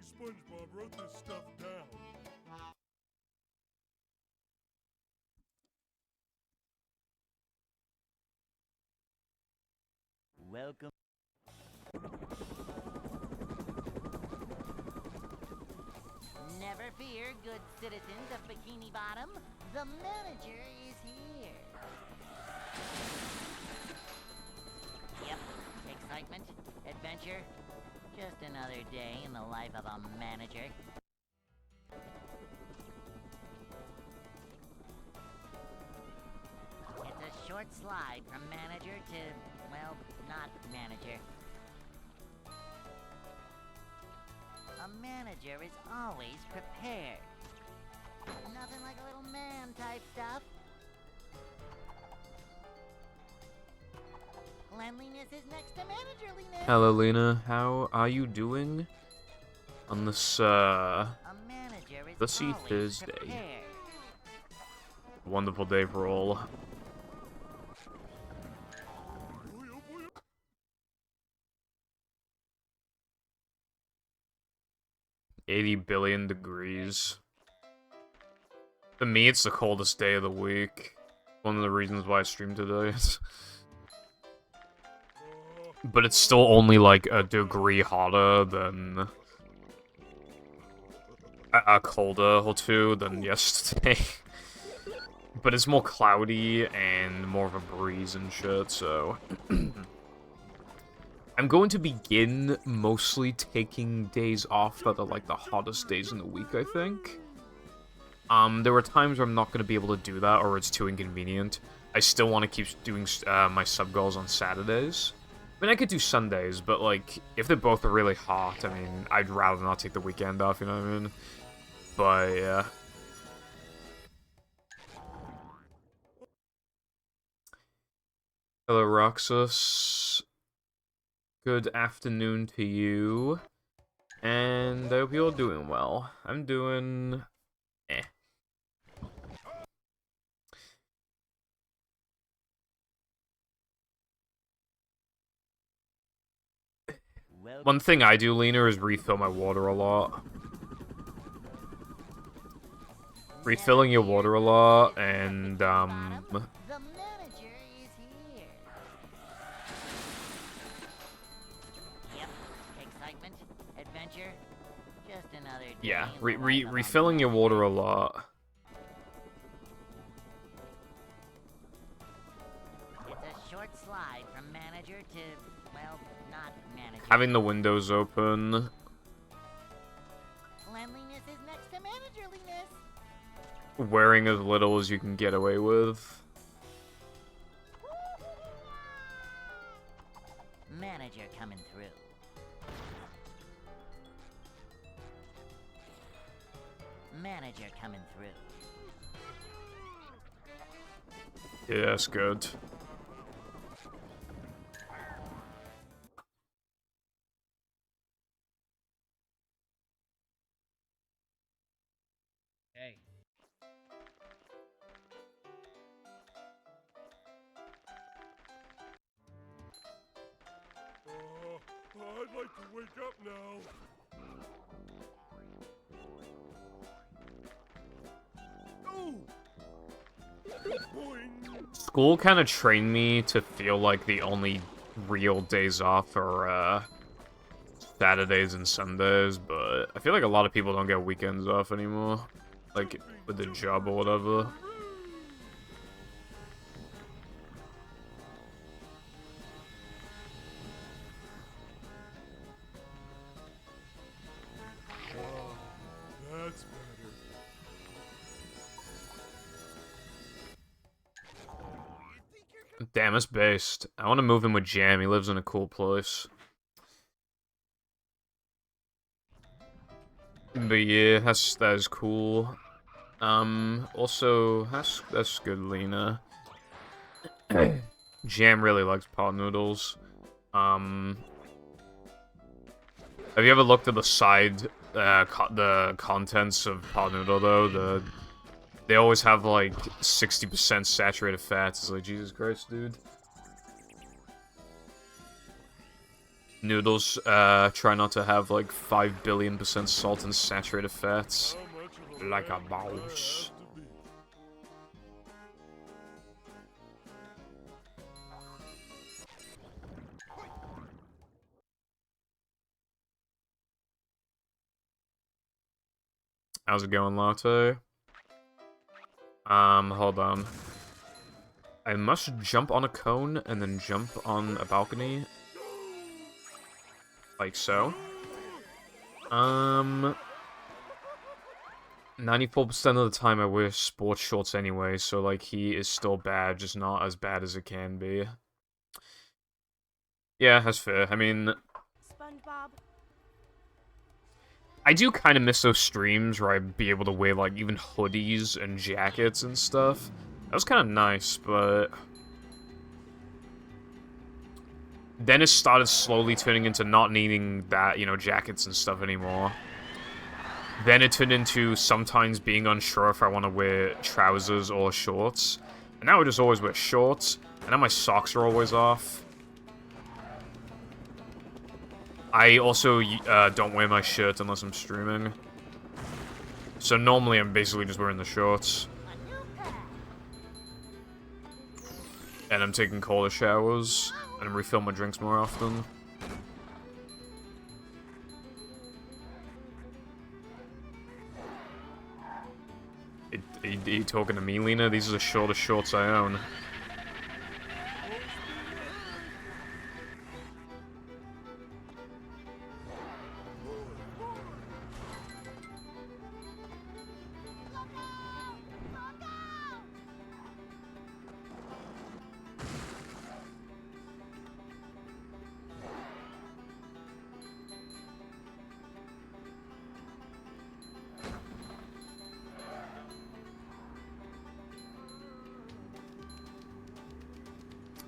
SpongeBob wrote this stuff down. Welcome. Never fear, good citizens of Bikini Bottom. The manager is here. Yep, excitement, adventure. Just another day in the life of a manager. It's a short slide from manager to, well, not manager. A manager is always prepared. Nothing like a little man type stuff. Cleanliness is next to managerliness. Hello, Lena. How are you doing on this, A manager is Let's see, always Thursday. prepared. Wonderful day for all. 80 billion degrees. To me, it's the coldest day of the week. One of the reasons why I streamed today. But it's still only like a degree hotter than a colder or two than yesterday. But it's more cloudy and more of a breeze and shit, so... I'm going to begin mostly taking days off that are like the hottest days in the week, I think. There were times where I'm not going to be able to do that or it's too inconvenient. I still want to keep doing my sub goals on Saturdays. I mean, I could do Sundays, but like, if they're both really hot, I mean, I'd rather not take the weekend off, you know what I mean? But, yeah. Hello, Roxas. Good afternoon to you. And I hope you're doing well. I'm doing... eh. One thing I do, Lena, is refill my water a lot. Refilling your water a lot, and, The manager is here. Yep, excitement, adventure. Just another day. yeah, in the life of a refilling your water a lot. It's a short slide from manager to, well, not manager. Having the windows open. Cleanliness is next to managerliness. Wearing as little as you can get away with. Manager coming through. Manager coming through. Yeah, that's good. Hey. I'd like to wake up now. Oh! Boing! School kind of trained me to feel like the only real days off are, Saturdays and Sundays, but I feel like a lot of people don't get weekends off anymore. Like, with the job or whatever. That's better. Damn, it's based. I want to move in with Jam. He lives in a cool place. But yeah, that is cool. Also, that's good, Lena. Jam really likes pot noodles. Have you ever looked at the side, the contents of pot noodle, though? They always have, like, 60% saturated fats. It's like, Jesus Christ, dude. Noodles, try not to have like 5 billion% salt and saturated fats. How much of a Like a man does mouse. have to be? How's it going, Latte? Hold on. I must jump on a cone and then jump on a balcony. Like so. 94% of the time I wear sports shorts anyway, so like he is still bad, just not as bad as it can be. Yeah, that's fair. I mean, SpongeBob. I do kind of miss those streams where I'd be able to wear like even hoodies and jackets and stuff. That was kind of nice, but then it started slowly turning into not needing that, you know, jackets and stuff anymore. Then it turned into sometimes being unsure if I want to wear trousers or shorts. And now I just always wear shorts, and now my socks are always off. I also don't wear my shirt unless I'm streaming. So normally I'm basically just wearing the shorts. And I'm taking colder showers, and refill my drinks more often. Are you talking to me, Lena? These are the shortest shorts I own.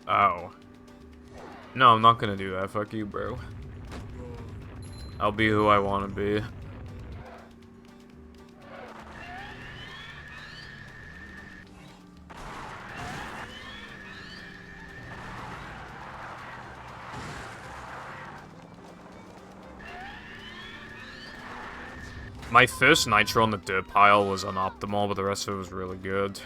Oh. No, I'm not gonna do that. Fuck you, bro. I'll be who I want to be. My first nitro on the dirt pile was unoptimal, but the rest of it was really good.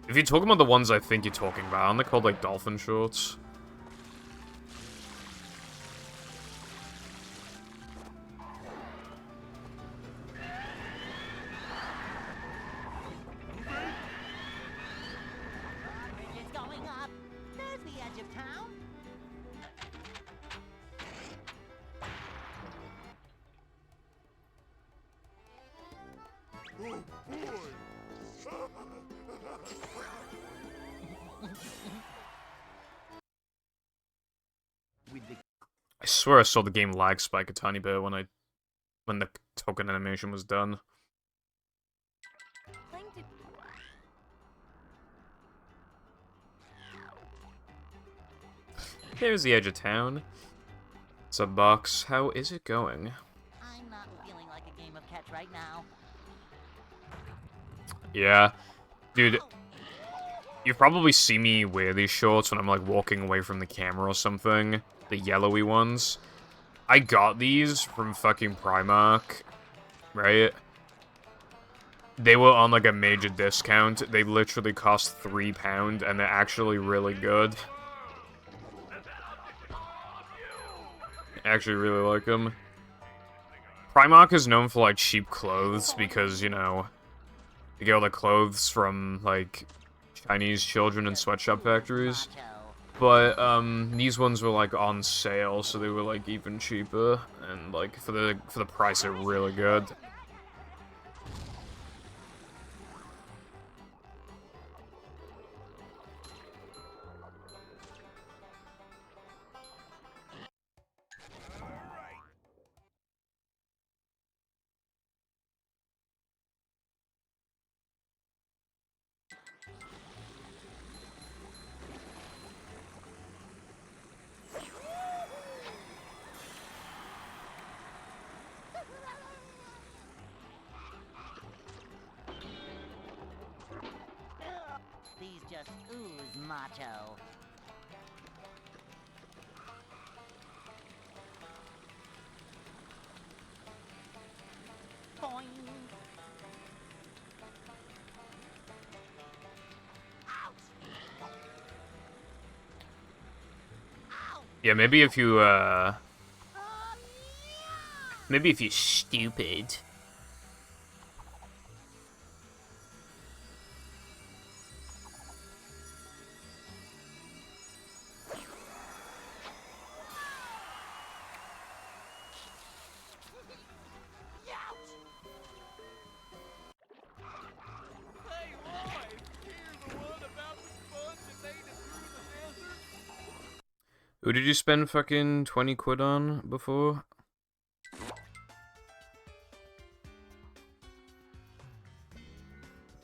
If you're talking about the ones I think you're talking about, aren't they called, like, dolphin shorts? Bridge is going up. There's the edge of town. Oh boy! I swear I saw the game lag spike a tiny bit when the token animation was done. There's the edge of town. It's a box. How is it going? I'm not feeling like a game of catch right now. Yeah. Dude, you probably see me wear these shorts when I'm, like, walking away from the camera or something. The yellowy ones. I got these from fucking Primark, right? They were on, like, a major discount. They literally cost £3, and they're actually really good. I actually really like them. Primark is known for, like, cheap clothes because, you know, they get all the clothes from, like, Chinese children and sweatshop factories. But, these ones were, like, on sale, so they were, like, even cheaper. And, like, for the price, they're really good. just ooze macho. Boing. Yeah, maybe if you, maybe if you're stupid. Hey, Lloyd! Here's the one about the sponge that made it through the desert. Who did you spend fucking 20 quid on before?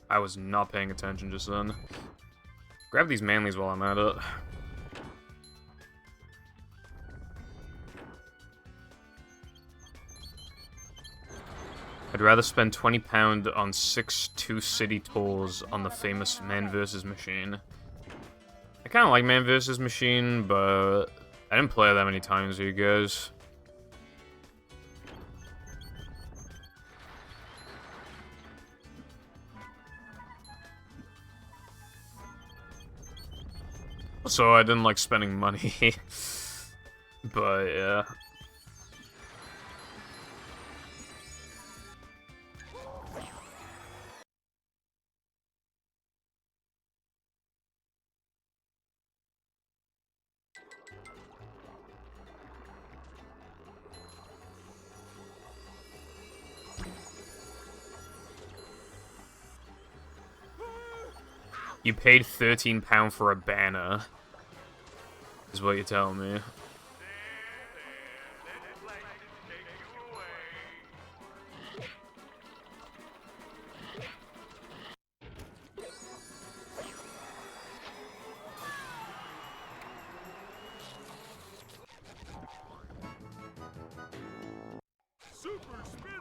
I was not paying attention just then. Grab these manlies while I'm at it. I'd rather spend £20 on 6 two-city tours on the famous Man vs. Machine. I kind of like Man vs. Machine, but I didn't play it that many times with you guys. So I didn't like spending money. But yeah. You paid £13 for a banner, is what you're telling me. Super spin.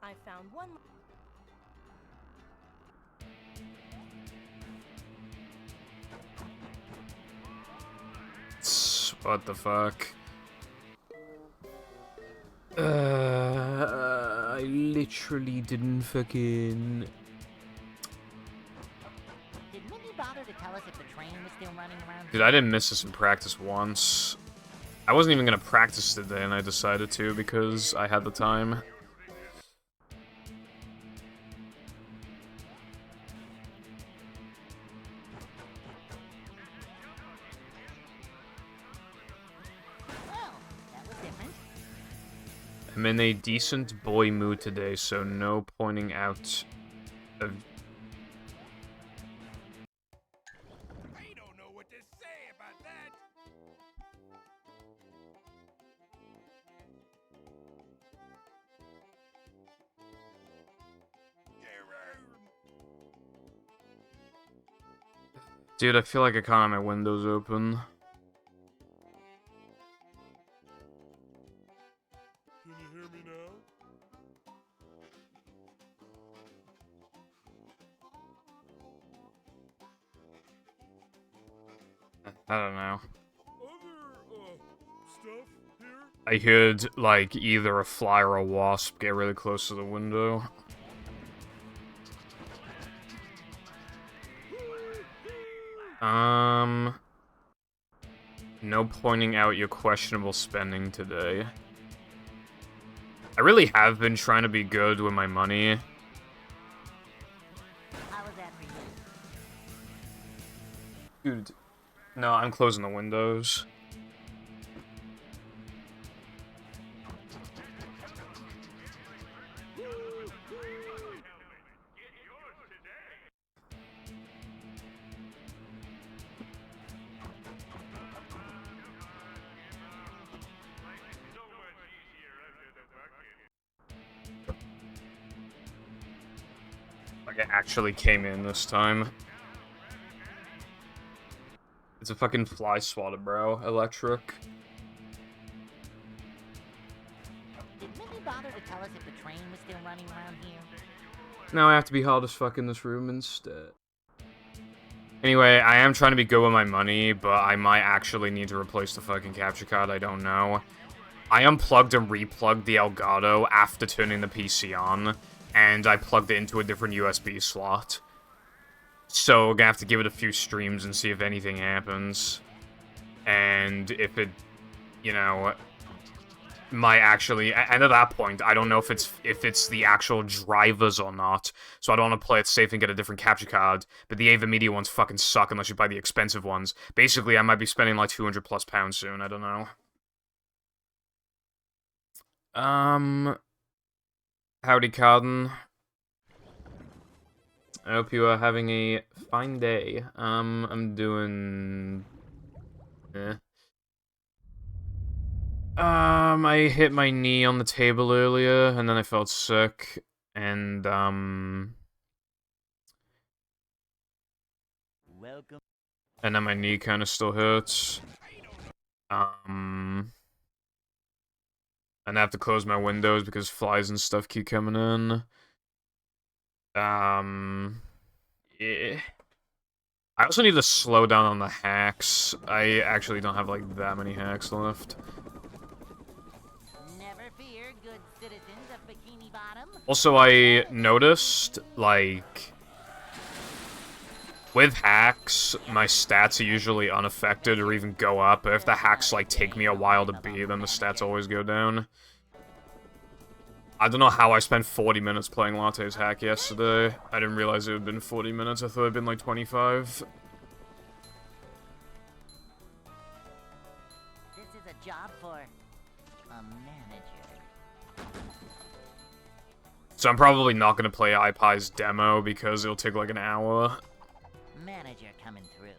I found one. What the fuck? I literally didn't fucking... Did Mindy bother to tell us if the train was still running around? Dude, I didn't miss this in practice once. I wasn't even gonna practice today, and I decided to because I had the time. Well, that was different. I'm in a decent boy mood today, so no pointing out of... I don't know what to say about that. Dude, I feel like I can't have my windows open. Can you hear me now? I don't know. Other, stuff here? I heard, like, either a fly or a wasp get really close to the window. No pointing out your questionable spending today. I really have been trying to be good with my money. How was that for you? Dude, no, I'm closing the windows. Like, I actually came in this time. It's a fucking fly swatter, bro. Electric. Did Mindy bother to tell us if the train was still running around here? Now I have to be hard as fuck in this room instead. Anyway, I am trying to be good with my money, but I might actually need to replace the fucking capture card, I don't know. I unplugged and replugged the Elgato after turning the PC on, and I plugged it into a different USB slot. So, we're gonna have to give it a few streams and see if anything happens. And if it, you know, might actually, and at that point, I don't know if it's the actual drivers or not, so I don't want to play it safe and get a different capture card, but the Ava Media ones fucking suck unless you buy the expensive ones. Basically, I might be spending like 200 plus pounds soon, I don't know. Howdy, Carden. I hope you are having a fine day. I'm doing... I hit my knee on the table earlier, and then I felt sick, and, Welcome. and then my knee kind of still hurts. And I have to close my windows because flies and stuff keep coming in. Yeah. I also need to slow down on the hacks. I actually don't have, like, that many hacks left. Never fear, good citizens of Bikini Bottom. Also, I noticed, like, with hacks, my stats are usually unaffected or even go up, but if the hacks, like, take me a while to beat, then the stats always go down. I don't know how I spent 40 minutes playing Latte's hack yesterday. I didn't realize it had been 40 minutes, I thought it had been like 25. This is a job for a manager. So I'm probably not going to play iPie's demo because it'll take like an hour. Manager coming through.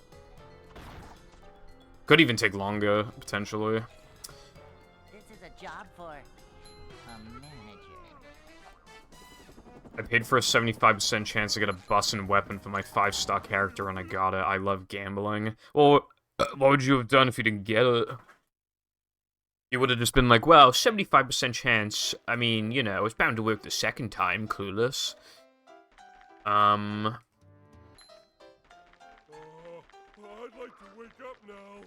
Could even take longer, potentially. This is a job for a manager. I paid for a 75% chance to get a bus and weapon for my 5-star character and I got it. I love gambling. Well, what would you have done if you didn't get it? You would have just been like, well, 75% chance. I mean, you know, it's bound to work the second time, clueless. I'd like to wake up now.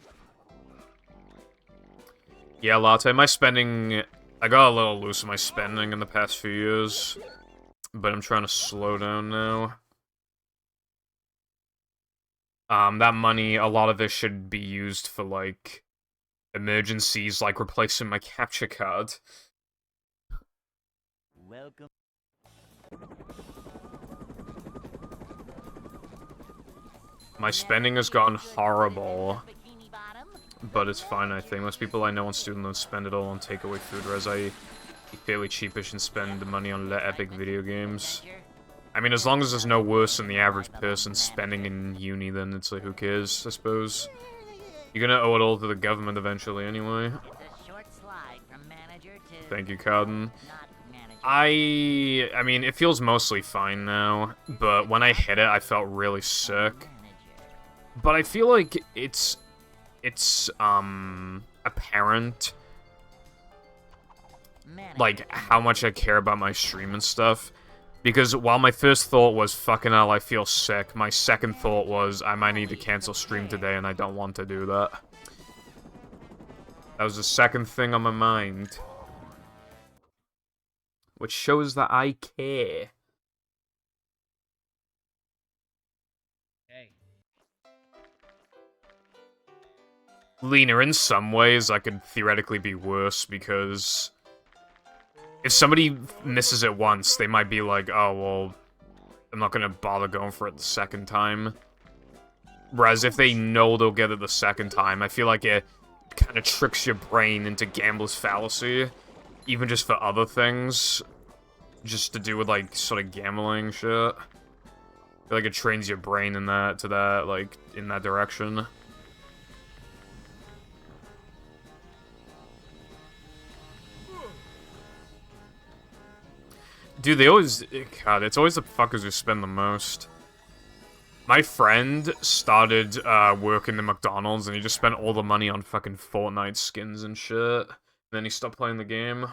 Yeah, Latte, my spending... I got a little loose in my spending in the past few years. But I'm trying to slow down now. That money, a lot of it should be used for, like, emergencies, like replacing my capture card. Welcome. My spending has gotten horrible, but it's fine, I think. Most people I know on student loans spend it all on takeaway food, whereas I be fairly cheapish and spend the money on epic video games. I mean, as long as it's no worse than the average person spending in uni, then it's like, who cares, I suppose. You're gonna owe it all to the government eventually anyway. It's a short slide from manager to Thank you, Carden. not manager. I mean, it feels mostly fine now, but when I hit it, I felt really sick. Manager. But I feel like it's apparent, like, how much I care about my stream and stuff. Because while my first thought was, fucking hell, I feel sick, my second thought was, I might need to cancel stream today, and I don't want to do that. That was the second thing on my mind. Which shows that I care. Hey. Lena, in some ways, I could theoretically be worse, because if somebody misses it once, they might be like, oh, well, I'm not gonna bother going for it the second time. Whereas if they know they'll get it the second time, I feel like it kind of tricks your brain into gambler's fallacy, even just for other things, just to do with, like, sort of gambling shit. I feel like it trains your brain in that, like, in that direction. Dude, they always... God, it's always the fuckers who spend the most. My friend started working at McDonald's, and he just spent all the money on fucking Fortnite skins and shit. And then he stopped playing the game.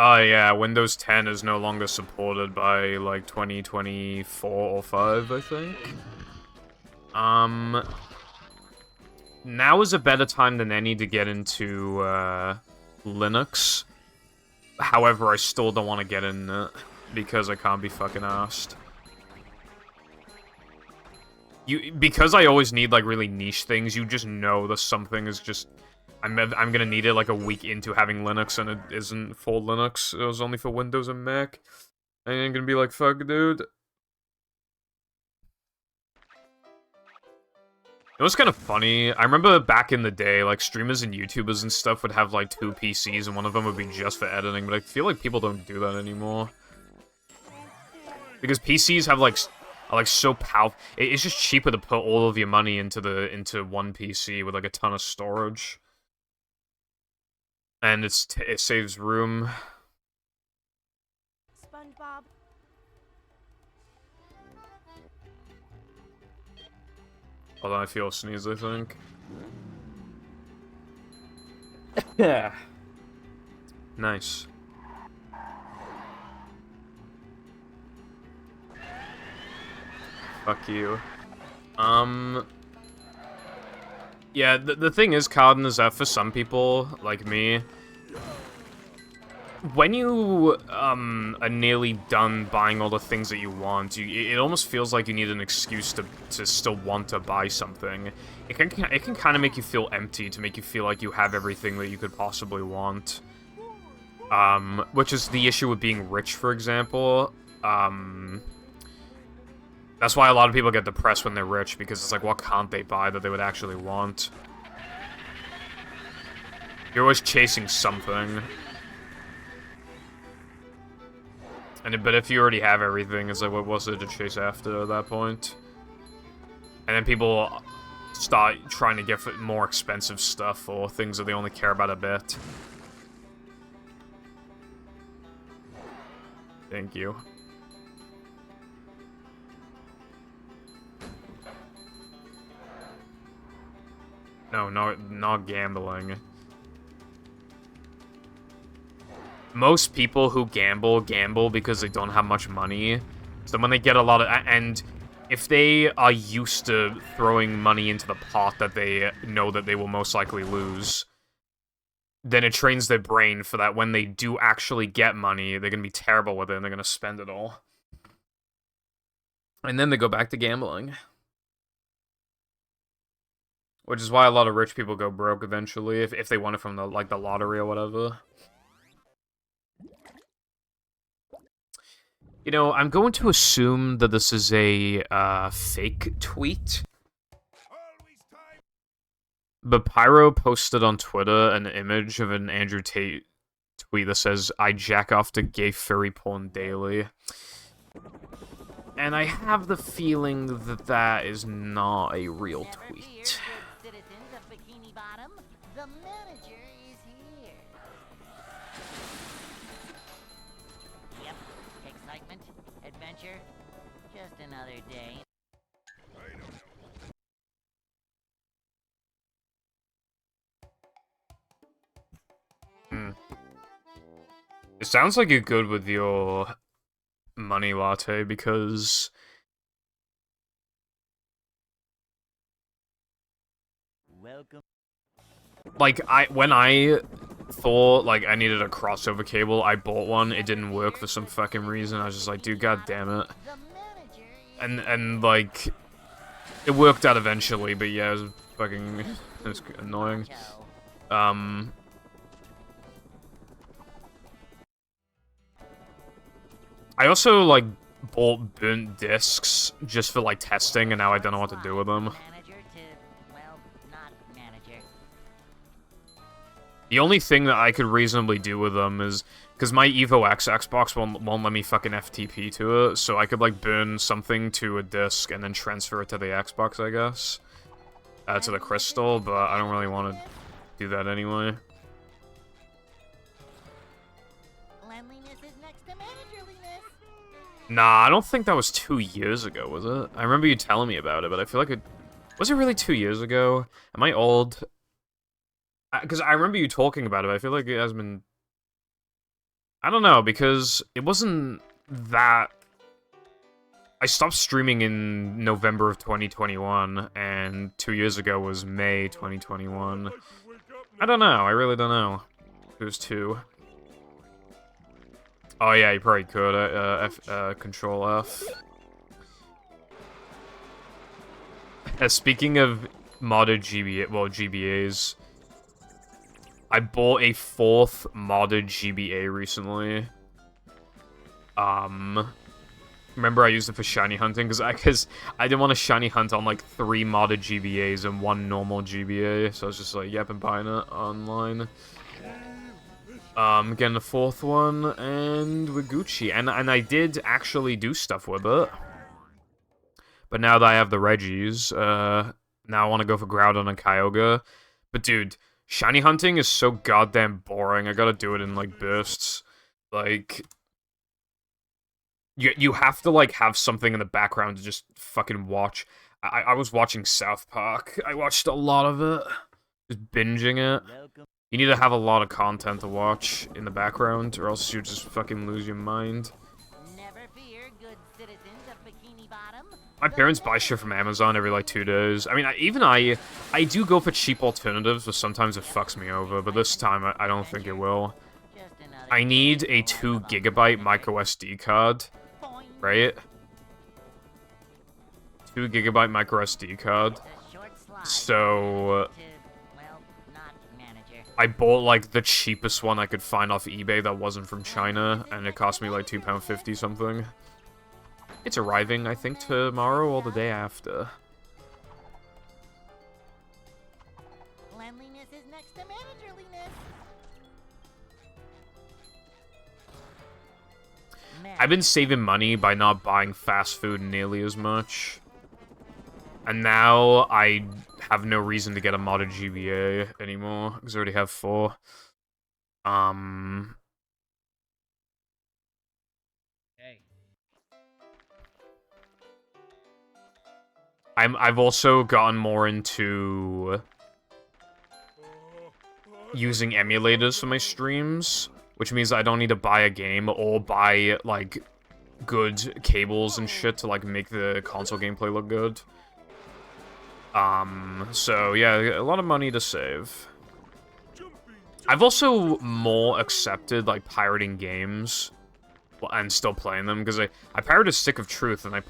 Oh yeah, Windows 10 is no longer supported by, like, 2024 or 5, I think. Now is a better time than any to get into, Linux. However, I still don't want to get in it, because I can't be fucking arsed. Because I always need, like, really niche things, you just know that something is just... I'm gonna need it, like, a week into having Linux, and it isn't for Linux. It was only for Windows and Mac. And I'm gonna be like, fuck, dude. It was kind of funny. I remember back in the day, like, streamers and YouTubers and stuff would have, like, 2 PCs, and one of them would be just for editing, but I feel like people don't do that anymore. Because PCs have, like, are, like, so powerful. It's just cheaper to put all of your money into one PC with, like, a ton of storage. And it saves room. SpongeBob. Hold on, I feel a sneeze, I think. Yeah. Nice. Fuck you. Yeah, the thing is, Carden, is that for some people, like me, when you, are nearly done buying all the things that you want, it almost feels like you need an excuse to still want to buy something. It can kind of make you feel empty, to make you feel like you have everything that you could possibly want. Which is the issue with being rich, for example. That's why a lot of people get depressed when they're rich, because it's like, what can't they buy that they would actually want? You're always chasing something. But if you already have everything, it's like, what was it to chase after at that point? And then people start trying to get more expensive stuff, or things that they only care about a bit. Thank you. No, not gambling. Most people who gamble because they don't have much money. So when they get a lot of... And if they are used to throwing money into the pot that they know that they will most likely lose, then it trains their brain for that when they do actually get money, they're going to be terrible with it and they're going to spend it all. And then they go back to gambling. Which is why a lot of rich people go broke eventually, if they want it from the lottery or whatever. You know, I'm going to assume that this is a fake tweet. But Pyro posted on Twitter an image of an Andrew Tate tweet that says, "I jack off to gay furry porn daily." And I have the feeling that that is not a real tweet. Citizens of Bikini Bottom, the manager is here. Yep, excitement, adventure, just another day. It sounds like you're good with your money latte, because Welcome. like when I thought like I needed a crossover cable, I bought one. It didn't work for some fucking reason. I was just like, dude, god damn it. And like it worked out eventually, but yeah, it was fucking annoying. I also like bought burnt discs just for like testing, and now I don't know what to do with them. The only thing that I could reasonably do with them is because my Evo X Xbox won't let me fucking FTP to it, so I could like burn something to a disc and then transfer it to the Xbox, I guess, to the crystal. But I don't really want to do that anyway. Nah, I don't think that was 2 years ago, was it? I remember you telling me about it, but I feel like it... Was it really 2 years ago? Am I old? Because I remember you talking about it, but I feel like it has been I don't know, because it wasn't that... I stopped streaming in November of 2021, and 2 years ago was May 2021. I don't know, I really don't know. It was 2. Oh yeah, you probably could, Control F. Speaking of modded GBA, well, GBAs, I bought a 4th modded GBA recently. Remember I used it for shiny hunting? Because I didn't want to shiny hunt on, like, 3 modded GBAs and 1 normal GBA, so I was just like, yep, I'm buying it online. Getting the 4th one, and we're Gucci. And I did actually do stuff with it. But now that I have the Reggies, now I want to go for Groudon and Kyogre. But dude, shiny hunting is so goddamn boring. I gotta do it in, like, bursts. Like, you have to, like, have something in the background to just fucking watch. I was watching South Park. I watched a lot of it. Just binging it. You need to have a lot of content to watch in the background, or else you just fucking lose your mind. Never fear, good citizens of Bikini Bottom. My parents buy shit from Amazon every, like, 2 days. I mean, I do go for cheap alternatives, but sometimes it fucks me over, but this time I don't think it will. I need a 2 GB micro SD card, right? 2 GB micro SD card. So I bought, like, the cheapest one I could find off eBay that wasn't from China, and it cost me, like, £2.50 something. It's arriving, I think, tomorrow or the day after. Cleanliness is next to managerliness. I've been saving money by not buying fast food nearly as much. And now I have no reason to get a modded GBA anymore, because I already have 4. I've also gotten more into using emulators for my streams, which means I don't need to buy a game or buy, like, good cables and shit to, like, make the console gameplay look good. So yeah, a lot of money to save. I've also more accepted, like, pirating games and still playing them, because I pirated Stick of Truth, and I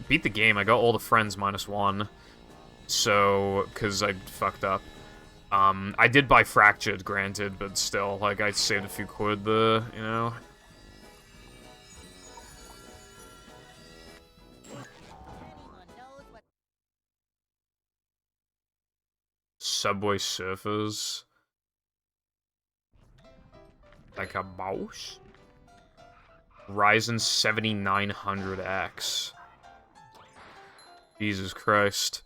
beat the game. I got all the friends -1. So, because I fucked up. I did buy Fractured, granted, but still, like, I saved a few quid there, you know? Subway Surfers. Like a mouse? Ryzen 7900X. Jesus Christ.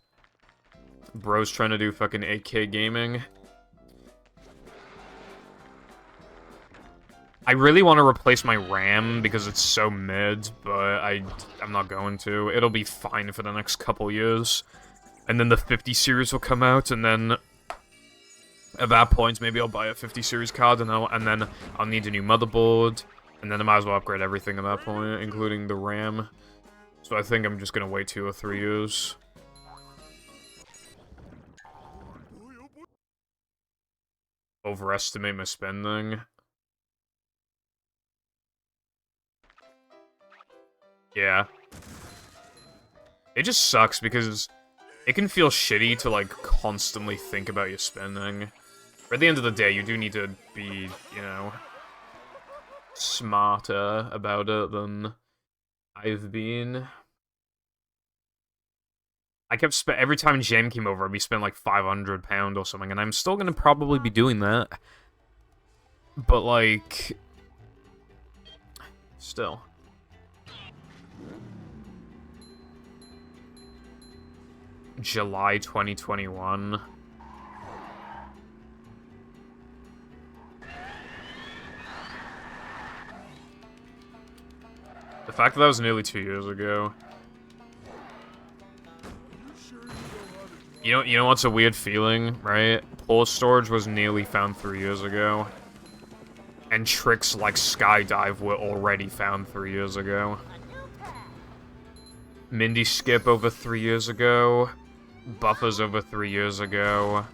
Bro's trying to do fucking 8K gaming. I really want to replace my RAM because it's so mid, but I'm not going to. It'll be fine for the next couple years. And then the 50 series will come out, and then at that point, maybe I'll buy a 50 series card, and then I'll need a new motherboard, and then I might as well upgrade everything at that point, including the RAM. So I think I'm just gonna wait 2 or 3 years. Overestimate my spending. Yeah. It just sucks because it can feel shitty to, like, constantly think about your spending. But at the end of the day, you do need to be, you know, smarter about it than I've been. I kept every time Jen came over, I'd be spending like £500 or something, and I'm still gonna probably be doing that. But, like, still. July 2021. The fact that was nearly 2 years ago. You know what's a weird feeling, right? Pull storage was nearly found 3 years ago. And tricks like skydive were already found 3 years ago. Mindy skip over 3 years ago. Buffers over 3 years ago.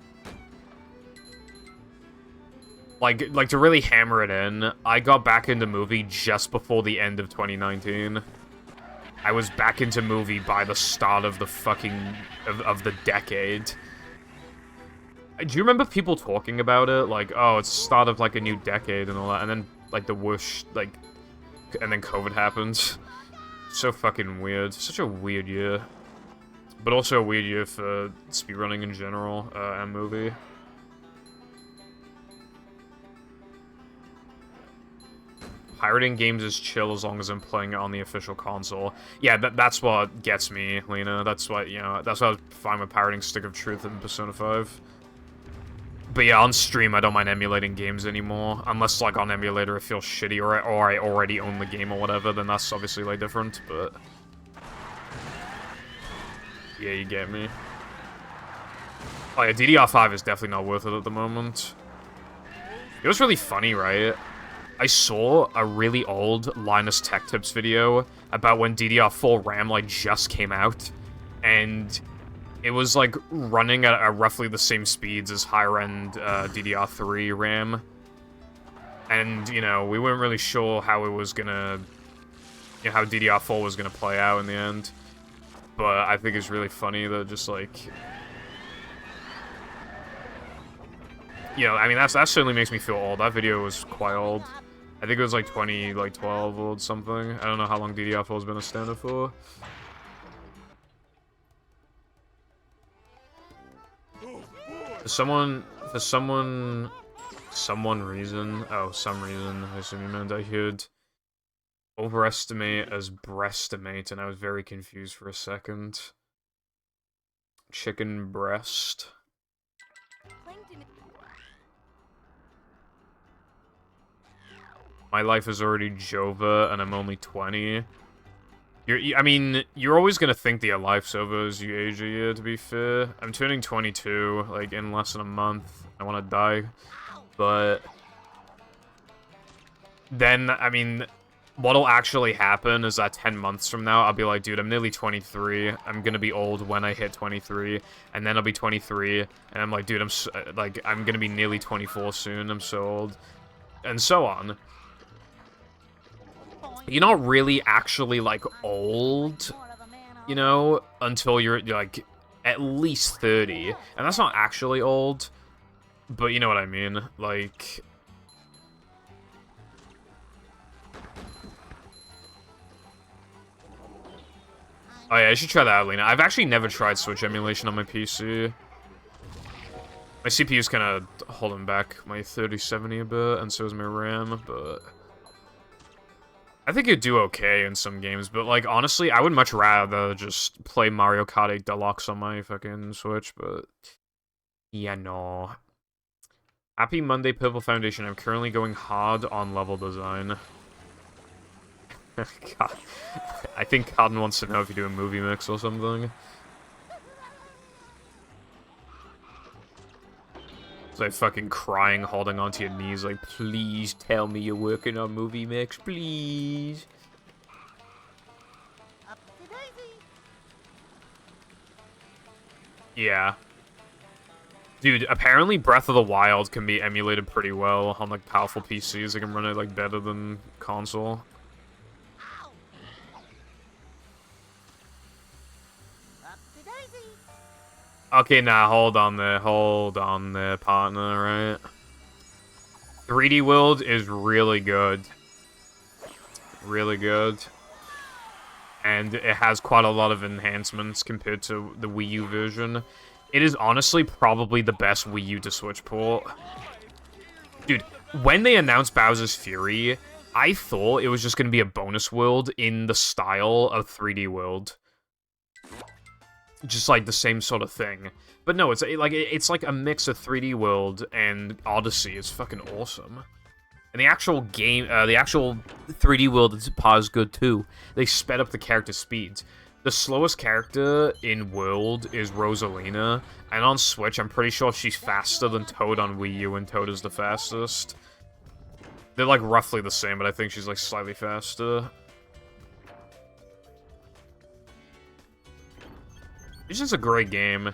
Like to really hammer it in, I got back into movie just before the end of 2019. I was back into movie by the start of the fucking... of the decade. Do you remember people talking about it? Like, oh, it's the start of, like, a new decade and all that, and then, like, the whoosh, like... and then COVID happened. So fucking weird. Such a weird year. But also a weird year for speedrunning in general, and movie. Pirating games is chill as long as I'm playing it on the official console. Yeah, that's what gets me, Lena. That's what, you know, that's what I find with pirating Stick of Truth in Persona 5. But yeah, on stream, I don't mind emulating games anymore. Unless, like, on emulator it feels shitty, or I already own the game or whatever, then that's obviously, like, different, but... yeah, you get me. Oh yeah, DDR5 is definitely not worth it at the moment. It was really funny, right? I saw a really old Linus Tech Tips video about when DDR4 RAM, like, just came out, and it was, like, running at roughly the same speeds as higher-end DDR3 RAM, and, you know, we weren't really sure how it was gonna, you know, how DDR4 was gonna play out in the end, but I think it's really funny that just, like... you know, I mean, that certainly makes me feel old. That video was quite old. I think it was like 2012 or something. I don't know how long DDR4 has been a standard for. For some reason, I assume you meant I heard overestimate as breastimate, and I was very confused for a second. Chicken breast. My life is already Jova, and I'm only 20. I mean, you're always gonna think that your life's over as you age a year, to be fair. I'm turning 22, like, in less than a month. I wanna die. But... then, I mean, what'll actually happen is that 10 months from now, I'll be like, dude, I'm nearly 23. I'm gonna be old when I hit 23. And then I'll be 23. And I'm like, dude, I'm gonna be nearly 24 soon. I'm so old. And so on. You're not really actually, like, old, you know, until you're, like, at least 30. And that's not actually old, but you know what I mean, like... oh yeah, I should try that out, Lena. I've actually never tried Switch emulation on my PC. My CPU's kind of holding back my 3070 a bit, and so is my RAM, but... I think it'd do okay in some games, but, like, honestly, I would much rather just play Mario Kart 8 Deluxe on my fucking Switch, but... yeah, no. Happy Monday, Purple Foundation. I'm currently going hard on level design. God. I think Cotton wants to know if you do a movie mix or something. It's like fucking crying, holding onto your knees, like, please tell me you're working on movie mix, please. Yeah. Dude, apparently Breath of the Wild can be emulated pretty well on, like, powerful PCs. They can run it, like, better than console. Okay, now, hold on there, partner, right? 3D World is really good. Really good. And it has quite a lot of enhancements compared to the Wii U version. It is honestly probably the best Wii U to Switch port. Dude, when they announced Bowser's Fury, I thought it was just going to be a bonus world in the style of 3D World. Just like the same sort of thing. But no, it's like a mix of 3D World and Odyssey. It's fucking awesome. And the actual game, the actual 3D World is good too. They sped up the character speeds. The slowest character in World is Rosalina, and on Switch, I'm pretty sure she's faster than Toad on Wii U, and Toad is the fastest. They're, like, roughly the same, but I think she's, like, slightly faster. It's just a great game.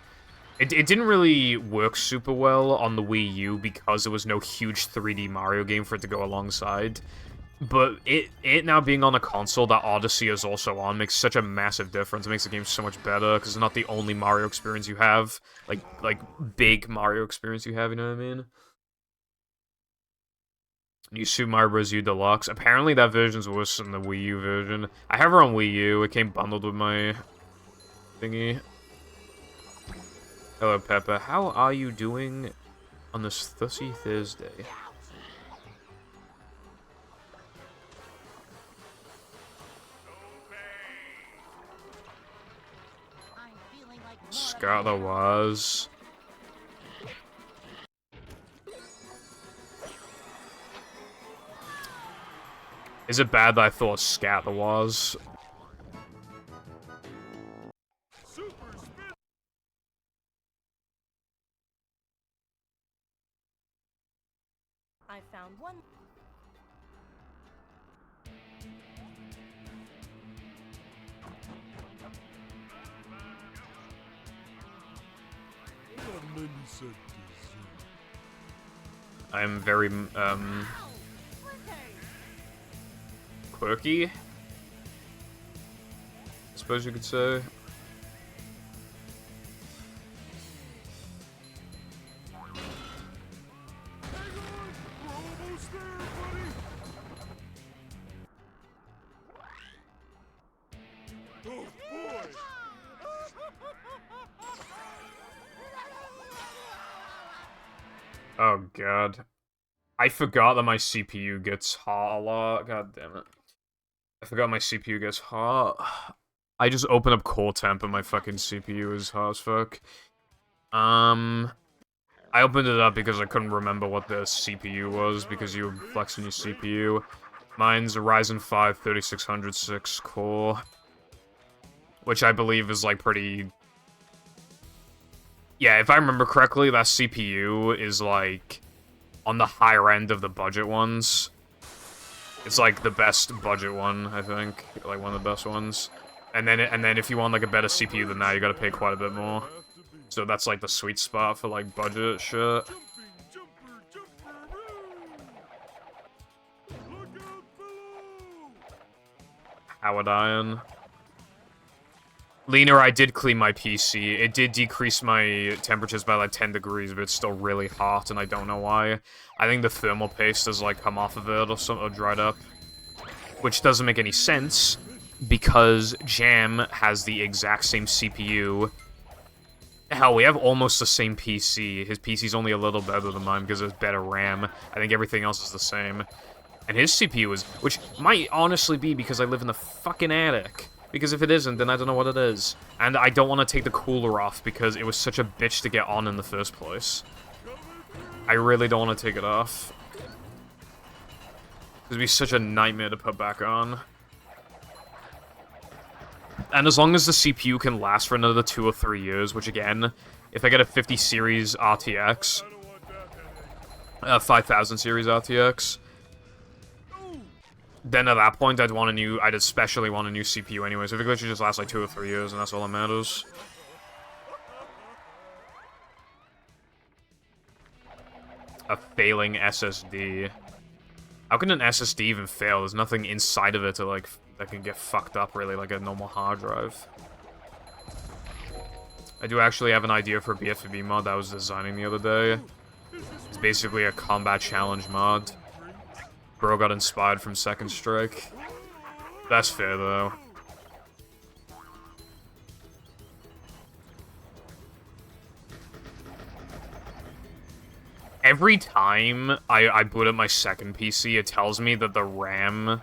It didn't really work super well on the Wii U because there was no huge 3D Mario game for it to go alongside. But it now being on a console that Odyssey is also on makes such a massive difference. It makes the game so much better, because it's not the only Mario experience you have. Like, big Mario experience you have, you know what I mean? New Super Mario Bros. U Deluxe. Apparently that version's worse than the Wii U version. I have her on Wii U. It came bundled with my thingy. Hello, Peppa. How are you doing on this Thursday Thursday? Scott the was. Is it bad that I thought Scat the was? I found one. I'm very, quirky, I suppose you could say. Oh god. I forgot that my CPU gets hot a lot. God damn it. I forgot my CPU gets hot. I just opened up core temp and my fucking CPU is hot as fuck. I opened it up because I couldn't remember what the CPU was, because you were flexing your CPU. Mine's a Ryzen 5 3600 6 core, which I believe is like pretty... Yeah, if I remember correctly, that CPU is like on the higher end of the budget ones. It's like the best budget one, I think, like one of the best ones. And then if you want like a better CPU than that, you gotta pay quite a bit more. So that's like the sweet spot for like budget shit. Howard Iron. Lena, I did clean my PC. It did decrease my temperatures by like 10 degrees, but it's still really hot, and I don't know why. I think the thermal paste has like come off of it or something, or dried up. Which doesn't make any sense, because Jam has the exact same CPU. Hell, we have almost the same PC. His PC's only a little better than mine because it's better RAM. I think everything else is the same. And his CPU is, which might honestly be because I live in the fucking attic. Because if it isn't, then I don't know what it is. And I don't want to take the cooler off because it was such a bitch to get on in the first place. I really don't want to take it off. It'd be such a nightmare to put back on. And as long as the CPU can last for another 2 or 3 years, which again, if I get a 50 series RTX, 5000 series RTX, then at that point I'd especially want a new CPU anyway, so if it could just last like 2 or 3 years, and that's all that matters. A failing SSD. How can an SSD even fail? There's nothing inside of it to like that can get fucked up really, like a normal hard drive. I do actually have an idea for a BFB mod that I was designing the other day. It's basically a combat challenge mod. Bro got inspired from Second Strike. That's fair though. Every time I boot up my second PC, it tells me that the RAM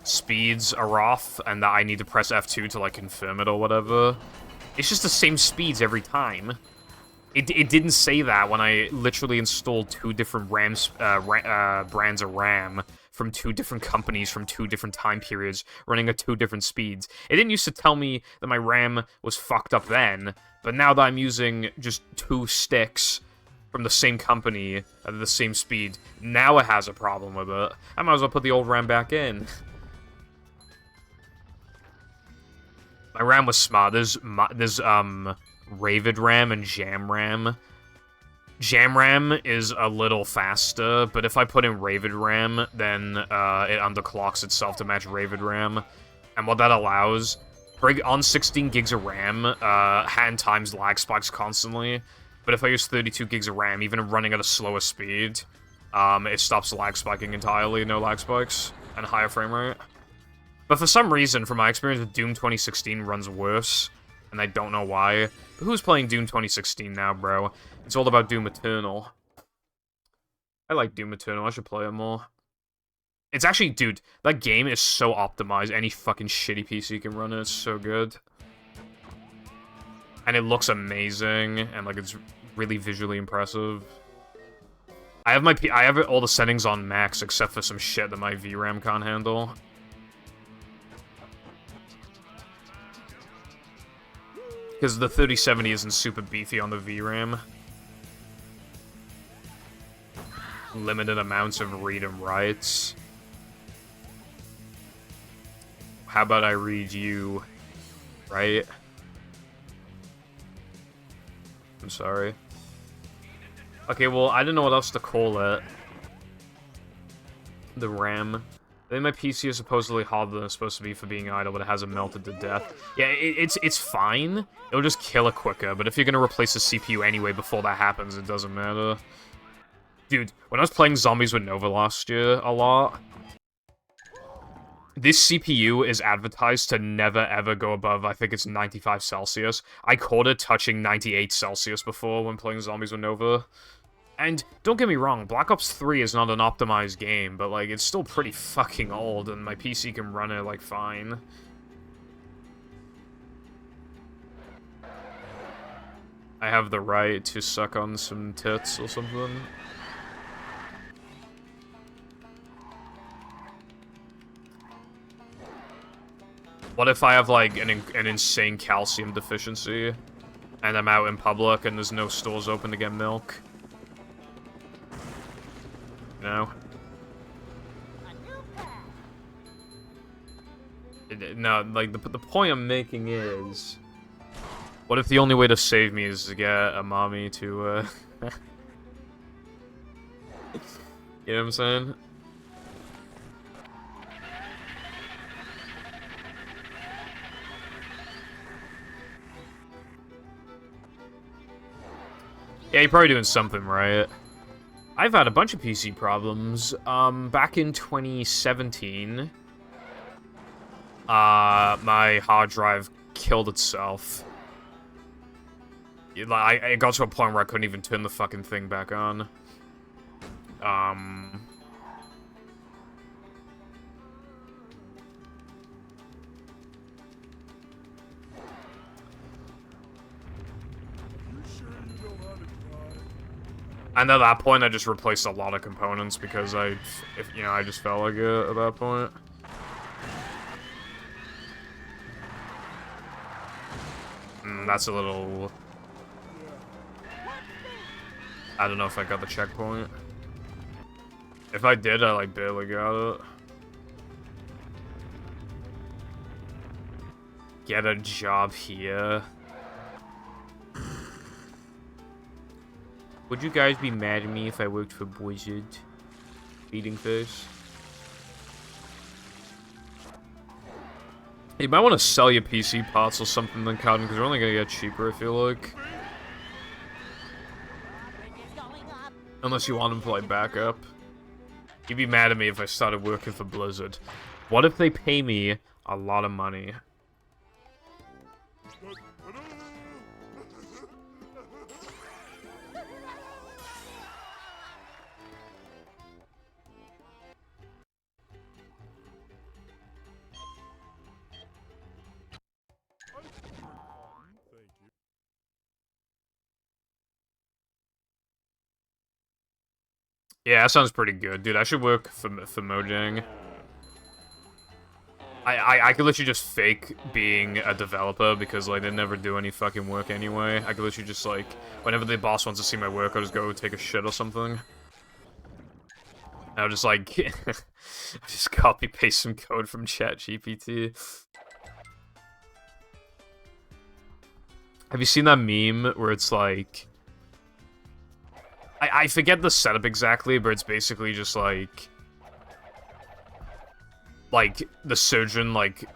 speeds are off and that I need to press F2 to like confirm it or whatever. It's just the same speeds every time. It didn't say that when I literally installed 2 different brands of RAM from 2 different companies from 2 different time periods running at 2 different speeds. It didn't used to tell me that my RAM was fucked up then, but now that I'm using just 2 sticks from the same company at the same speed. Now it has a problem with it. I might as well put the old RAM back in. My RAM was smart. There's Ravid RAM and Jam RAM. Jam RAM is a little faster, but if I put in Ravid RAM, then it underclocks itself to match Ravid RAM. And what that allows, on 16 gigs of RAM, hand times lag spikes constantly. But if I use 32 gigs of RAM, even running at a slower speed, it stops lag spiking entirely, no lag spikes, and higher frame rate. But for some reason, from my experience with Doom 2016, runs worse, and I don't know why. But who's playing Doom 2016 now, bro? It's all about Doom Eternal. I like Doom Eternal, I should play it more. It's actually, dude, that game is so optimized, any fucking shitty PC can run it, it's so good. And it looks amazing, and like it's really visually impressive. I have all the settings on max except for some shit that my VRAM can't handle. Because the 3070 isn't super beefy on the VRAM. Limited amounts of read and writes. How about I read you, right? I'm sorry. Okay, well, I didn't know what else to call it. The RAM. I think my PC is supposedly harder than it's supposed to be for being idle, but it hasn't melted to death. Yeah, it's fine. It'll just kill it quicker, but if you're gonna replace the CPU anyway before that happens, it doesn't matter. Dude, when I was playing Zombies with Nova last year a lot, this CPU is advertised to never ever go above, I think it's 95 Celsius. I caught it touching 98 Celsius before when playing Zombies with Nova. And don't get me wrong, Black Ops 3 is not an optimized game, but like it's still pretty fucking old and my PC can run it like fine. I have the right to suck on some tits or something. What if I have, like, an insane calcium deficiency, and I'm out in public, and there's no stores open to get milk? You know? No, like, the point I'm making is... What if the only way to save me is to get a mommy to, You know what I'm saying? Yeah, you're probably doing something right. I've had a bunch of PC problems. Back in 2017, my hard drive killed itself. It got to a point where I couldn't even turn the fucking thing back on. And at that point, I just replaced a lot of components because I just felt like it at that point. That's a little... I don't know if I got the checkpoint. If I did, I, like, barely got it. Get a job here. Would you guys be mad at me if I worked for Blizzard? Eating face. You might want to sell your PC parts or something then, Cotton, because they're only going to get cheaper, I feel like. Unless you want them for, like, backup. You'd be mad at me if I started working for Blizzard. What if they pay me a lot of money? Yeah, that sounds pretty good. Dude, I should work for Mojang. I could literally just fake being a developer because, like, they never do any fucking work anyway. I could literally just, like, whenever the boss wants to see my work, I'll just go take a shit or something. I'll just, like, just copy-paste some code from ChatGPT. Have you seen that meme where it's, like... I forget the setup exactly, but it's basically just, like, the surgeon, like...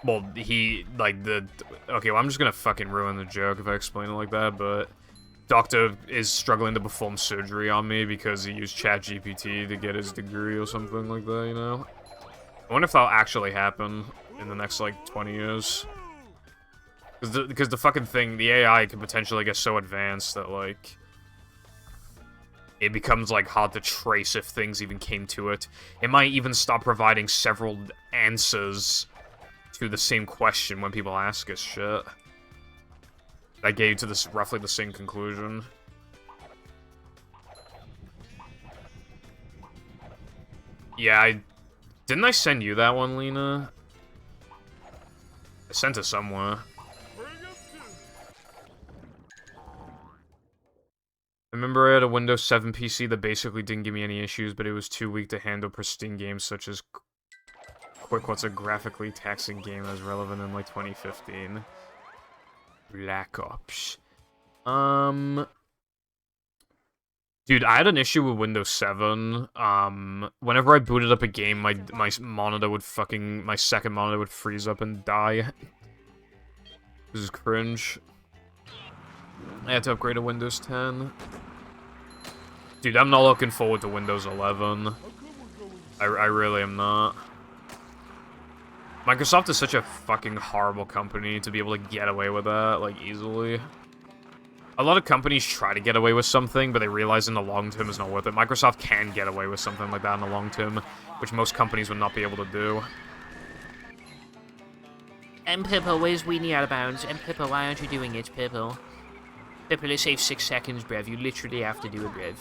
Well, he, like, the... Okay, well, I'm just gonna fucking ruin the joke if I explain it like that, but... Doctor is struggling to perform surgery on me because he used ChatGPT to get his degree or something like that, you know? I wonder if that'll actually happen in the next, like, 20 years. Because the fucking thing, the AI can potentially get so advanced that, like... It becomes, like, hard to trace if things even came to it. It might even stop providing several answers to the same question when people ask us shit. That gave to this roughly the same conclusion. Yeah, didn't I send you that one, Lena? I sent it somewhere. I remember I had a Windows 7 PC that basically didn't give me any issues, but it was too weak to handle pristine games such as what's a graphically taxing game that was relevant in, like, 2015. Black Ops. Dude, I had an issue with Windows 7. Whenever I booted up a game, my monitor would fucking... My second monitor would freeze up and die. This is cringe. I had to upgrade to Windows 10. Dude, I'm not looking forward to Windows 11. I really am not. Microsoft is such a fucking horrible company to be able to get away with that, like, easily. A lot of companies try to get away with something, but they realize in the long term it's not worth it. Microsoft can get away with something like that in the long term, which most companies would not be able to do. Pippo, where's Weenie out of bounds? Pippo, why aren't you doing it, Pippo? Pippo, let's save 6 seconds, bruv. You literally have to do it, bruv.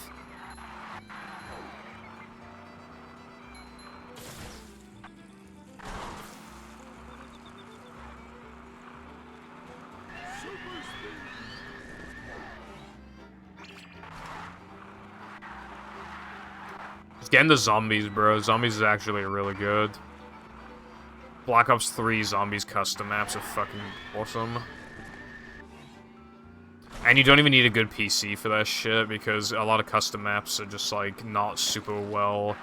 Just get into zombies, bro. Zombies is actually really good. Black Ops 3 zombies custom maps are fucking awesome. And you don't even need a good PC for that shit, because a lot of custom maps are just, like, not super well,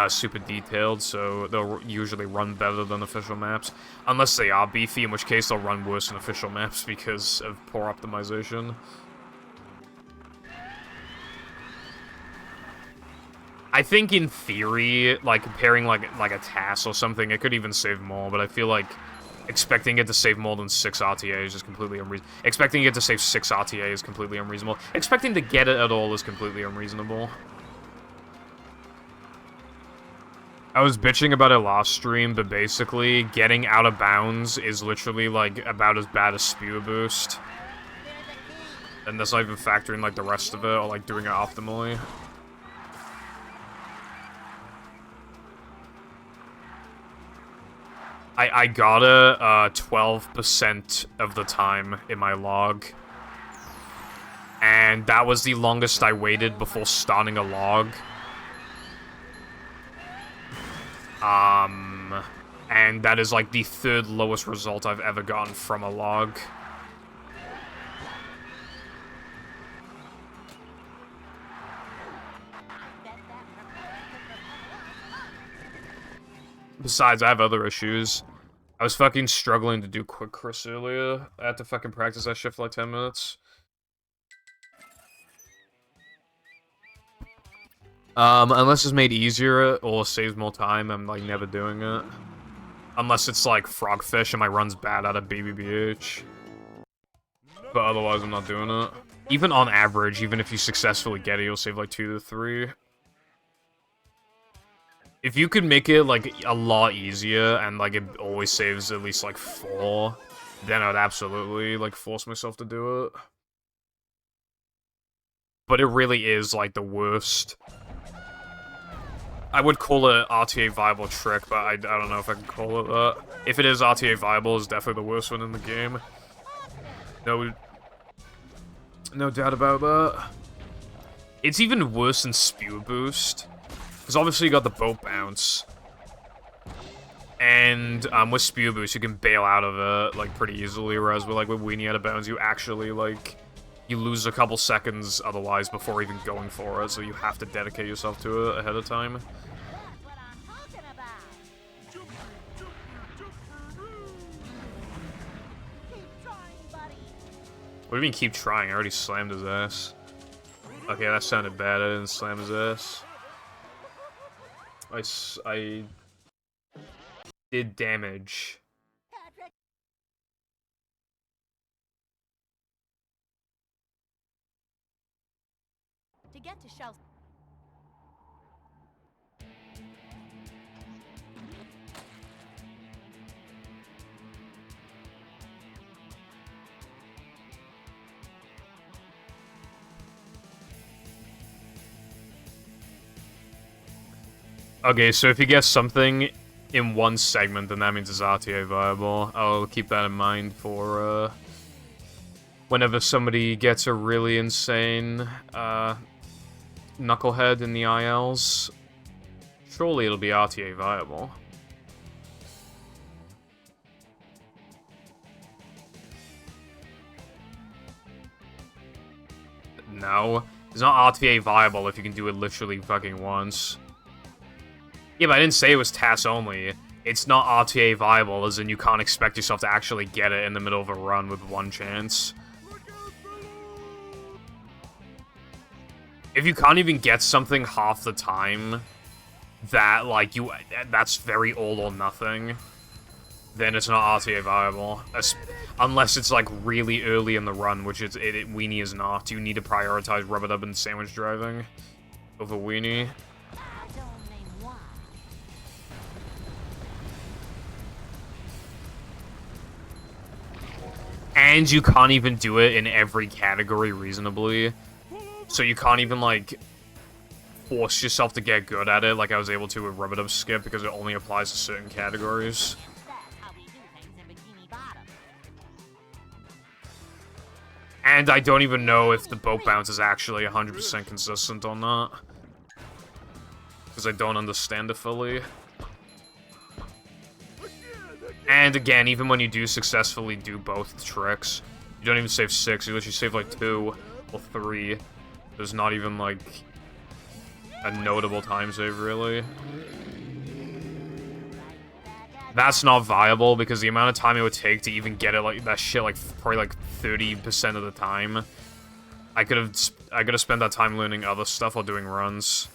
super detailed, so they'll usually run better than official maps. Unless they are beefy, in which case they'll run worse than official maps because of poor optimization. I think in theory, like, comparing, like a TAS or something, it could even save more, but I feel like expecting it to save more than 6 RTA is just completely unreasonable. Expecting it to save 6 RTA is completely unreasonable. Expecting to get it at all is completely unreasonable. I was bitching about it last stream, but basically, getting out of bounds is literally, like, about as bad as Spewer Boost. And that's not even factoring, like, the rest of it, or, like, doing it optimally. I got it 12% of the time in my log. And that was the longest I waited before starting a log. And that is like the 3rd lowest result I've ever gotten from a log. Besides, I have other issues. I was fucking struggling to do quick Chris earlier. I had to fucking practice that shit for like 10 minutes. Unless it's made easier or saves more time, I'm like never doing it. Unless it's like Frogfish and my run's bad out of BBBH. But otherwise, I'm not doing it. Even on average, even if you successfully get it, you'll save like 2 to 3. If you could make it, like, a lot easier, and, like, it always saves at least, like, 4, then I'd absolutely, like, force myself to do it. But it really is, like, the worst. I would call it RTA viable trick, but I don't know if I can call it that. If it is RTA viable, it's definitely the worst one in the game. No doubt about that. It's even worse than Spew Boost. Because obviously you got the boat bounce. And with Spew Boost, you can bail out of it, like, pretty easily. Whereas with Weenie Out of Bounds, you actually, like, you lose a couple seconds otherwise before even going for it. So you have to dedicate yourself to it ahead of time. That's what I'm talking about. Keep trying, buddy. What do you mean keep trying? I already slammed his ass. Okay, that sounded bad. I didn't slam his ass. I did damage. Patrick. To get to Shell's. Okay, so if you guess something in one segment, then that means it's RTA viable. I'll keep that in mind for, whenever somebody gets a really insane, knucklehead in the ILs. Surely it'll be RTA viable. No. It's not RTA viable if you can do it literally fucking once. Yeah, but I didn't say it was TAS only. It's not RTA viable, as in you can't expect yourself to actually get it in the middle of a run with one chance. If you can't even get something half the time, that, like, that's very all or nothing, then it's not RTA viable. Unless it's, like, really early in the run, which Weenie is not. You need to prioritize Rubber Dub and sandwich driving over Weenie. And you can't even do it in every category reasonably. So you can't even, like, force yourself to get good at it like I was able to with Rubber Dub Skip, because it only applies to certain categories. That's how we do things in Bikini Bottom. And I don't even know if the boat bounce is actually 100% consistent on that. Because I don't understand it fully. And again, even when you do successfully do both tricks, you don't even save 6, you literally save like 2 or 3. There's not even like a notable time save, really. That's not viable because the amount of time it would take to even get it, like, that shit, like, probably like 30% of the time. I could have spent that time learning other stuff or doing runs.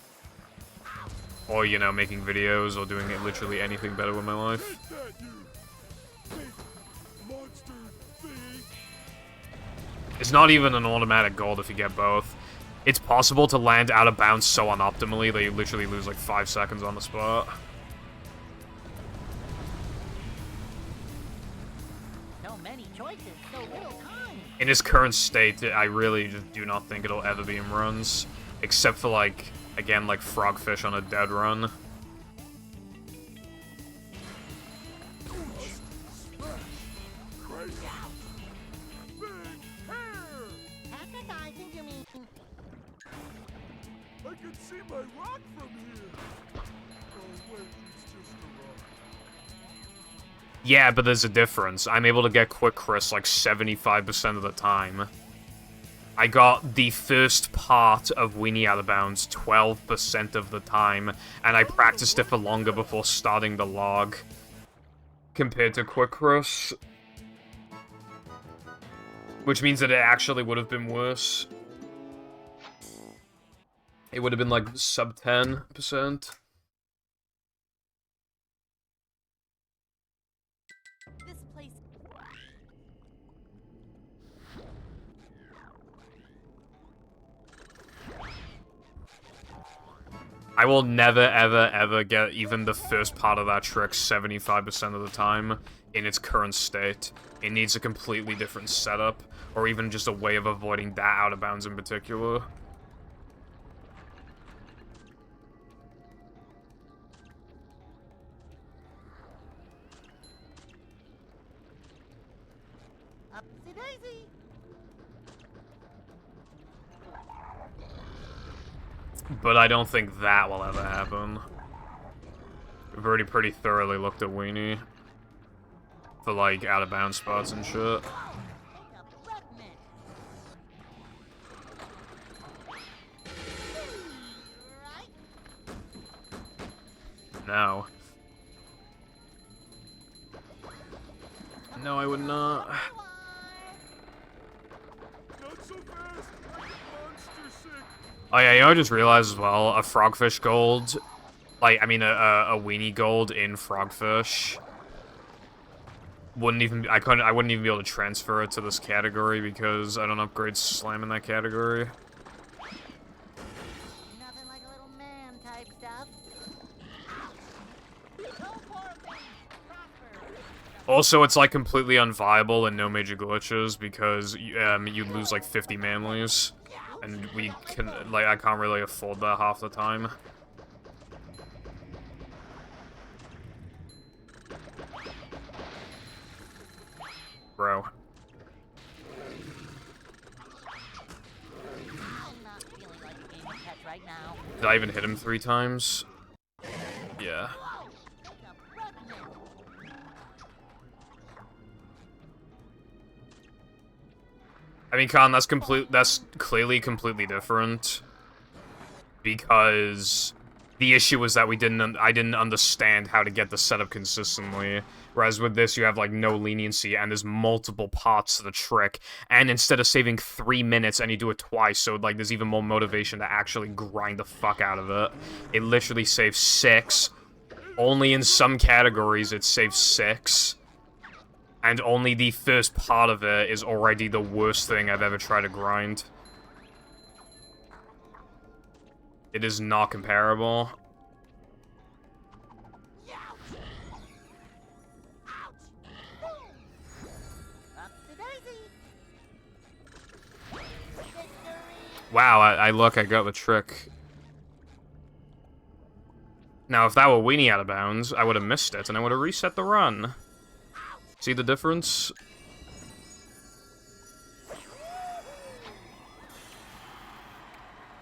Or, you know, making videos or doing literally anything better with my life. It's not even an automatic gold if you get both. It's possible to land out of bounds so unoptimally that you literally lose like 5 seconds on the spot. So many choices, so little time. In its current state, I really just do not think it'll ever be in runs. Except for, like, again, like Frogfish on a dead run. Patrick, I think you mean... I can see my rock from here. Oh, wait, it's just a rock. Yeah, but there's a difference. I'm able to get Quick Chris like 75% of the time. I got the first part of Weenie Out of Bounds 12% of the time, and I practiced it for longer before starting the log. Compared to Quick Chris. Which means that it actually would have been worse. It would have been like sub 10%. This place. I will never, ever, ever get even the first part of that trick 75% of the time in its current state. It needs a completely different setup, or even just a way of avoiding that out of bounds in particular. daisy. But I don't think that will ever happen. We've already pretty thoroughly looked at Weenie. For, like, out-of-bounds spots and shit. No. No, I would not. Not so fast. I get monster sick. Oh yeah, you know, I just realized as well, a Frogfish Gold, like, I mean, a Weenie Gold in Frogfish wouldn't even, I wouldn't even be able to transfer it to this category because I don't upgrade Slam in that category. Nothing like a little man type stuff. Also, it's, like, completely unviable and no major glitches because, you'd lose, like, 50 manlies. And we can, like, I can't really afford that half the time. Bro. I'm not feeling like a game of catch right now. Did I even hit him 3 times? Yeah. I mean, Khan, that's clearly completely different. Because the issue was that I didn't understand how to get the setup consistently. Whereas with this, you have, like, no leniency, and there's multiple parts to the trick. And instead of saving 3 minutes, and you do it twice, so, like, there's even more motivation to actually grind the fuck out of it. It literally saves 6. Only in some categories it saves 6. And only the first part of it is already the worst thing I've ever tried to grind. It is not comparable. Wow, I got the trick. Now, if that were Weenie out of bounds, I would have missed it, and I would have reset the run. See the difference?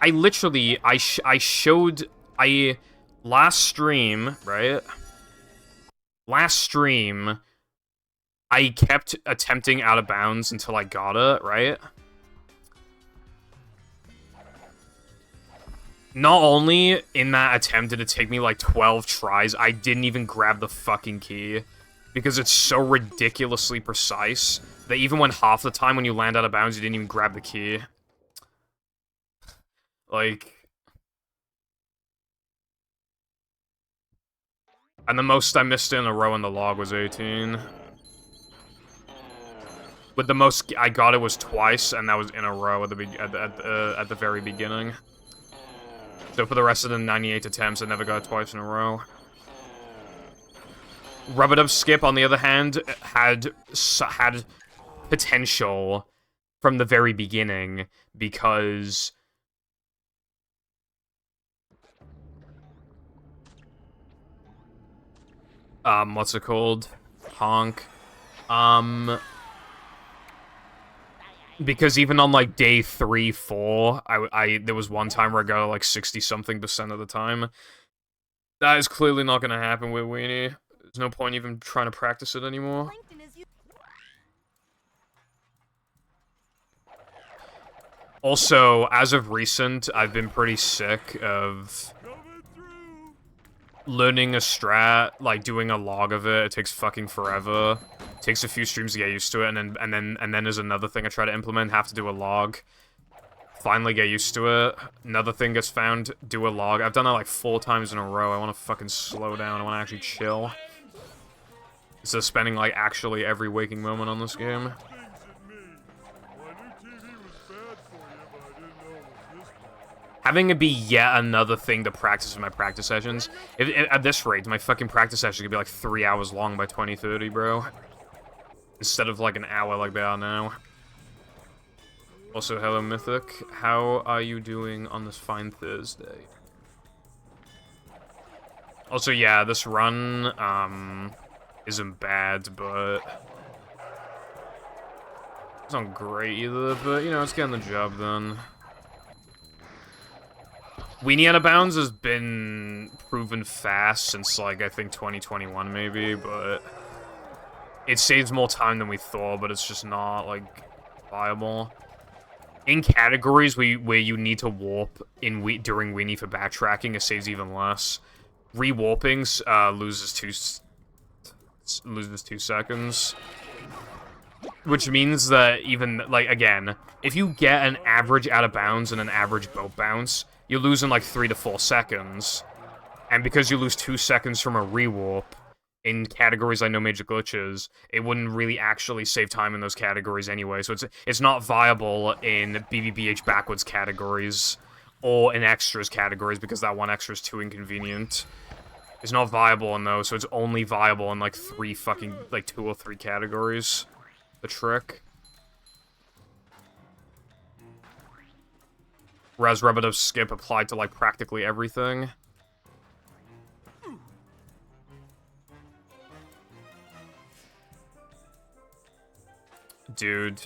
I literally, last stream, right? Last stream, I kept attempting out of bounds until I got it, right? Not only in that attempt did it take me like 12 tries, I didn't even grab the fucking key. Because it's so ridiculously precise that even when half the time when you land out of bounds, you didn't even grab the key. Like... And the most I missed in a row in the log was 18. With the most I got it was twice, and that was in a row at the very beginning. So for the rest of the 98 attempts, I never got it twice in a row. Rub-a-dub Skip, on the other hand, had potential from the very beginning, because... what's it called? Honk. Because even on, like, day 3, 4, there was one time where I got, like, 60-something% of the time. That is clearly not gonna happen with Weenie. There's no point even trying to practice it anymore. Also, as of recent, I've been pretty sick of learning a strat, like doing a log of it. It takes fucking forever. It takes a few streams to get used to it, and then there's another thing I try to implement, have to do a log. Finally get used to it. Another thing gets found, do a log. I've done that like 4 times in a row. I want to fucking slow down. I want to actually chill. Instead of spending, like, actually every waking moment on this game. Having it be yet another thing to practice in my practice sessions. At this rate, my fucking practice sessions could be like 3 hours long by 2030, bro. Instead of like an hour like they are now. Also, hello, Mythic. How are you doing on this fine Thursday? Also, yeah, this run, isn't bad, but... It's not great either, but, you know, it's getting the job done. Weenie out of bounds has been proven fast since, like, I think 2021 maybe, but it saves more time than we thought, but it's just not, like, viable. In categories where you need to warp during weenie for backtracking, it saves even less. Re-warpings loses 2 seconds. Which means that even, like, again, if you get an average out of bounds and an average boat bounce, you lose in, like, 3 to 4 seconds. And because you lose 2 seconds from a re-warp, in categories like No Major Glitches, it wouldn't really actually save time in those categories anyway, so it's not viable in BBBH backwards categories, or in extras categories, because that one extra is too inconvenient. It's not viable in those, so it's only viable in, like, 2 or 3 categories. The trick. Whereas Repetitive Skip applied to, like, practically everything. Dude.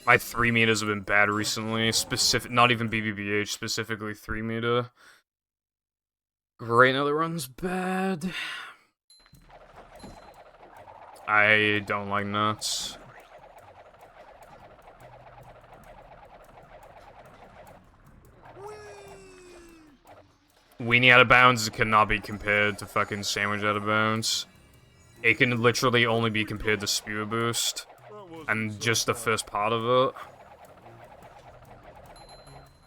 My 3 meters have been bad recently. Not even BBBH, specifically 3 meter. Great, another run's bad. I don't like nuts. Weenie out of bounds cannot be compared to fucking sandwich out of bounds. It can literally only be compared to spewer boost. And just the first part of it.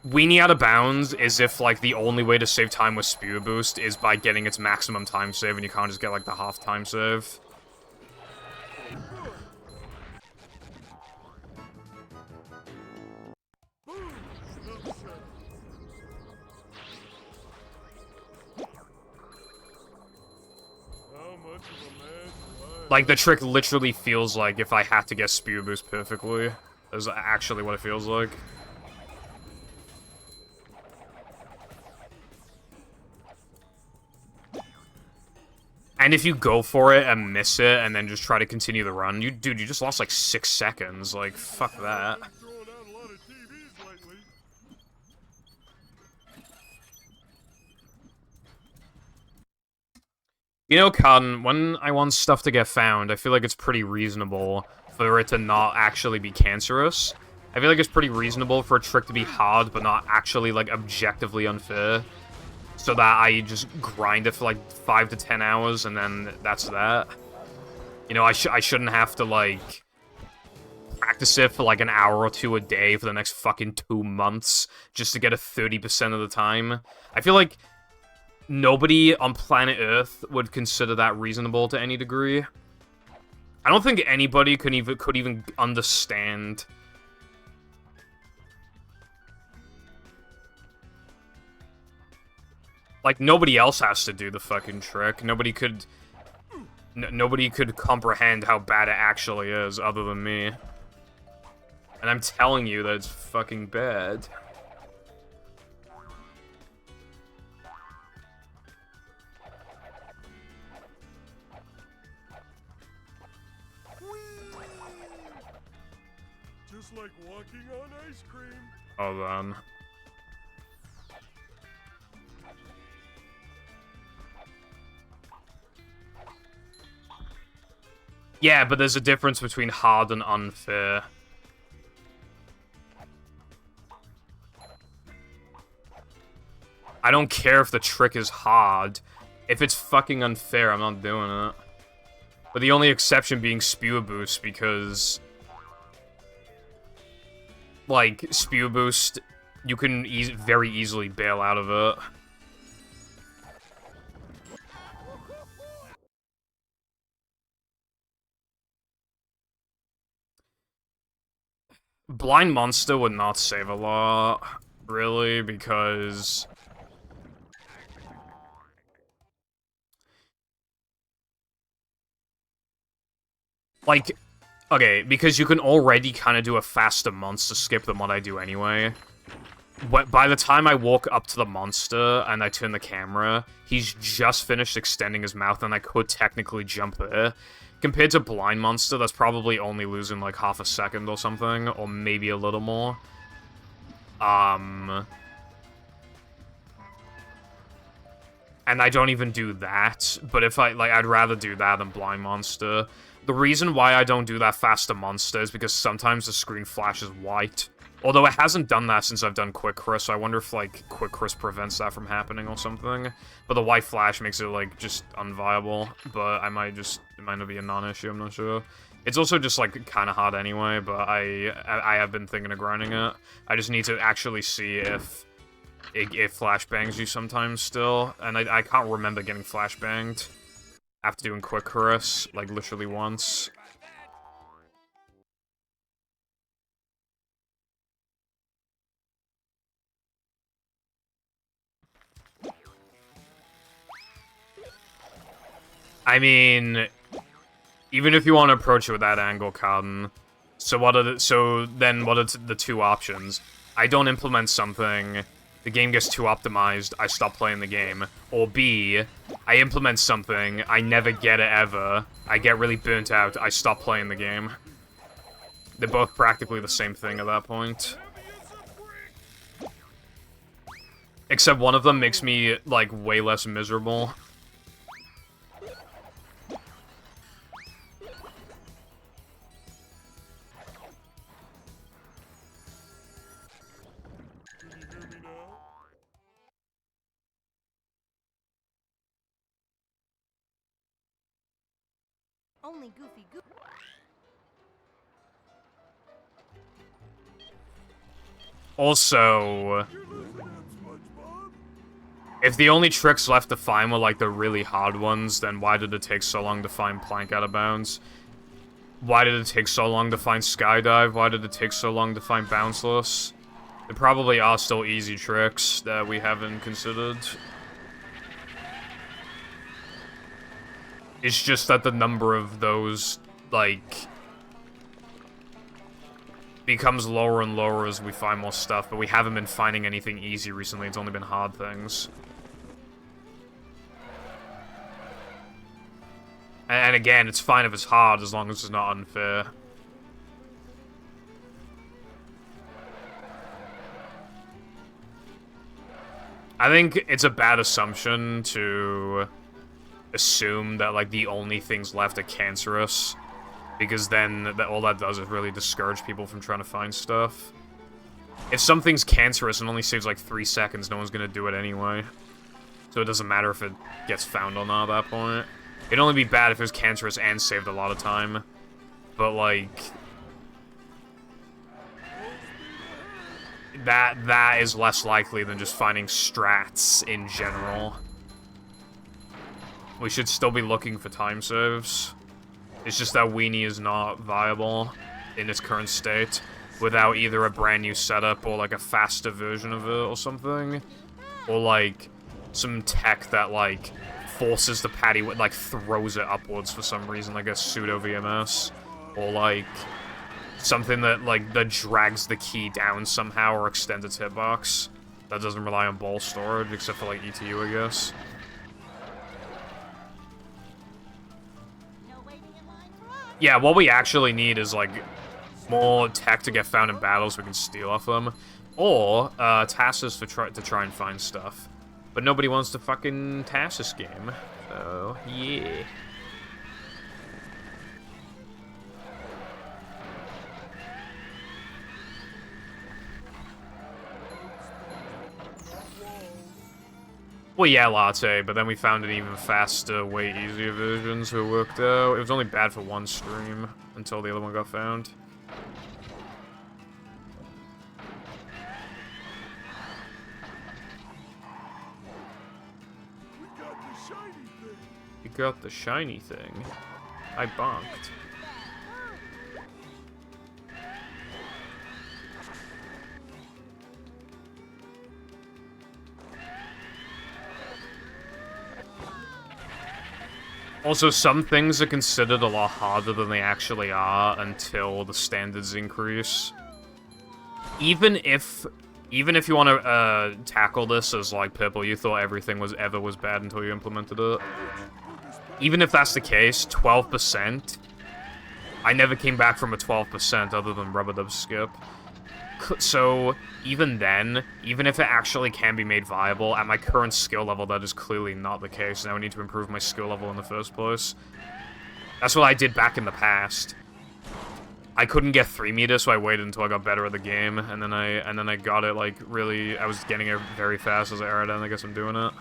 Weenie out of bounds is if, like, the only way to save time with spewer boost is by getting its maximum time save, and you can't just get, like, the half time save. Like, the trick literally feels like if I had to get spewer boost perfectly. That's actually what it feels like. And if you go for it and miss it and then just try to continue the run, dude, you just lost like 6 seconds. Like, fuck that. You know, Cotton, when I want stuff to get found, I feel like it's pretty reasonable for it to not actually be cancerous. I feel like it's pretty reasonable for a trick to be hard, but not actually, like, objectively unfair. So that I just grind it for, like, 5 to 10 hours, and then that's that. You know, I shouldn't have to, like, practice it for, like, an hour or 2 a day for the next fucking 2 months just to get it 30% of the time. I feel like nobody on planet Earth would consider that reasonable to any degree. I don't think anybody could even understand. Like, nobody else has to do the fucking trick. Nobody could comprehend how bad it actually is other than me. And I'm telling you that it's fucking bad. Just like walking on ice cream. Hold on. Yeah, but there's a difference between hard and unfair. I don't care if the trick is hard. If it's fucking unfair, I'm not doing it. But the only exception being Spewer Boost, because like, Spewer Boost, you can very easily bail out of it. Blind Monster would not save a lot, really, because like, okay, because you can already kind of do a faster monster skip than what I do anyway. by the time I walk up to the monster and I turn the camera, he's just finished extending his mouth and I could technically jump there. Compared to Blind Monster, that's probably only losing like half a second or something, or maybe a little more. And I don't even do that, but if I'd rather do that than Blind Monster. The reason why I don't do that faster monster is because sometimes the screen flashes white. Although it hasn't done that since I've done Quick Crisp, so I wonder if, like, Quick Crisp prevents that from happening or something. But the white flash makes it, like, just unviable. But it might not be a non-issue, I'm not sure. It's also just, like, kind of hard anyway, but I have been thinking of grinding it. I just need to actually see if it flashbangs you sometimes still. And I can't remember getting flashbanged after doing Quick Crisp, like, literally once. I mean, even if you want to approach it with that angle, Cotton, so what are the two options? I don't implement something, the game gets too optimized, I stop playing the game. Or B, I implement something, I never get it ever, I get really burnt out, I stop playing the game. They're both practically the same thing at that point. Except one of them makes me, like, way less miserable. Only Goofy Goo. Also, if the only tricks left to find were, like, the really hard ones, then why did it take so long to find Plank Out of Bounds? Why did it take so long to find Skydive? Why did it take so long to find Bounceless? There probably are still easy tricks that we haven't considered. It's just that the number of those, like, becomes lower and lower as we find more stuff, but we haven't been finding anything easy recently, it's only been hard things. And again, it's fine if it's hard, as long as it's not unfair. I think it's a bad assumption to assume that, like, the only things left are cancerous, because then all that does is really discourage people from trying to find stuff. If something's cancerous and only saves, like, 3 seconds, no one's gonna do it anyway. So it doesn't matter if it gets found or not at that point. It'd only be bad if it was cancerous and saved a lot of time. But, like, that is less likely than just finding strats in general. We should still be looking for time saves. It's just that Weenie is not viable in its current state without either a brand new setup or, like, a faster version of it or something. Or, like, some tech that, like, forces the patty, like, throws it upwards for some reason, like a pseudo-VMS. Or, like, something that, like, that drags the key down somehow or extends its hitbox. That doesn't rely on ball storage, except for, like, ETU, I guess. Yeah, what we actually need is, like, more tech to get found in battles we can steal off them. Or, tasks to try and find stuff. But nobody wants to fucking task this game. So, yeah. Well, yeah, Latte, but then we found an even faster, way easier version, so it worked out. It was only bad for one stream, until the other one got found. You got the shiny thing. I bonked. Also, some things are considered a lot harder than they actually are until the standards increase. Even if even if you want to tackle this as like Pipple, you thought everything was bad until you implemented it. Even if that's the case, 12%. I never came back from a 12% other than rubber dub skip. So, even then, even if it actually can be made viable, at my current skill level, that is clearly not the case. Now I need to improve my skill level in the first place. That's what I did back in the past. I couldn't get 3 meters, so I waited until I got better at the game, and then I got it, like, really, I was getting it very fast as I aired, and I guess I'm doing it.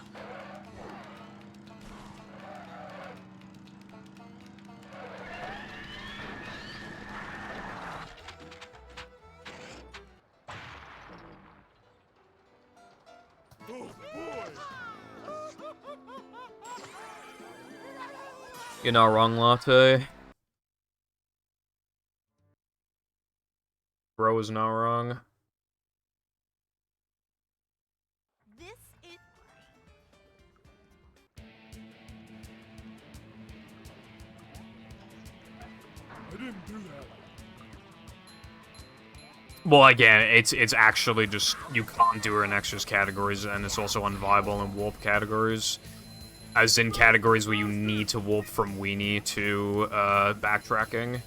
You're not wrong, Latte. Bro is not wrong. This is... I didn't do that. Well, again, it's actually just, you can't do her in extras categories, and it's also unviable in warp categories. As in categories where you need to warp from weenie to backtracking.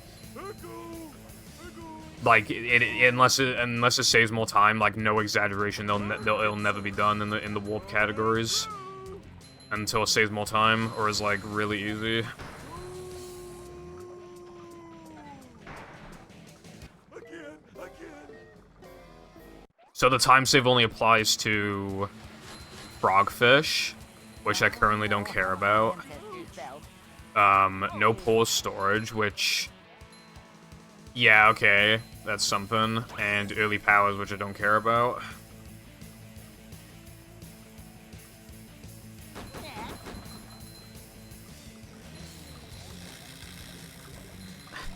Like, unless it saves more time, like, no exaggeration, it'll never be done in the warp categories until it saves more time, or is like really easy. So the time save only applies to frogfish, which I currently don't care about. No pause storage, which... yeah, okay, that's something. And early powers, which I don't care about.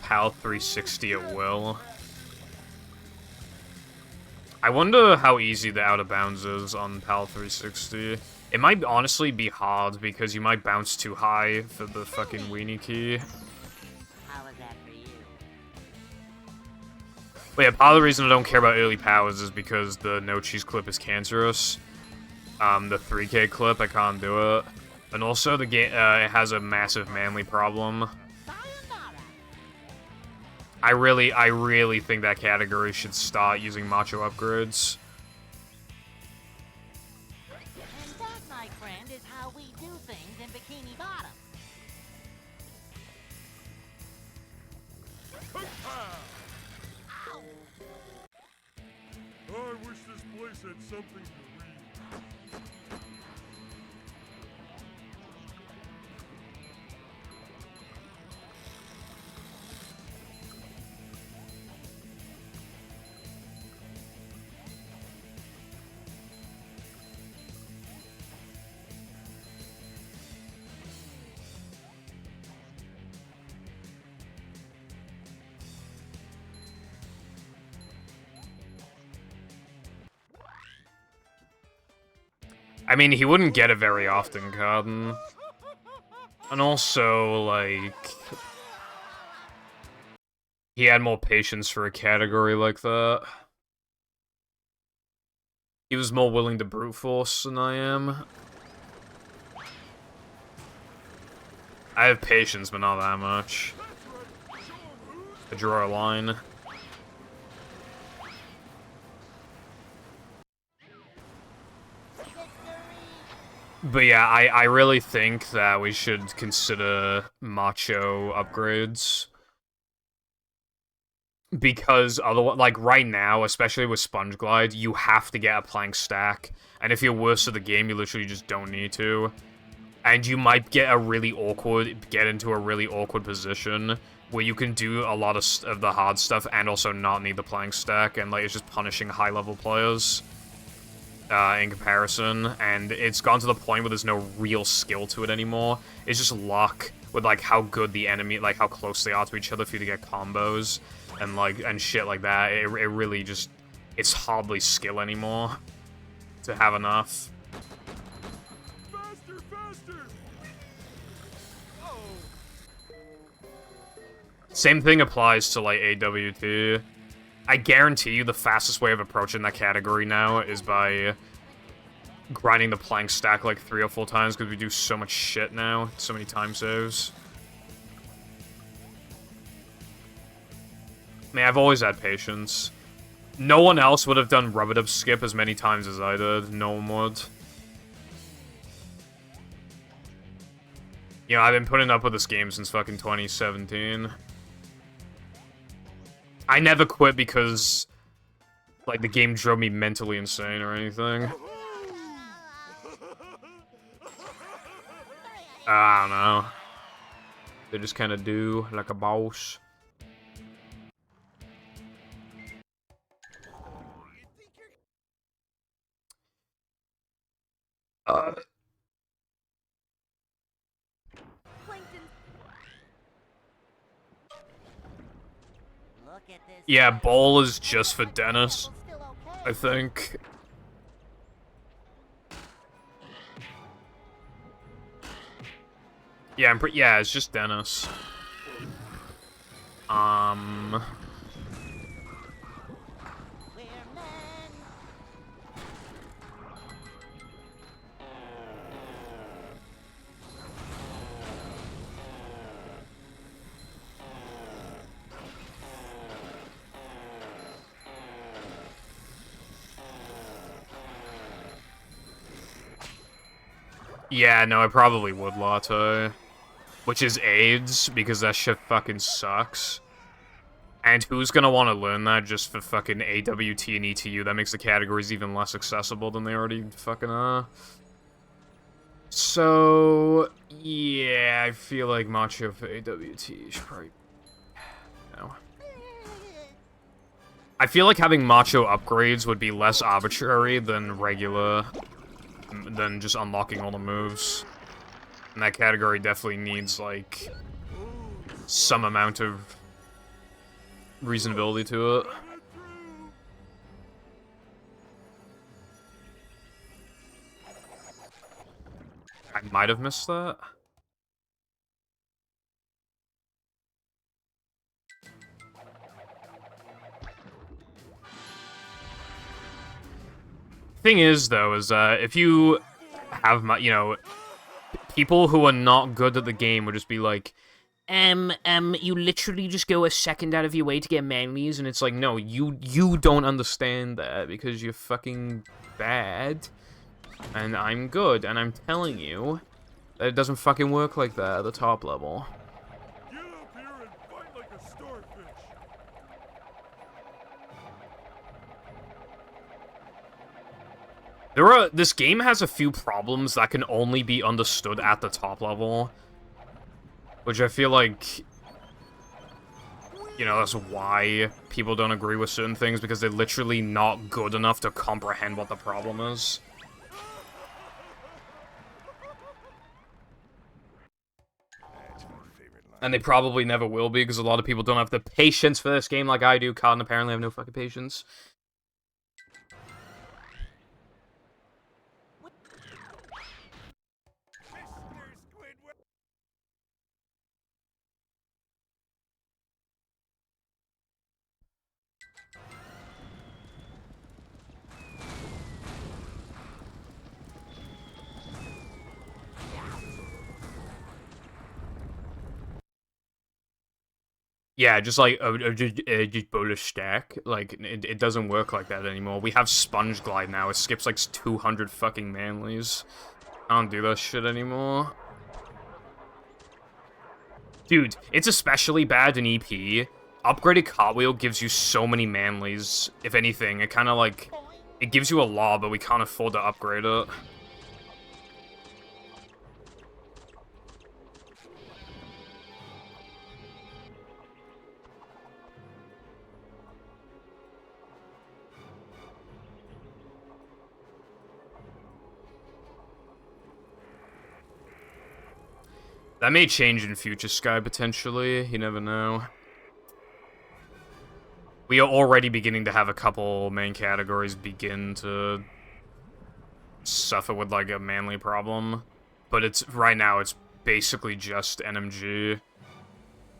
PAL 360 at will. I wonder how easy the out of bounds is on PAL 360. It might honestly be hard because you might bounce too high for the fucking weenie key. How was that for you? But yeah, part of the reason I don't care about early powers is because the no cheese clip is cancerous. The 3K clip, I can't do it. And also the game it has a massive manly problem. I really think that category should start using macho upgrades. And that, my friend, is how we do things in Bikini Bottom. I wish this place had something to read. I mean, he wouldn't get it very often, Carden. And also, like... he had more patience for a category like that. He was more willing to brute force than I am. I have patience, but not that much. I draw a line. But yeah, I really think that we should consider macho upgrades. Because otherwise, like right now, especially with Sponge Glide, you have to get a plank stack. And if you're worse at the game, you literally just don't need to. And you might get into a really awkward position where you can do a lot of the hard stuff and also not need the plank stack, and like it's just punishing high-level players. In comparison, and it's gone to the point where there's no real skill to it anymore. It's just luck with like how good the enemy, like how close they are to each other for you to get combos and shit like that. It really just, it's hardly skill anymore to have enough. Faster, faster! Same thing applies to like AWT. I guarantee you the fastest way of approaching that category now is by grinding the plank stack like 3 or 4 times, because we do so much shit now. So many time saves. I mean, I've always had patience. No one else would have done rub-a-dub skip as many times as I did. No one would. You know, I've been putting up with this game since fucking 2017. I never quit because, like, the game drove me mentally insane or anything. I don't know. They just kind of do, like a boss. Plankton. Look at this. Yeah, bowl is just for Dennis, Still okay. I think. Yeah, yeah, it's just Dennis. We're men. Yeah, no, I probably would latte. Which is AIDS, because that shit fucking sucks. And who's gonna want to learn that just for fucking AWT and ETU? That makes the categories even less accessible than they already fucking are. So, yeah, I feel like Macho for AWT should probably... No. I feel like having Macho upgrades would be less arbitrary than regular... than just unlocking all the moves. And that category definitely needs, like, some amount of reasonability to it. I might have missed that. Thing is, though, is if you have, you know, people who are not good at the game would just be like, you literally just go a second out of your way to get manlies, and it's like, no, you don't understand that because you're fucking bad, and I'm good, and I'm telling you that it doesn't fucking work like that at the top level. Get up here and fight like a starfish. This game has a few problems that can only be understood at the top level. Which I feel like, you know, that's why people don't agree with certain things, because they're literally not good enough to comprehend what the problem is. And they probably never will be, because a lot of people don't have the patience for this game like I do. Cotton apparently have no fucking patience. Yeah, just like, just bowl a stack. Like, it doesn't work like that anymore. We have Sponge Glide now. It skips like 200 fucking manlies. I don't do that shit anymore. Dude, it's especially bad in EP. Upgraded Cartwheel gives you so many manlies. If anything, it kind of like... It gives you a lot, but we can't afford to upgrade it. That may change in future, Sky, potentially. You never know. We are already beginning to have a couple main categories begin to suffer with, like, a manly problem. But it's right now, it's basically just NMG.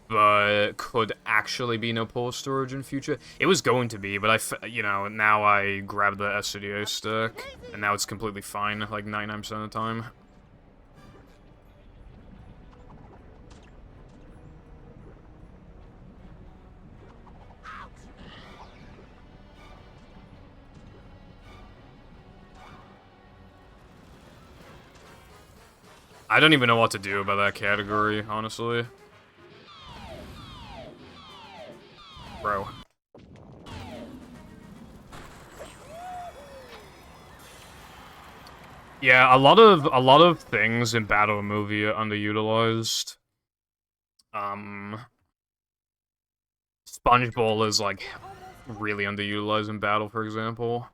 but could actually be no port storage in future. It was going to be, but you know, now I grabbed the SCDA stick, and now it's completely fine, like 99% of the time. I don't even know what to do about that category, honestly. Bro. Yeah, a lot of things in Battle Movie are underutilized. SpongeBob is like really underutilized in Battle, for example.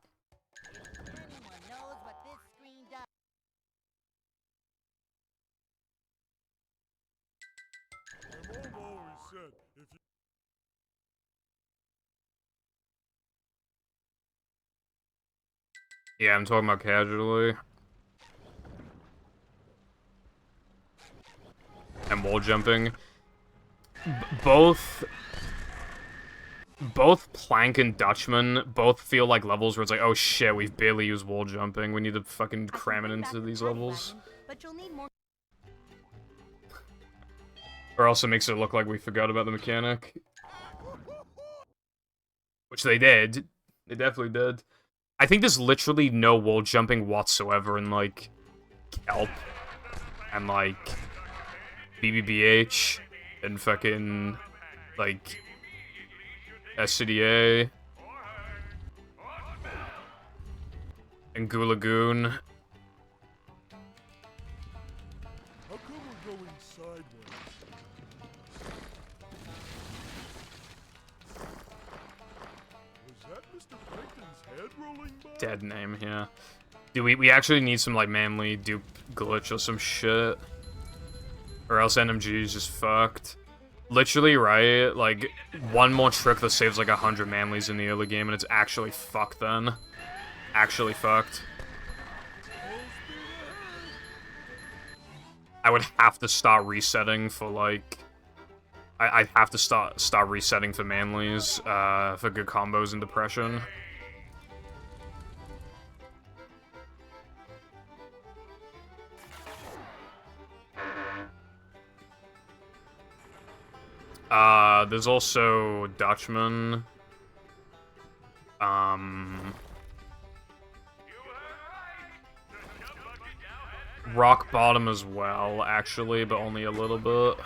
Anyone knows what this screen does? My mom always said, if you... Yeah, I'm talking about casually. And wall jumping. Both Plank and Dutchman both feel like levels where it's like, oh shit, we've barely used wall jumping. We need to fucking cram it into these levels. But you'll need more. Or else it makes it look like we forgot about the mechanic. Which they did. They definitely did. I think there's literally no wall jumping whatsoever in, like, Kelp. And, like, BBBH. And fucking, like, SCDA. And Goo Lagoon. How come we're going sideways? Was that Mr. Plankton's head rolling by? Dead name, yeah. Dude, we actually need some, like, manly dupe glitch or some shit. Or else NMG is just fucked. Literally, right? Like, one more trick that saves, like, 100 manlies in the early game, and it's actually fucked then. Actually fucked. I would have to start resetting for, like... I'd have to start resetting for manlies, for good combos and depression. There's also Dutchman. Rock Bottom as well, actually, but only a little bit.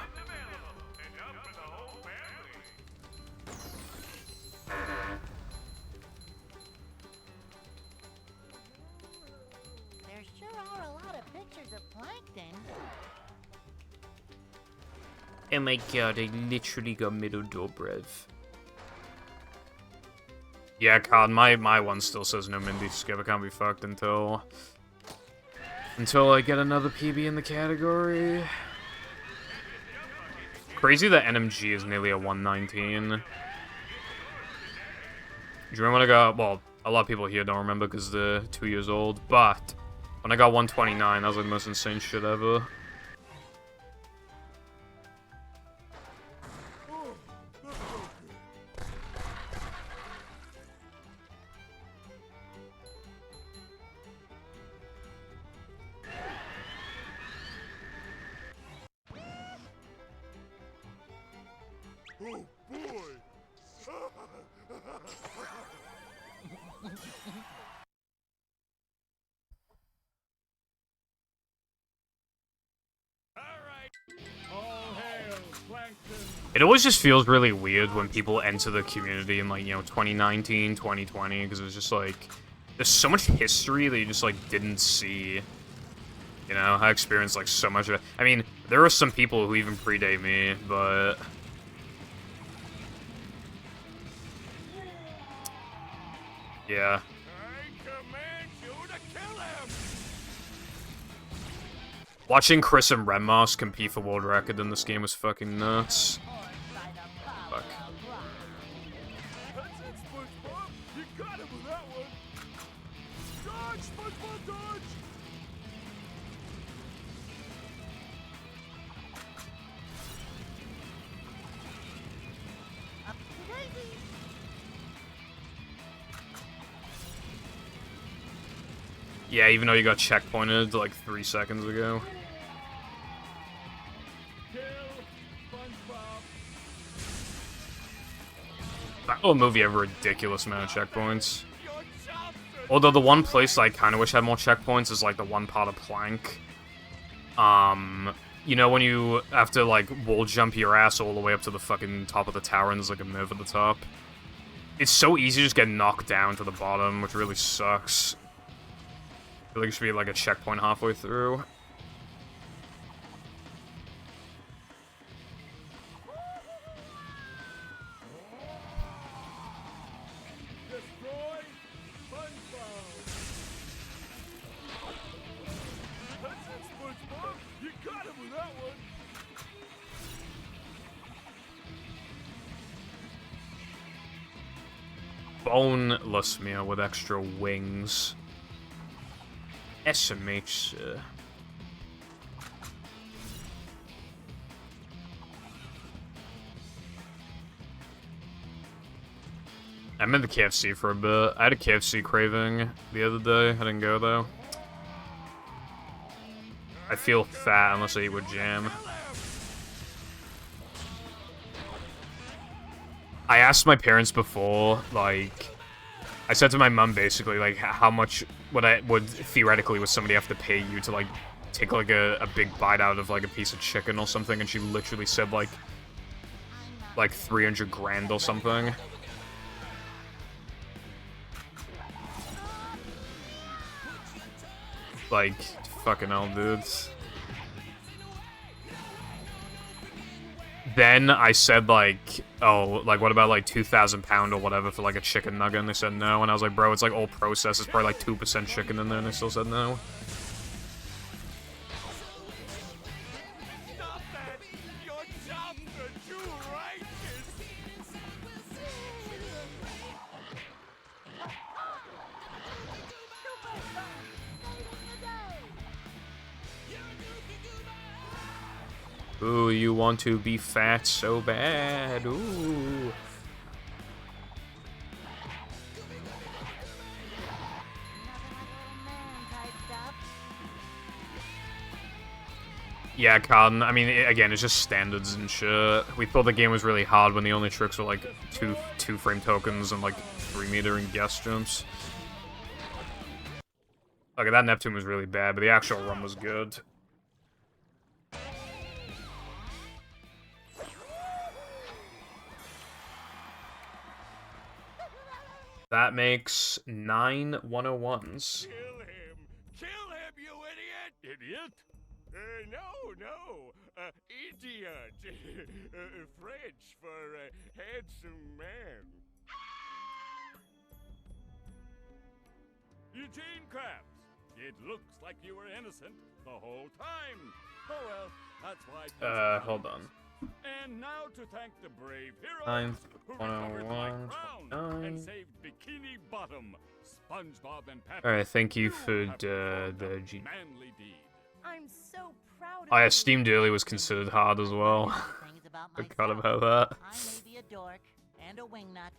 There sure are a lot of pictures of plankton. Oh my god, I literally got middle Dobrev. Yeah, God, my one still says no Mindy skip. It can't be fucked until I get another PB in the category. Crazy that NMG is nearly a 119. Do you remember when I got, well, a lot of people here don't remember because they're 2 years old, but when I got 129, that was like the most insane shit ever. Oh boy! It always just feels really weird when people enter the community in, like, you know, 2019, 2020, because it's just, like, there's so much history that you just, like, didn't see. You know, I experienced, like, so much of it. I mean, there are some people who even predate me, but... yeah. I command you to kill him! Watching Chris and Renmoss compete for world record in this game was fucking nuts. Fuck. That's it, SpongeBob! You got him with that one! Dodge, SpongeBob, dodge! Yeah, even though you got checkpointed like 3 seconds ago. Kill SpongeBob. That whole movie had a ridiculous amount of checkpoints. Your chops are Although the one place I kind of wish had more checkpoints is like the one part of Plank. You know when you have to like wall jump your ass all the way up to the fucking top of the tower and there's like a mirror at the top? It's so easy to just get knocked down to the bottom, which really sucks. I feel like it should be like a checkpoint halfway through. destroy SpongeBob. That's it, SpongeBob. You got him with that one. Boneless meal with extra wings. SMH. I'm in the KFC for a bit. I had a KFC craving the other day. I didn't go though. I feel fat unless I eat with jam. I asked my parents before, like, I said to my mom basically, like, how much would theoretically would somebody have to pay you to, like, take, like, a big bite out of, like, a piece of chicken or something, and she literally said, like 300 grand or something. Like, fucking hell, dudes. Then I said, like, oh, like, what about, like, 2,000 pound or whatever for, like, a chicken nugget? And they said no. And I was like, bro, it's, like, all processed. It's probably, like, 2% chicken in there. And they still said no. Stop that. Your chops are too righteous. Ooh, you want to be fat so bad. Ooh. Yeah, Carden, I mean, again, it's just standards and shit. We thought the game was really hard when the only tricks were, like, two frame tokens and, like, 3-meter and guest jumps. Okay, that Neptune was really bad, but the actual run was good. That makes 9 101s. Kill him. Kill him, you idiot. Idiot? No. Idiot. French for handsome man. Eugene Krabs, it looks like you were innocent the whole time. Oh well, that's why. Hold on. And now to thank the brave hero 9 who recovered my 101 crown 9. and saved Bikini Bottom, SpongeBob and Patrick. Alright, thank you have for performed the a G. manly deed. I'm so proud of Oh, yeah, you. Steam Daily was considered hard as well. Things about I forgot myself. about that. I may be a dork and a wingnut.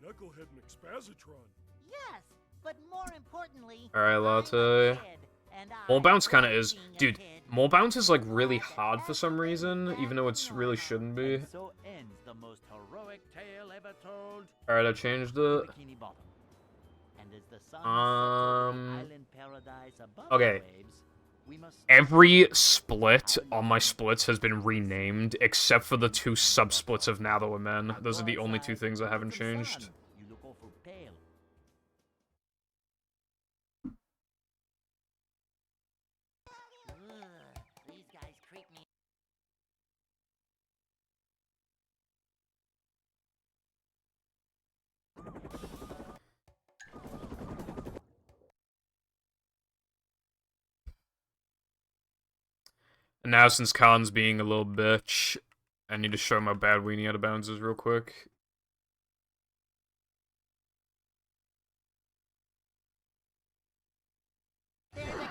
Knucklehead McSpazatron. Yes, but more importantly, Alright, I'm a Latte. kid, and I More Bounce kind of love is. being a Dude, kid. More Bounce is like really hard for some reason, even though it's really shouldn't be. And so ends the most heroic tale ever told. Alright, I changed it. Bikini Bottom. And as the sun Um, sets over the island paradise above okay. the waves, we must Every split on my splits has been renamed, except for the 2 sub-splits of Now That We're Men. Those are the only 2 things I haven't changed. You look awful pale. Ugh, these guys creep me. And now, since Khan's being a little bitch, I need to show him how bad Weenie Out of Bounds is real quick. There's a key.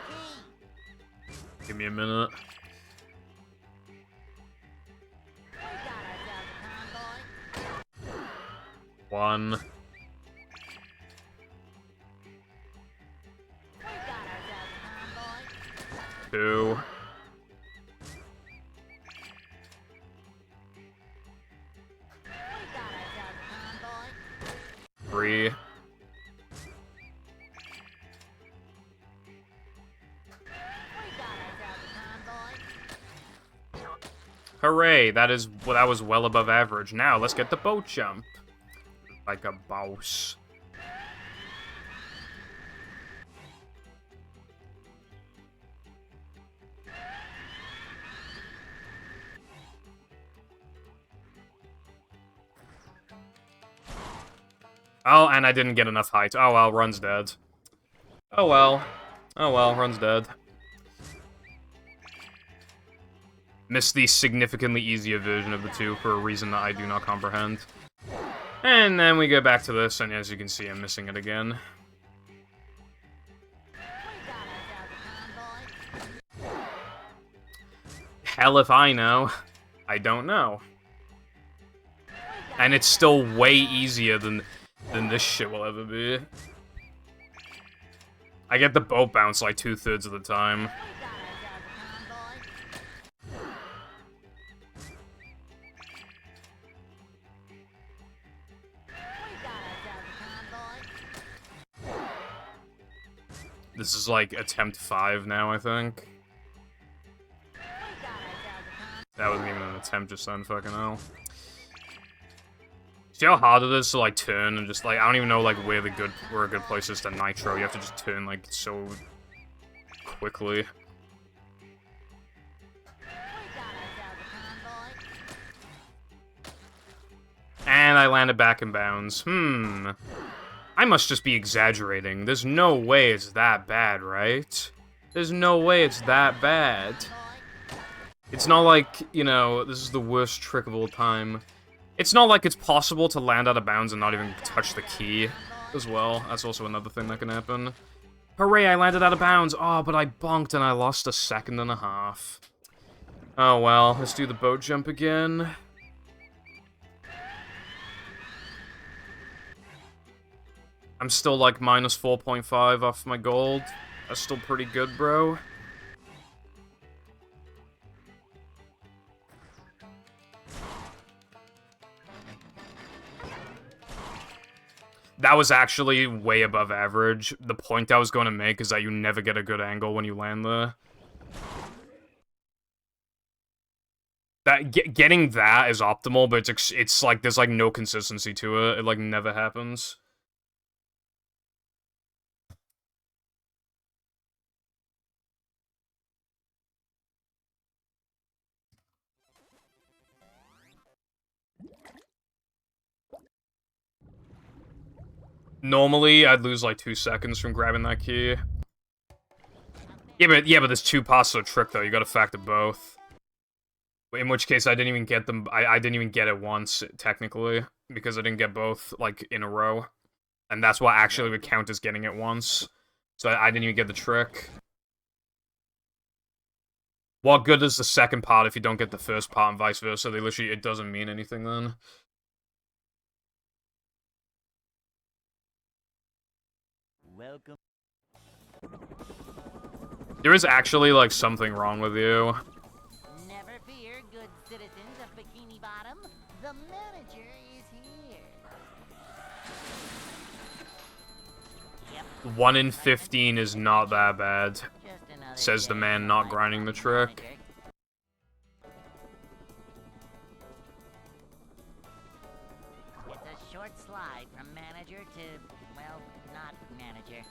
Give me a minute. We got ourselves a convoy. 1. We got ourselves Hooray, that was well above average. Now, let's get the boat jump. Like a boss. Oh, and I didn't get enough height. Oh well, Run's dead. Oh well. Oh well, Run's dead. Missed the significantly easier version of the two for a reason that I do not comprehend. And then we go back to this, and as you can see, I'm missing it again. Hell if I know. I don't know. And it's still way easier than this shit will ever be. I get the boat bounce like 2/3 of the time. This is like attempt 5 now, I think. That wasn't even an attempt just then, fucking hell. See how hard it is to like turn and just like I don't even know like where a good place is to nitro. You have to just turn like so quickly. And I landed back in bounds. I must just be exaggerating. There's no way it's that bad, right? There's no way it's that bad. It's not like, you know, this is the worst trick of all time. It's not like it's possible to land out of bounds and not even touch the key as well. That's also another thing that can happen. Hooray, I landed out of bounds. Oh, but I bonked and I lost a 1.5 seconds. Oh well, let's do the boat jump again. I'm still like minus 4.5 off my gold. That's still pretty good, bro. That was actually way above average. The point I was going to make is that you never get a good angle when you land there. Getting that is optimal, but it's like there's like no consistency to it. It like never happens. Normally, I'd lose like 2 seconds from grabbing that key. Yeah, but there's 2 parts to the trick though. You gotta factor both. In which case, I didn't even get them. I didn't even get it once technically because I didn't get both like in a row, and that's what actually would count as getting it once. So I didn't even get the trick. What good is the second part if you don't get the first part and vice versa? It doesn't mean anything then. Welcome. There is actually, like, something wrong with you. Never fear, good citizens of Bikini Bottom. The manager is here. Yep. 1 in 15 is not that bad, Just another says the day man in not life grinding the of trick. manager. It's a short slide from manager to, well, not manager.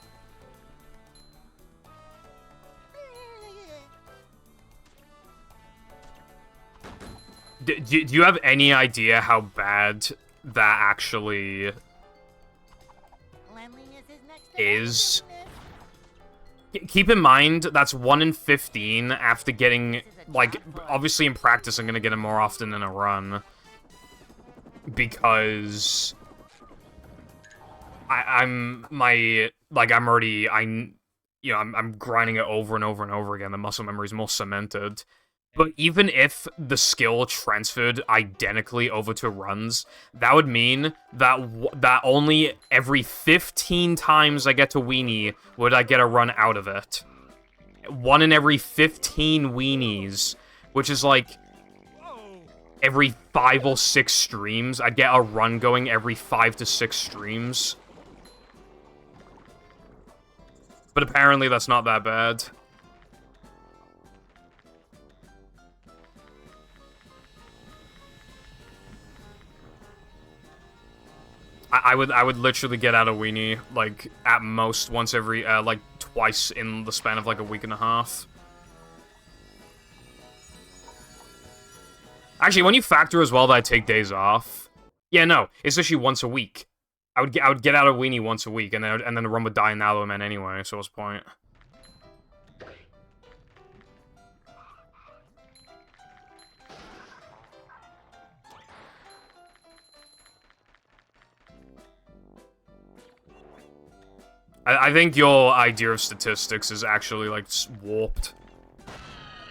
Do you have any idea how bad that actually Cleanliness is next to is? godliness. Keep in mind, that's 1 in 15 after getting, like, obviously in practice I'm gonna get it more often in a run. Because I'm grinding it over and over and over again. The muscle memory is more cemented. But even if the skill transferred identically over to runs, that would mean that only every 15 times I get to weenie would I get a run out of it. 1 in every 15 weenies, which is like every 5 or 6 streams. I'd get a run going every 5 to 6 streams. But apparently that's not that bad. I would literally get out of weenie, like, at most once every, like, twice in the span of, like, a week and a half. Actually, when you factor as well that I take days off... Yeah, no, it's actually once a week. I would get out of weenie once a week, and then the run would die in Alloman anyway, so what's the point? I think your idea of statistics is actually, like, warped.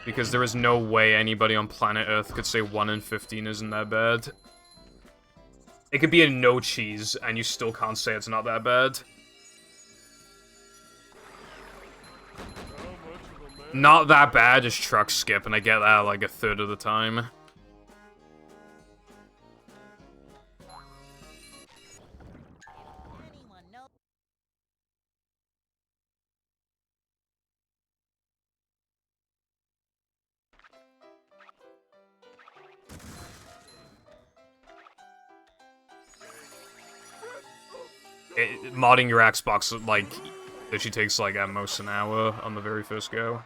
Because there is no way anybody on planet Earth could say 1 in 15 isn't that bad. It could be a no cheese, and you still can't say it's not that bad. Not that bad is truck skip, and I get that, like, a third of the time. Modding your Xbox, like, literally takes, like, at most an hour on the very first go.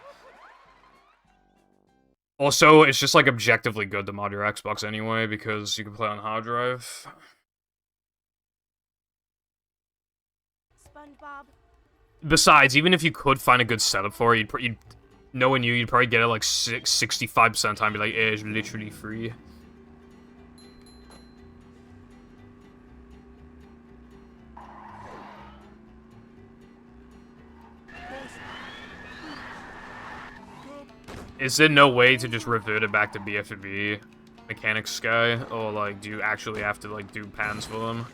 Also, it's just, like, objectively good to mod your Xbox anyway, because you can play on hard drive. SpongeBob. Besides, even if you could find a good setup for it, knowing you'd probably get it, like, 65% of the time, be like, it's literally free. Is there no way to just revert it back to BFB mechanics guy? Or, like, do you actually have to, like, do pans for them?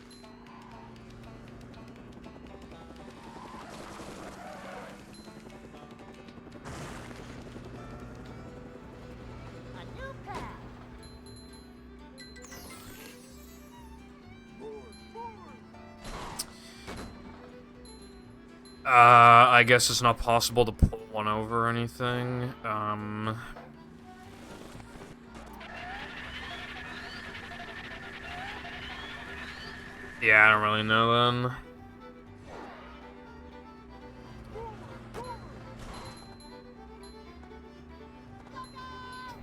I guess it's not possible to pull one over or anything. Yeah, I don't really know then.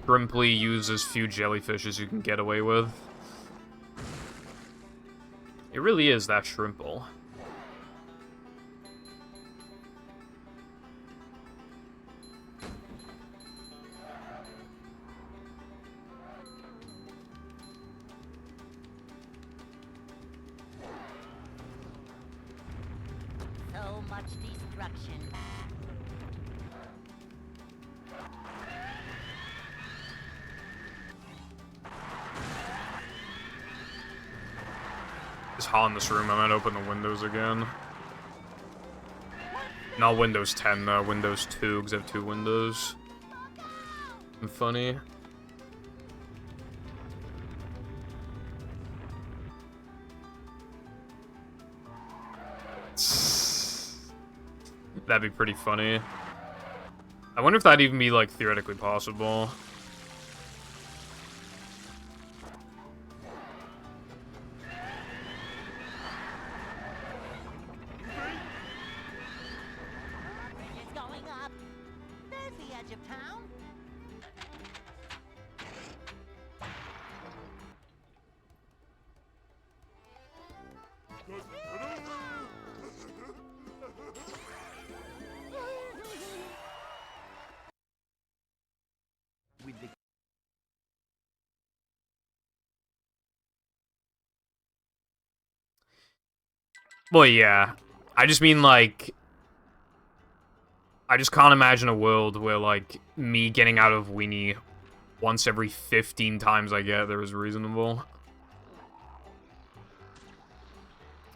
Shrimply use as few jellyfish as you can get away with. It really is that shrimple. So much destruction. It's hot in this room. I might open the windows again. Not Windows 10 though, Windows 2, because I have 2 windows. I'm funny. That'd be pretty funny. I wonder if that'd even be, like, theoretically possible. It's going up. There's the edge of town. With the Well, yeah. I just mean, like... I just can't imagine a world where, like, me getting out of weenie once every 15 times I get there is reasonable.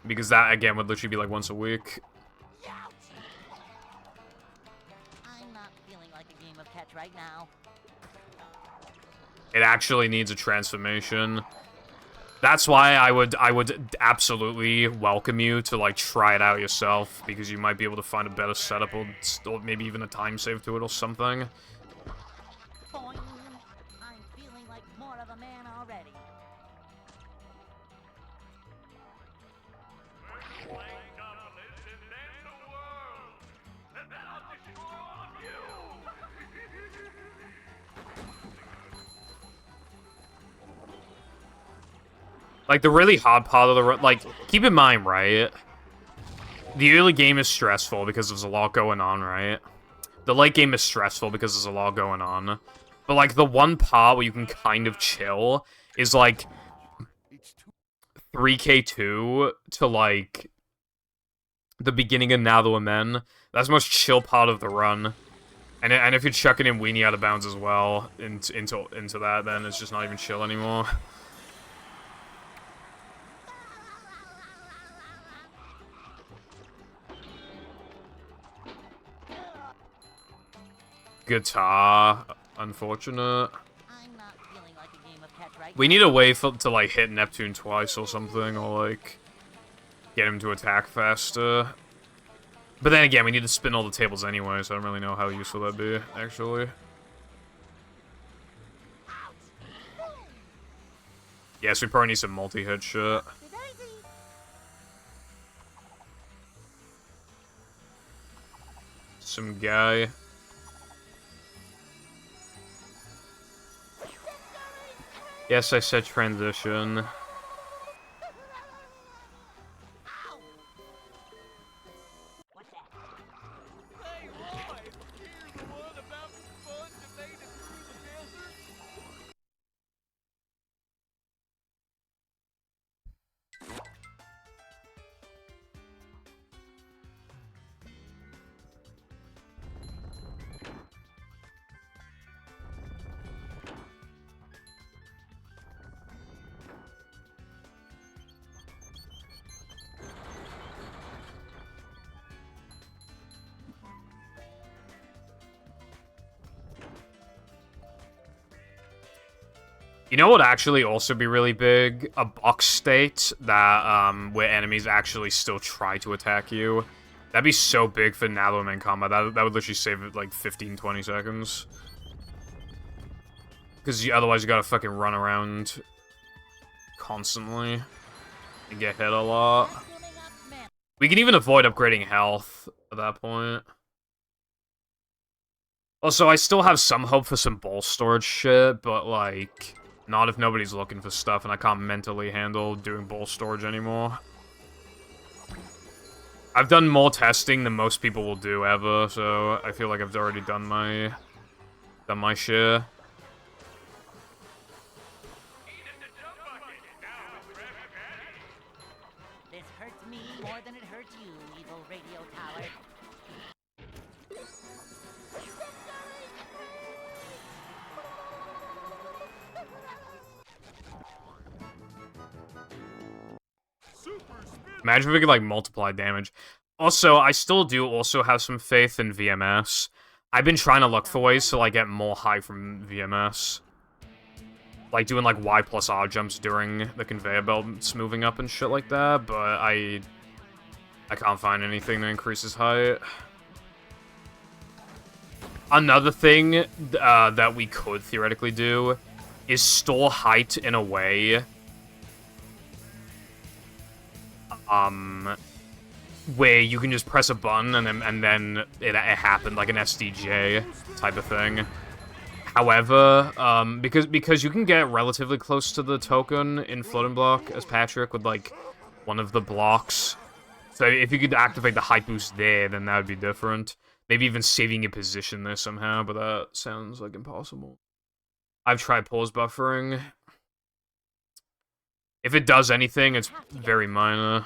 Because that, again, would literally be, like, once a week. I'm not feeling like a game of catch right now. It actually needs a transformation. That's why I would absolutely welcome you to, like, try it out yourself, because you might be able to find a better setup, or maybe even a time save to it or something. Boing. I'm feeling like more of a man already. Like, the really hard part of the run... Like, keep in mind, right? The early game is stressful because there's a lot going on, right? The late game is stressful because there's a lot going on. But, like, the one part where you can kind of chill is, like, 3K2 to, like, the beginning of Now That We're Men. That's the most chill part of the run. And if you're chucking in Weenie out of bounds as well into that, then it's just not even chill anymore. Guitar, unfortunate. I'm not feeling like a game of catch right We need a way to like hit Neptune twice or something, or like get him to attack faster. But then again, we need to spin all the tables anyway, so I don't really know how useful that'd be, actually. Yes, we probably need some multi-hit shit. Some guy. Yes, I said transition. Hey, Roy, here's the one about the sponge that made it through the desert. You know what would actually also be really big? A box state that, where enemies actually still try to attack you. That'd be so big for Now That We're Men combat. That would literally save it like 15-20 seconds. Because otherwise you gotta fucking run around constantly and get hit a lot. We can even avoid upgrading health at that point. Also, I still have some hope for some ball storage shit, but like... Not if nobody's looking for stuff and I can't mentally handle doing ball storage anymore. I've done more testing than most people will do ever, so I feel like I've already done my share. This hurts me more than it hurts you, evil radio tower. Imagine if we could, like, multiply damage. Also, I still do also have some faith in VMS. I've been trying to look for ways to, like, get more high from VMS. Like, doing, like, Y plus R jumps during the conveyor belts moving up and shit like that, but I can't find anything that increases height. Another thing that we could theoretically do is store height in a way where you can just press a button and then it happened, like an SDJ type of thing. However, because you can get relatively close to the token in Floating Block as Patrick with like one of the blocks. So if you could activate the height boost there, then that would be different. Maybe even saving your position there somehow, but that sounds like impossible. I've tried pause buffering. If it does anything, it's very minor.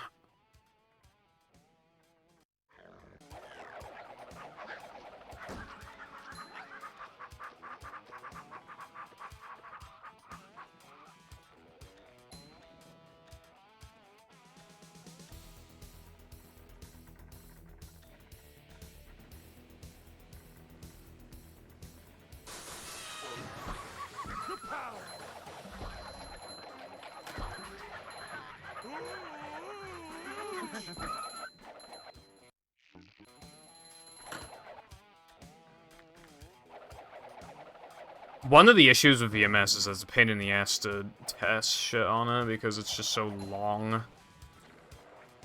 One of the issues with VMS is that it's a pain in the ass to test shit on it because it's just so long.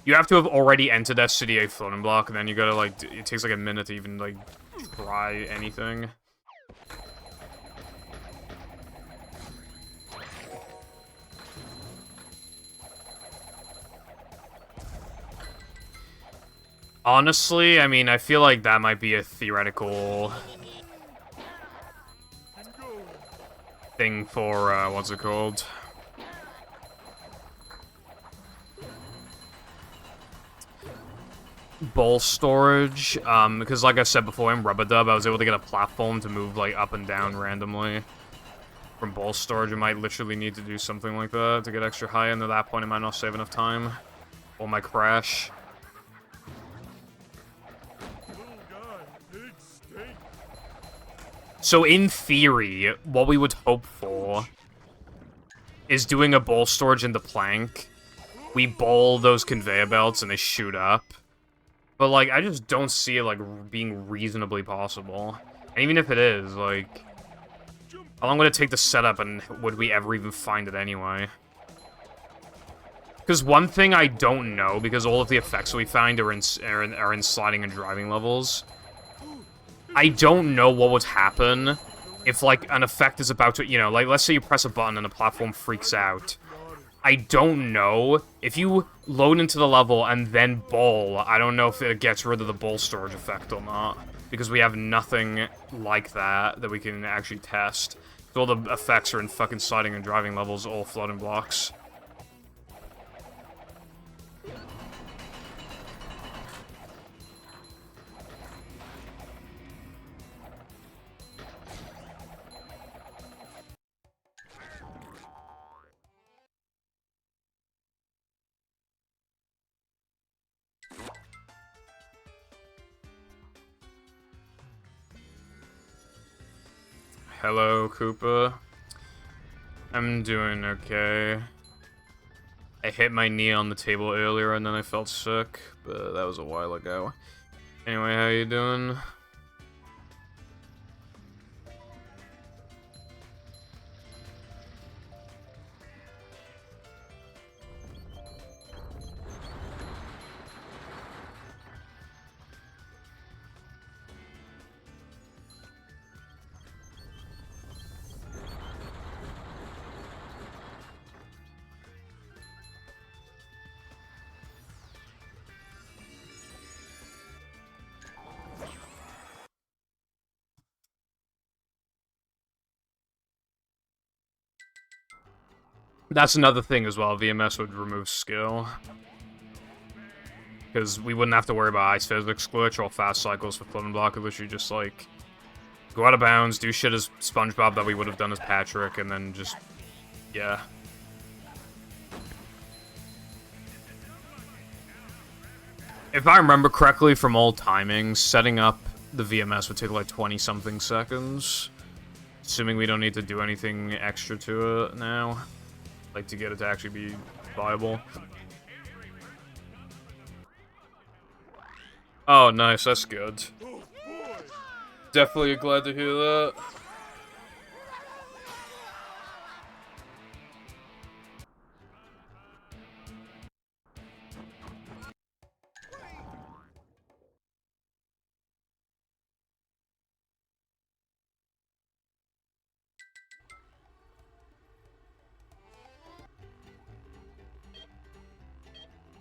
You have to have already entered SCDA Floating Block, and then you gotta, like, it takes like a minute to even, like, try anything. Honestly, I mean, I feel like that might be a theoretical thing for, what's it called? Bowl storage, because like I said before in Rubber Dub, I was able to get a platform to move, like, up and down randomly. From bowl storage, I might literally need to do something like that to get extra high, and at that point I might not save enough time. Or might crash. So in theory, what we would hope for is doing a bowl storage in the plank. We bowl those conveyor belts and they shoot up. But, like, I just don't see it, like, being reasonably possible. And even if it is, like, how long would it take to set up, and would we ever even find it anyway? Because one thing I don't know, because all of the effects we find are in sliding and driving levels, I don't know what would happen if, like, an effect is about to, you know, like, let's say you press a button and the platform freaks out. I don't know. If you load into the level and then bowl, I don't know if it gets rid of the bowl storage effect or not. Because we have nothing like that we can actually test. So all the effects are in fucking sliding and driving levels, all floating blocks. Hello, Koopa. I'm doing okay. I hit my knee on the table earlier and then I felt sick, but that was a while ago. Anyway, how you doing? That's another thing as well, VMS would remove skill. Because we wouldn't have to worry about ice physics glitch or fast cycles for floating block, it literally just, like, go out of bounds, do shit as SpongeBob that we would have done as Patrick, and then just, yeah. If I remember correctly from old timings, setting up the VMS would take like 20-something seconds. Assuming we don't need to do anything extra to it now. Like, to get it to actually be viable. Oh, nice, that's good. Definitely glad to hear that.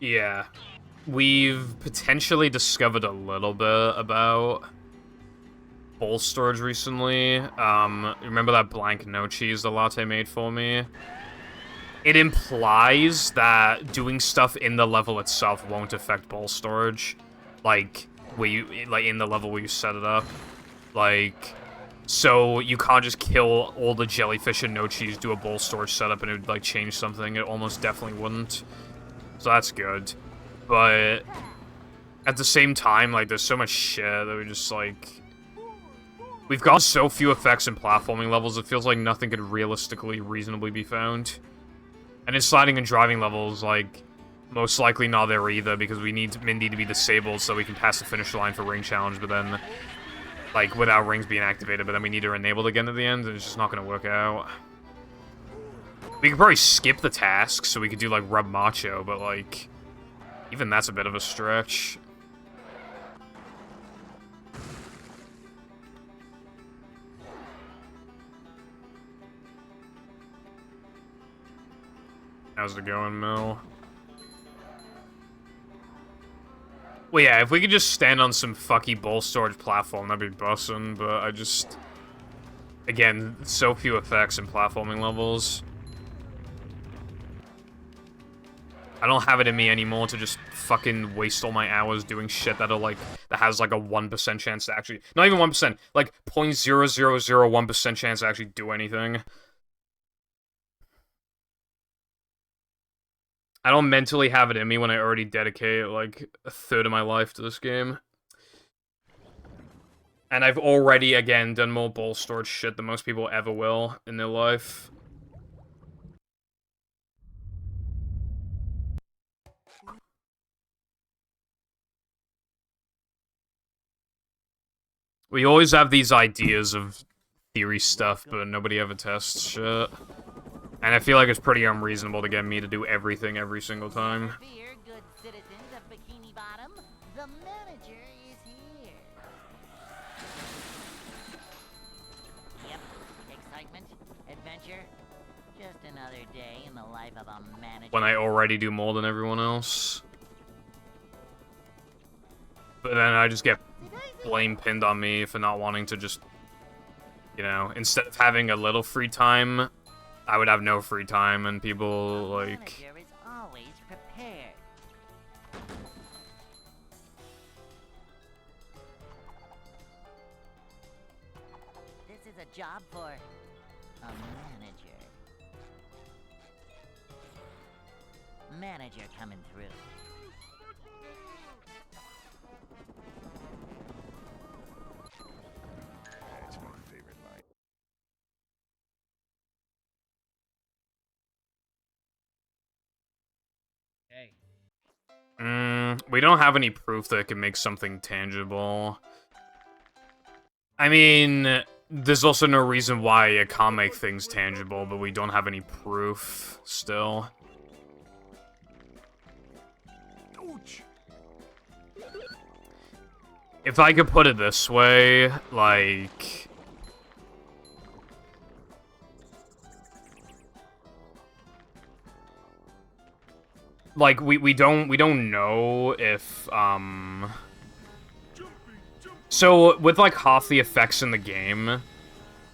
Yeah. We've potentially discovered a little bit about bowl storage recently. Remember that blank no cheese the latte made for me? It implies that doing stuff in the level itself won't affect bowl storage. Like, in the level where you set it up. Like, so you can't just kill all the jellyfish and no cheese, do a bowl storage setup, and it would, like, change something. It almost definitely wouldn't. So that's good. But at the same time, like, there's so much shit that we just, like... We've got so few effects in platforming levels, it feels like nothing could realistically, reasonably be found. And in sliding and driving levels, like, most likely not there either, because we need Mindy to be disabled so we can pass the finish line for ring challenge, but then, like, without rings being activated, but then we need her enabled again at the end, and it's just not gonna work out. We could probably skip the task, so we could do, like, Rub Macho, but, like, even that's a bit of a stretch. How's it going, Mel? Well, yeah, if we could just stand on some fucky ball storage platform, that'd be bussin', but I just... Again, so few effects in platforming levels. I don't have it in me anymore to just fucking waste all my hours doing shit that has like a 1% chance to actually... Not even 1%, like 0.0001% chance to actually do anything. I don't mentally have it in me when I already dedicate, like, a third of my life to this game. And I've already, again, done more ball storage shit than most people ever will in their life. We always have these ideas of theory stuff, but nobody ever tests shit. And I feel like it's pretty unreasonable to get me to do everything every single time. Never fear, good citizens of Bikini Bottom. The manager is here. Yep, excitement, adventure. Just another day in the life of a manager. When I already do more than everyone else. But then I just get blame pinned on me for not wanting to just, you know, instead of having a little free time, I would have no free time, and people, like... Manager is always prepared. This is a job for a manager. Manager coming through. That's my favorite line. Hey. We don't have any proof that it can make something tangible. I mean, there's also no reason why it can't make things tangible, but we don't have any proof still. Ouch! If I could put it this way, like... Like, we don't know if, So, with, like, half the effects in the game,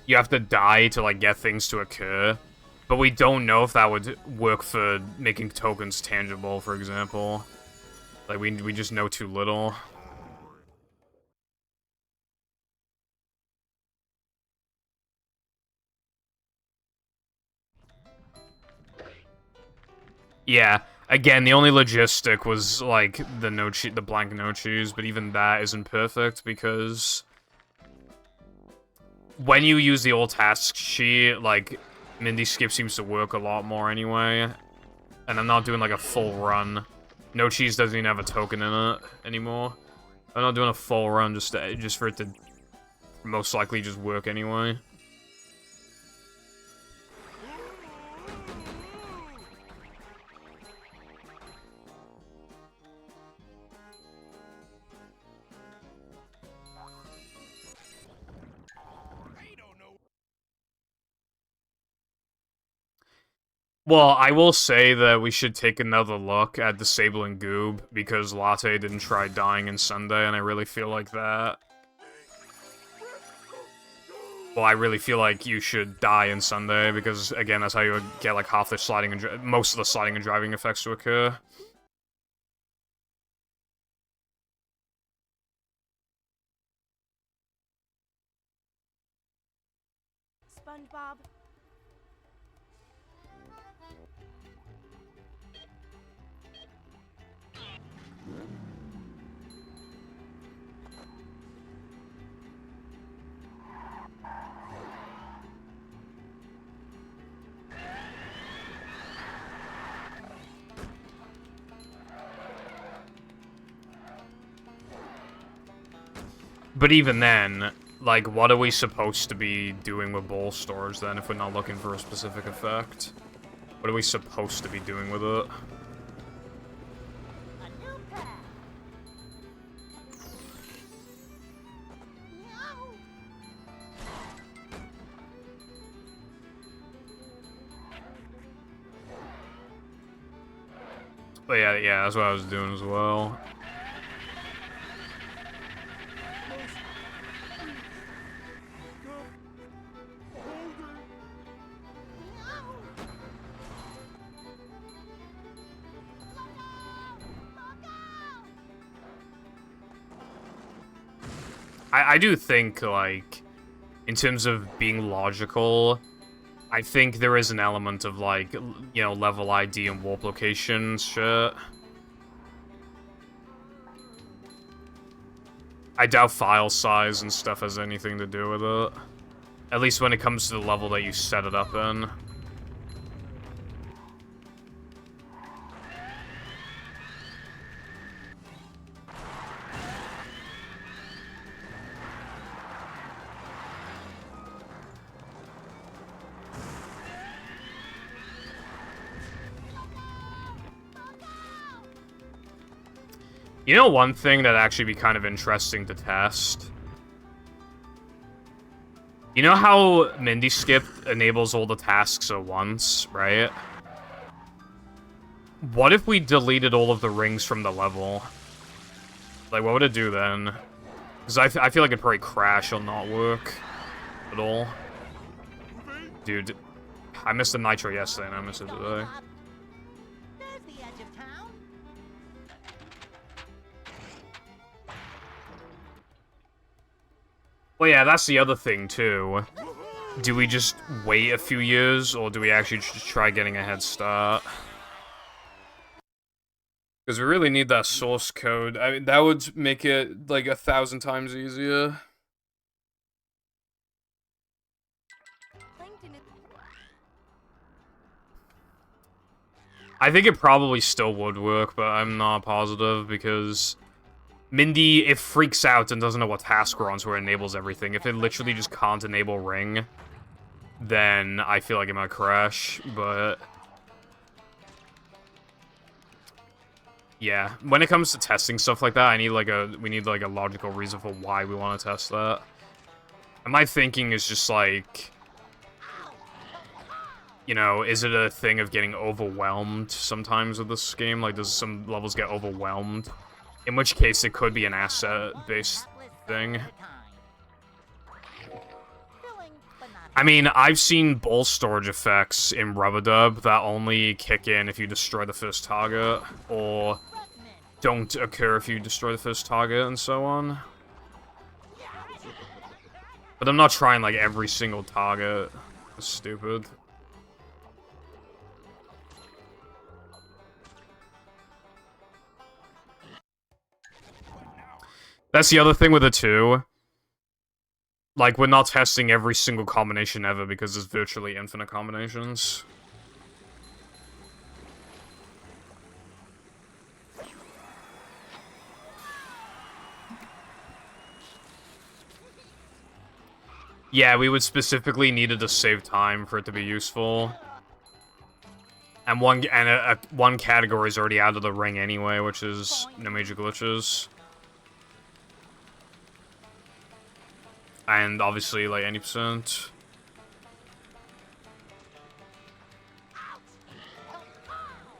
you have to die to, like, get things to occur. But we don't know if that would work for making tokens tangible, for example. Like, we just know too little. Yeah, again, the only logistic was, like, the blank no cheese, but even that isn't perfect, because... When you use the old task sheet, like, Mindy Skip seems to work a lot more anyway. And I'm not doing, like, a full run. No cheese doesn't even have a token in it anymore. I'm not doing a full run just for it to most likely just work anyway. Well, I will say that we should take another look at disabling Goob, because Latte didn't try dying in Sunday, and I really feel like that. Well, I really feel like you should die in Sunday, because, again, that's how you would get, like, half the sliding and most of the sliding and driving effects to occur. SpongeBob. But even then, like, what are we supposed to be doing with ball stores, then, if we're not looking for a specific effect? What are we supposed to be doing with it? A new path. No. But yeah, that's what I was doing as well. I do think, like, in terms of being logical, I think there is an element of, like, you know, level ID and warp location shit. I doubt file size and stuff has anything to do with it. At least when it comes to the level that you set it up in. You know one thing that'd actually be kind of interesting to test? You know how Mindy Skip enables all the tasks at once, right? What if we deleted all of the rings from the level? Like, what would it do then? Because I feel like it'd probably crash or not work at all. Dude, I missed the nitro yesterday and I missed it today. There's the edge of town. Well, yeah, that's the other thing, too. Do we just wait a few years, or do we actually just try getting a head start? Because we really need that source code. I mean, that would make it, like, 1,000 times easier. I think it probably still would work, but I'm not positive, because Mindy, it freaks out and doesn't know what task we're on, so it enables everything. If it literally just can't enable ring, then I feel like it might crash, but... yeah, when it comes to testing stuff like that, we need like a logical reason for why we want to test that. And my thinking is just like, you know, is it a thing of getting overwhelmed sometimes with this game? Like, does some levels get overwhelmed? In which case, it could be an asset-based thing. I mean, I've seen bowl storage effects in Rub-a-Dub that only kick in if you destroy the first target, or don't occur if you destroy the first target, and so on. But I'm not trying, like, every single target. That's stupid. That's the other thing with it, too. Like, we're not testing every single combination ever because there's virtually infinite combinations. Yeah, we would specifically need it to save time for it to be useful. And one category is already out of the ring anyway, which is no major glitches. And obviously, like, 80%.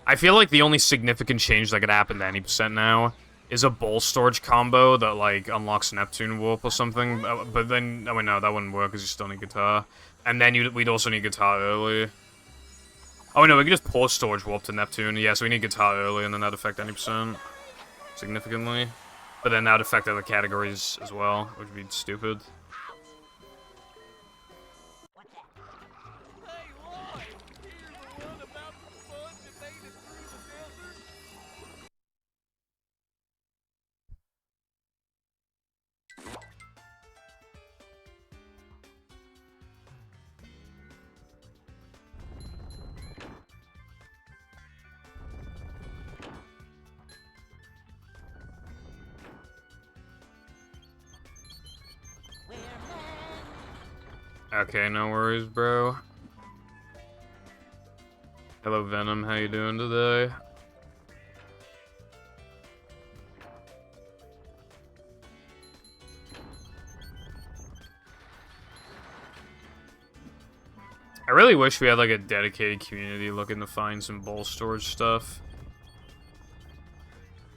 I feel like the only significant change that could happen to 80% now is a bowl storage combo that, like, unlocks Neptune Warp or something. But then, oh wait, no, that wouldn't work because you still need guitar. And then we'd also need guitar early. Oh no, we could just pour storage warp to Neptune. Yeah, so we need guitar early, and then that'd affect 80% significantly. But then that'd affect other categories as well, which would be stupid. Hey, look! Here's the one about the sponge that made it through the desert. We're men. Okay, no worries, bro. Hello, Venom. How you doing today? I really wish we had, like, a dedicated community looking to find some bowl storage stuff.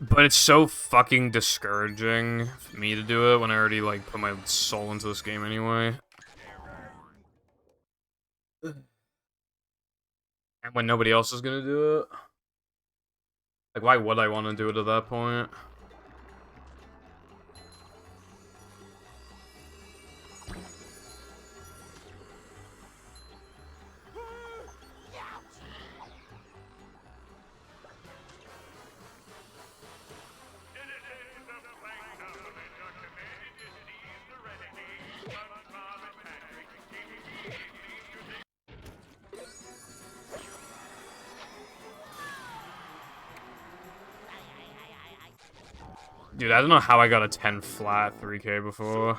But it's so fucking discouraging for me to do it when I already, like, put my soul into this game anyway. And when nobody else is gonna do it. Like, why would I want to do it at that point? Dude, I don't know how I got a 10 flat 3K before.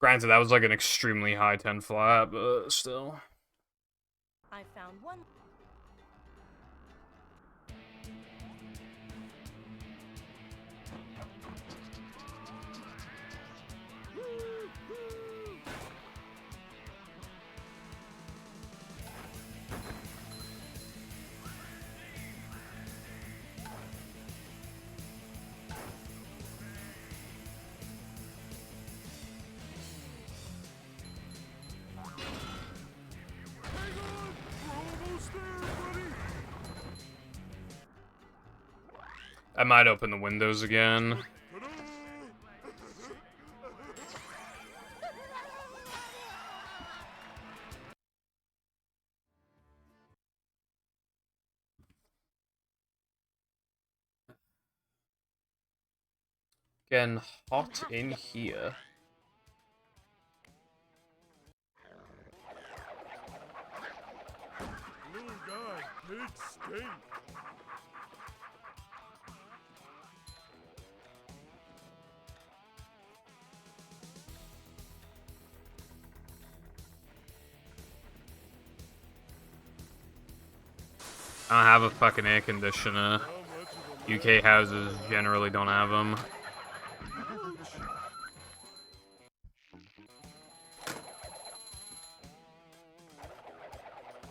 Granted, that was like an extremely high 10 flat, but still. I found one. I might open the windows again. Getting hot in here. Little guy, big stink. I don't have a fucking air conditioner. UK houses generally don't have them.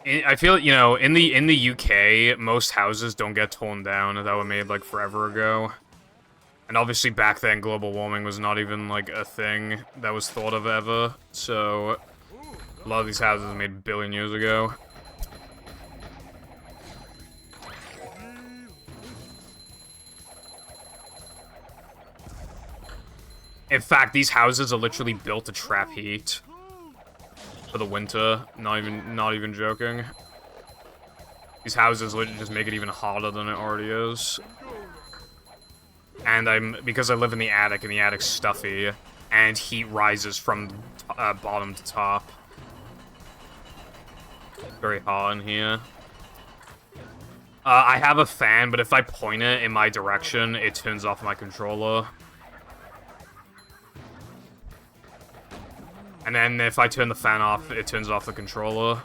I feel, you know, in the UK, most houses don't get torn down that were made like forever ago. And obviously back then, global warming was not even like a thing that was thought of ever. So a lot of these houses were made a billion years ago. In fact, these houses are literally built to trap heat for the winter. Not even joking. These houses literally just make it even hotter than it already is. And because I live in the attic, and the attic's stuffy, and heat rises from bottom to top. Very hot in here. I have a fan, but if I point it in my direction, it turns off my controller. And then if I turn the fan off, it turns off the controller.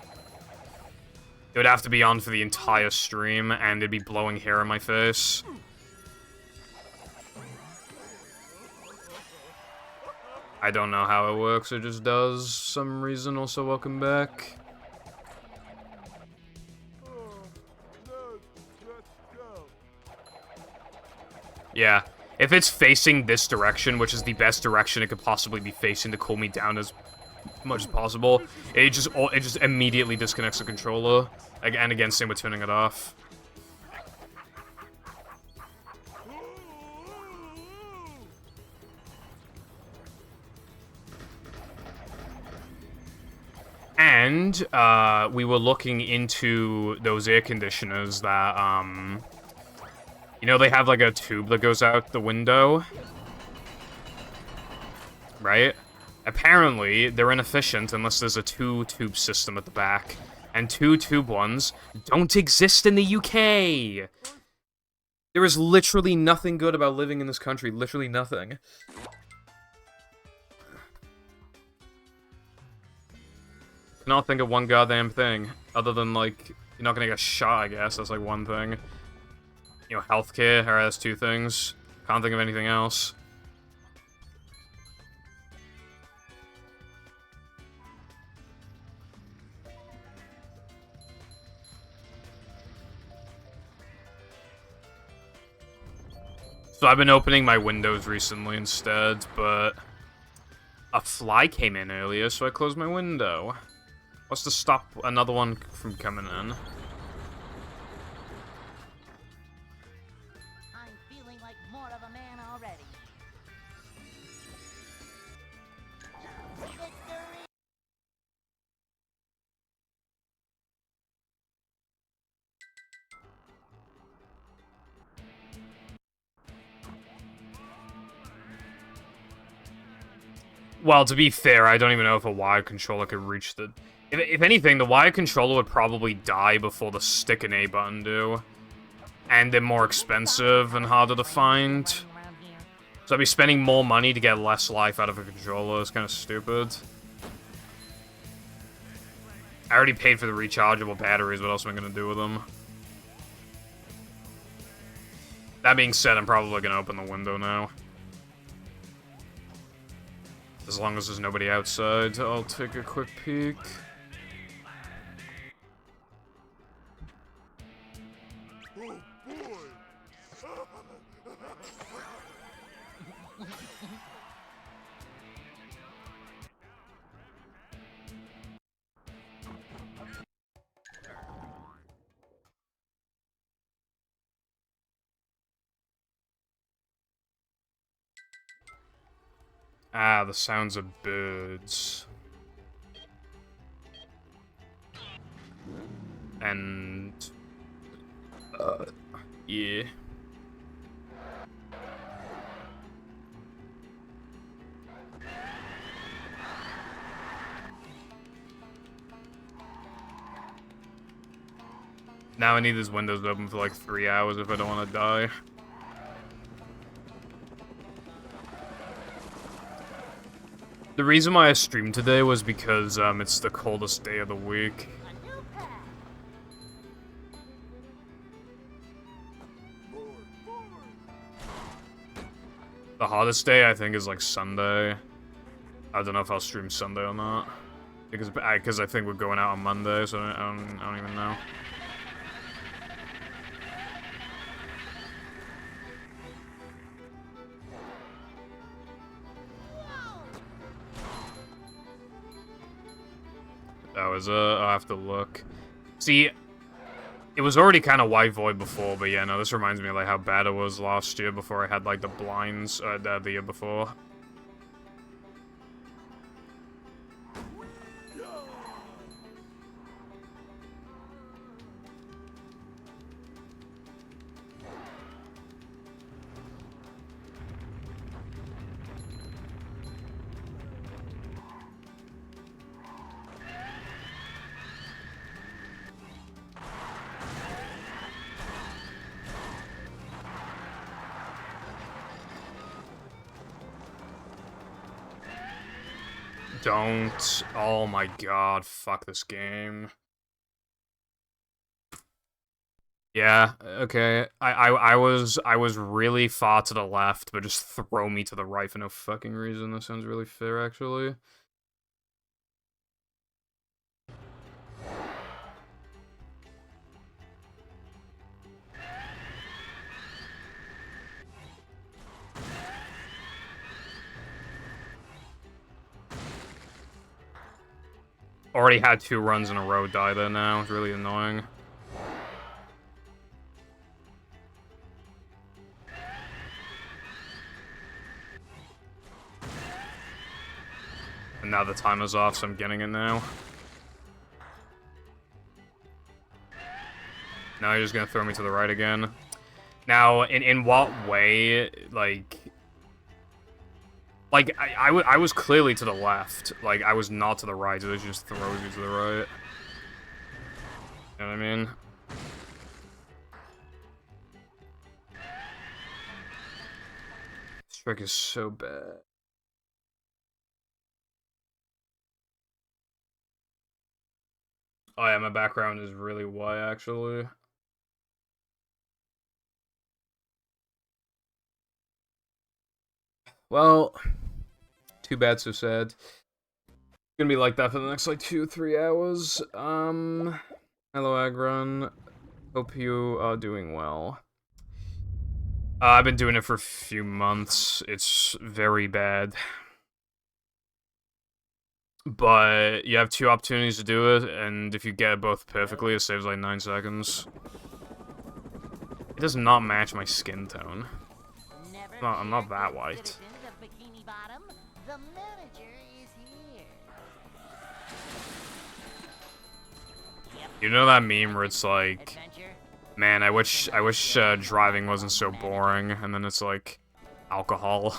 It would have to be on for the entire stream, and it'd be blowing hair in my face. I don't know how it works, it just does some reason. Also, welcome back. Yeah. If it's facing this direction, which is the best direction it could possibly be facing to cool me down as much as possible, it just immediately disconnects the controller. And again, same with turning it off. And we were looking into those air conditioners that you know, they have like a tube that goes out the window, right? Apparently, they're inefficient unless there's a two-tube system at the back. And two-tube ones don't exist in the UK! There is literally nothing good about living in this country. Literally nothing. Cannot think of one goddamn thing. Other than, like, you're not gonna get shot, I guess. That's, like, one thing. You know, healthcare, alright, that's two things. Can't think of anything else. So I've been opening my windows recently instead, but a fly came in earlier, so I closed my window. What's to stop another one from coming in? I'm feeling like more of a man already. Victory! Well, to be fair, I don't even know if a wired controller could reach the... If anything, the wired controller would probably die before the stick and A button do. and they're more expensive and harder to find. So I'd be spending more money to get less life out of a controller. It's kind of stupid. I already paid for the rechargeable batteries. What else am I going to do with them? That being said, I'm probably going to open the window now. As long as there's nobody outside, I'll take a quick peek. Ah, the sounds of birds. And... yeah. Now I need these windows open for like 3 hours if I don't want to die. The reason why I streamed today was because it's the coldest day of the week. The hottest day I think is like Sunday. I don't know if I'll stream Sunday or not. Because I think we're going out on Monday, so I don't even know. That was I'll have to look. See, it was already kind of white void before, but yeah, no, this reminds me of like how bad it was last year before I had like the blinds, the year before. Don't. Oh my god, fuck this game. Yeah, okay. I was really far to the left, but just throw me to the right for no fucking reason. That sounds really fair, actually. Already had 2 runs in a row die there now. It's really annoying. And now the timer's off, so I'm getting it now. Now you're just gonna throw me to the right again. Now, in what way, Like, I was clearly to the left. Like, I was not to the right, so it just throws you to the right. You know what I mean? This trick is so bad. Oh yeah, my background is really white, actually. Well, too bad, so sad. Gonna be like that for the next, like, 2-3 hours. Hello, Agron. Hope you are doing well. I've been doing it for a few months. It's very bad. But you have 2 opportunities to do it, and if you get it both perfectly, it saves, like, 9 seconds. It does not match my skin tone. I'm not that white. The manager is here. You know that meme where it's like, Adventure? man, I wish driving wasn't so boring, and then it's like, alcohol.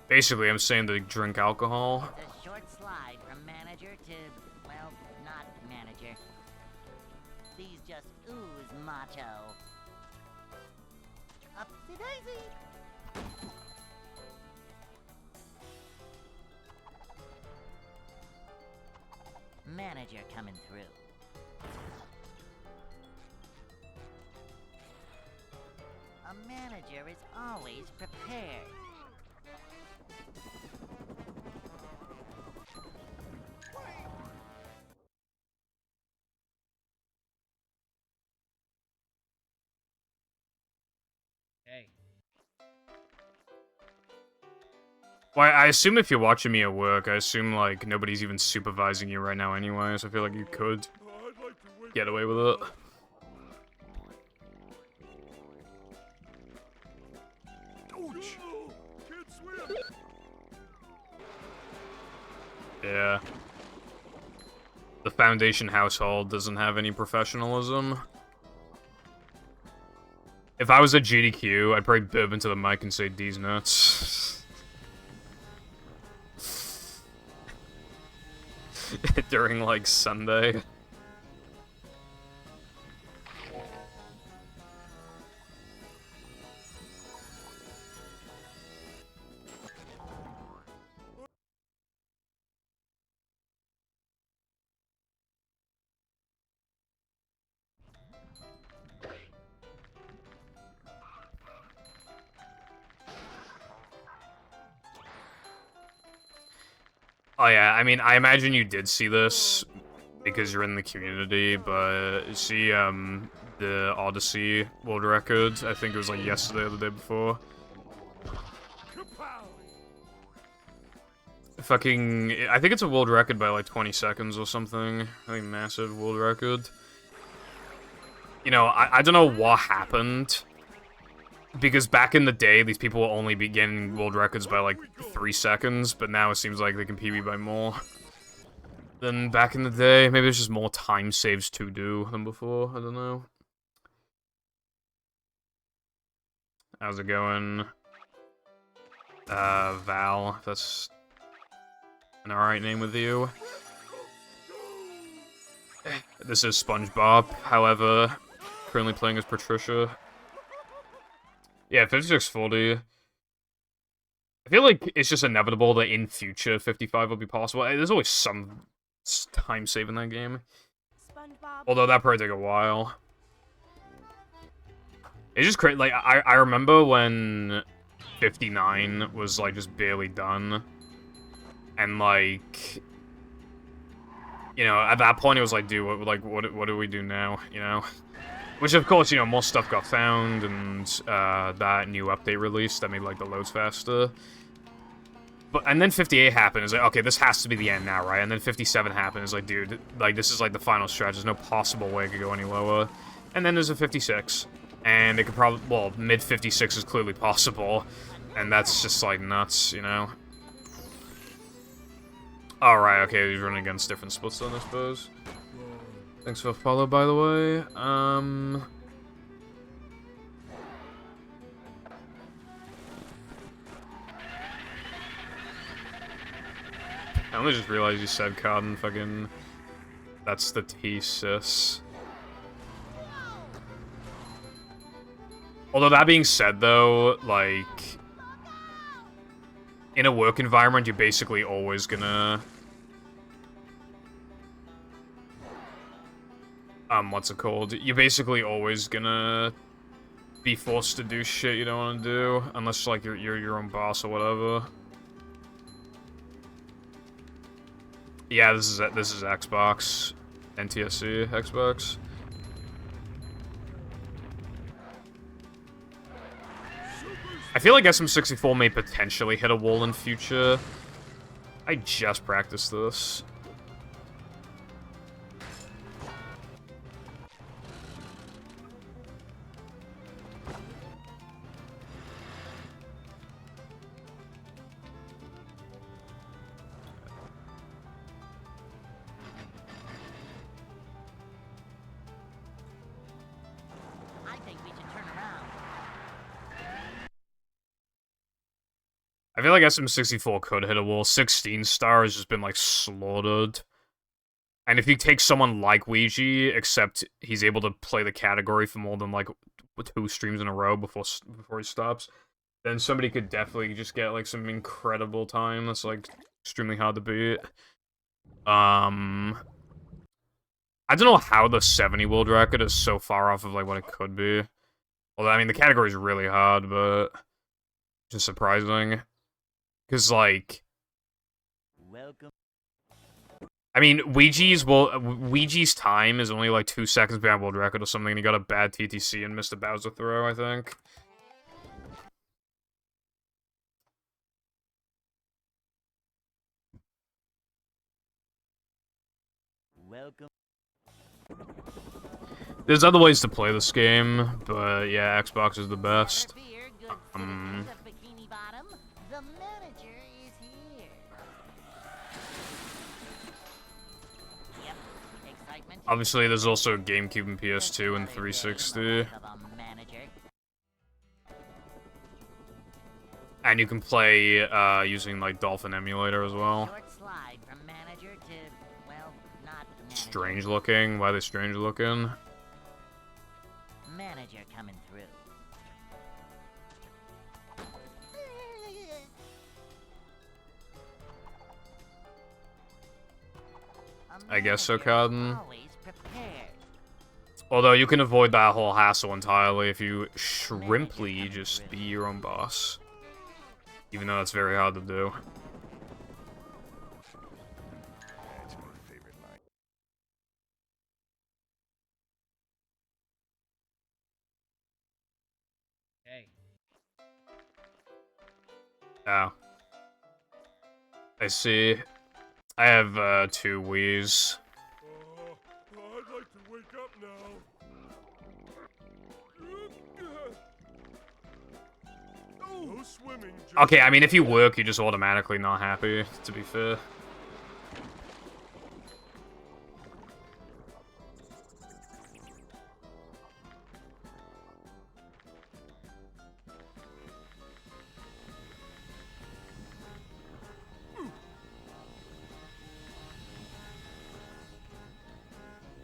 Basically, I'm saying to drink alcohol. The short slide from manager to, well, not manager. These just ooze macho. Upsy daisy. Manager coming through. A manager is always prepared. Hey. Well, I assume if you're watching me at work, I assume, like, nobody's even supervising you right now anyway, so I feel like you could I'd like to wake get away with it. Ouch! Can't swim! Yeah. The Foundation household doesn't have any professionalism. If I was at GDQ, I'd probably burp into the mic and say, "D's nuts." During, like, Sunday. Oh yeah, I mean, I imagine you did see this because you're in the community, but see, the Odyssey world record, I think it was like yesterday or the day before. Fucking, I think it's a world record by like 20 seconds or something. I think massive world record. You know, I don't know what happened. Because back in the day, these people will only be getting world records by like 3 seconds, but now it seems like they can PB by more than back in the day. Maybe there's just more time saves to do than before. I don't know. How's it going? Val, if that's an alright name with you. This is SpongeBob, however, currently playing as Patricia. Yeah, 5640. I feel like it's just inevitable that in future 55 will be possible. There's always some time save in that game. SpongeBob. Although that probably take a while. It's just crazy. Like, I remember when 59 was, like, just barely done. And, like, you know, at that point it was like, dude, what do we do now, you know? Which, of course, you know, more stuff got found, and that new update released that made, like, the loads faster. And then 58 happened. It's like, okay, this has to be the end now, right? And then 57 happened. It's like, dude, like, this is, like, the final stretch. There's no possible way it could go any lower. And then there's a 56. And it could probably, well, mid-56 is clearly possible. And that's just, like, nuts, you know? Alright, okay, he's running against different splits then, I suppose. Thanks for the follow, by the way. I only just realized you said card and fucking... That's the T, sis. Although, that being said, though, like... In a work environment, you're basically always gonna... what's it called? You're basically always gonna be forced to do shit you don't want to do, unless, like, you're your own boss or whatever. Yeah, this is Xbox. NTSC Xbox. I feel like SM64 may potentially hit a wall in future. I just practiced this. I think we should turn around. I feel like SM64 could hit a wall. 16 star has just been, like, slaughtered. And if you take someone like Ouija, except he's able to play the category for more than, like, 2 streams in a row before he stops, then somebody could definitely just get like some incredible time that's like extremely hard to beat. I don't know how the 70 world record is so far off of like what it could be. Well, I mean the category is really hard, but just surprising. Cause like, Welcome. I mean Ouija's time is only like 2 seconds behind world record or something, and he got a bad TTC and missed a Bowser throw, I think. Welcome. There's other ways to play this game, but yeah, Xbox is the best. Fear, good citizens of Bikini Bottom. The manager is here. Yep, excitement. Obviously, there's also GameCube and PS2 and 360. And you can play using like Dolphin Emulator as well. Short slide from manager to, well, not manager. Strange looking. Why are they strange looking? Manager coming through. I guess so, Cotton. Always prepared. Although you can avoid that whole hassle entirely if you shrimply just be your own boss. Even though that's very hard to do. That's my favorite line. Hey. Oh. I see. I have 2 Wiis. I'd like to wake up now. No swimming. Okay, I mean, if you work, you're just automatically not happy, to be fair.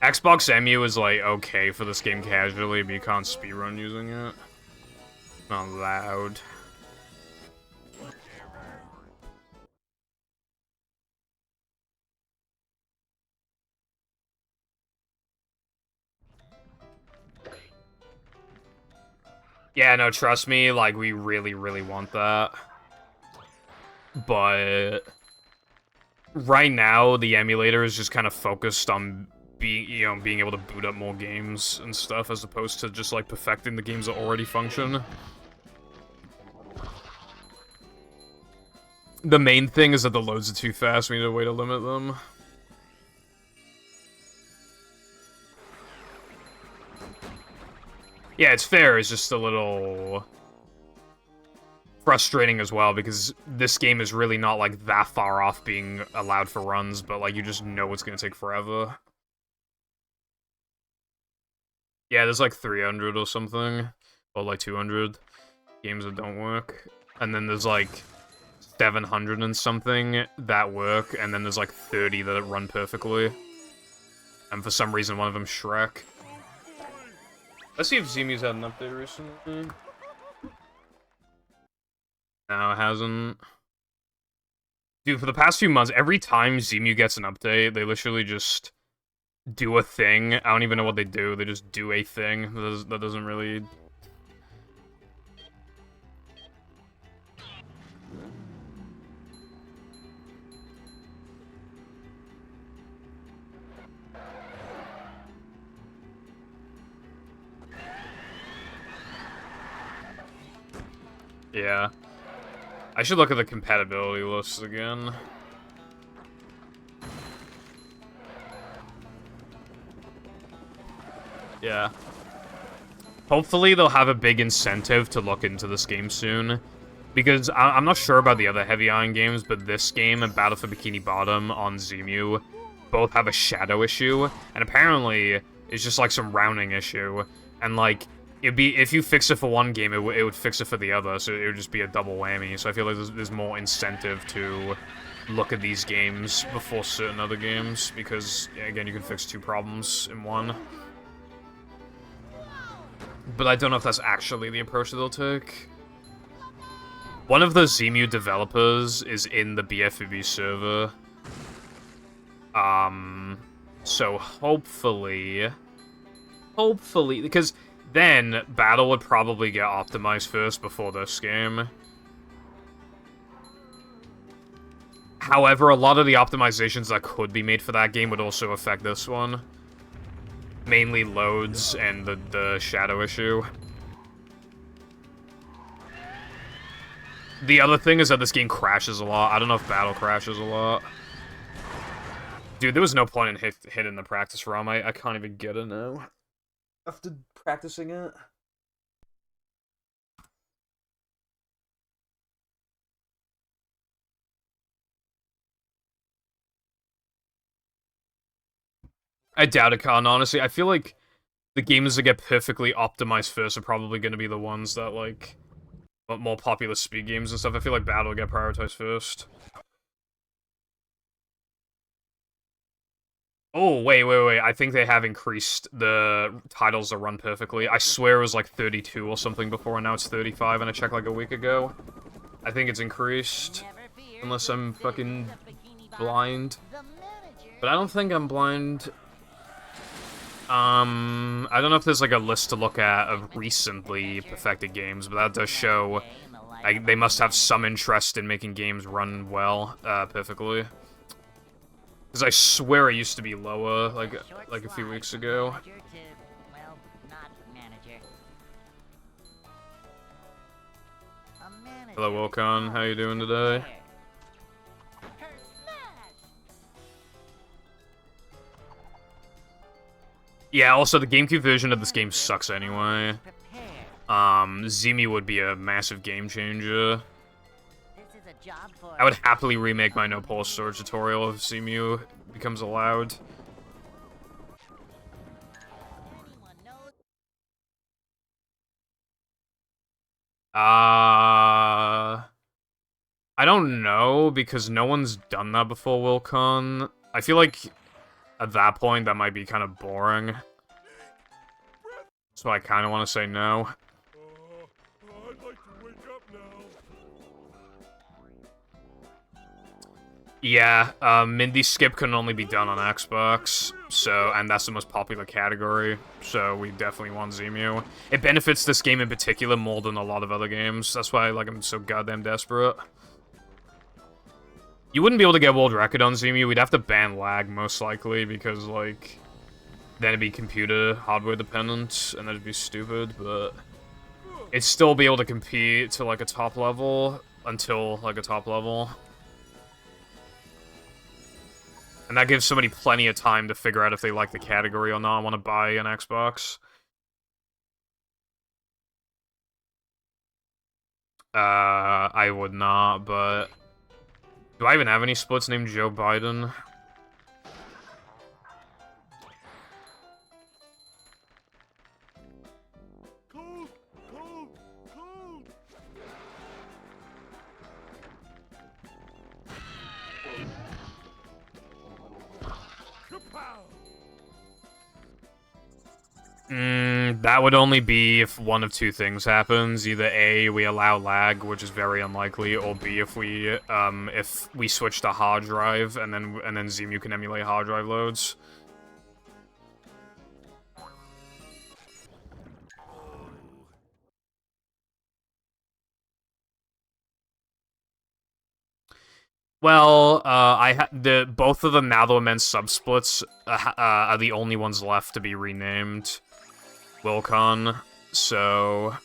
Xbox EMU is like okay for this game casually, but you can't speedrun using it. Not loud. Yeah, no, trust me, like, we really, really want that. But right now, the emulator is just kind of focused on being able to boot up more games and stuff, as opposed to just, like, perfecting the games that already function. The main thing is that the loads are too fast, we need a way to limit them. Yeah, it's fair, it's just a little frustrating as well, because this game is really not, like, that far off being allowed for runs, but, like, you just know it's gonna take forever. Yeah, there's, like, 300 or something, or, like, 200 games that don't work. And then there's, like, 700 and something that work, and then there's, like, 30 that run perfectly. And for some reason, one of them's Shrek. Let's see if Zemu's had an update recently. No, it hasn't. Dude, for the past few months, every time Zemu gets an update, they literally just do a thing. I don't even know what they do. They just do a thing. That doesn't really... Yeah. I should look at the compatibility lists again. Yeah. Hopefully they'll have a big incentive to look into this game soon. Because I'm not sure about the other Heavy Iron games, but this game and Battle for Bikini Bottom on Zemu both have a shadow issue. And apparently, it's just like some rounding issue. And like, it'd be, if you fix it for one game, it would fix it for the other, so it would just be a double whammy. So I feel like there's more incentive to look at these games before certain other games, because, again, you can fix 2 problems in one. But I don't know if that's actually the approach that they'll take. One of the Zemu developers is in the BFB server. So hopefully, because then Battle would probably get optimized first before this game. However, a lot of the optimizations that could be made for that game would also affect this one. Mainly loads and the shadow issue. The other thing is that this game crashes a lot. I don't know if Battle crashes a lot. Dude, there was no point in hitting the practice ROM. I can't even get it now. After practicing it. I doubt it, Con, honestly. I feel like the games that get perfectly optimized first are probably going to be the ones that, like, more popular speed games and stuff. I feel like Battle will get prioritized first. Oh, wait. I think they have increased the titles that run perfectly. I swear it was like 32 or something before, and now it's 35, and I checked like a week ago. I think it's increased. Unless I'm fucking blind. But I don't think I'm blind. I don't know if there's like a list to look at of recently perfected games, but that does show they must have some interest in making games run well, perfectly. Because I swear it used to be lower, like a few weeks ago. Hello, Wilcon. How you doing today? Yeah, also, the GameCube version of this game sucks anyway. Zemu would be a massive game changer. I would happily remake my no-pulse storage tutorial if Zemu becomes allowed. I don't know, because no one's done that before, Wilcon. I feel like at that point, that might be kind of boring. So I kind of want to say no. I'd like to wake up now. Yeah, Mindy Skip can only be done on Xbox, so, and that's the most popular category, so we definitely want Zemu. It benefits this game in particular more than a lot of other games. That's why, like, I'm so goddamn desperate. You wouldn't be able to get world record on Zemu. We'd have to ban lag, most likely, because, like, then it'd be computer hardware dependent, and that'd be stupid, but it'd still be able to compete to, like, a top level, until, like, a top level. And that gives somebody plenty of time to figure out if they like the category or not, want to buy an Xbox. I would not, but... Do I even have any splits named Joe Biden? Cold. That would only be if one of two things happens. Either A, we allow lag, which is very unlikely, or B, if we switch to hard drive, and then Zemu can emulate hard drive loads. Well, both of the Now the Immense subsplits are the only ones left to be renamed. Wilcon, so...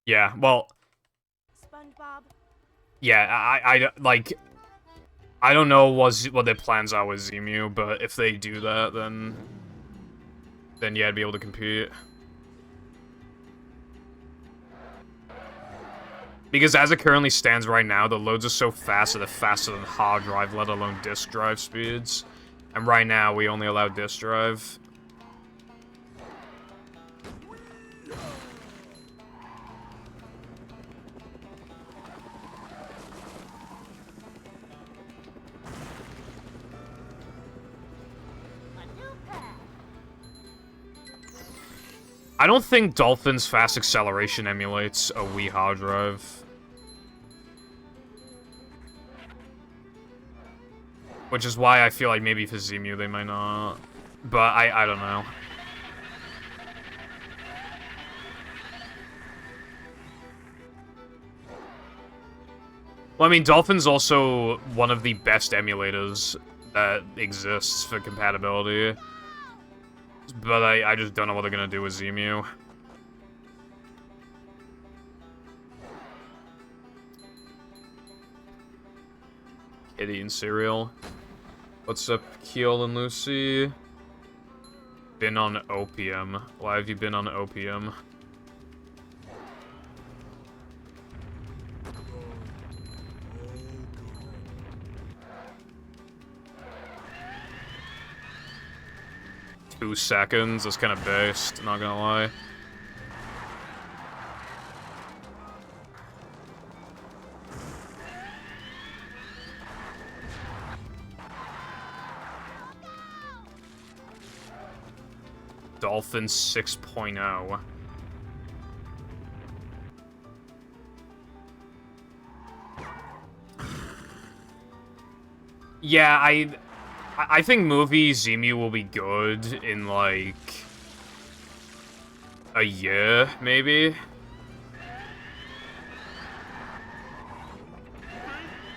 Yeah, well... SpongeBob. Yeah, I don't know what their plans are with Zemu, but if they do that, then yeah, I'd be able to compete. Because as it currently stands right now, the loads are so fast that they're faster than hard drive, let alone disk drive speeds. And right now, we only allow disk drive. I don't think Dolphin's fast acceleration emulates a Wii hard drive. Which is why I feel like maybe for Zemu they might not. But I don't know. Well, I mean, Dolphin's also one of the best emulators that exists for compatibility. But I just don't know what they're gonna do with Zemu. Kitty and cereal. What's up, Keel and Lucy? Been on opium. Why have you been on opium? $2 that's kind of based, not gonna lie. Dolphin 6.0. Yeah, I think movie Zemu will be good in, like, a year, maybe?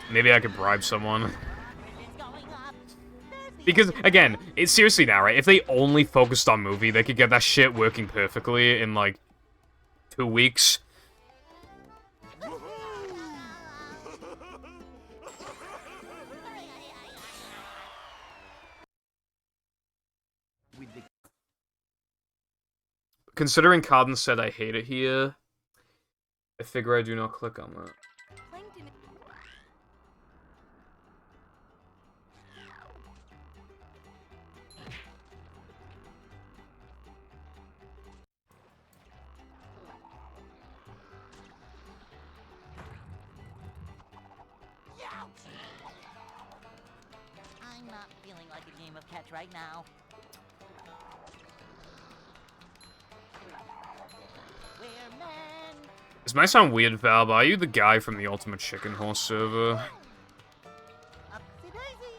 Maybe I could bribe someone. Because, again, it's seriously now, right? If they only focused on movie, they could get that shit working perfectly in, like, 2 weeks. Considering Codden said I hate it here, I figure I do not click on that. I'm not feeling like a game of catch right now. We're men. This might sound weird, Val, but are you the guy from the Ultimate Chicken Horse server? Upsy daisy.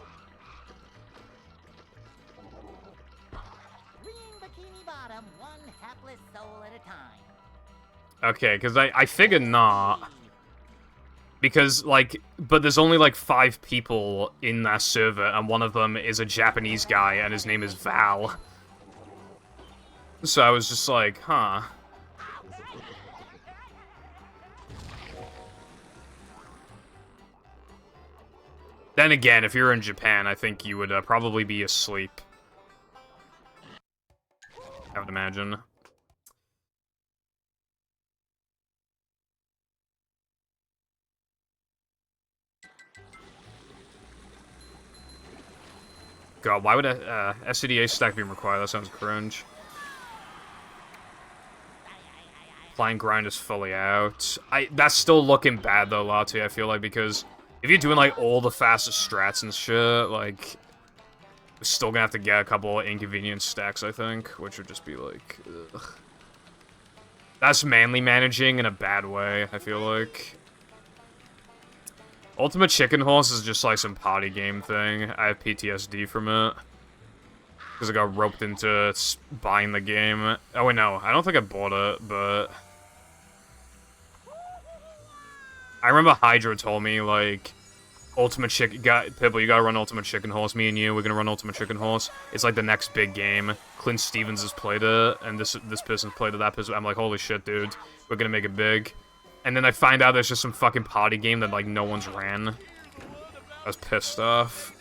Green bikini bottom, one hapless soul at a time. Okay, because I figured not. Because, like, but there's only, like, 5 people in that server, and one of them is a Japanese guy, and his name is Val. So I was just like, huh. Then again, if you're in Japan, I think you would probably be asleep. I would imagine. God, why would a SCDA stack be required? That sounds cringe. Flying grind is fully out. That's still looking bad though, Latte, I feel like, because if you're doing like all the fastest strats and shit, like we're still gonna have to get a couple of inconvenient stacks, I think, which would just be like ugh. That's manly managing in a bad way, I feel like. Ultimate Chicken Horse is just like some party game thing. I have PTSD from it. Because I got roped into buying the game. Oh wait, no. I don't think I bought it, but... I remember Hydra told me, like... Ultimate Chicken... Pibble, you gotta run Ultimate Chicken Horse. Me and you, we're gonna run Ultimate Chicken Horse. It's like the next big game. Clint Stevens has played it, and this person's played it, that person... I'm like, holy shit, dude. We're gonna make it big. And then I find out there's just some fucking party game that, like, no one's ran. I was pissed off.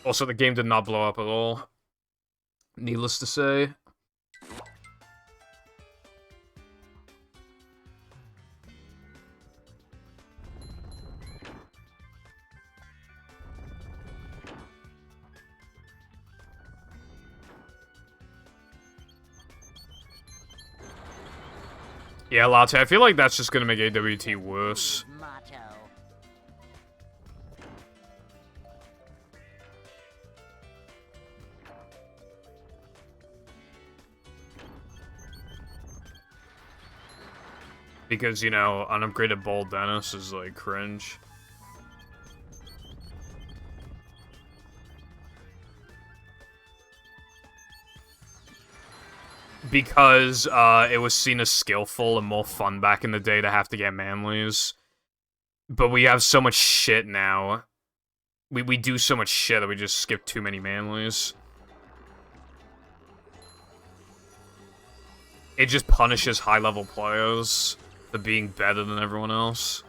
Also, the game did not blow up at all. Needless to say. Yeah, Latte, I feel like that's just gonna make AWT worse. Macho. Because, you know, unupgraded Bull Dennis is, like, cringe. Because, it was seen as skillful and more fun back in the day to have to get manlies. But we have so much shit now. We do so much shit that we just skip too many manlies. It just punishes high-level players for being better than everyone else.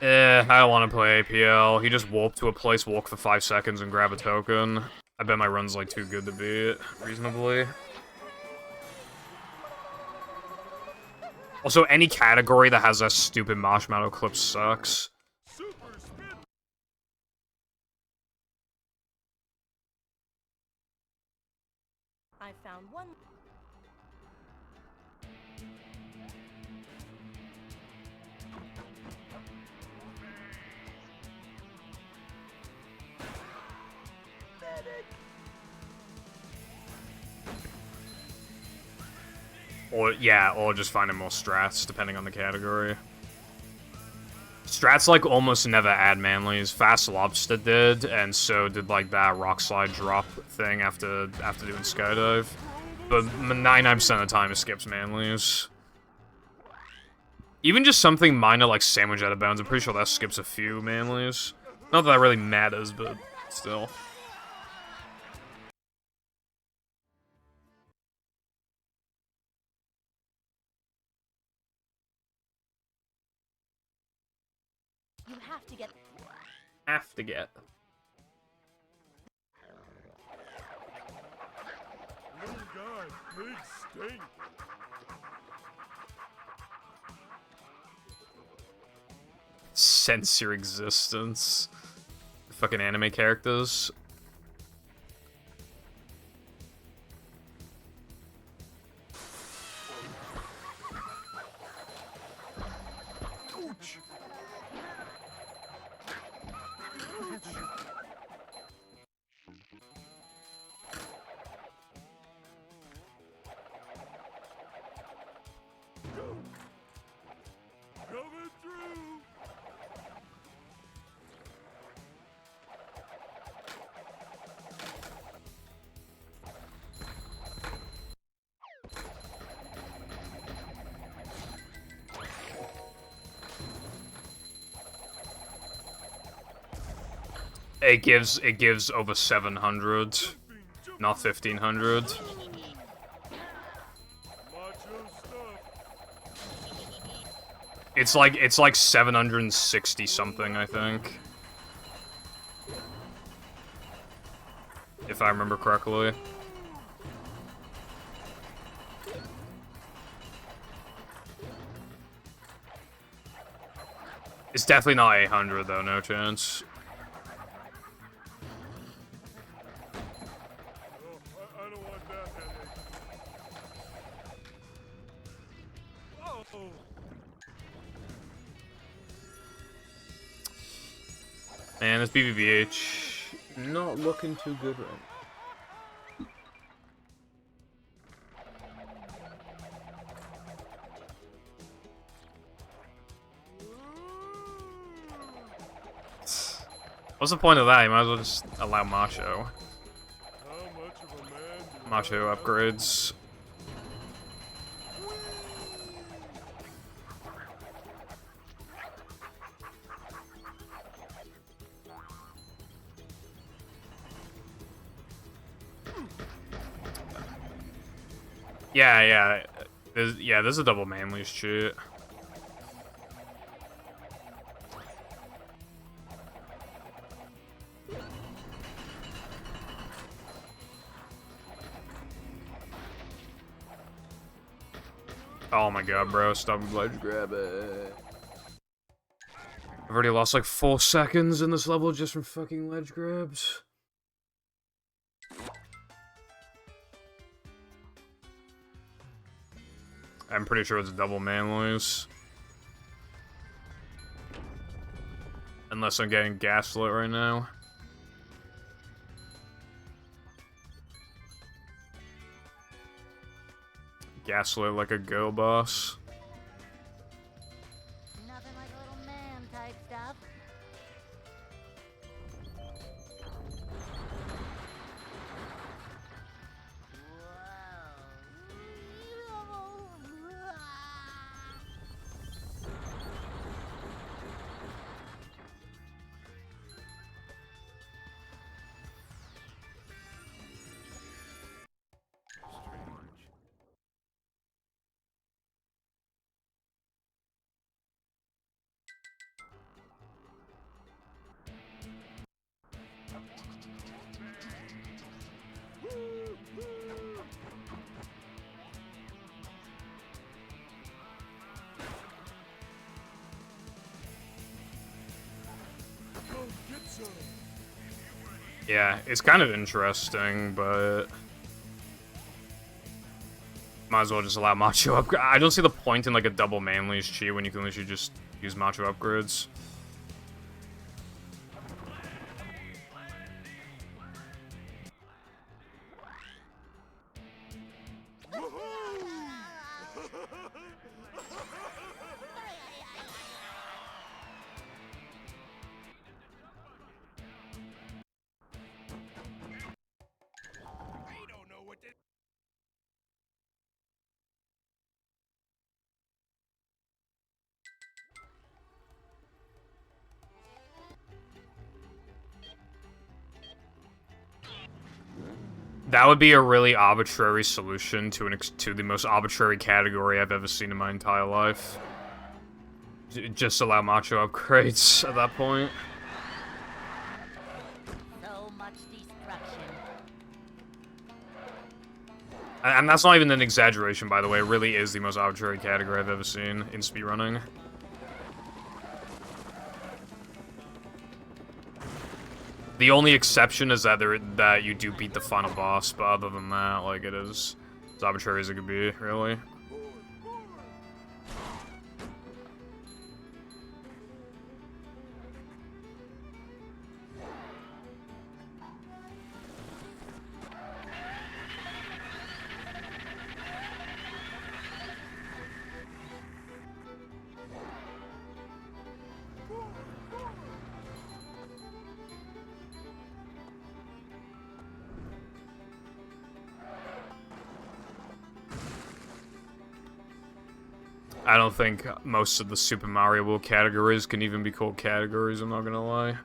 I don't want to play APL. He just warped to a place, walk for 5 seconds, and grab a token. I bet my run's, like, too good to beat, reasonably. Also, any category that has that stupid marshmallow clip sucks. I found one. Or, yeah, or just finding more strats, depending on the category. Strats, like, almost never add manlies. Fast Lobster did, and so did, like, that rock slide drop thing after doing Skydive. But 99% of the time, it skips manlies. Even just something minor like Sandwich Out of Bounds, I'm pretty sure that skips a few manlies. Not that that really matters, but still. You have to get. Have to get. Little guy, big stink. Sense your existence. Fucking anime characters. Coming through. It gives over 700, not 1500. Macho stuff. It's like 760 something, I think. If I remember correctly. It's definitely not 800 though, no chance. I don't want that headache. Oh. Man, this BBBH not looking too good right now. What's the point of that? You might as well just allow Macho. How much of a man do Macho upgrades. Yeah. There's a double manly shit. Oh my god, bro, stop ledge grab it. I've already lost like 4 seconds in this level just from fucking ledge grabs. I'm pretty sure it's double manlies. Unless I'm getting gaslit right now. Gaslit like a girl boss. Nothing like a little man type stuff. Yeah, it's kind of interesting, but might as well just allow macho upgrade. I don't see the point in like a double manly's chi when you can literally just use macho upgrades. That would be a really arbitrary solution to to the most arbitrary category I've ever seen in my entire life. Just allow macho upgrades at that point. So much destruction. And that's not even an exaggeration, by the way. It really is the most arbitrary category I've ever seen in speedrunning. The only exception is that you do beat the final boss, but other than that, like, it is as arbitrary as it could be, really. I don't think most of the Super Mario World categories can even be called categories, I'm not gonna lie.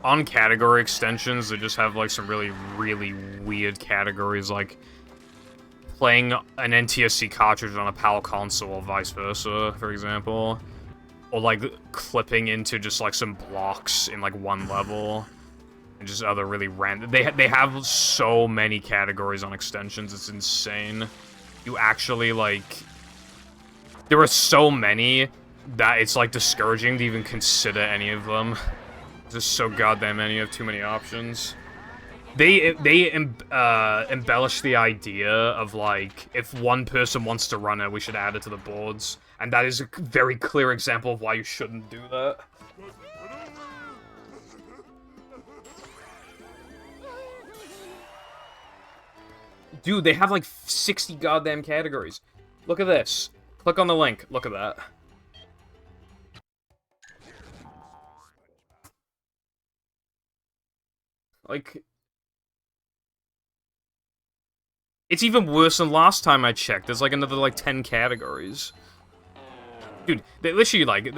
On category extensions, they just have like some really, really weird categories, like playing an NTSC cartridge on a PAL console or vice versa, for example. Or like clipping into just like some blocks in like one level. And just other really random... They have so many categories on extensions, it's insane. You actually like... There are so many that it's like discouraging to even consider any of them. Just so goddamn many, you have too many options. They embellish the idea of, like, if one person wants to run it, we should add it to the boards. And that is a very clear example of why you shouldn't do that. Dude, they have, like, 60 goddamn categories. Look at this. Click on the link. Look at that. Like, it's even worse than last time I checked. There's like another like 10 categories. Dude, they literally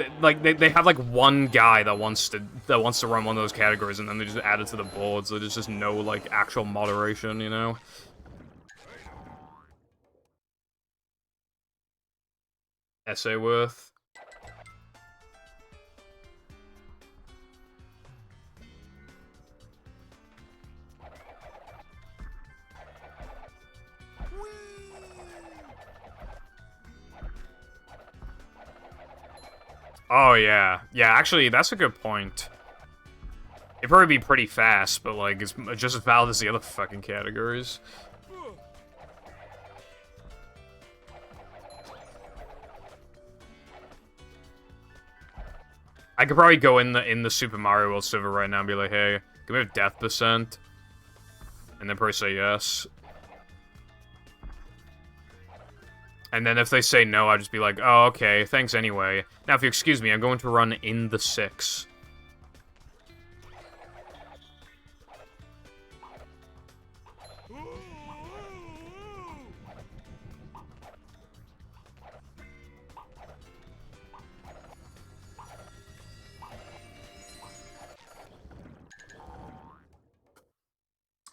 they have like one guy that wants to run one of those categories, and then they just add it to the board. So there's just no like actual moderation, you know. Essay worth. Oh, yeah. Yeah, actually, that's a good point. It'd probably be pretty fast, but, like, it's just as valid as the other fucking categories. I could probably go in the Super Mario World server right now and be like, hey, can we have death percent? And then probably say yes. And then if they say no, I'd just be like, oh, okay, thanks anyway. Now, if you excuse me, I'm going to run in the 6.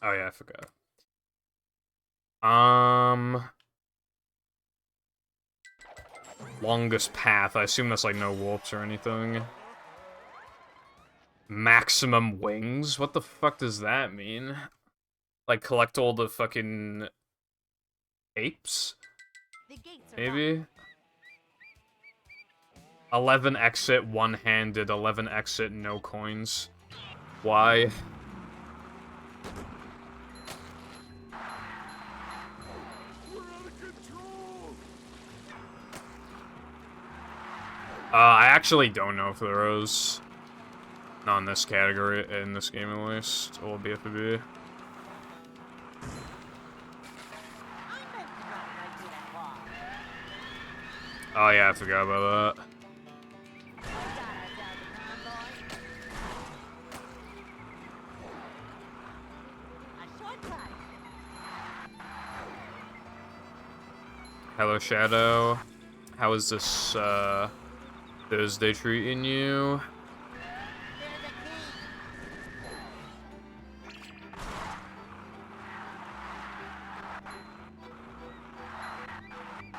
Oh, yeah, I forgot. Longest path. I assume that's, like, no warps or anything. Maximum wings? What the fuck does that mean? Like, collect all the fucking apes? The gates are Maybe? 11 exit, one-handed. 11 exit, no coins. Why? I actually don't know if there is. Not in this category, in this game at least. Or BFB. Oh yeah, I forgot about that. Hello, Shadow. How is this, Thursday treating you?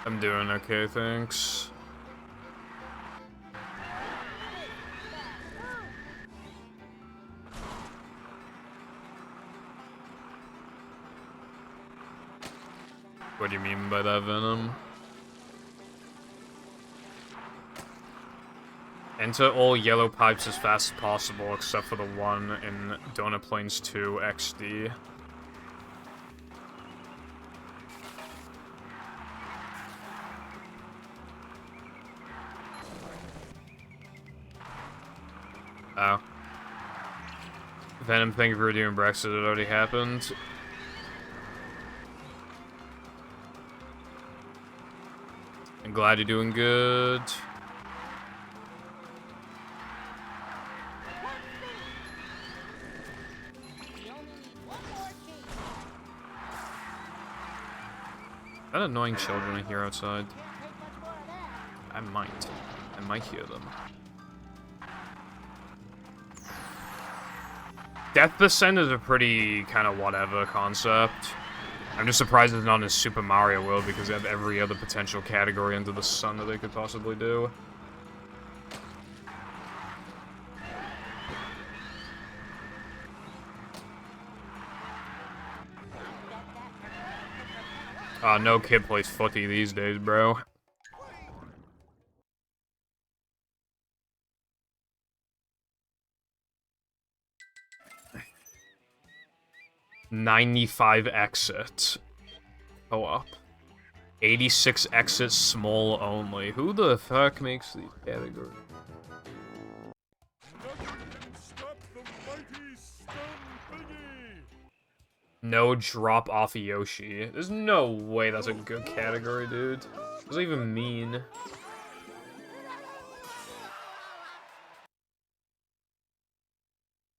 I'm doing okay, thanks. What do you mean by that, Venom? Enter all yellow pipes as fast as possible, except for the one in Donut Plains 2 XD. Oh. Venom, thank you for doing Brexit. It already happened. I'm glad you're doing good. That annoying children I hear outside. I might hear them. Death Descent is a pretty kind of whatever concept. I'm just surprised it's not in Super Mario World because they have every other potential category under the sun that they could possibly do. No kid plays footy these days, bro. $95 exit. Co-op. 86 exit small only. Who the fuck makes these categories? No drop off Yoshi. There's no way that's a good category, dude. What does that even mean?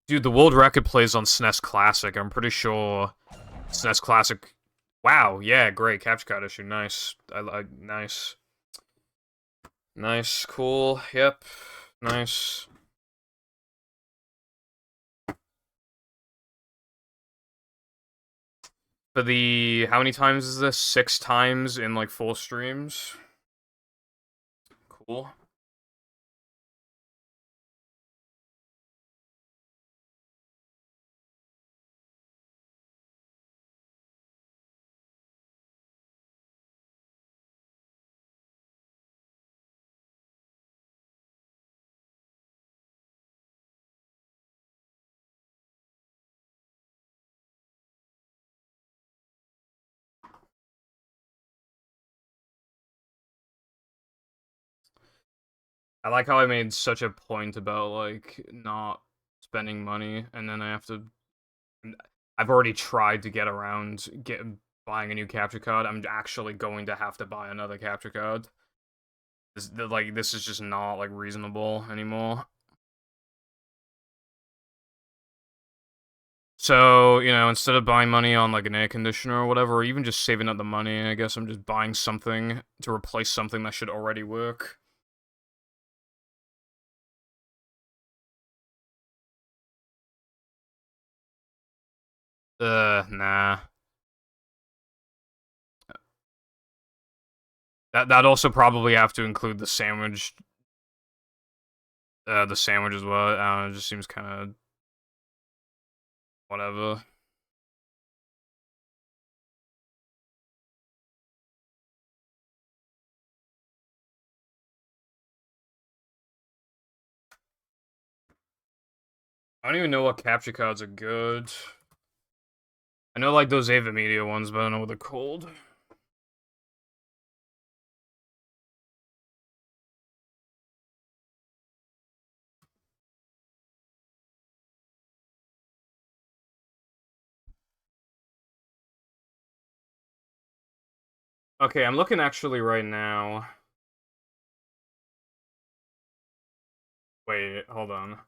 Dude, the world record plays on SNES Classic. I'm pretty sure SNES Classic. Wow, yeah, great capture card issue. Nice. Nice. Nice, cool. Yep. Nice. For the, how many times is this? 6 times in like 4 streams? Cool. I like how I made such a point about, like, not spending money, and then I have to... I've already tried to get around buying a new capture card. I'm actually going to have to buy another capture card. This is just not, like, reasonable anymore. So, you know, instead of buying money on, like, an air conditioner or whatever, or even just saving up the money, I guess I'm just buying something to replace something that should already work. Nah. That'd also probably have to include the sandwich. The sandwich as well. I don't know, it just seems kind of... whatever. I don't even know what capture cards are good. I know, like, those Ava Media ones, but I don't know what they're called. Okay, I'm looking actually right now. Wait, hold on.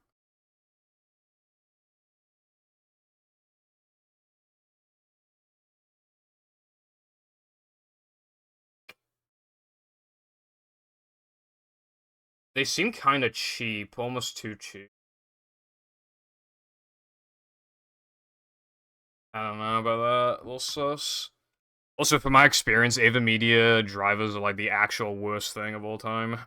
They seem kind of cheap, almost too cheap. I don't know about that. A little sus. Also, from my experience, Ava Media drivers are, like, the actual worst thing of all time.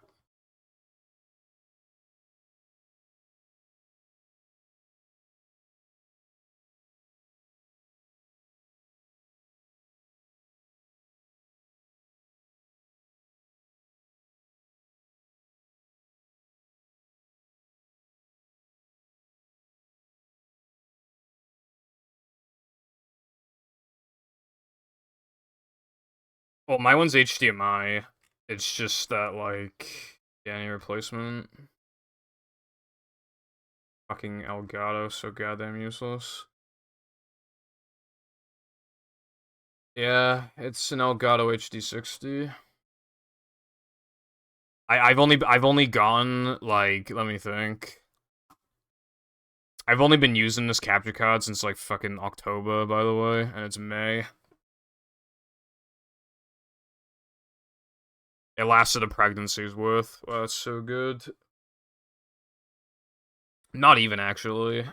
Well, my one's HDMI. It's just that, like, yeah, any replacement. Fucking Elgato, so goddamn useless. Yeah, it's an Elgato HD60. I've only gotten, like, let me think. I've only been using this capture card since, like, fucking October, by the way, and it's May. It lasted a pregnancy's worth. Wow, that's so good. Not even, actually.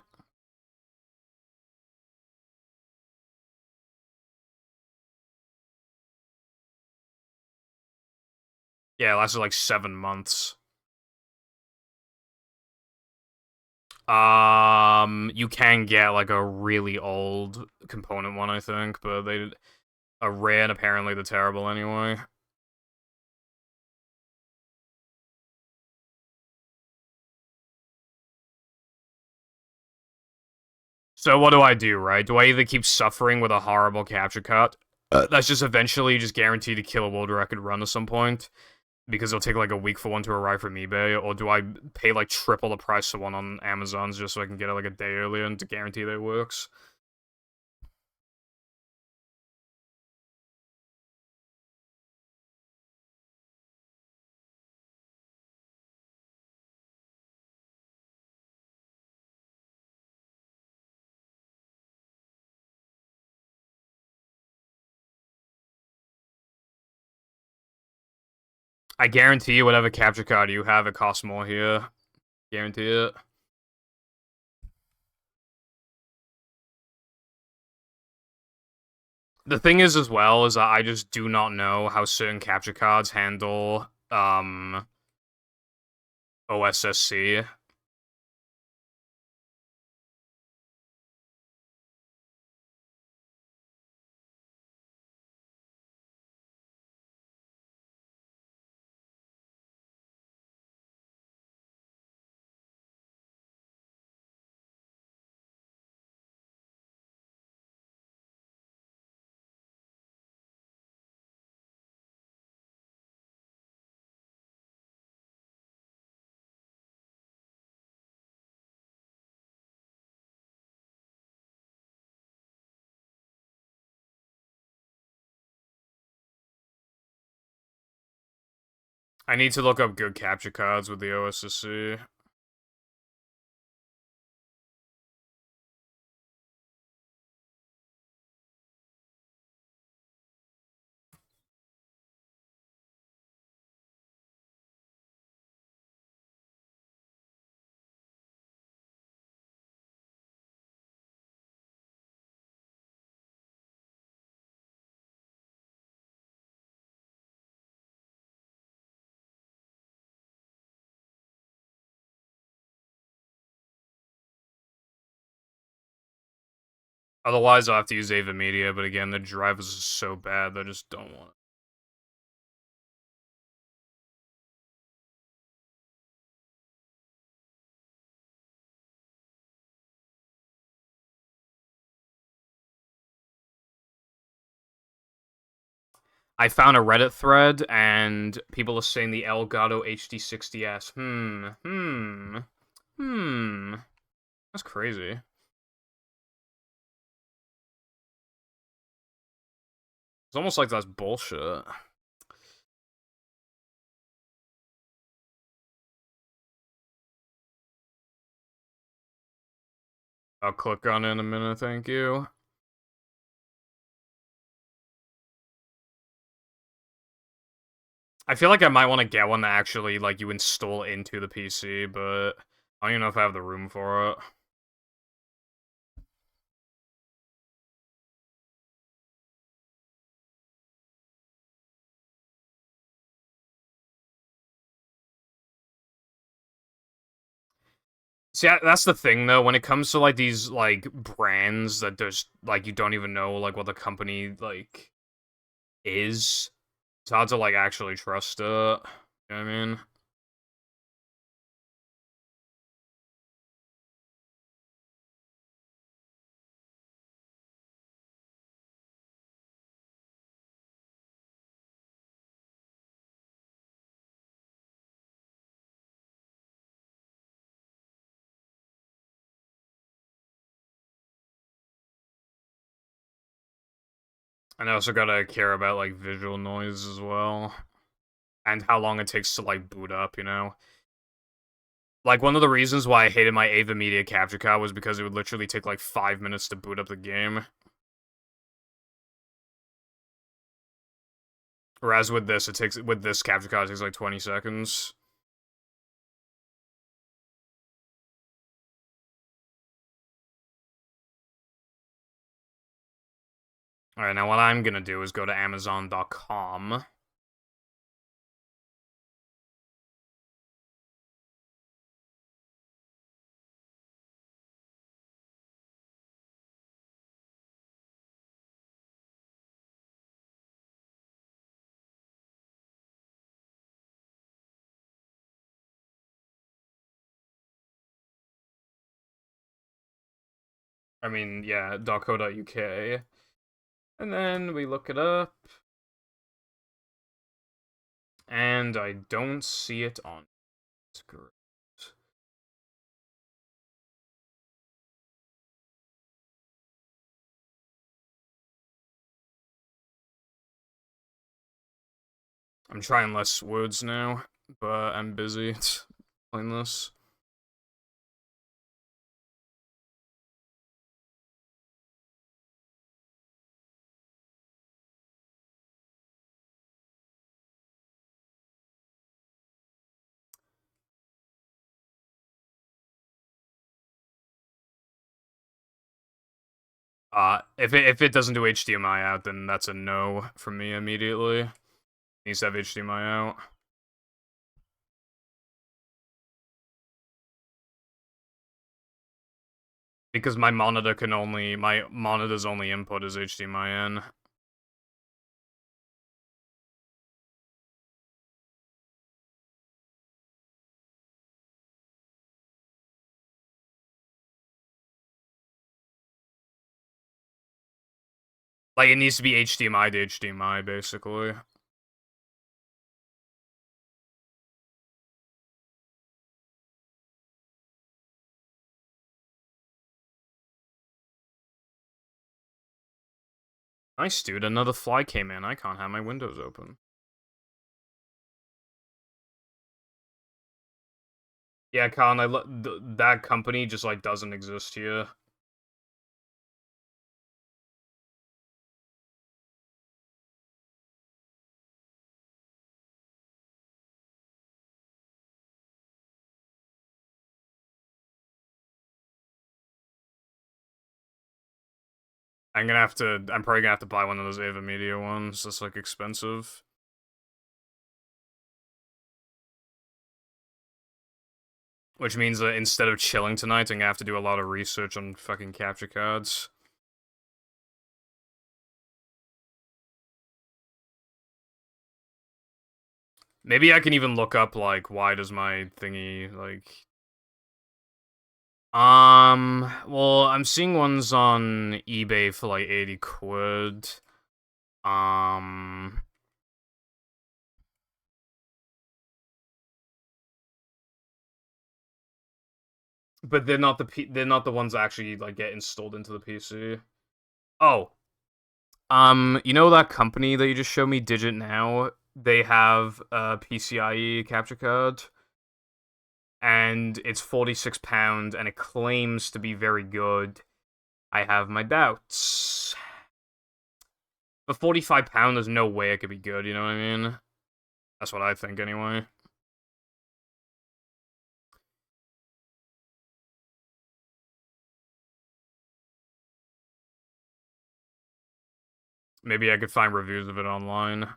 Yeah, it lasted, like, 7 months. You can get, like, a really old component one, I think, but they... a rare, and apparently they're terrible anyway. So what do, right? Do I either keep suffering with a horrible capture card that's just eventually just guaranteed to kill a world record run at some point, because it'll take like a week for one to arrive from eBay, or do I pay like triple the price of one on Amazon just so I can get it like a day earlier and to guarantee that it works? I guarantee you whatever capture card you have, it costs more here. Guarantee it. The thing is, as well, is that I just do not know how certain capture cards handle, OSSC. I need to look up good capture cards with the OSSC. Otherwise, I'll have to use Ava Media, but again, the drivers are so bad, I just don't want it. I found a Reddit thread, and people are saying the Elgato HD60S. That's crazy. It's almost like that's bullshit. I'll click on it in a minute, thank you. I feel like I might want to get one that actually, like, you install into the PC, but I don't even know if I have the room for it. See, that's the thing, though. When it comes to, like, these, like, brands that just, like, you don't even know, like, what the company, like, is, it's hard to, like, actually trust it. You know what I mean? And I also gotta care about, like, visual noise as well. And how long it takes to, like, boot up, you know? Like, one of the reasons why I hated my Ava Media capture card was because it would literally take, like, 5 minutes to boot up the game. Whereas with this, with this capture card, it takes, like, 20 seconds. Alright, now what I'm gonna do is go to Amazon.com. I mean, yeah, .co.uk. And then we look it up. And I don't see it on screen. I'm trying less words now, but I'm busy playing this. If it doesn't do HDMI out, then that's a no from me immediately. It needs to have HDMI out. Because my monitor's only input is HDMI in. Like, it needs to be HDMI to HDMI, basically. Nice, dude. Another fly came in. I can't have my windows open. Yeah, Khan, that company just, like, doesn't exist here. I'm probably gonna have to buy one of those Ava Media ones. That's, like, expensive. Which means that instead of chilling tonight, I'm gonna have to do a lot of research on fucking capture cards. Maybe I can even look up, like, why does my thingy, like... Well, I'm seeing ones on eBay for, like, 80 quid. But they're not the ones that actually, like, get installed into the PC. Oh. You know that company that you just showed me, Digit Now? They have a PCIe capture card. And it's £46, and it claims to be very good. I have my doubts. But £45, there's no way it could be good, you know what I mean? That's what I think, anyway. Maybe I could find reviews of it online.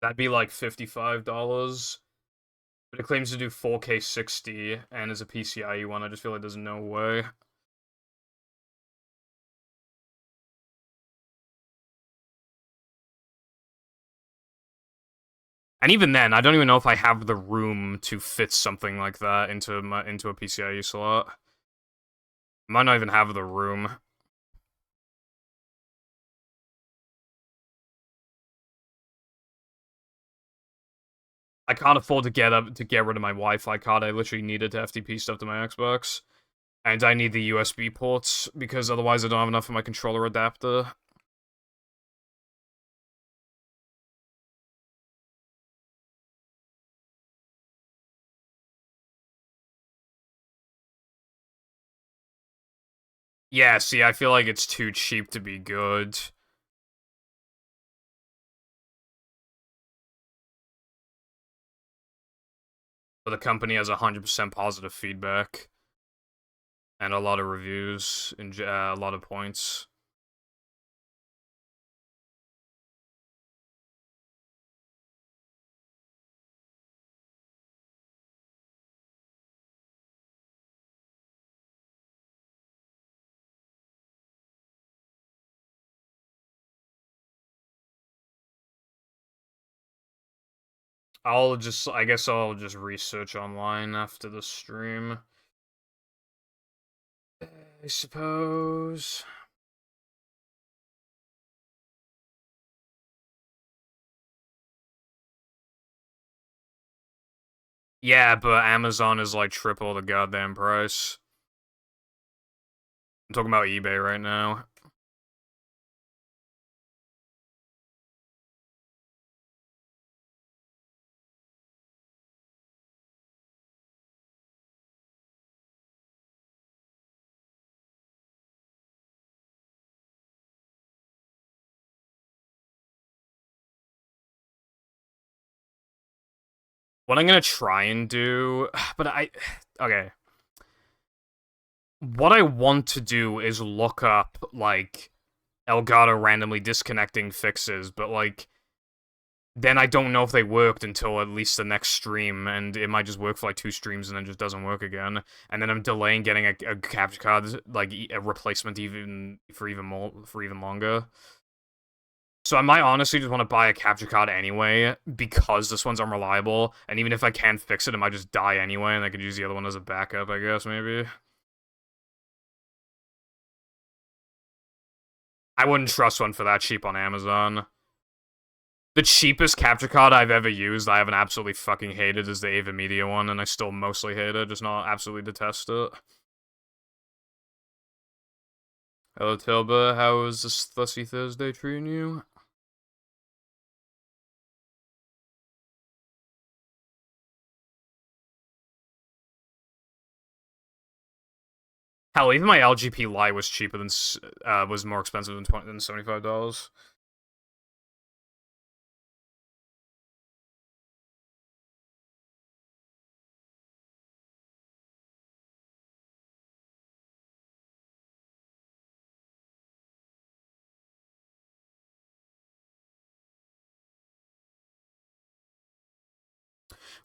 That'd be like $55. But it claims to do 4K 60 and is a PCIe one. I just feel like there's no way. And even then, I don't even know if I have the room to fit something like that into a PCIe slot. Might not even have the room. I can't afford to get rid of my Wi-Fi card. I literally needed to FTP stuff to my Xbox. And I need the USB ports, because otherwise I don't have enough for my controller adapter. Yeah, see, I feel like it's too cheap to be good. But the company has 100% positive feedback. And a lot of reviews, and a lot of points. I guess I'll just research online after the stream. I suppose. Yeah, but Amazon is like triple the goddamn price. I'm talking about eBay right now. What I'm gonna try and do, okay. What I want to do is look up, like, Elgato randomly disconnecting fixes, but, like, then I don't know if they worked until at least the next stream, and it might just work for, like, 2 streams and then just doesn't work again. And then I'm delaying getting a capture card, like, a replacement for even longer. So I might honestly just want to buy a capture card anyway, because this one's unreliable, and even if I can fix it, it might just die anyway, and I could use the other one as a backup, I guess, maybe. I wouldn't trust one for that cheap on Amazon. The cheapest capture card I've ever used, I haven't absolutely fucking hated, is the Ava Media one, and I still mostly hate it, just not absolutely detest it. Hello, Tilba. How is this Thursday Thursday treating you? Hell, even my LGP Lite was cheaper than was more expensive than $75.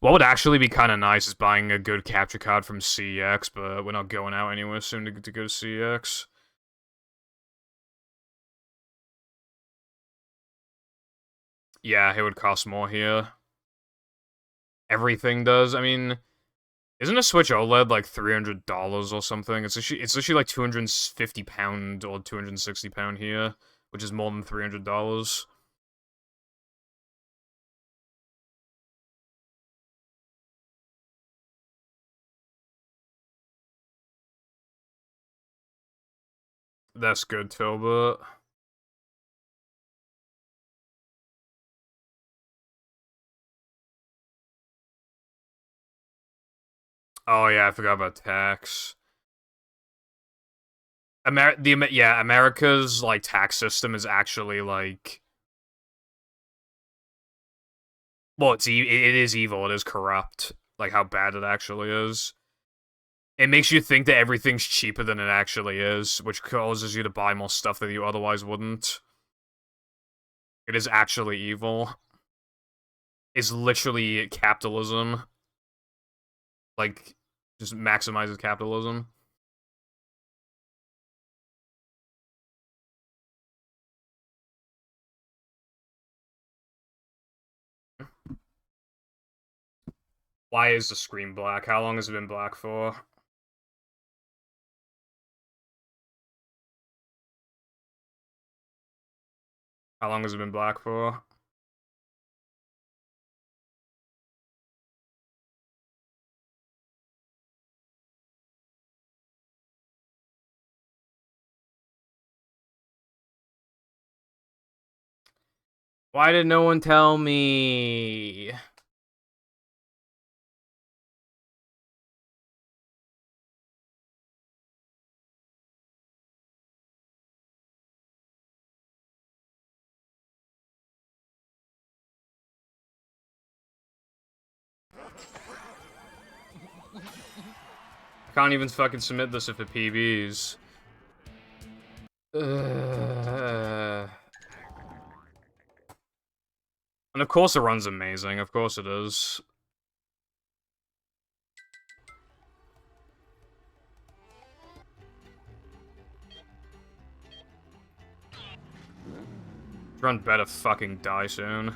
What would actually be kind of nice is buying a good capture card from CEX, but we're not going out anywhere soon to go to CEX. Yeah, it would cost more here. Everything does. I mean, isn't a Switch OLED like $300 or something? It's actually like £250 or £260 here, which is more than $300. That's good, Tilbert. Oh yeah, I forgot about tax. America's like tax system is actually like, well, it is evil. It is corrupt. Like how bad it actually is. It makes you think that everything's cheaper than it actually is, which causes you to buy more stuff that you otherwise wouldn't. It is actually evil. It's literally capitalism. Like, just maximizes capitalism. Why is the screen black? How long has it been black for? How long has it been black for? Why did no one tell me? I can't even fucking submit this if it PBs. And of course it runs amazing, of course it is. Run better fucking die soon.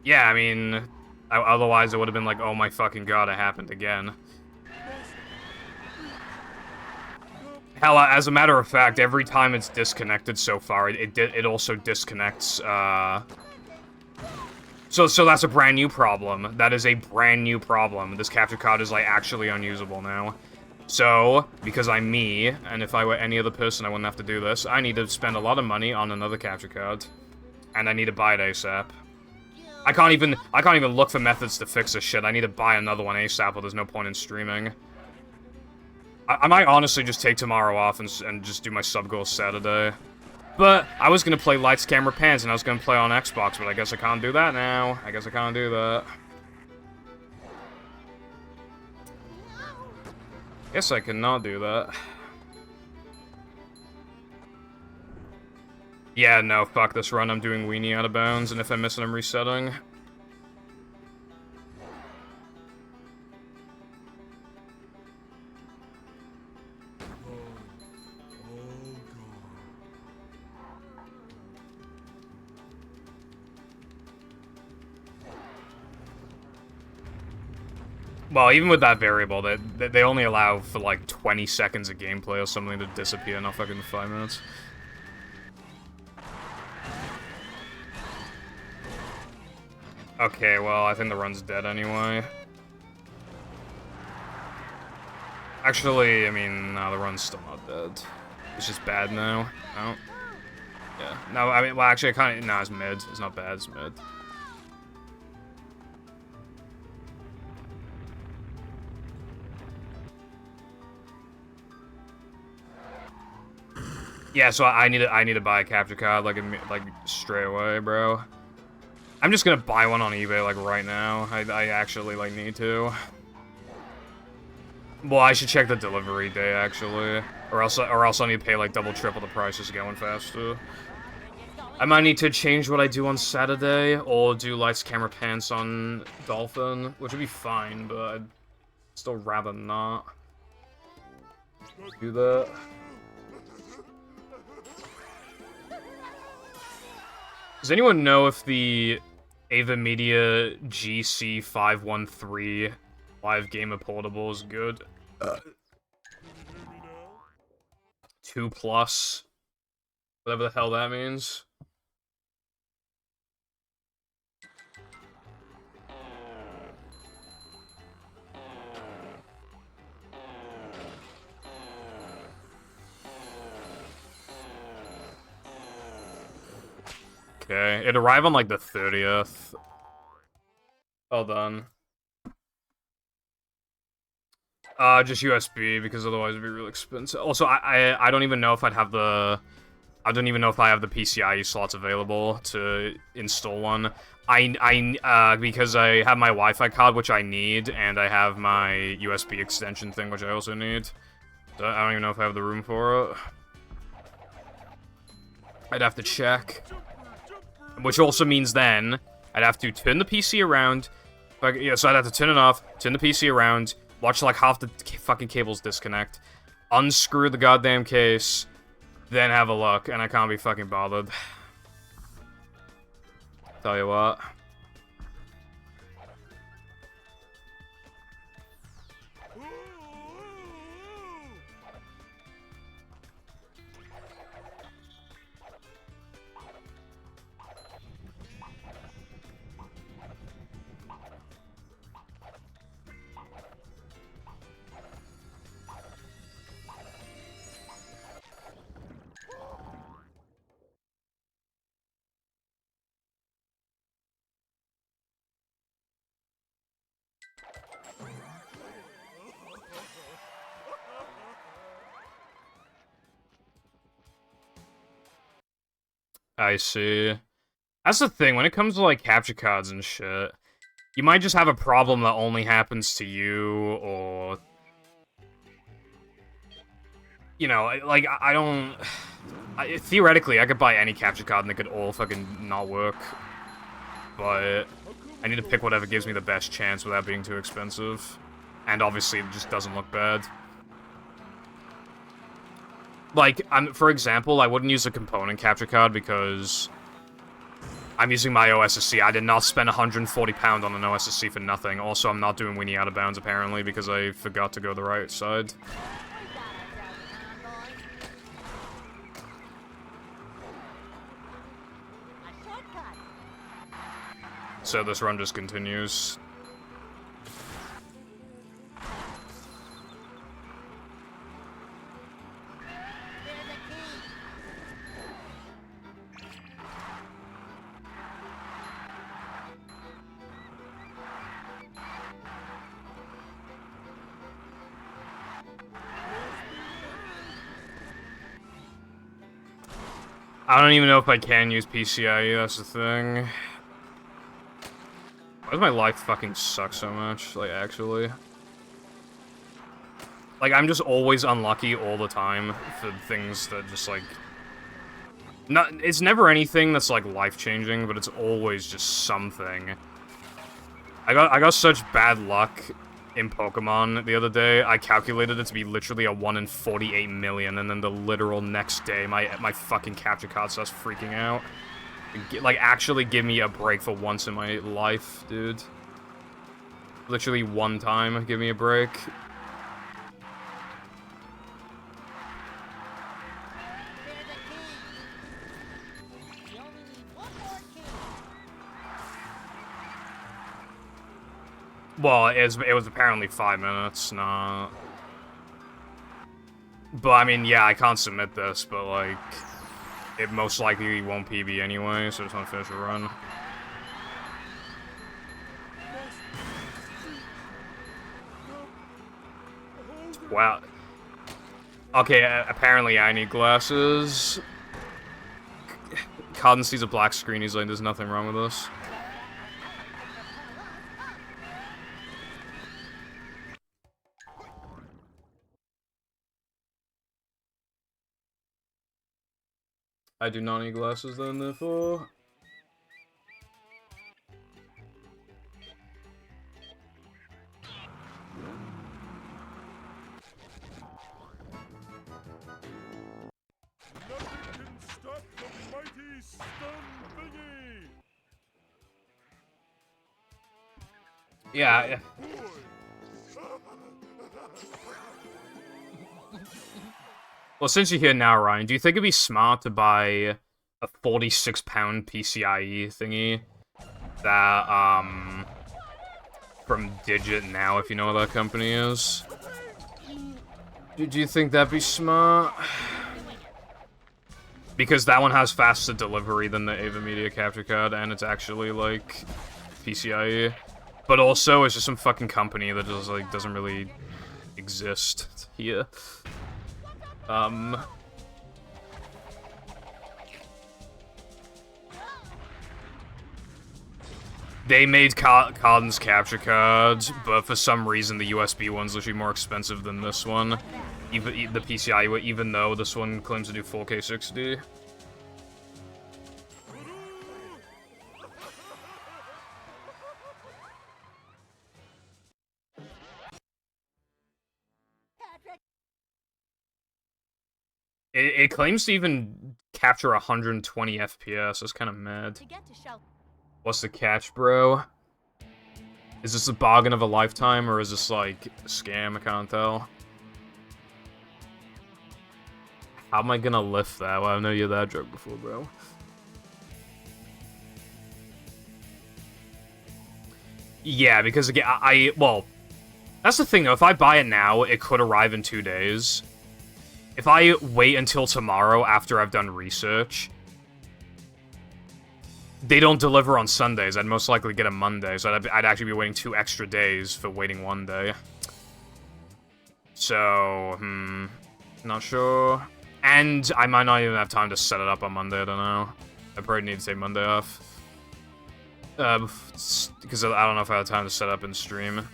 Yeah, I mean, otherwise it would have been like, oh my fucking god, it happened again. Hell, as a matter of fact, every time it's disconnected so far, it also disconnects, So that's a brand new problem. That is a brand new problem. This capture card is, like, actually unusable now. So, because I'm me, and if I were any other person I wouldn't have to do this, I need to spend a lot of money on another capture card. And I need to buy it ASAP. I can't even look for methods to fix this shit. I need to buy another one ASAP or there's no point in streaming. I might honestly just take tomorrow off and just do my sub goal Saturday. But I was gonna play Lights, Camera, Pans, and I was gonna play on Xbox, but I guess I can't do that now. I guess I can't do that. Guess I cannot do that. Yeah, no, fuck this run. I'm doing Weenie out of bounds, and if I miss it, I'm resetting. Well, even with that variable, they only allow for like 20 seconds of gameplay or something to disappear, not fucking 5 minutes. Okay, well, I think the run's dead anyway. Actually, I mean, no, the run's still not dead. It's just bad now. No. Yeah. No, I mean, well, actually, I kind of... No, it's mid. It's not bad. It's mid. Yeah, so I need to buy a capture card like straight away, bro. I'm just gonna buy one on eBay like right now. I actually like need to. Well, I should check the delivery day actually, or else I need to pay like double, triple the price just to get one faster. I might need to change what I do on Saturday, or do lights, camera, pants on Dolphin, which would be fine, but I'd still rather not do that. Does anyone know if the Ava Media GC513 live gamer portable is good? 2+, whatever the hell that means. Okay, it arrived on like the 30th. Well done. Just USB, because otherwise it'd be real expensive. Also, I don't even know if I don't even know if I have the PCIe slots available to install one. Because I have my Wi-Fi card, which I need, and I have my USB extension thing, which I also need. So I don't even know if I have the room for it. I'd have to check. Which also means then, I'd have to turn the PC around. Yeah, so I'd have to turn it off, turn the PC around, watch like half the fucking cables disconnect, unscrew the goddamn case, then have a look, and I can't be fucking bothered. Tell you what. I see. That's the thing, when it comes to, like, capture cards and shit, you might just have a problem that only happens to you, or... You know, like, I don't... theoretically, I could buy any capture card and they could all fucking not work. But I need to pick whatever gives me the best chance without being too expensive. And obviously, it just doesn't look bad. Like, for example, I wouldn't use a component capture card because I'm using my OSSC. I did not spend £140 on an OSSC for nothing. Also, I'm not doing Weenie out of bounds, apparently, because I forgot to go the right side. So this run just continues. I don't even know if I can use PCIe, that's the thing. Why does my life fucking suck so much? Like, actually. Like, I'm just always unlucky all the time for things that just, like... It's never anything that's, like, life-changing, but it's always just something. I got such bad luck in Pokemon the other day. I calculated it to be literally a 1 in 48 million, and then the literal next day, my fucking capture card starts freaking out. Like, actually give me a break for once in my life, dude. Literally one time, give me a break. Well, it was apparently 5 minutes, not... But, I mean, yeah, I can't submit this, but, like, it most likely won't PB anyway, so I just want to finish the run. Wow. Okay, apparently I need glasses. Cotton sees a black screen, he's like, there's nothing wrong with this. I do not need glasses then, therefore. Nothing can stop the mighty stun thingy! Yeah. Well, since you're here now, Ryan, do you think it'd be smart to buy a 46-pound PCIe thingy that, from Digit Now, if you know what that company is? Do you think that'd be smart? Because that one has faster delivery than the Ava Media capture card, and it's actually, like, PCIe. But also, it's just some fucking company that just, like, doesn't really exist here. They made Cotton's capture cards, but for some reason the USB one's literally more expensive than this one. Even the PCI, even though this one claims to do 4K 60. It claims to even capture 120 FPS. That's kind of mad. To get to shelter. What's the catch, bro? Is this a bargain of a lifetime, or is this, like, a scam? I can't tell. How am I gonna lift that? Well, I know you had that joke before, bro. Yeah, because, again, well, that's the thing, though. If I buy it now, it could arrive in 2 days. If I wait until tomorrow after I've done research, they don't deliver on Sundays. I'd most likely get a Monday, so I'd actually be waiting 2 extra days for waiting 1 day. So, not sure. And I might not even have time to set it up on Monday, I don't know. I probably need to take Monday off. Because I don't know if I have time to set up and stream.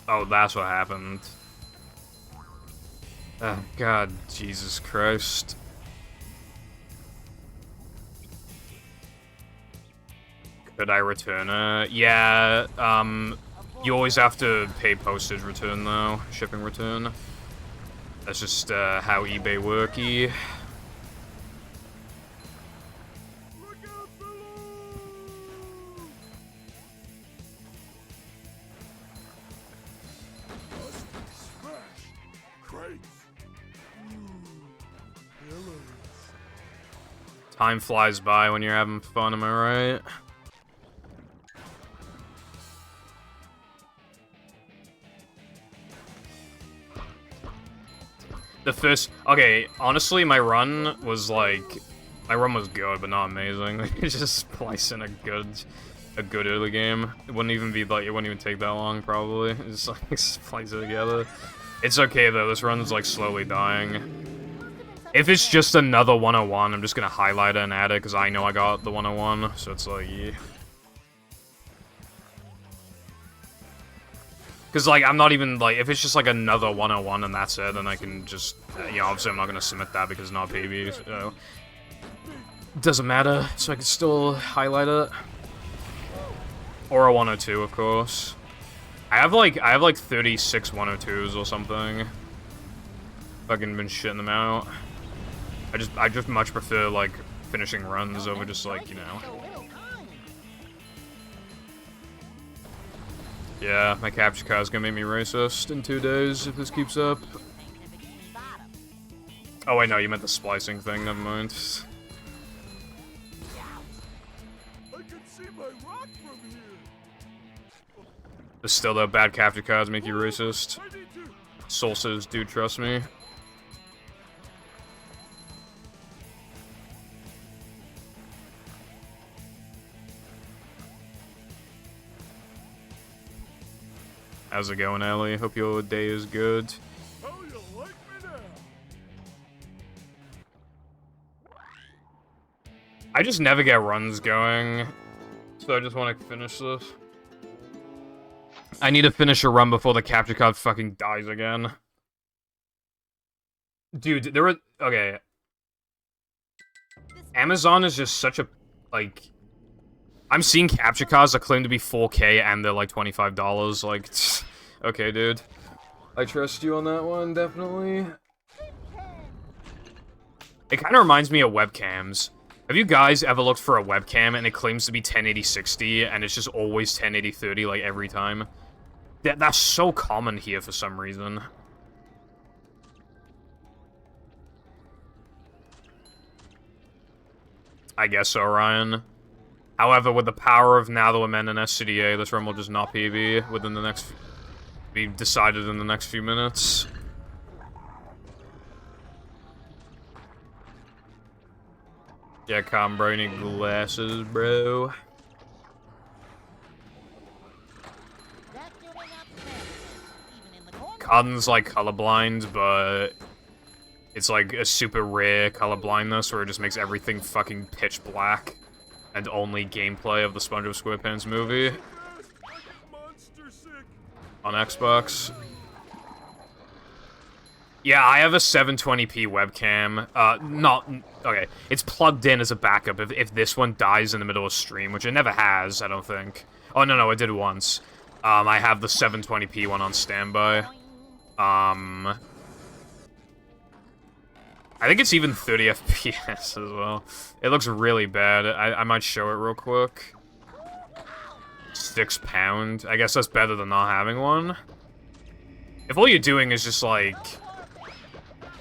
Oh, that's what happened. Oh, God, Jesus Christ. Could I return it? Yeah, you always have to pay postage return, though. Shipping return. That's just, how eBay worky. Time flies by when you're having fun, am I right? The first... Okay, honestly, my run was, like... My run was good, but not amazing. It's just splicing a good early game. It wouldn't even be, like... It wouldn't even take that long, probably. Just, like, splice it together. It's okay, though. This run's, like, slowly dying. If it's just another 101, I'm just gonna highlight it and add it, because I know I got the 101, so it's like, yeah. Because, like, I'm not even, like, if it's just, like, another 101 and that's it, then I can just, you know, obviously I'm not gonna submit that because it's not PB, so... Doesn't matter, so I can still highlight it. Or a 102, of course. I have, like, 36 102s or something. Fucking been shitting them out. I just much prefer, like, finishing runs over just, like, you know. Yeah, my capture card's gonna make me racist in 2 days if this keeps up. Oh, wait, no, you meant the splicing thing, never mind. I can see my rock from here. But still, though, bad capture cards make you racist. I need to. Soul says, dude, trust me. How's it going, Ellie? Hope your day is good. How you like me now? I just never get runs going, so I just want to finish this. I need to finish a run before the capture card fucking dies again. Dude, there were... Okay. Amazon is just such a... Like... I'm seeing capture cards that claim to be 4K and they're like $25. Like, okay, dude. I trust you on that one, definitely. It kind of reminds me of webcams. Have you guys ever looked for a webcam and it claims to be 1080-60 and it's just always 1080-30 like every time? That's so common here for some reason. I guess so, Ryan. However, with the power of now that we're men in SCDA, this run will just not PB within the next... be decided in the next few minutes. Yeah, calm, bro. You need glasses, bro. Cotton's like colorblind, but it's like a super rare colorblindness where it just makes everything fucking pitch black. And only gameplay of the SpongeBob SquarePants movie on Xbox. Yeah, I have a 720p webcam. Okay, it's plugged in as a backup if this one dies in the middle of stream, which it never has, I don't think. Oh, no, it did once. I have the 720p one on standby. I think it's even 30 FPS as well. It looks really bad. I might show it real quick. £6. I guess that's better than not having one. If all you're doing is just like...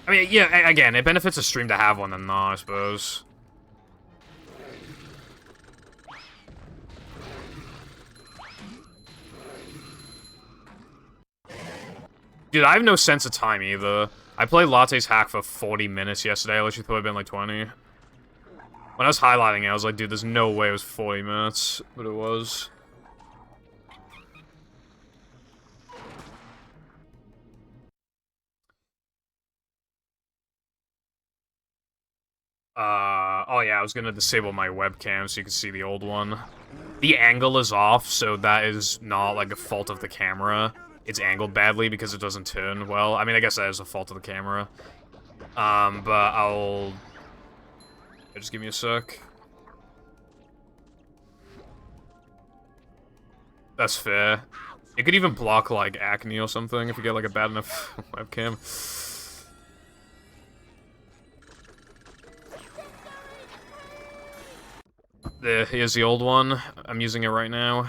I mean, yeah, again, it benefits a stream to have one than not, I suppose. Dude, I have no sense of time either. I played Latte's hack for 40 minutes yesterday. I literally thought it'd been like 20. When I was highlighting it, I was like, dude, there's no way it was 40 minutes. But it was. Oh yeah, I was gonna disable my webcam so you can see the old one. The angle is off, so that is not like a fault of the camera. It's angled badly because it doesn't turn well. I mean, I guess that is a fault of the camera. But I'll... Just give me a sec. That's fair. It could even block, like, acne or something if you get, like, a bad enough webcam. Here's the old one. I'm using it right now.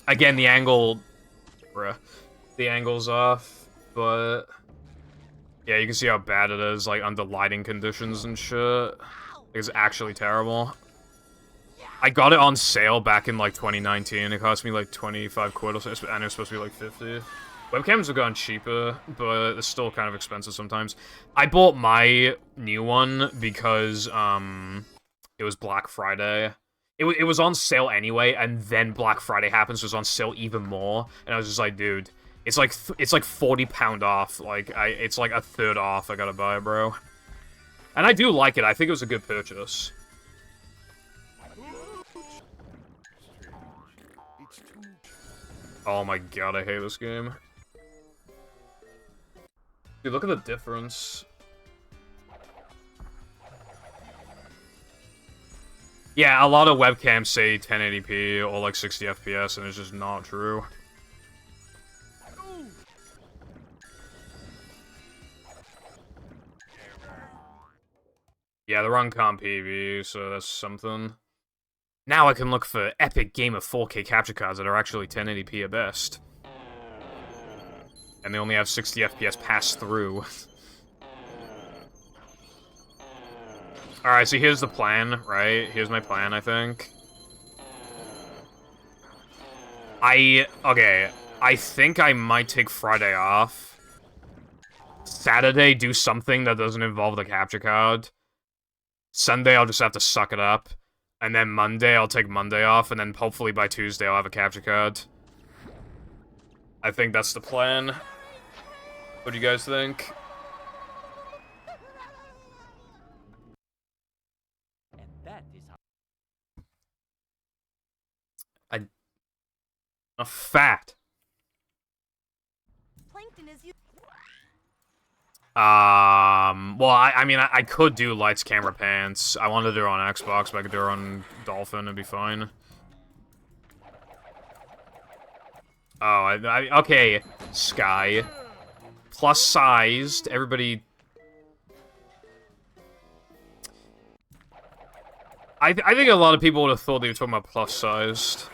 Again, the angle... Bruh. The angle's off, but... Yeah, you can see how bad it is, like, under lighting conditions and shit. It's actually terrible. I got it on sale back in, like, 2019. It cost me, like, 25 quid or so, and it was supposed to be, like, 50. Webcams have gotten cheaper, but it's still kind of expensive sometimes. I bought my new one because, it was Black Friday. It was on sale anyway, and then Black Friday happens, so it was on sale even more, and I was just like, dude, it's like £40 off, like, it's like a third off, I gotta buy it, bro. And I do like it, I think it was a good purchase. Oh my god, I hate this game. Dude, look at the difference. Yeah, a lot of webcams say 1080p or like 60 FPS, and it's just not true. Yeah, they're on comp PV, so that's something. Now I can look for epic game of 4K capture cards that are actually 1080p at best. And they only have 60 FPS pass through. Alright, so here's the plan, right? Here's my plan, I think. Okay, I think I might take Friday off. Saturday, do something that doesn't involve the capture card. Sunday, I'll just have to suck it up. And then Monday, I'll take Monday off, and then hopefully by Tuesday, I'll have a capture card. I think that's the plan. What do you guys think? And that is how. A fat. Plankton is you. Well, I mean, I could do lights, camera, pants. I wanted to do it on Xbox, but I could do it on Dolphin, it'd be fine. Oh, okay, Sky. Plus-sized, everybody... I think a lot of people would have thought they were talking about plus-sized.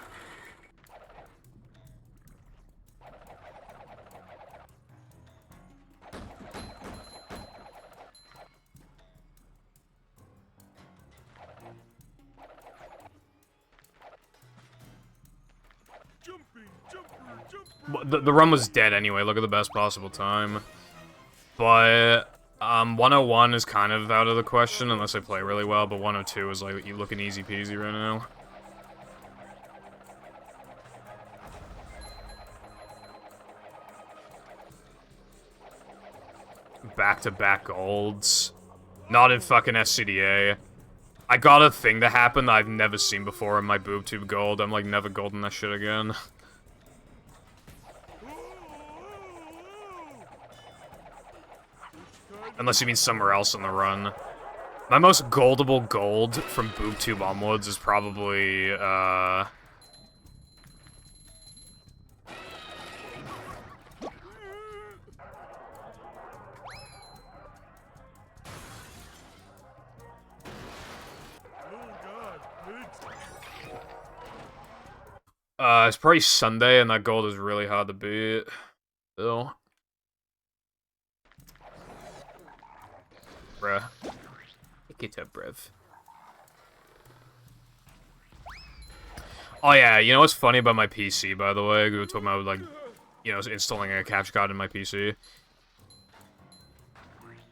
The run was dead anyway, look at the best possible time. But, 101 is kind of out of the question unless I play really well, but 102 is like, you looking easy peasy right now. Back-to-back golds. Not in fucking SCDA. I got a thing to happen that I've never seen before in my boob tube gold. I'm like never golding that shit again. Unless you mean somewhere else in the run. My most goldable gold from BoobTube onwards is probably, it's probably Sunday, and that gold is really hard to beat. Still. Bruh. Pick it up, bruv. Oh yeah, you know what's funny about my PC, by the way? We were talking about, like, you know, installing a capture card in my PC.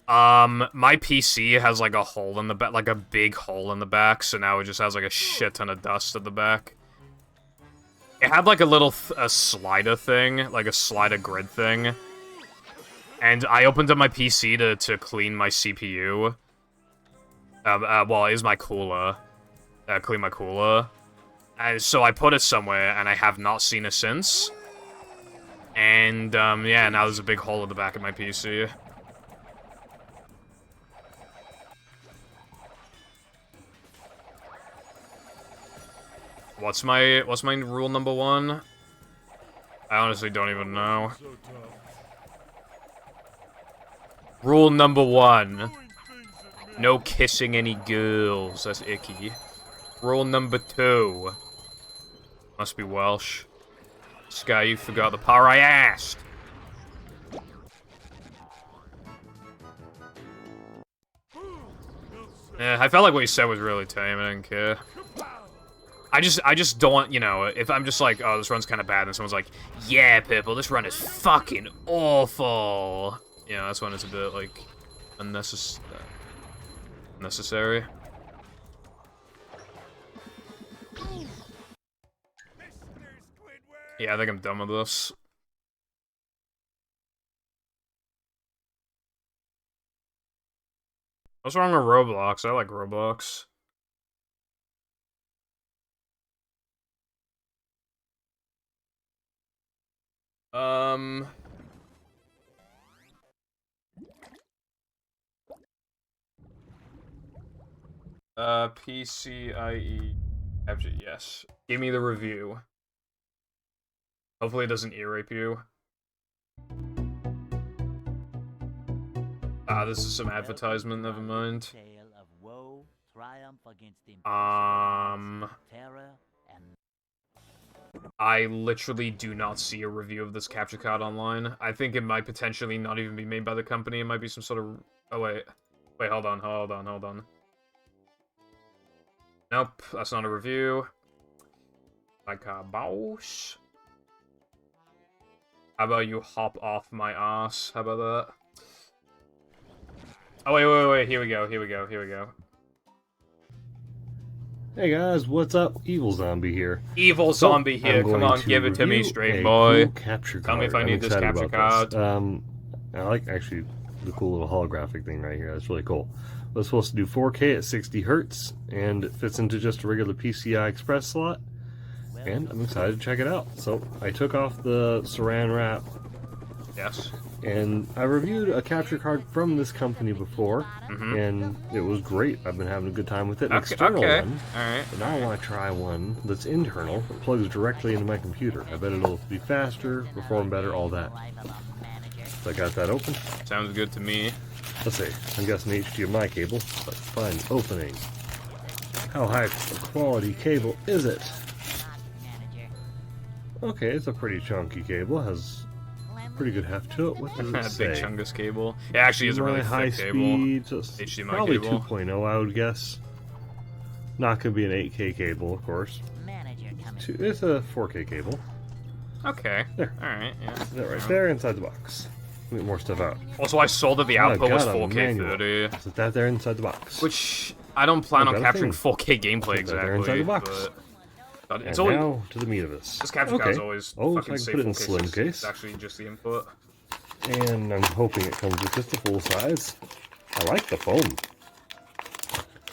My PC has, like, a hole in the back, like, a big hole in the back, so now it just has, like, a shit ton of dust at the back. It had, like, a little a slider thing, like a slider grid thing. And I opened up my PC to clean my CPU. Well, it is my cooler. Clean my cooler. And so I put it somewhere, and I have not seen it since. And, yeah, now there's a big hole in the back of my PC. What's my rule number 1? I honestly don't even know. Rule number 1. No kissing any girls. That's icky. Rule number 2. Must be Welsh. Sky, you forgot the part I asked. Yeah, I felt like what you said was really tame. I didn't care. I just don't want, you know, if I'm just like, oh, this run's kind of bad, and someone's like, yeah, Purple, this run is fucking awful. You know, that's when it's a bit, like, unnecessary. Yeah, I think I'm done with this. What's wrong with Roblox? I like Roblox. PCIe. Yes. Give me the review. Hopefully it doesn't ear rape you. Ah, this is some advertisement, never mind. Tale of woe, triumph against terror, and I literally do not see a review of this capture card online. I think it might potentially not even be made by the company. It might be some sort of... Oh, wait. Wait, hold on. Nope, that's not a review. Like a boss. How about you hop off my ass? How about that? Oh, wait. Here we go. Hey guys, what's up? Evil Zombie here. Evil Zombie here. I'm Come going on, to give it to me, review straight a boy. cool capture Tell me if I card. need I'm this excited capture about this. card. I like actually the cool little holographic thing right here. That's really cool. It's supposed to do 4K at 60 hertz, and it fits into just a regular PCI Express slot. And I'm excited to check it out. So I took off the saran wrap. Yes. And I reviewed a capture card from this company before, and it was great. I've been having a good time with it. An external one. Alright. But now I want to try one that's internal. It plugs directly into my computer. I bet it'll be faster, perform better, all that. So I got that open. Sounds good to me. Let's see. I'm guessing HDMI cable. Let's find opening. How high quality cable is it? Okay, it's a pretty chunky cable. It has pretty good heft to it. What does it say? Big chungus cable. It actually is a really high thick cable. speed, so it's HDMI probably cable. 2.0, I would guess. Not gonna be an 8K cable, of course. It's a 4K cable. Okay. There. Alright, yeah. That right there inside the box. Get more stuff out. Also, I saw that the Oh, output was got a 4K manual. 30. Put that there inside the box. Which, I don't plan Oh, on got a capturing thing. 4K gameplay Put that there inside exactly, the box. but And it's always... now to the meat of this. This capture card's always Oh, so I fucking can safe put it in 4K, slim so case. It's actually just the input. And I'm hoping it comes with just a full size. I like the foam.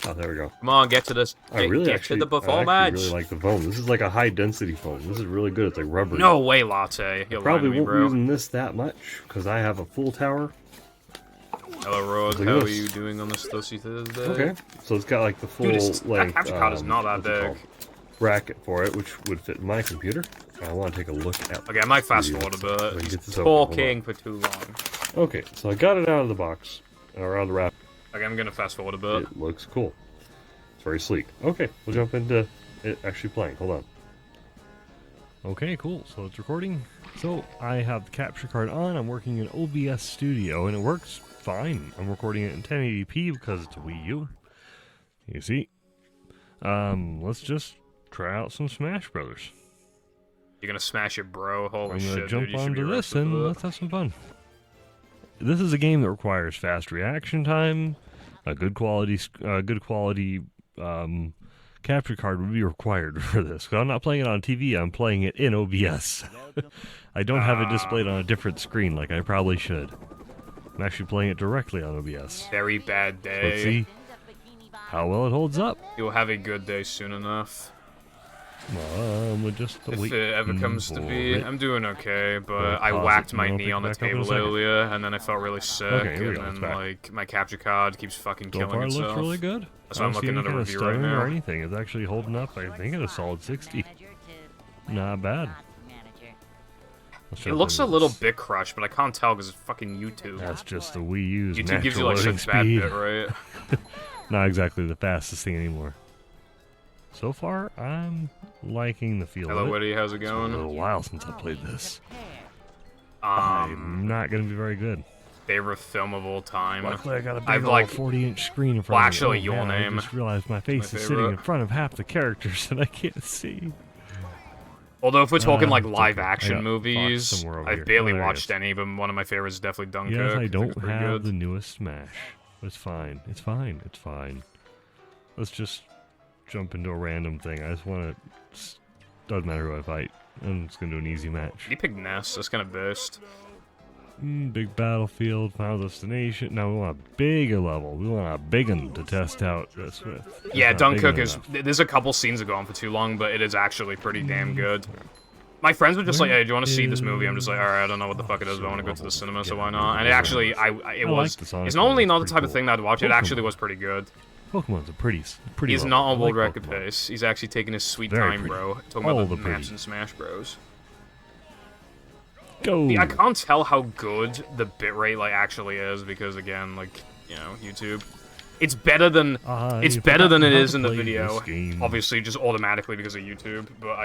Oh, there we go. Come on, get to this. I really get actually, to the I performance. actually really like the foam. This is like a high density foam. This is really good. It's like rubber. No way, Latte. You're Probably lying to me, won't be bro. using this that much because I have a full tower. Hello, Rod. Look at How are this. you doing on this Thursday Thursday? Okay, so it's got like the full Dude, that like capture card is not that what's it big. called? Bracket for it, which would fit my computer. I want to take a look at. Okay, I might fast forward a Let me bit. get It's this open. Hold on. talking for too long. Okay, so I got it out of the box or out of the wrap. Okay, I'm gonna fast forward a bit. It looks cool. It's very sleek. Okay, we'll jump into it actually playing. Hold on. Okay, cool. So it's recording. So I have the capture card on. I'm working in OBS Studio, and it works fine. I'm recording it in 1080p because it's a Wii U. You see? Let's just try out some Smash Brothers. You're gonna smash it, bro. Holy I'm shit, gonna jump dude. You should be onto this arrested and for that. let's have some fun. This is a game that requires fast reaction time. A good quality capture card would be required for this. 'Cause I'm not playing it on TV. I'm playing it in OBS. I don't have it displayed on a different screen like I probably should. I'm actually playing it directly on OBS. Very bad Let's day. see how well it holds up. You'll have a good day soon enough. We'll just If wait it ever comes to for be, it. I'm doing okay, but I'll I pause whacked it, my and I'll knee pick on the it back up in a table second. earlier, and then I felt really sick, Okay, here we and go, it's then, back. like, my capture card keeps fucking So killing far, it itself. looks really good. That's why I'm I don't see looking any at a kind of review right stuttering now. or anything. It's actually holding up. I think at a solid 60. Not bad. Let's It jump looks a into little this. bit crushed, but I can't tell because it's fucking YouTube. That's just the Wii U's YouTube natural gives you, like, loading such bad speed. bit rate. Not exactly the fastest thing anymore. So far, I'm liking the feel Hello, of it. Woody. How's it It's been a going? little while since I played this. Um, I'm not going to be very good. favorite film of all time. Luckily, I got a big I've, old like- 40-inch screen in front Well, of me. actually, Oh, your man, name. I just realized my face My is sitting in favorite. front of half the characters that I can't see. Although if we're talking like it's live okay. I action got movies, Fox somewhere over I've here. barely Oh, there it watched is. any of them. One of my favorites is definitely Dunkirk. Yes, I think don't it's pretty have good. the newest Smash. But it's fine. It's fine. It's fine. Let's just jump into a random thing. I just want to... Doesn't matter who I fight. I'm just going to do an easy match. You picked Ness. That's kind of best. Big battlefield, final destination. Now we want a bigger level. We want a big one to test out this with. It's Yeah, not big Dunkirk is. enough. There's a couple scenes that go on for too long, but it is actually pretty damn good. My friends were just like, "Hey, do you want to see this movie?" I'm just like, "All right, I don't know what the fuck it is, but I want to go to the cinema, so why not?" And it actually, it was. the Sonic It's not one, only it's not the pretty type of cool. thing that I'd watch. It actually Pokemon. was pretty good. Pokemon's a pretty He's level. not on I world like record Pokemon. pace. He's actually taking his sweet Very time, pretty. bro. Talking All about the the maps pretty. in Smash Bros. Go! I can't tell how good the bitrate like actually is because again, like YouTube. It's better than I it's better forgot than it how is to in the play video. this game. Obviously, just automatically because of YouTube. But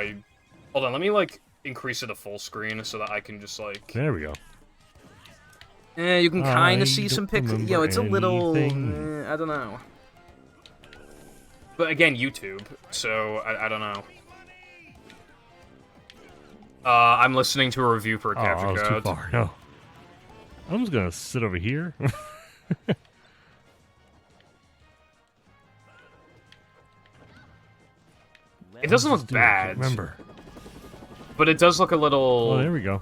Hold on, let me, like, increase it to full screen so that I can just, like... There we go. You can kind I of see some don't pixels. Yo, it's a little... anything. I don't know. But again, YouTube, so I don't know. I'm listening to a review for a capture I was too card. far. No. I'm just gonna sit over here. It doesn't look Dude, I can't bad, remember. but it does look a little... Oh, there we go.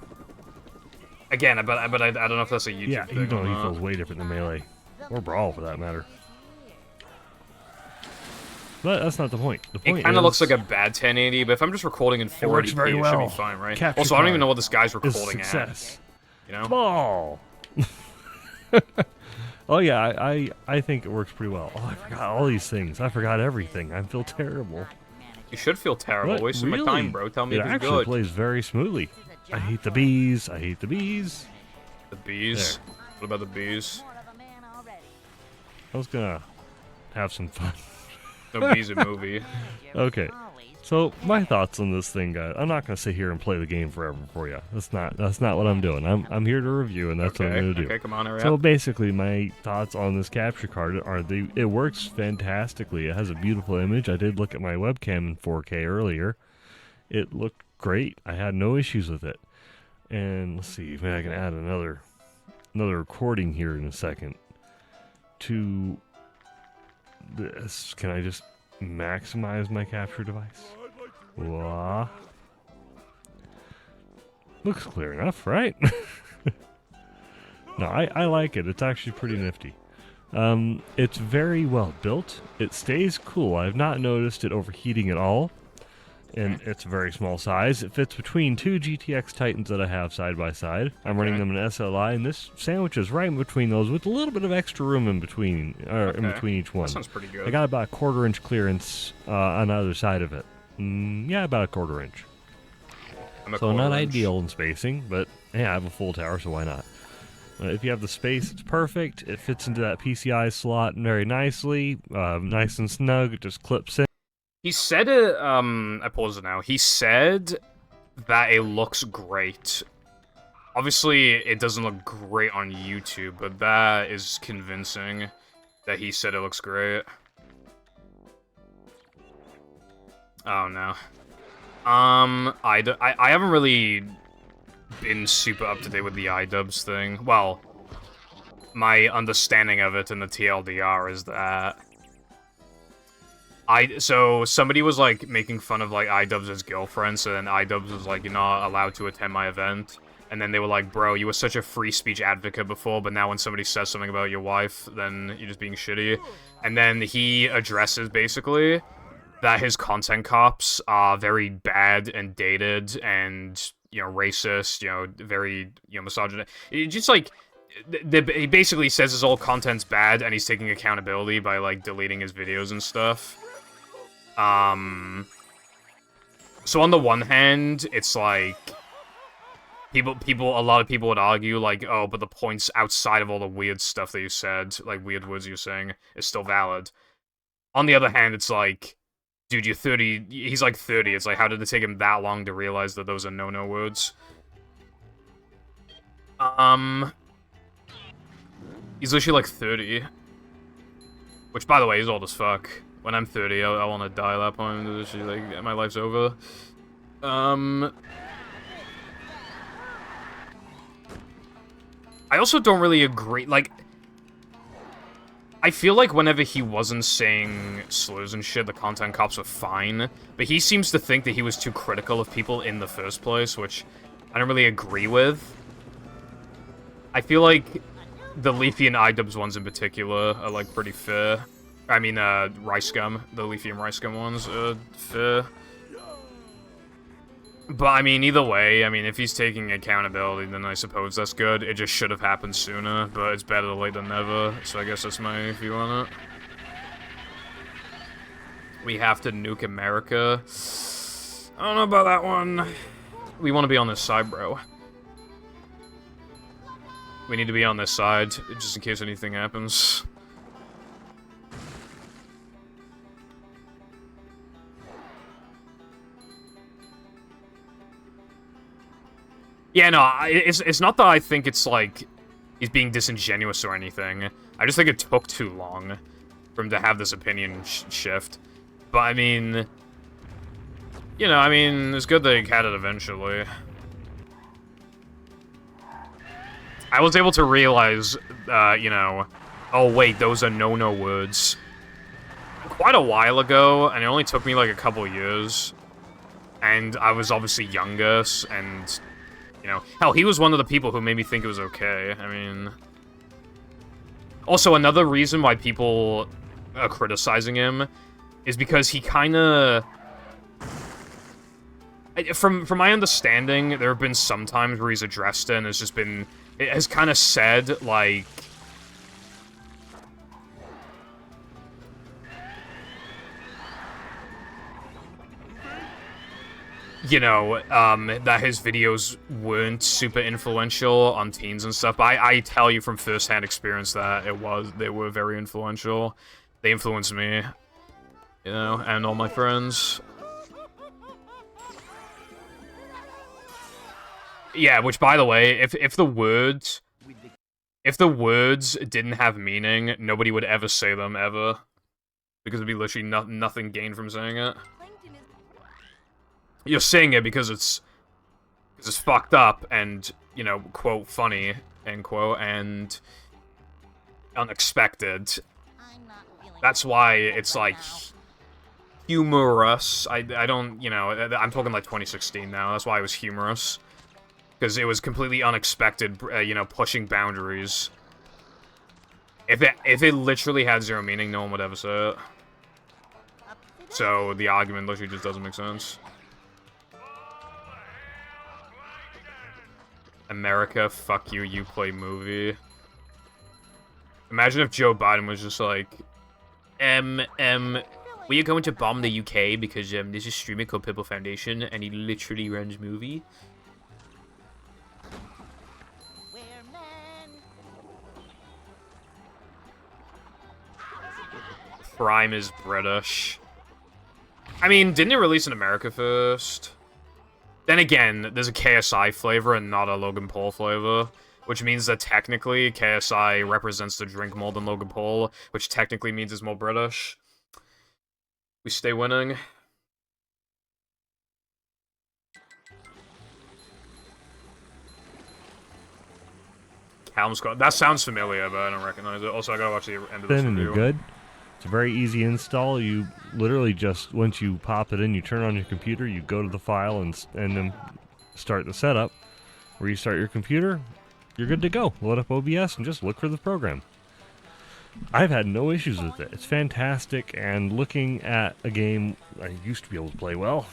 Again, but I don't know if that's a YouTube Yeah, thing you know, or he not. feels way different than Melee. Or Brawl, for that matter. But that's not the point. The point It kind of is- looks like a bad 1080, but if I'm just recording in 480p, works very it should well. be fine, right? Capture Also, I don't even card know what this guy's is recording success. at. You know? Ball! Oh yeah, I think it works pretty well. Oh, I forgot all these things. I forgot everything. I feel terrible. You should feel terrible. But Wasting really, my time, bro. Tell me it if it's actually good. plays very smoothly. I hate the bees. I hate the bees. The bees. There. What about the bees? I was gonna have some fun. No bees in movie. Okay. So my thoughts on this thing, guys. I'm not gonna sit here and play the game forever for you. That's not what I'm doing. I'm here to review, and that's what I'm gonna do. Okay, come on, hurry So up. basically, my thoughts on this capture card are it works fantastically. It has a beautiful image. I did look at my webcam in 4K earlier. It looked great. I had no issues with it. And let's see, maybe I can add another recording here in a second to this. Can I just maximize my capture device? Wah. Looks clear enough, right? No, I like it. It's actually pretty nifty. It's very well built. It stays cool. I've not noticed it overheating at all. And it's a very small size. It fits between two GTX Titans that I have side by side. I'm running them in SLI, and this sandwiches right in between those with a little bit of extra room in between, in between each one. That sounds pretty good. I got about a 1/4 inch clearance on either side of it. Yeah, about a 1/4 inch. So not ideal in spacing, but yeah, I have a full tower, so why not? If you have the space, it's perfect. It fits into that PCI slot very nicely, nice and snug. It just clips in. He said it, I pause it now. He said that it looks great. Obviously, it doesn't look great on YouTube, but that is convincing that he said it looks great. Oh, no. I haven't really been super up to date with the iDubbbz thing. Well, my understanding of it in the TLDR is that so somebody was like making fun of like iDubbbz' girlfriend, so then iDubbbz was like, you're not allowed to attend my event. And then they were like, bro, you were such a free speech advocate before, but now when somebody says something about your wife, then you're just being shitty. And then he addresses basically that his content cops are very bad and dated and, you know, racist, you know, very, you know, misogynist. It just like, he basically says his whole content's bad and he's taking accountability by like deleting his videos and stuff. So on the one hand, it's like a lot of people would argue like, oh, but the points outside of all the weird stuff that you said, like weird words you're saying, is still valid. On the other hand, it's like, dude, you're 30, he's like 30, it's like, how did it take him that long to realize that those are no-no words? He's literally like 30. Which, by the way, he's old as fuck. When I'm 30, I want to die at that point. Literally, like, my life's over. I also don't really agree, like, I feel like whenever he wasn't saying slurs and shit, the content cops were fine, but he seems to think that he was too critical of people in the first place, which I don't really agree with. I feel like the Leafy and iDubbbz ones in particular are, like, pretty fair. I mean, Rice Gum, the Leafy and Rice Gum ones are fair. But, I mean, either way, I mean, if he's taking accountability, then I suppose that's good. It just should have happened sooner, but it's better late than never, so I guess that's my view on it. We have to nuke America. I don't know about that one. We want to be on this side, bro. We need to be on this side, just in case anything happens. Yeah, no, it's not that I think it's, like, he's being disingenuous or anything. I just think it took too long for him to have this opinion shift. But, I mean... You know, I mean, it's good that he had it eventually. I was able to realize, you know... Oh, wait, those are no-no words. Quite a while ago, and it only took me, like, a couple years. And I was obviously younger, and... You know, hell, he was one of the people who made me think it was okay. I mean... Also, another reason why people are criticizing him is because he kinda... From my understanding, there have been some times where he's addressed it and it's just been... It has kind of said, like... You know, that his videos weren't super influential on teens and stuff, but I tell you from first-hand experience that they were very influential. They influenced me, you know, and all my friends. Yeah, which, by the way, if the words didn't have meaning, nobody would ever say them, ever. Because it'd be literally nothing gained from saying it. You're saying it because it's fucked up and, you know, quote, funny, end quote, and unexpected. That's why it's, like, humorous. I don't, you know, I'm talking, like, 2016 now. That's why it was humorous. Because it was completely unexpected, you know, pushing boundaries. If it literally had zero meaning, no one would ever say it. So the argument literally just doesn't make sense. America, fuck you, you play movie. Imagine if Joe Biden was just like, we are going to bomb the UK because, there's a streamer called Purple Foundation, and he literally runs movie. Prime is British. I mean, didn't it release in America first? Then again, there's a KSI flavor and not a Logan Paul flavor, which means that technically KSI represents the drink more than Logan Paul, which technically means it's more British. We stay winning. Calm Squad. That sounds familiar, but I don't recognize it. Also, I gotta watch the end of this Then review. you're good. It's a very easy install. You literally just, once you pop it in, you turn on your computer, you go to the file and then start the setup. Restart your computer, you're good to go. Load up OBS and just look for the program. I've had no issues with it. It's fantastic, and looking at a game I used to be able to play well,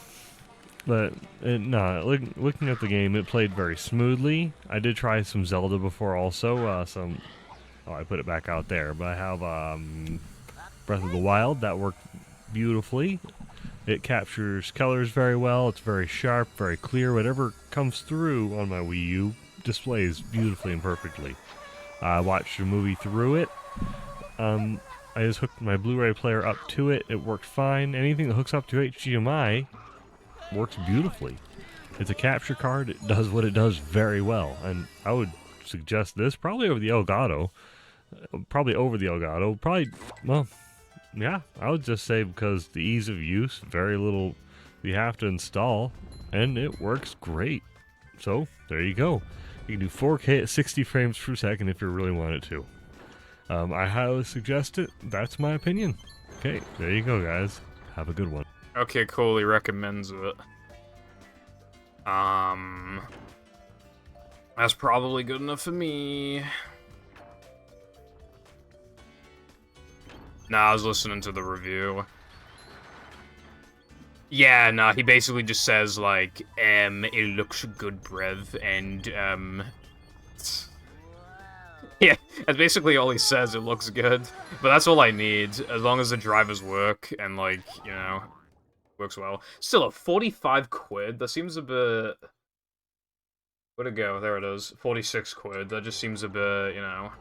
but looking at the game, it played very smoothly. I did try some Zelda before also, I put it back out there, but I have Breath of the Wild, that worked beautifully. It captures colors very well, it's very sharp, very clear. Whatever comes through on my Wii U displays beautifully and perfectly. I watched a movie through it. I just hooked my Blu-ray player up to it, it worked fine. Anything that hooks up to HDMI works beautifully. It's a capture card, it does what it does very well, and I would suggest this probably over the Elgato. Well, yeah, I would just say because the ease of use, very little you have to install, and it works great. So, there you go. You can do 4K at 60 frames per second if you really want it to. I highly suggest it. That's my opinion. Okay, there you go, guys. Have a good one. Okay, cool. He recommends it. That's probably good enough for me. Nah, I was listening to the review. Yeah, nah, he basically just says, like, it looks good, bruv, and, yeah, that's basically all he says, it looks good. But that's all I need, as long as the drivers work, and, like, you know, works well. Still, at 45 quid, that seems a bit... Where'd it go? There it is. 46 quid, that just seems a bit, you know...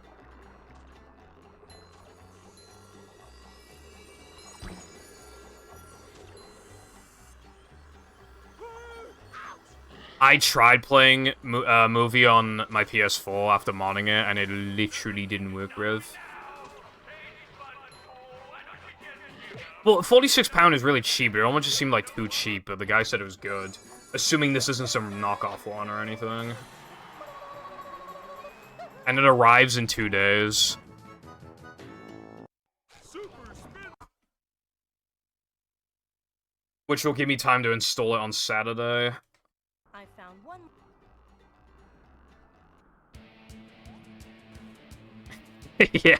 I tried playing movie on my PS4 after modding it, and it literally didn't work, Rev. Well, £46 is really cheap. It almost just seemed like too cheap, but the guy said it was good. Assuming this isn't some knockoff one or anything. And it arrives in 2 days. Which will give me time to install it on Saturday. I found one. Yeah,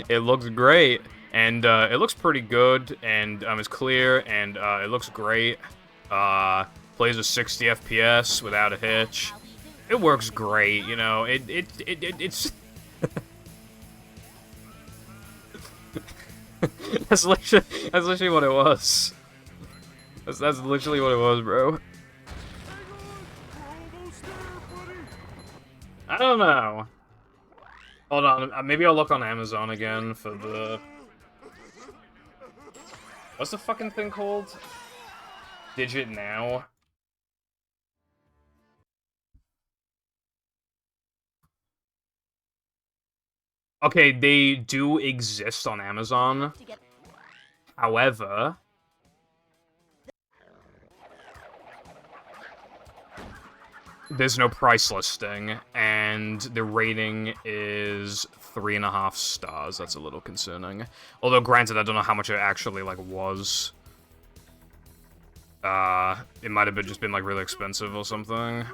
it looks great, and it looks pretty good, and it's clear, and it looks great. Plays at 60 FPS without a hitch. It works great, you know. It's that's literally what it was. That's literally what it was, bro. I don't know. Hold on, maybe I'll look on Amazon again for the... What's the fucking thing called? Digit Now? Okay, they do exist on Amazon. However... there's no price listing, and the rating is 3.5 stars. That's a little concerning. Although, granted, I don't know how much it actually, like, was. It might have just been, like, really expensive or something.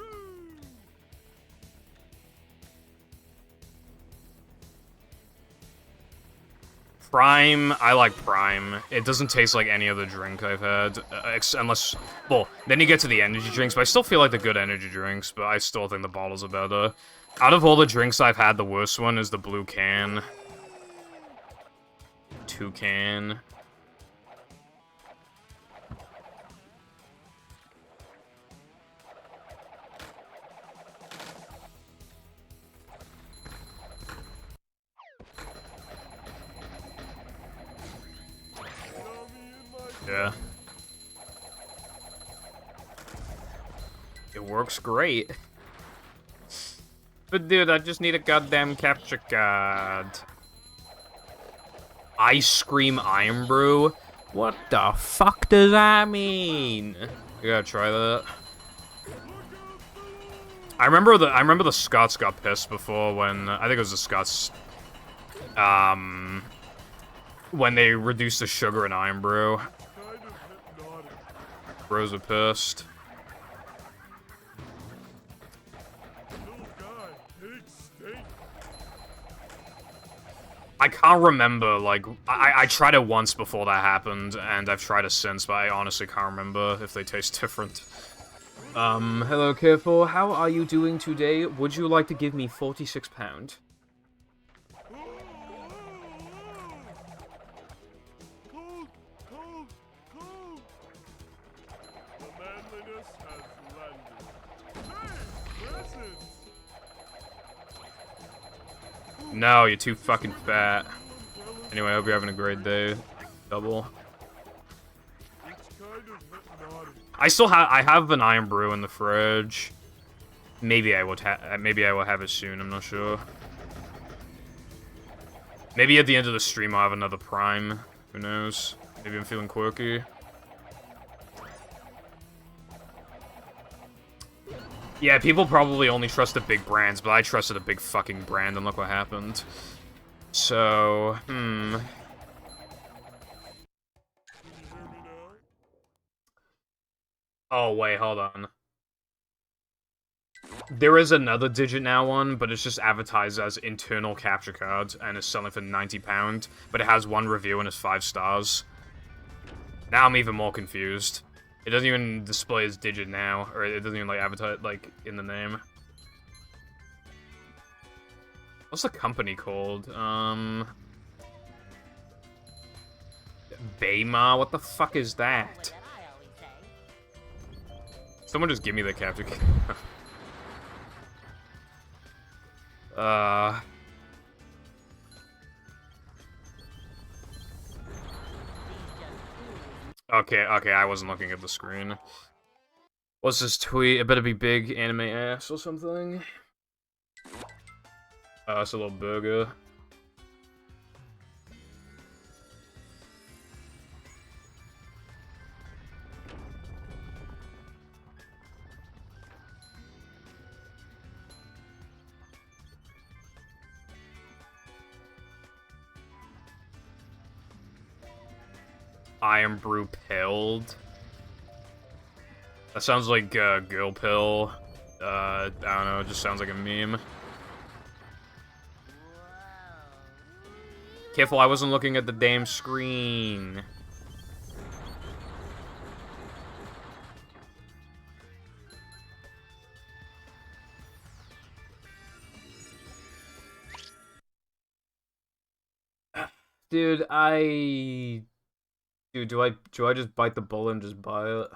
Prime, I like Prime. It doesn't taste like any other drink I've had, unless, well, then you get to the energy drinks, but I still feel like the good energy drinks, but I still think the bottles are better. Out of all the drinks I've had, the worst one is the blue can. Toucan. Yeah. It works great. But dude, I just need a goddamn capture card. Ice cream iron brew? What the fuck does that mean? You gotta try that. I remember the Scots got pissed before when I think it was the Scots when they reduced the sugar in iron brew. Bros are pissed. I can't remember, like, I tried it once before that happened, and I've tried it since, but I honestly can't remember if they taste different. Hello, Careful, how are you doing today? Would you like to give me £46? No, you're too fucking fat. Anyway, I hope you're having a great day. Double. I have an iron brew in the fridge. Maybe I will have it soon, I'm not sure. Maybe at the end of the stream I'll have another prime. Who knows? Maybe I'm feeling quirky. Yeah, people probably only trust the big brands, but I trusted a big fucking brand, and look what happened. So, Oh, wait, hold on. There is another Digit Now one, but it's just advertised as internal capture cards, and it's selling for £90, but it has 1 review and it's 5 stars. Now I'm even more confused. It doesn't even display as Digit Now, or it doesn't even, like, advertise, like, in the name. What's the company called? Baymar? What the fuck is that? Someone just give me the capture Okay, I wasn't looking at the screen. What's this tweet? It better be big anime ass or something. It's a little burger. Iron Brew Pilled. That sounds like Girl Pill. I don't know, it just sounds like a meme. Careful, I wasn't looking at the damn screen. Dude, Dude, do I just bite the bullet and just buy it?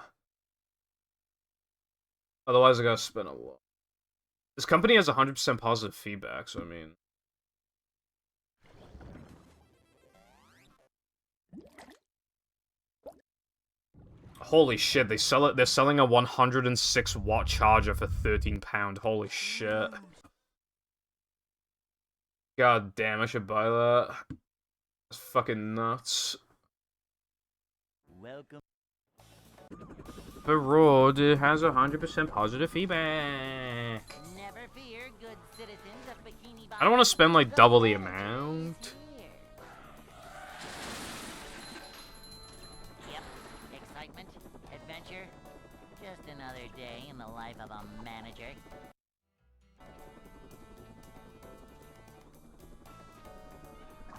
Otherwise, I gotta spend a lot. This company has 100% positive feedback, so I mean... Holy shit, they're selling a 106 watt charger for £13. Holy shit. God damn, I should buy that. That's fucking nuts. Welcome. The road has 100% positive feedback. Never fear, good citizens of Bikini Bottom. I don't want to spend like double the amount. Yep, excitement, adventure, just another day in the life of a manager.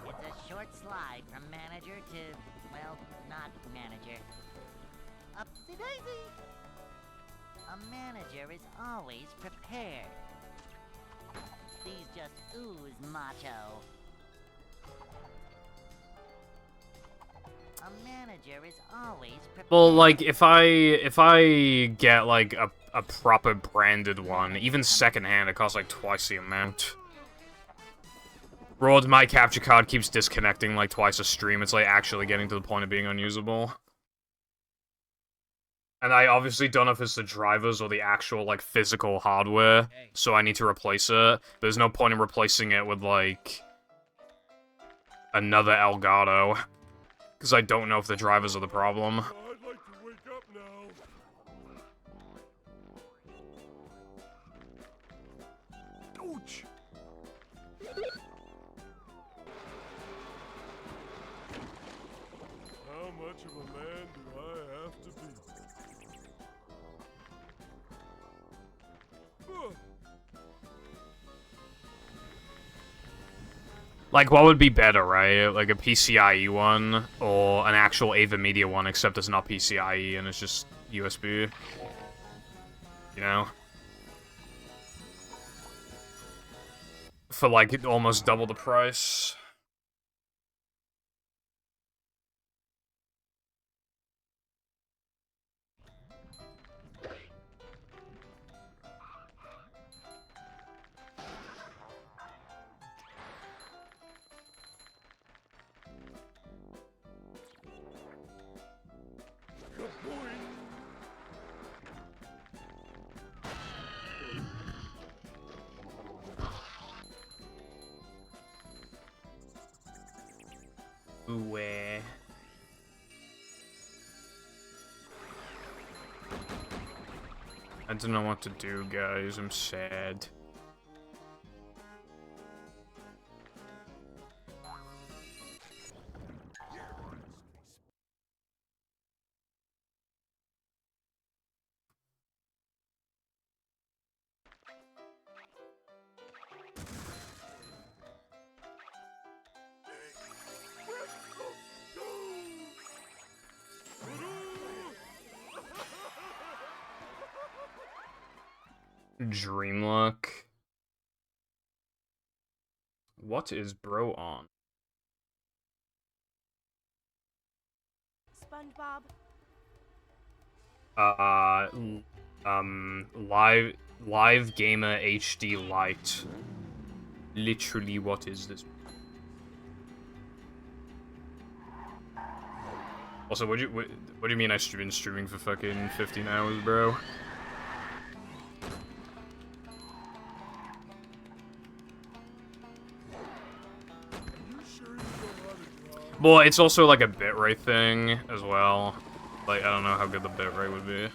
It's a short slide from manager to, well, not manager. Upsy daisy! A manager is always prepared. These just ooze macho. A manager is always prepared. Well, like, if I get, like, a proper branded one, even secondhand, it costs, like, twice the amount. Rod, my capture card keeps disconnecting, like, twice a stream. It's, like, actually getting to the point of being unusable. And I obviously don't know if it's the drivers or the actual, like, physical hardware, so I need to replace it. There's no point in replacing it with, like, another Elgato. Because I don't know if the drivers are the problem. I'd like to wake up now. Ouch! How much of a man do I have to be? Ugh. Like, what would be better, right? Like a PCIe one, or an actual Ava Media one, except it's not PCIe and it's just USB. You know? For, like, almost double the price. Ooh, I don't know what to do, guys. I'm sad. Dreamluck. What is bro on? SpongeBob. Live Gamer HD Lite. Literally, what is this? Also, what do you mean I've been streaming for fucking 15 hours, bro? Well, it's also like a bitrate thing as well. Like, I don't know how good the bitrate would be.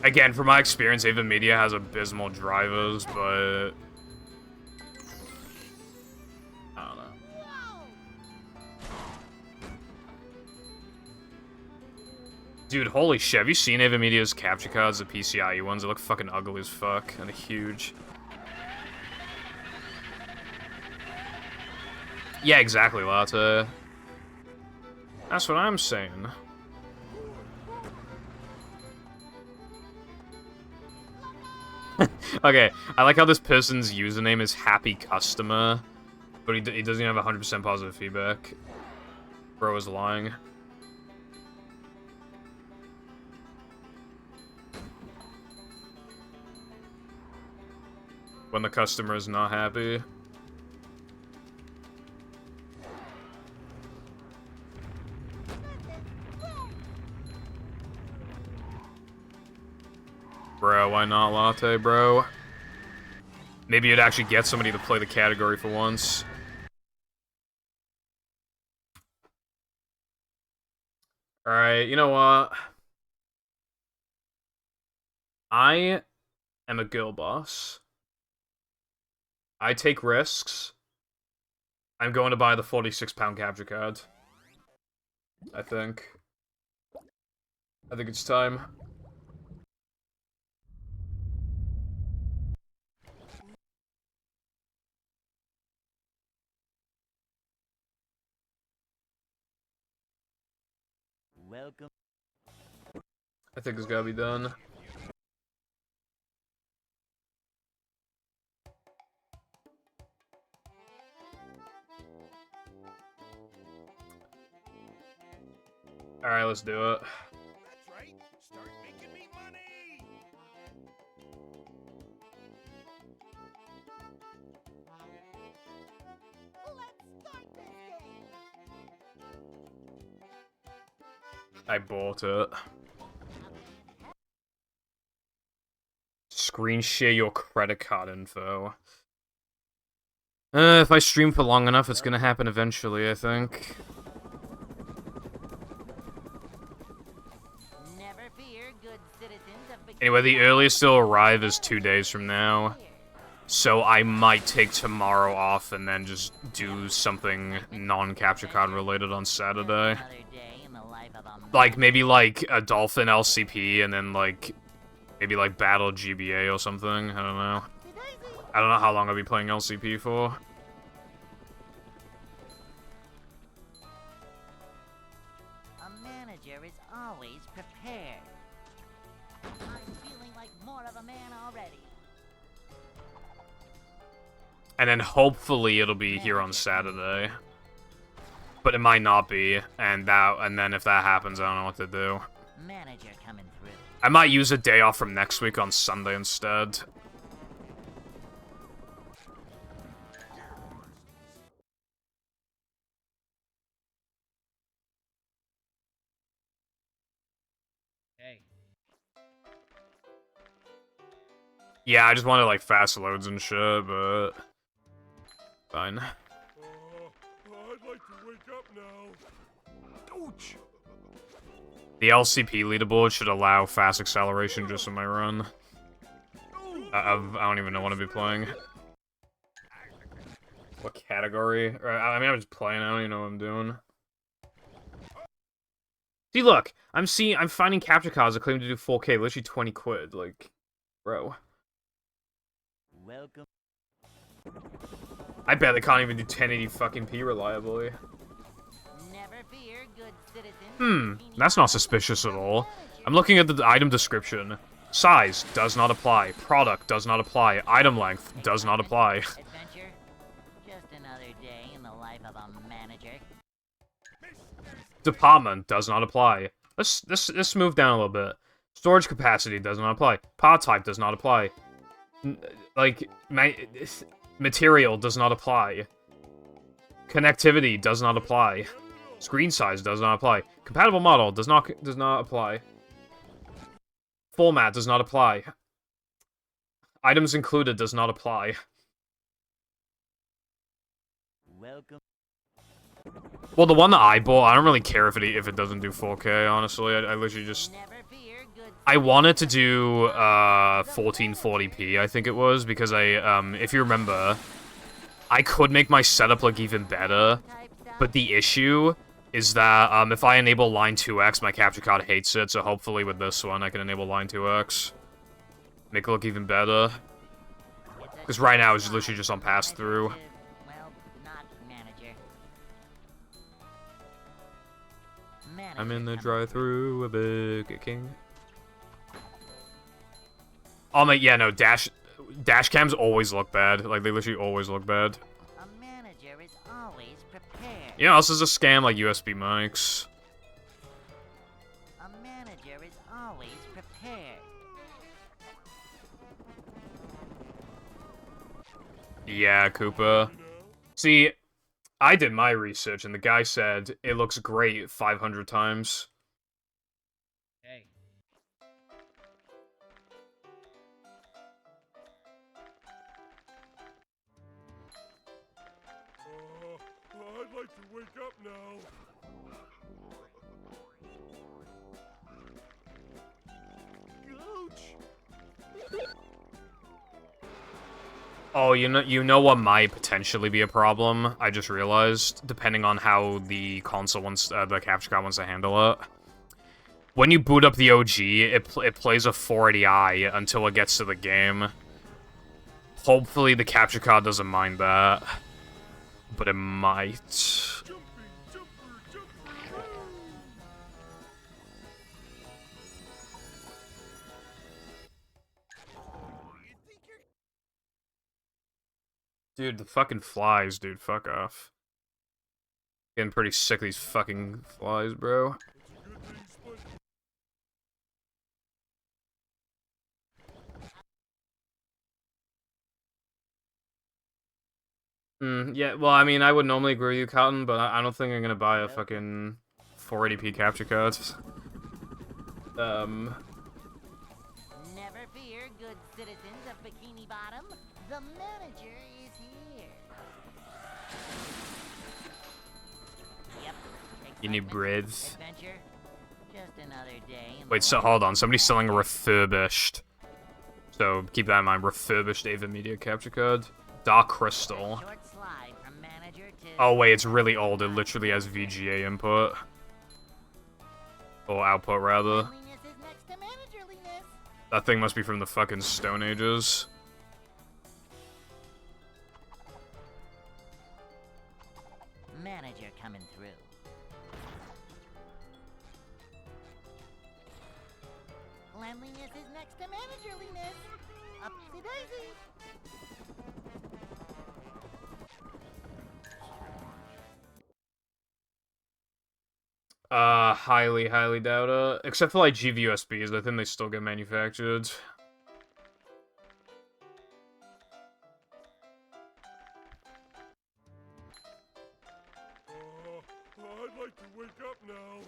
Again, from my experience, Ava Media has abysmal drivers, but... I don't know. Dude, holy shit, have you seen Ava Media's capture cards, the PCIe ones? They look fucking ugly as fuck, and they're huge. Yeah, exactly, Latte. That's what I'm saying. Okay, I like how this person's username is Happy Customer, but he doesn't have 100% positive feedback. Bro is lying. When the customer is not happy. Bro, why not Latte, bro? Maybe you'd actually get somebody to play the category for once. Alright, you know what? I am a girl boss. I take risks. I'm going to buy the 46-pound capture card. I think it's time. Welcome. I think it's gotta be done. Alright, let's do it. That's right. Start making me money. I bought it. Screen share your credit card info. If I stream for long enough, it's gonna happen eventually, I think. Never fear, good citizens of Anyway, the earliest it'll arrive is 2 days from now. So I might take tomorrow off and then just do something non-capture card related on Saturday. Another day in the life of a Like, maybe like a Dolphin LCP and then like, maybe like Battle GBA or something. I don't know. I don't know how long I'll be playing LCP for. A manager is always prepared. I'm feeling like more of a man already. And then hopefully it'll be here on Saturday. But it might not be, and then if that happens, I don't know what to do. Manager coming through. I might use a day off from next week on Sunday instead. Hey. Yeah, I just wanted like fast loads and shit, but fine. I'd like to wake up now. Ouch! The LCP leaderboard should allow fast acceleration just in my run. I don't even know what to be playing. What category? I mean, I'm just playing. I don't even know what I'm doing. See, look, I'm finding capture cards that claim to do 4K, literally 20 quid. Like, bro. Welcome. I bet they can't even do 1080 fucking P reliably. Never fear, good citizens. That's not suspicious at all. I'm looking at the item description. Size does not apply. Product does not apply. Item length does not apply. Adventure, just another day in the life of a manager. Department does not apply. Let's move down a little bit. Storage capacity does not apply. Part type does not apply. Material does not apply. Connectivity does not apply. Screen size does not apply. Compatible model does not apply. Format does not apply. Items included does not apply. Welcome. Well, the one that I bought, I don't really care if it doesn't do 4K, honestly. I literally just... I wanted to do 1440p, I think it was, because if you remember, I could make my setup look even better, but the issue is that if I enable line 2x, my capture card hates it, so hopefully with this one I can enable line 2x. Make it look even better. Because right now it's literally just on pass-through. I'm in the drive-thru a Burger King. Oh my, yeah, no, dash cams always look bad. Like, they literally always look bad. A manager is always prepared. You know, this is a scam like USB mics. A manager is always prepared. Yeah, Koopa. See, I did my research, and the guy said it looks great 500 times. Hey. I'd like to wake up now. Oh, you know what might potentially be a problem? I just realized, depending on how the console wants, the capture card wants to handle it. When you boot up the OG, it plays a 480i until it gets to the game. Hopefully the capture card doesn't mind that, but it might. Dude, the fucking flies, dude. Fuck off. Getting pretty sick of these fucking flies, bro. Yeah, well, I mean, I would normally agree with you, Cotton, but I don't think I'm gonna buy a fucking 480p capture card. Never fear, good citizens of Bikini Bottom. The manager is here. Yep. You need bread. Adventure. Just another day. Wait, so hold on. Somebody's selling a refurbished. So keep that in mind. Refurbished Ava Media capture card. Dark Crystal. Oh wait, it's really old. It literally has VGA input. Or output, rather. That thing must be from the fucking Stone Ages. Manager coming through. Cleanliness is next to managerliness. Upsy daisy. Highly doubt it. Except for like GVUSBs, I think they still get manufactured. I'd like to wake up now.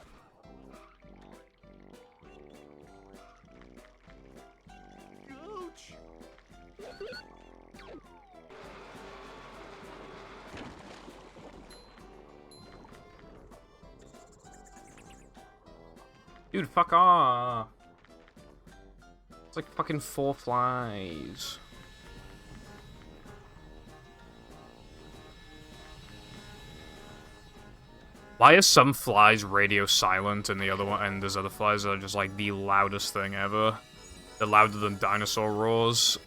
Ouch! Dude, fuck off. It's like fucking 4 flies. Why are some flies radio silent and the other one and there's other flies that are just like the loudest thing ever? They're louder than dinosaur roars.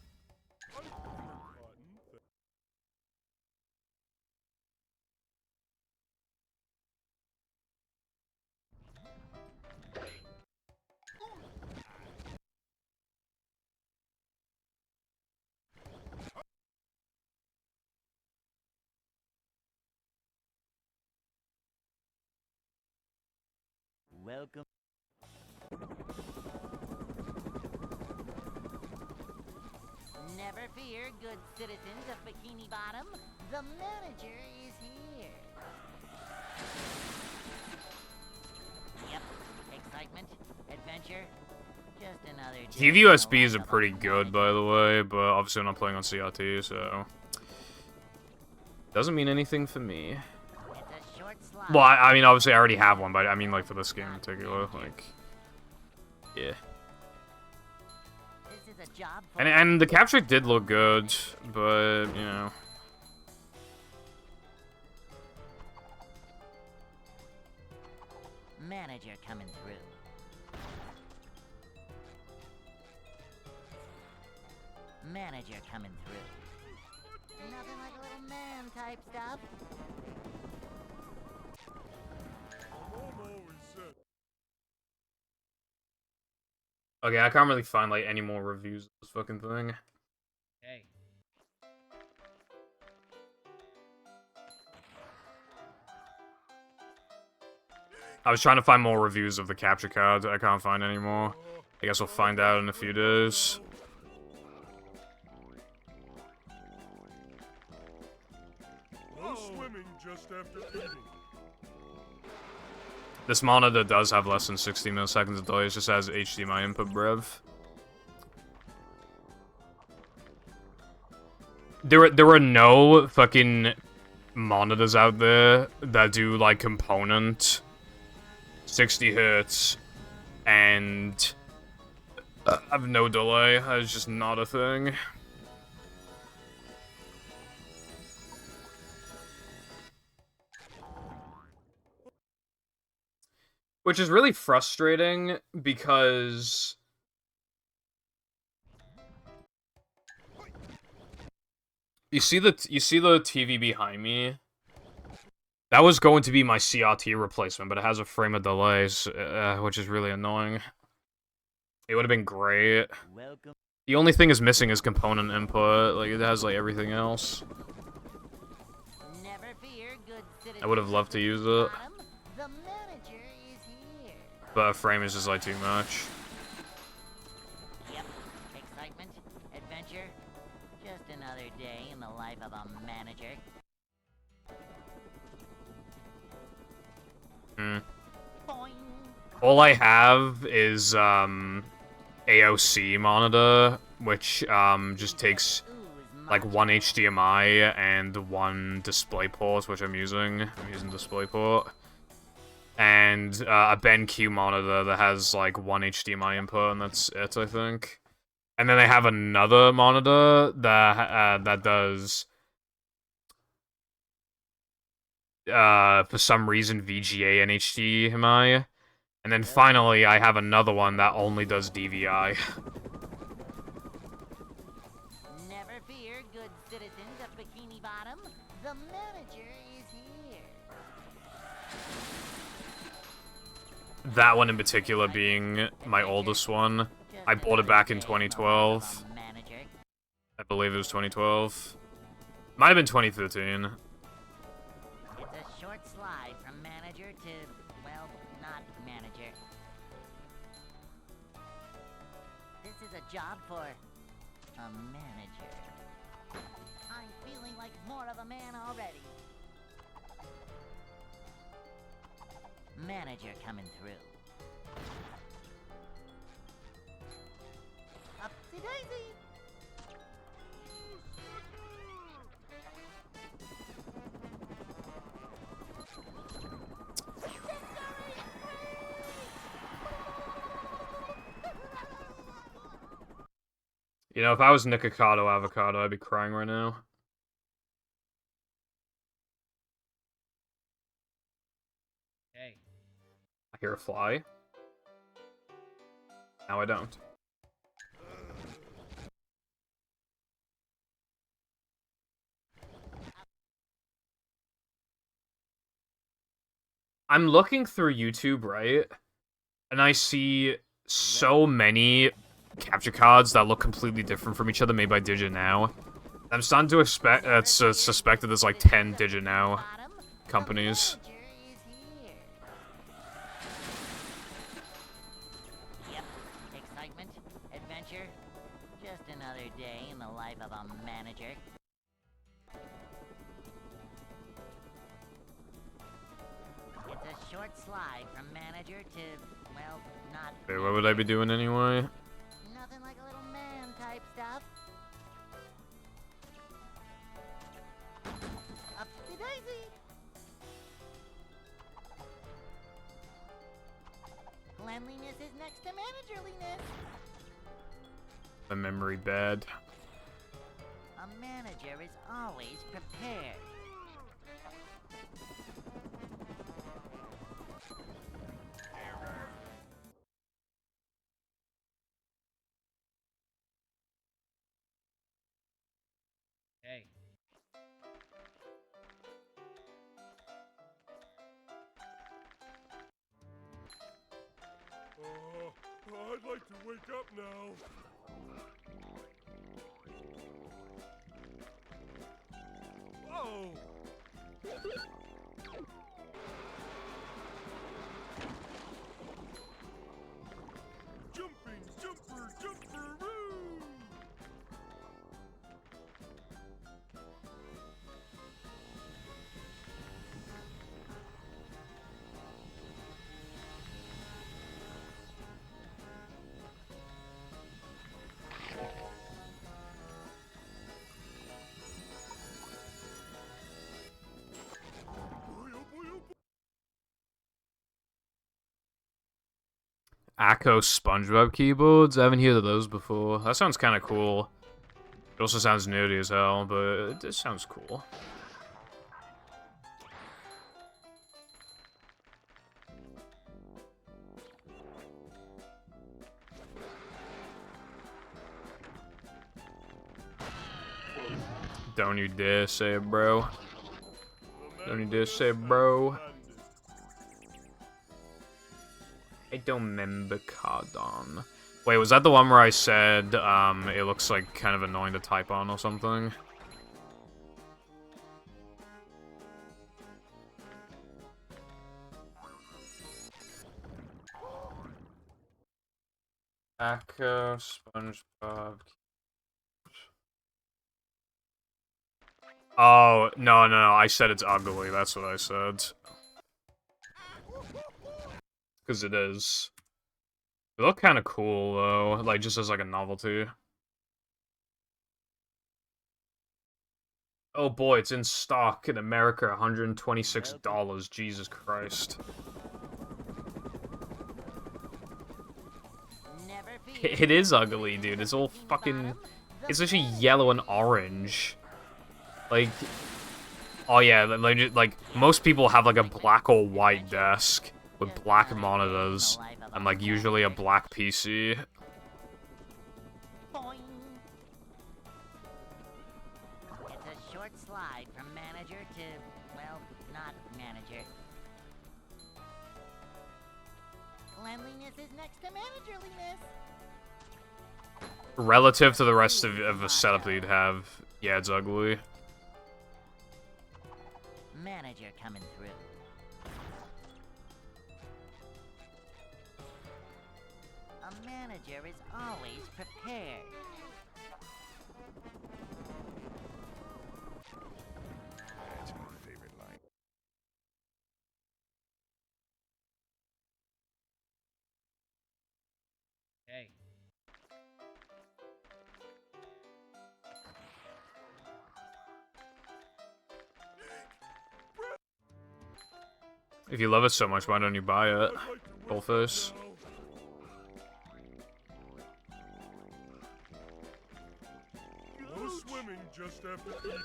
Welcome. Never fear, good citizens of Bikini Bottom. The manager is here. Yep. Excitement, adventure, just another day. GVUSBs are pretty good, by the way, but obviously I'm not playing on CRT, so... Doesn't mean anything for me. It's a short slide. Well, I mean, obviously I already have one, but I mean, like, for this game in particular, like... Yeah. This is a job for And the capture did look good, but, you know... manager coming through. Manager coming through. Nothing like a little man type stuff. Okay, I can't really find, like, any more reviews of this fucking thing. Hey. I was trying to find more reviews of the capture cards. I can't find any more. I guess we'll find out in a few days. No swimming just after eating. This monitor does have less than 60 milliseconds of delay. It just has HDMI input brev. There are no fucking monitors out there that do, like, component 60 hertz and have no delay. That's just not a thing. Which is really frustrating because you see the TV behind me? That was going to be my CRT replacement, but it has a frame of delays, which is really annoying. It would have been great. Welcome. The only thing is missing is component input. Like, it has, like, everything else. Never fear, good citizens. I would have loved to use it, Bottom, the manager is here. but a frame is just, like, too much. Yep. Excitement, adventure, just another day in the life of a manager. Boing. All I have is, AOC monitor, which, just takes, like, one HDMI and one DisplayPort, which I'm using. I'm using DisplayPort. And, a BenQ monitor that has, like, one HDMI input, and that's it, I think. And then I have another monitor that does, for some reason, VGA and HDMI. And then finally, I have another one that only does DVI. Never fear, good citizens of Bikini Bottom. The manager is here. That one in particular being my oldest one. I bought it back in 2012. Manager. I believe it was 2012. Might have been 2013. It's a short slide from manager to, well, not manager. This is a job for a manager. I'm feeling like more of a man already. Manager coming through. Upsy daisy. You know, if I was Nikocado Avocado, I'd be crying right now. Hey. I hear a fly. Now I don't. I'm looking through YouTube, right? And I see so many capture cards that look completely different from each other made by DigiNow. I'm starting to suspect that there's like 10 DigiNow companies. Yep. Excitement, adventure, just another day in the life of a manager. It's a short slide from manager to, well, not. Okay, what would I be doing anyway? Nothing like a little man type stuff. Upsy daisy. is next to managerliness. My memory bad. A manager is always prepared. Hey. I'd like to wake up now. Whoa! Jumping, jumper, woo! Acco SpongeBob keyboards? I haven't heard of those before. That sounds kind of cool. It also sounds nerdy as hell, but it just sounds cool. Don't you dare say it, bro. Don't you dare say it, bro. I don't remember Cardon. Wait, was that the one where I said, it looks like kind of annoying to type on or something? Acco, SpongeBob. Oh, no, I said it's ugly, that's what I said. Because it is. They look kind of cool, though, like, just as, like, a novelty. Oh boy, it's in stock in America, $126, Jesus Christ. It is ugly, dude, it's all fucking... It's actually yellow and orange. Like... Oh yeah, like, most people have, like, a black or white desk with black monitors, and, like, usually a black PC. Boing. It's a short slide from manager to, well, not manager. Cleanliness is next to managerliness. Relative to the rest of the setup that you'd have, yeah, it's ugly. Manager coming through. A manager is always prepared. That's my favorite line. Hey. If you love it so much, why don't you buy it? I'd like to wake Goldfish. up now. No swimming just after eating.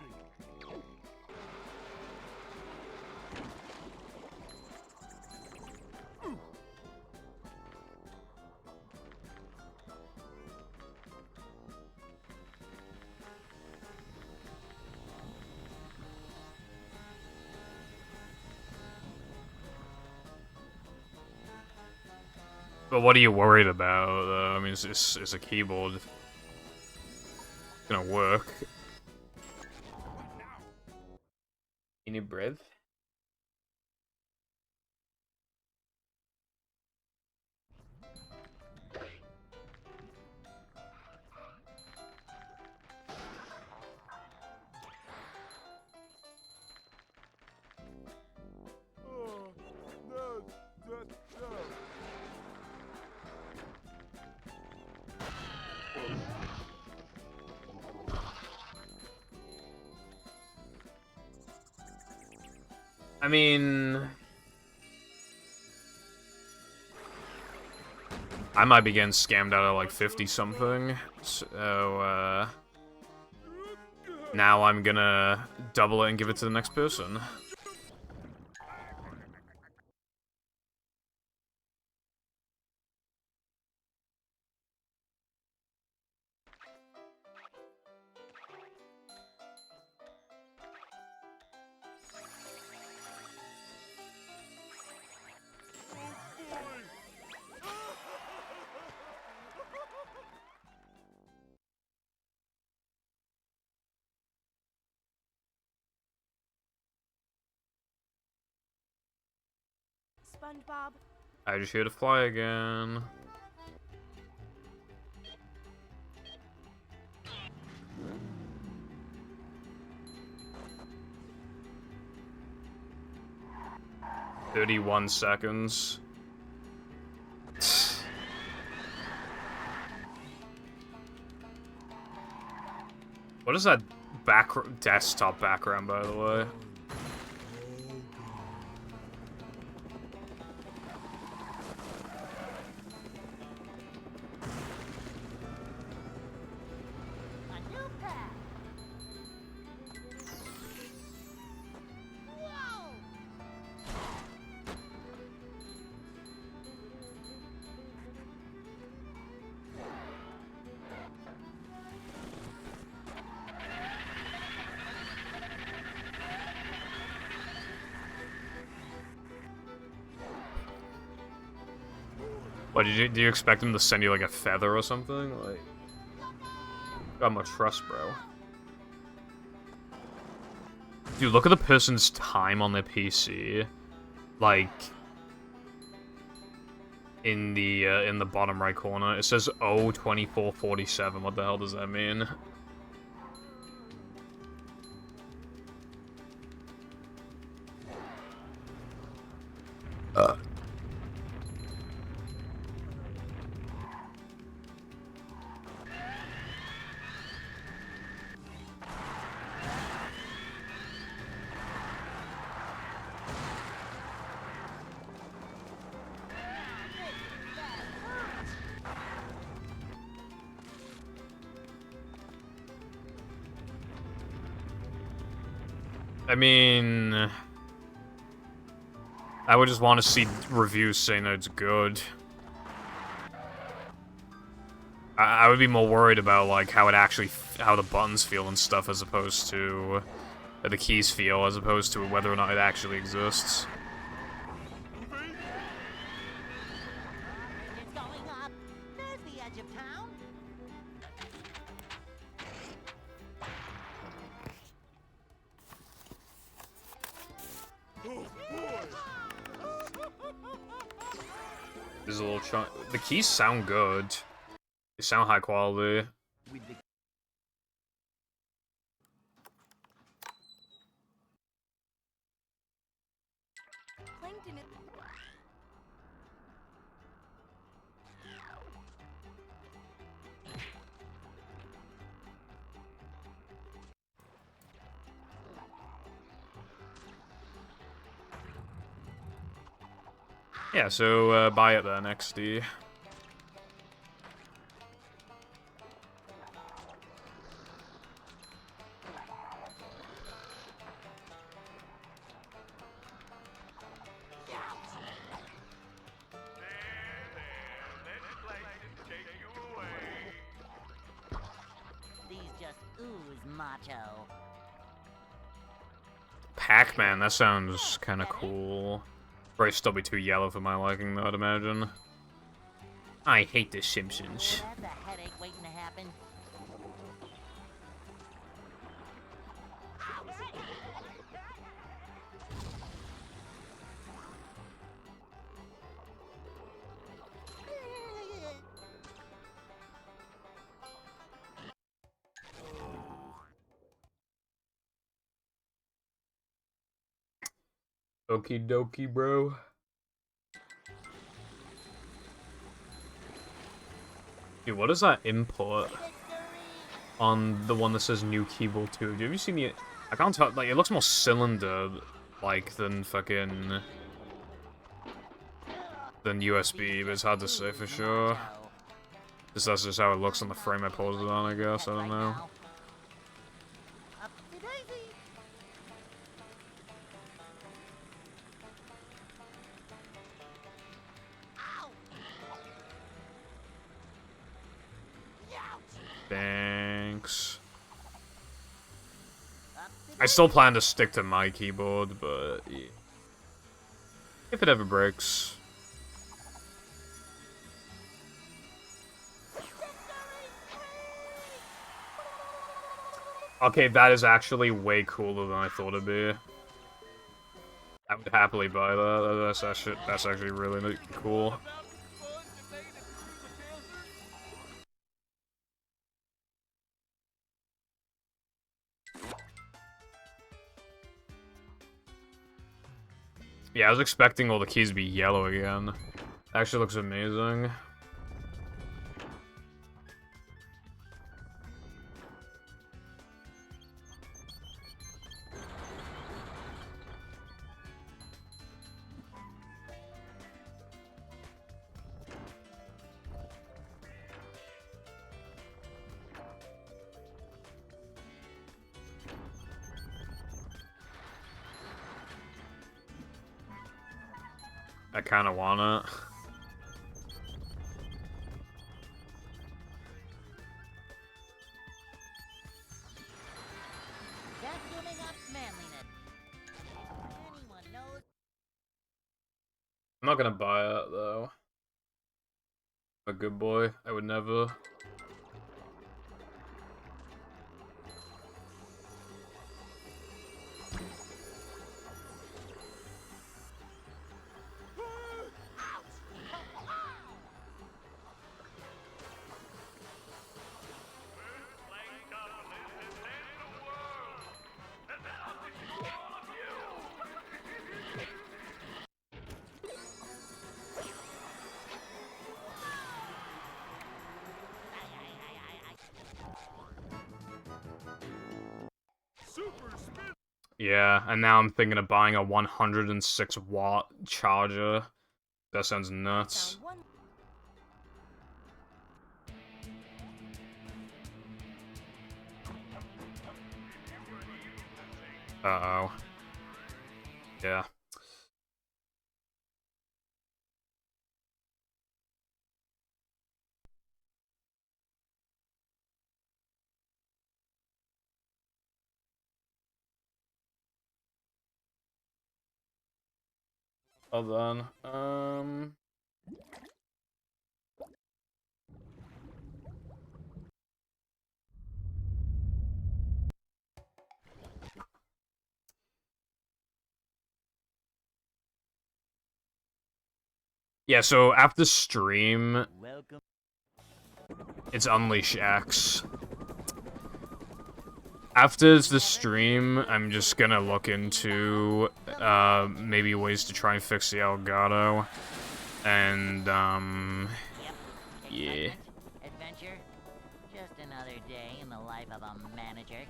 But what are you worried about? I mean, it's a keyboard. It's gonna work. You need breath? Oh, no, no. I mean... I might be getting scammed out of like 50-something. So, now I'm gonna double it and give it to the next person. SpongeBob. I just here to fly again. "31 seconds. What is that desktop background, by the way? A new path. Whoa! What, do you expect him to send you like a feather or something? Like, got my trust, bro. Dude, look at the person's time on their PC. Like, in the bottom right corner, it says 0:24:47. What the hell does that mean? I mean, I would just want to see reviews saying that it's good. I would be more worried about like how the buttons feel and stuff, as opposed to the keys feel, as opposed to whether or not it actually exists. It's going up. There's the edge of town. There's a little chunk. The keys sound good. They sound high quality. Plankton is... Yeah, so buy it then, XD. These just ooze macho. Pac-Man, that sounds kind of cool. Probably still be too yellow for my liking, though, I'd imagine. I hate The Simpsons. That's a headache waiting to happen. Okie dokie, bro. Dude, what is that input on the one that says new keyboard 2? Have you seen the... I can't tell, like, it looks more cylinder-like than fucking... than USB, but it's hard to say for sure. That's just how it looks on the frame I pulled it on, I guess. I don't know. Thanks. I still plan to stick to my keyboard, but yeah. If it ever breaks. Okay, that is actually way cooler than I thought it'd be. I would happily buy that. That's actually really cool. Yeah, I was expecting all the keys to be yellow again. Actually looks amazing. I kinda want it. I'm not gonna buy it though. I'm a good boy. I would never. Yeah, and now I'm thinking of buying a 106-watt charger. That sounds nuts. Uh-oh. Yeah. Hold on. Yeah, so after stream, it's Unleash X. After the stream, I'm just gonna look into, maybe ways to try and fix the Elgato. And, yeah. Adventure? Just another day in the life of a manager.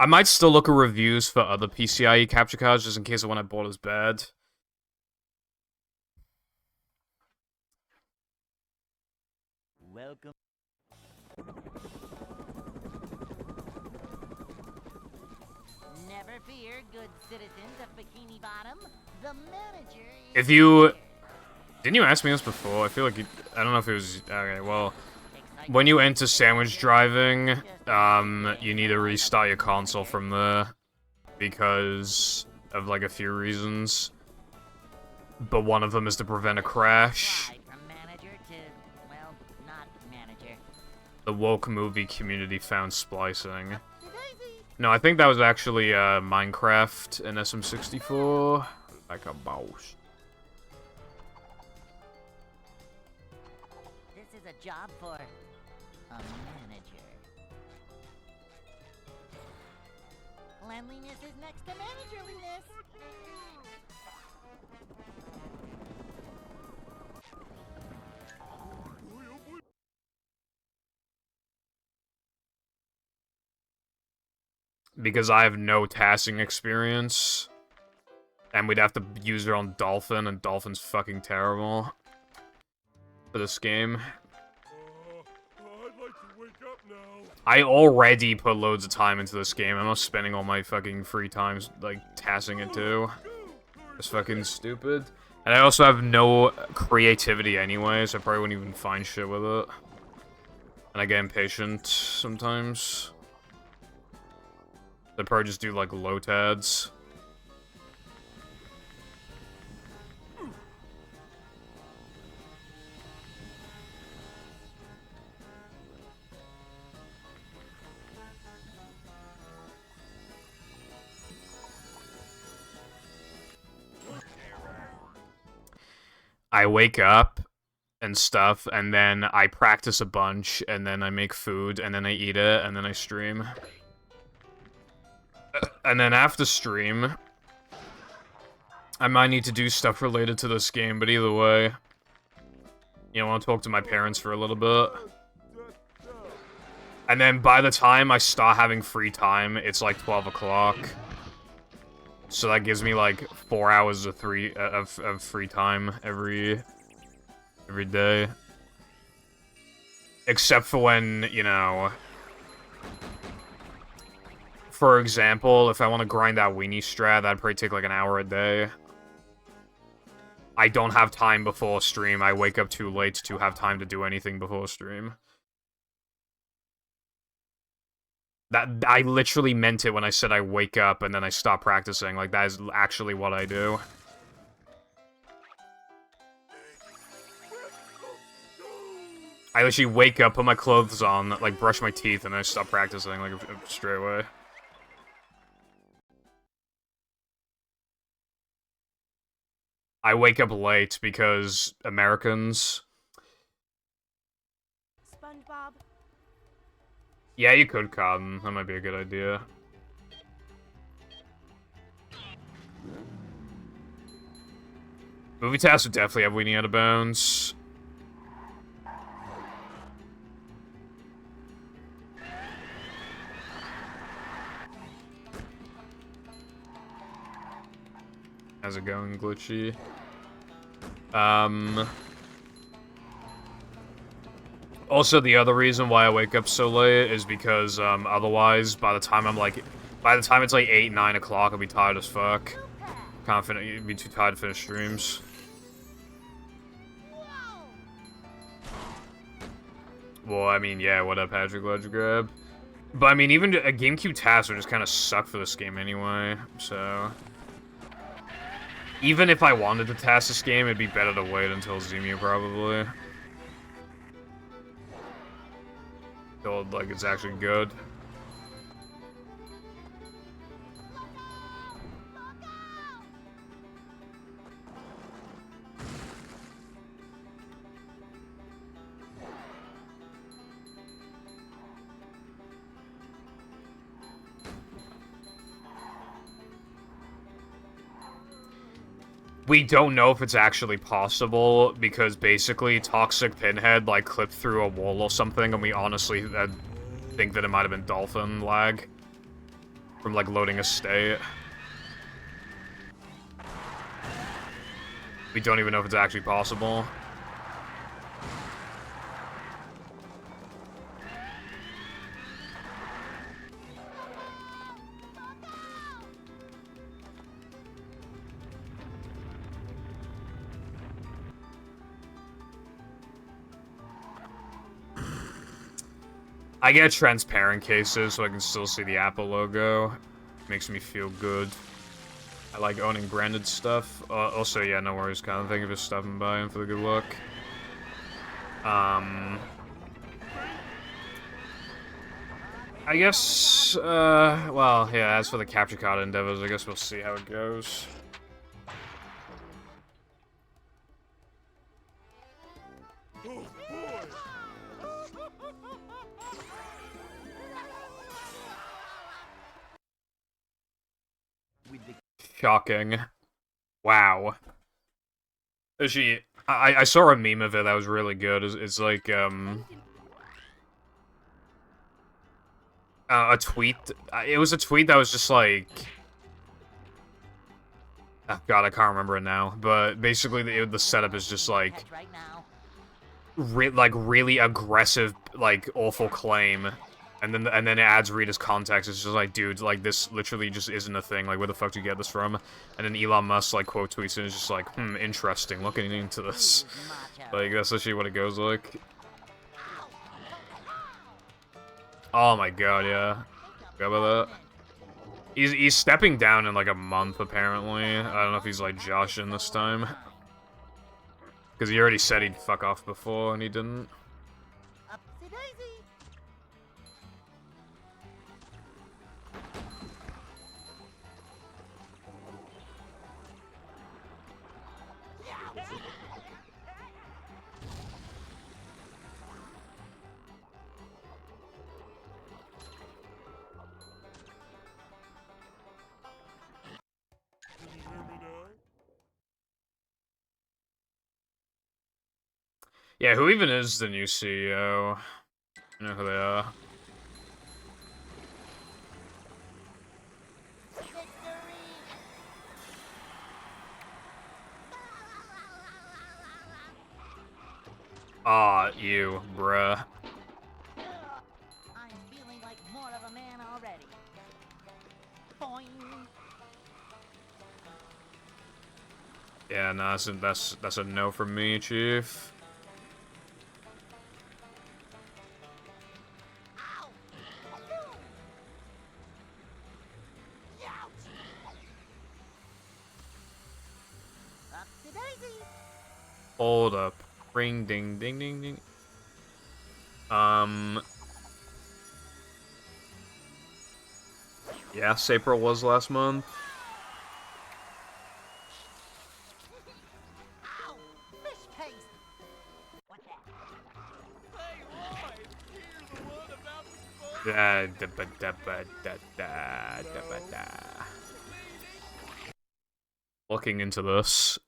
I might still look at reviews for other PCIe capture cards, just in case the one I bought is bad. Welcome. Never fear, good citizens of Bikini Bottom. The manager is If you... here. Didn't you ask me this before? I feel like you... I don't know if it was... Okay, well... When you enter sandwich driving, you need to restart your console from there. Because of, like, a few reasons. But one of them is to prevent a crash. From manager to, well, not manager. The woke movie community found splicing. No, I think that was actually, Minecraft and SM64. Like a boss. This is a job for a manager. Cleanliness is next to managerliness. because I have no tasking experience. And we'd have to use it on Dolphin, and Dolphin's fucking terrible for this game. I'd like to wake up now. I already put loads of time into this game. I'm not spending all my fucking free time, like, tasking it too. It's fucking stupid. And I also have no creativity anyway, so I probably wouldn't even find shit with it. And I get impatient sometimes. I'd probably just do, like, low-tads. I wake up and stuff, and then I practice a bunch, and then I make food, and then I eat it, and then I stream. And then after stream, I might need to do stuff related to this game, but either way, you know, I want to talk to my parents for a little bit. And then by the time I start having free time, it's like 12 o'clock. So that gives me like 4 hours of free time every day. Except for when, you know, for example, if I want to grind that weenie strat, that'd probably take like an hour a day. I don't have time before stream. I wake up too late to have time to do anything before stream. That I literally meant it when I said I wake up and then I stop practicing. Like, that is actually what I do. I literally wake up, put my clothes on, like, brush my teeth, and I stop practicing, like, straight away. I wake up late because Americans... SpongeBob. Yeah, you could, Cotton. That might be a good idea. Movie tasks would definitely have Weenie Out of Bounds. How's it going, Glitchy? Also, the other reason why I wake up so late is because, otherwise, by the time it's like 8, 9 o'clock, I'll be tired as fuck. Can't be too tired to finish streams. Well, I mean, yeah, what up, Patrick? Glad you grab. But, I mean, even a GameCube tasks would just kind of suck for this game anyway, so... Even if I wanted to task this game, it'd be better to wait until Zemu, probably. Till, like, it's actually good. We don't know if it's actually possible, because basically Toxic Pinhead, like, clipped through a wall or something, and we honestly think that it might have been Dolphin lag from, like, loading a state. We don't even know if it's actually possible. I get transparent cases so I can still see the Apple logo. Makes me feel good. I like owning branded stuff. Also, yeah, no worries, Colin. Thank you for stopping by and for the good luck. I guess, well, yeah, as for the capture card endeavors, I guess we'll see how it goes. Shocking. Wow. Actually, I saw a meme of it that was really good. It's like, a tweet. It was a tweet that was just like, oh god, I can't remember it now. But basically, the setup is just like, That's right now. really aggressive, like awful claim, and then it adds Rita's context. It's just like, dude, like this literally just isn't a thing. Like, where the fuck do you get this from? And then Elon Musk like quote tweets and it's just like, interesting. Looking into this, like that's literally what it goes like. Oh my god, yeah. Forgot about that. He's stepping down in like a month, apparently. I don't know if he's like joshing this time. Because he already said he'd fuck off before, and he didn't. Upsy daisy. Yeah, who even is the new CEO? I know who they are. Aw, you, bruh. I'm feeling like more of a man already. Boing. Yeah, nah, that's a no from me, Chief. Upsy daisy. Hold up. Ring ding ding ding ding. Yes, April was last month. Ow! Fish paste. What that? Hey, Roy, here's the one about the fun. Da da ba da ba da da da ba da. Looking into this.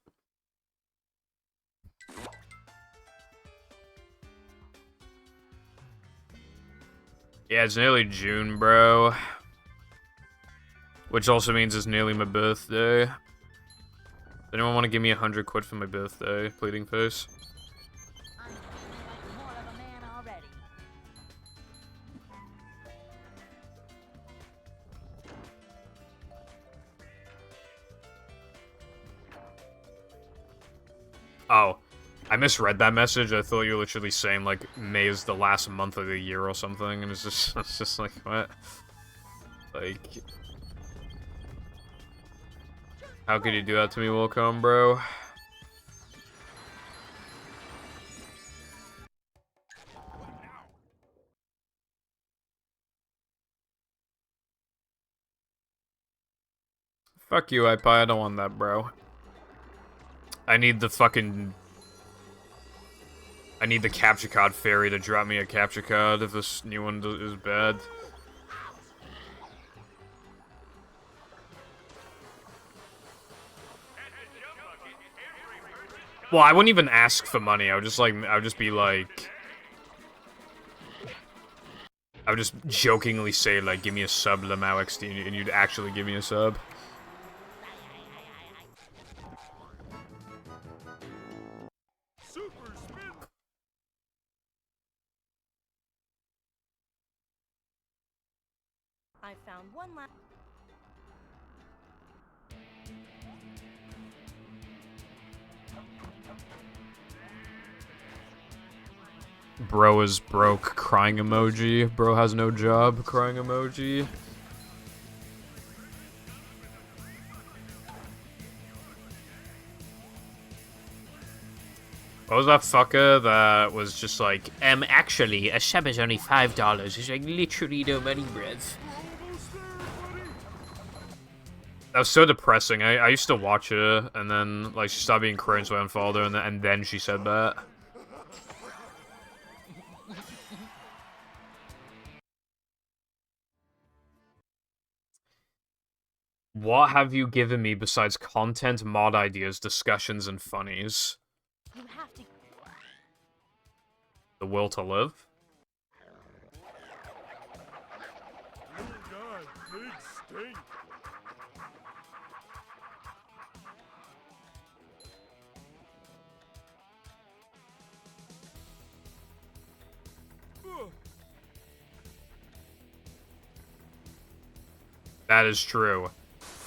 Yeah, it's nearly June, bro. Which also means it's nearly my birthday. Does anyone want to give me 100 quid for my birthday, pleading face? I'm feeling like more of a man already. Oh, I misread that message. I thought you were literally saying, like, May is the last month of the year or something, and it's just like, what? Like... How could you do that to me, Wilcom, bro? Fuck you, iPie. I don't want that, bro. I need the fucking... I need the capture card fairy to drop me a capture card if this new one is bad. Well, I wouldn't even ask for money. I would just be like... I would just jokingly say, like, give me a sub, Lamau XD, and you'd actually give me a sub. Super spin. I found one last. Bro is broke, crying emoji. Bro has no job, crying emoji. What was that fucker that was just like, actually, a sub is only $5. It's like literally no money, bruv. That was so depressing. I used to watch her, and then, like, she stopped being cringe, so I unfollowed her, and then she said that. What have you given me besides content, mod ideas, discussions, and funnies? You have to. The will to live? That is true.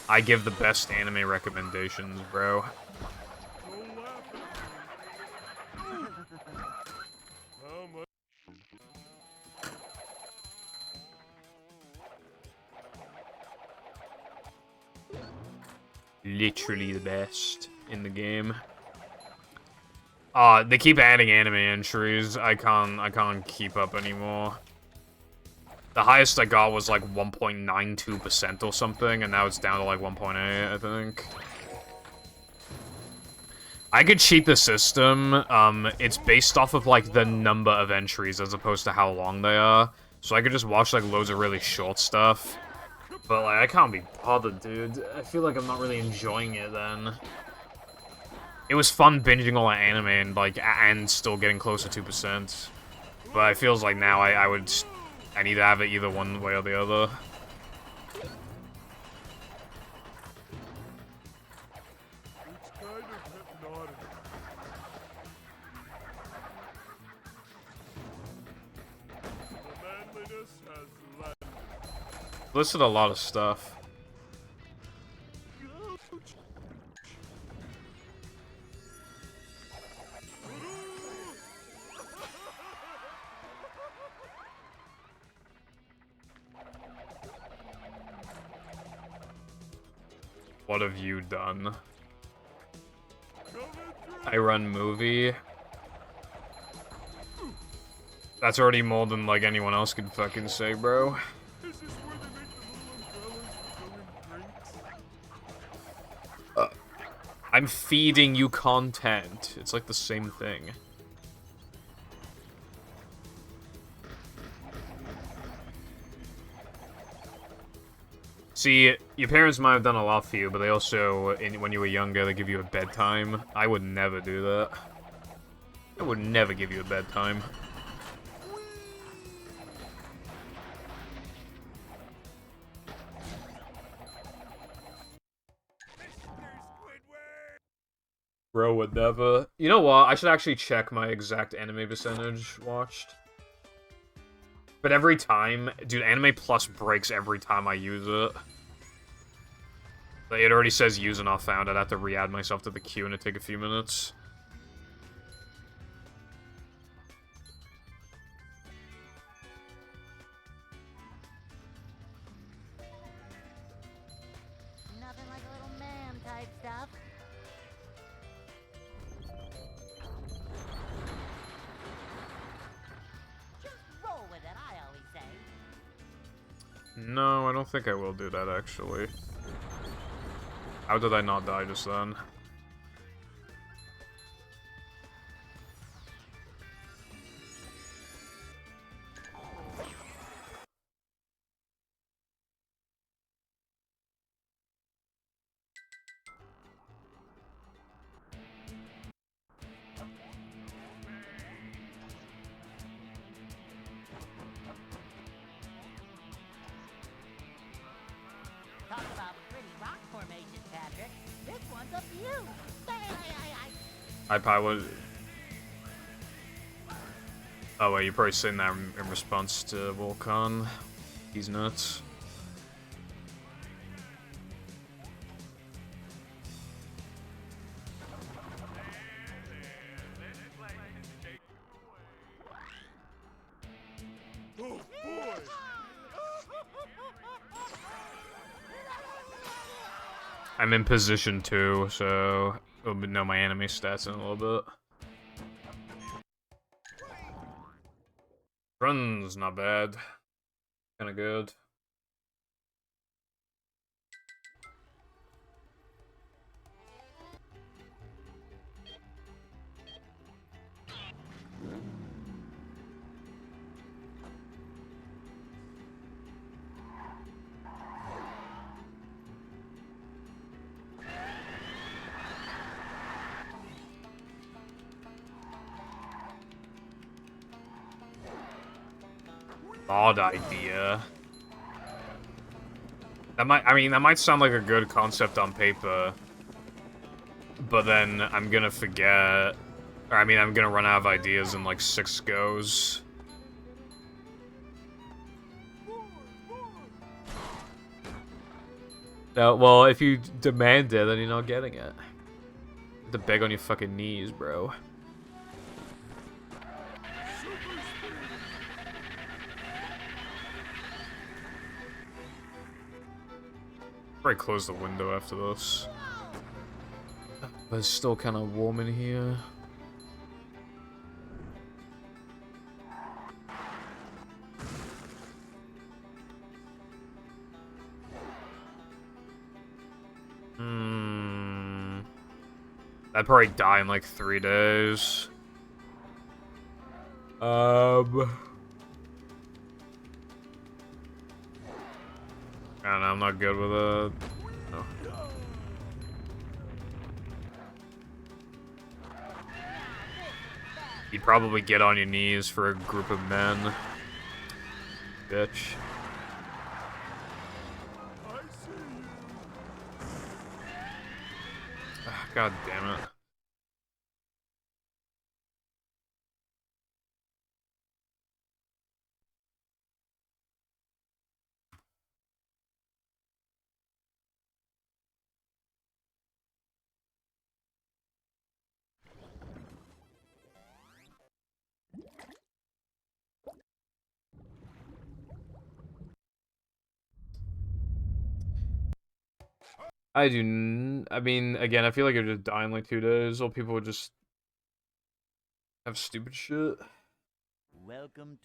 I give the best anime recommendations, bro. Don't laugh at me. How much? Literally the best in the game. They keep adding anime entries. I can't keep up anymore. The highest I got was like 1.92% or something, and now it's down to like 1.8, I think. I could cheat the system. It's based off of like the number of entries as opposed to how long they are. So I could just watch like loads of really short stuff. But like I can't be bothered, dude. I feel like I'm not really enjoying it then. It was fun binging all that anime and like and still getting close to 2%. But it feels like now I need to have it either one way or the other. It's kind of hypnotic. The manliness has landed. Listed a lot of stuff. What have you done? I run movie. That's already more than like anyone else could fucking say, bro. Is this where they make the little umbrellas for going drinks? I'm feeding you content. It's like the same thing. See, your parents might have done a lot for you, but they also, when you were younger, they give you a bedtime. I would never do that. I would never give you a bedtime. Bro would never. You know what? I should actually check my exact anime percentage watched. But every time, dude, Anime Plus breaks every time I use it. Like, it already says user not found. I'd have to re-add myself to the queue and it'd take a few minutes. Nothing like a little man type stuff. Just roll with it, I always say. No, I don't think I will do that, actually. How did I not die just then? Talk about pretty rock formations, Patrick. This one's a view. I probably would... Oh, wait, you're probably saying that in response to Volcan. He's nuts. Oh boy! I'm in position 2, so I'll know my anime stats in a little bit. Run's not bad. Kinda good. Odd idea. That might sound like a good concept on paper, but then I'm gonna forget, or I'm gonna run out of ideas in like 6 goes. No, well, if you demand it, then you're not getting it. You have to beg on your fucking knees, bro. Probably close the window after this. But it's still kind of warm in here. I'd probably die in like 3 days. I don't know, I'm not good with it. No. You'd probably get on your knees for a group of men. Bitch. God damn it. I mean, again, I feel like I'd just die in like 2 days, or people would just have stupid shit. Welcome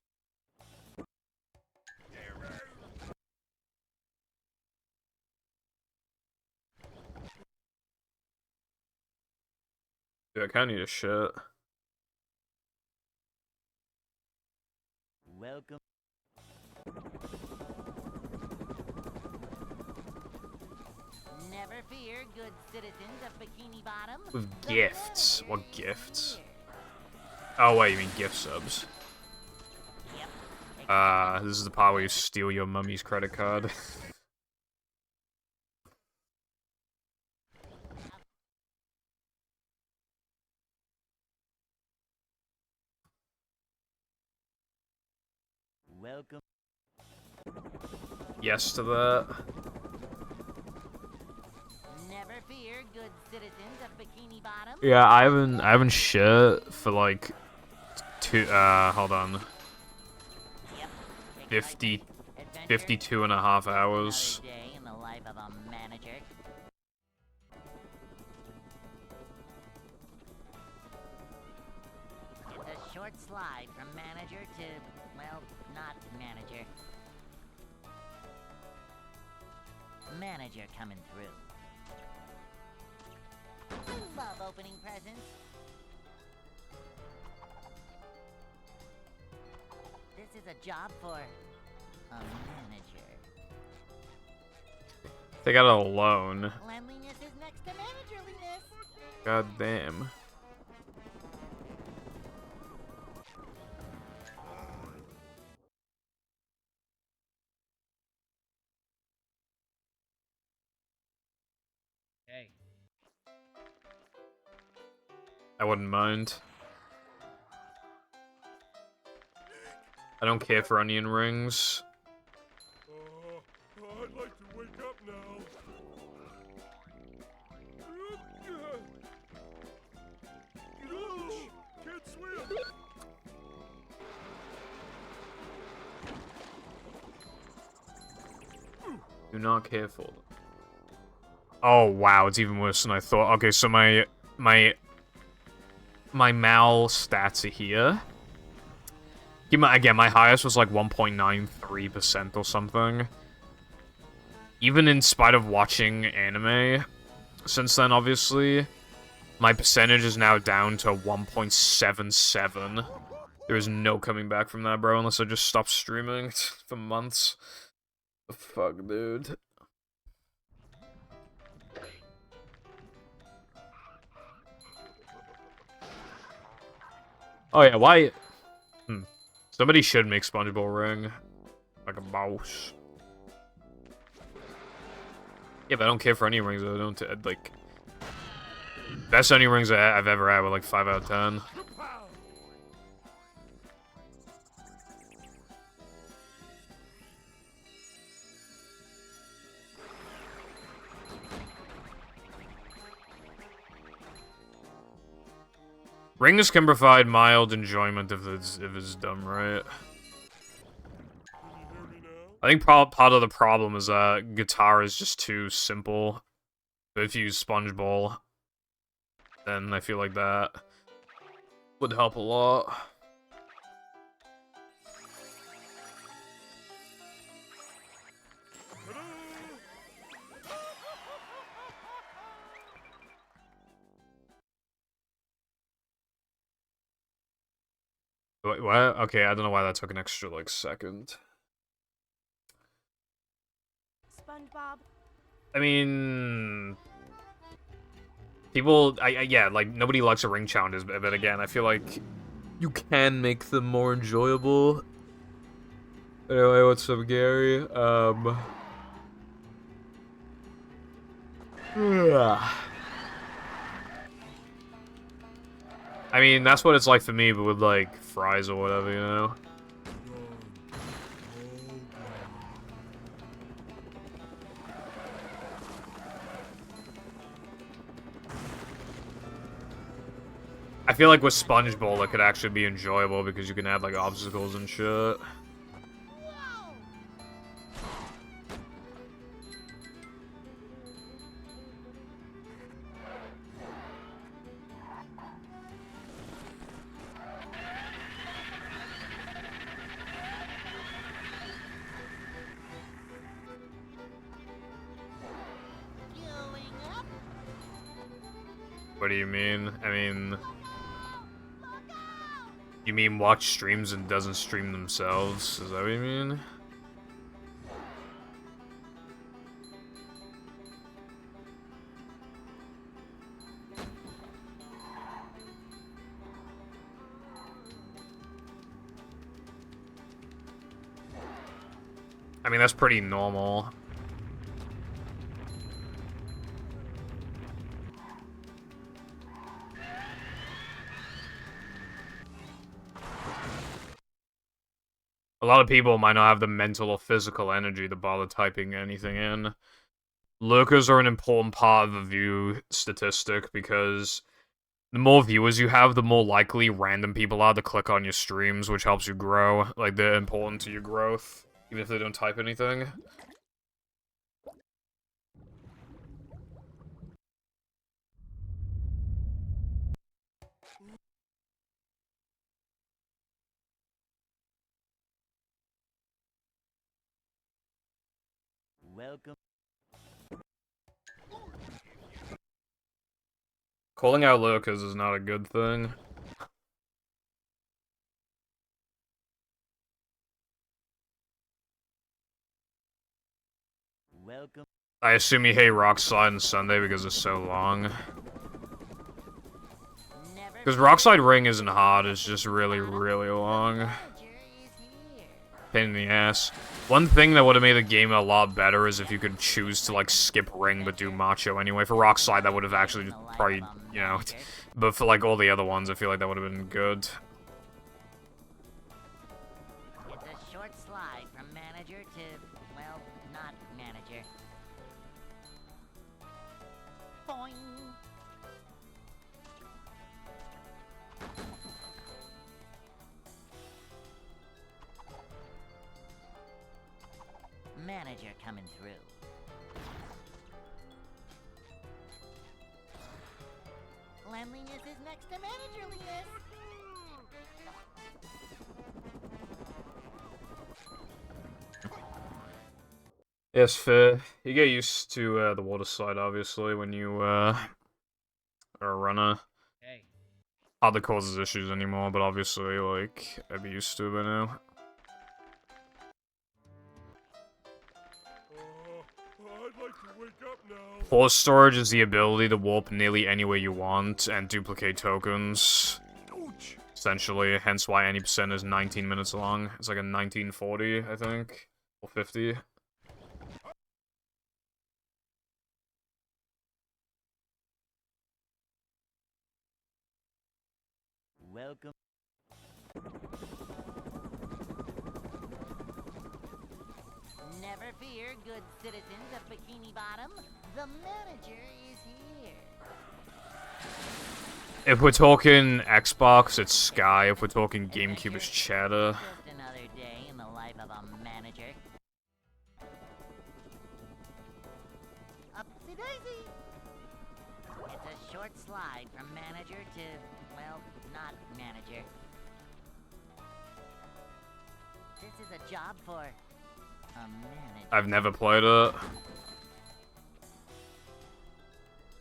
Dude, I kinda need a shit. Welcome. Never fear, good citizens of Bikini Bottom. With The gifts. weather What is gifts? here. Oh, wait, you mean gift subs. Yep. This is the part where you steal your mummy's credit card. Welcome. Yes to that. Never fear, good citizens of Bikini Bottom. Yeah, I haven't shit for like hold on. Yep. 50 Adventure. 52 and a half hours. Another day in the life of a manager. It's a short slide from manager to, well, not manager. Manager coming through. Love opening presents. This is a job for a manager. They got a loan. Cleanliness is next to managerliness. God damn. Hey. I wouldn't mind. I don't care for onion rings. I'd like to wake up now. Can't swim. Do not care for them. Oh wow, it's even worse than I thought. Okay, so my mal stats are here. Again, my highest was like 1.93% or something. Even in spite of watching anime since then, obviously, my percentage is now down to 1.77. There is no coming back from that, bro, unless I just stop streaming for months. The fuck, dude. Oh yeah, why? Somebody should make SpongeBob ring. Like a mouse. Yeah, but I don't care for any rings. I don't, like... Best onion rings I've ever had were like 5 out of 10. Rings can provide mild enjoyment if it's done right. I think part of the problem is that guitar is just too simple. But if you use Sponge Ball, then I feel like that would help a lot. Wait, what? Okay, I don't know why that took an extra, like, second. SpongeBob. I mean... People, yeah, like, nobody likes a ring challenges, but again, I feel like you can make them more enjoyable. Anyway, what's up, Gary? I mean, that's what it's like for me, but with, like, fries or whatever, you know? I feel like with Sponge Bowl, it could actually be enjoyable because you can add, like, obstacles and shit. What do you mean? I mean... You mean watch streams and doesn't stream themselves? Is that what you mean? I mean, that's pretty normal. A lot of people might not have the mental or physical energy to bother typing anything in. Lurkers are an important part of the view statistic because the more viewers you have, the more likely random people are to click on your streams, which helps you grow. Like, they're important to your growth, even if they don't type anything. Welcome. Calling out lurkers is not a good thing. Welcome. I assume you hate Rockslide and Sunday because it's so long. Because Rockslide Ring isn't hard, it's just really, really long. Pain in the ass. One thing that would have made the game a lot better is if you could choose to, like, skip Ring but do Macho anyway. For Rockslide, that would have actually probably, you know... But for, like, all the other ones, I feel like that would have been good. It's a short slide from manager to, well, not manager. Boing! Manager coming through. Cleanliness is next to managerliness. Yes, fair. You get used to the water slide, obviously, when you are a runner. Hey. Hardly causes issues anymore, but obviously, like, I'd be used to it by now. I'd like to wake up now. Force storage is the ability to warp nearly anywhere you want and duplicate tokens. Essentially, hence why any percent is 19 minutes long. It's like a 1940, I think, or 50. Welcome. Never fear, good citizens of Bikini Bottom. The manager is here. If we're talking Xbox, it's Sky. If we're talking GameCube, it's Cheddar. Just another day in the life of a manager. Upsy daisy! It's a short slide from manager to, well, not manager. This is a job for a manager. I've never played it.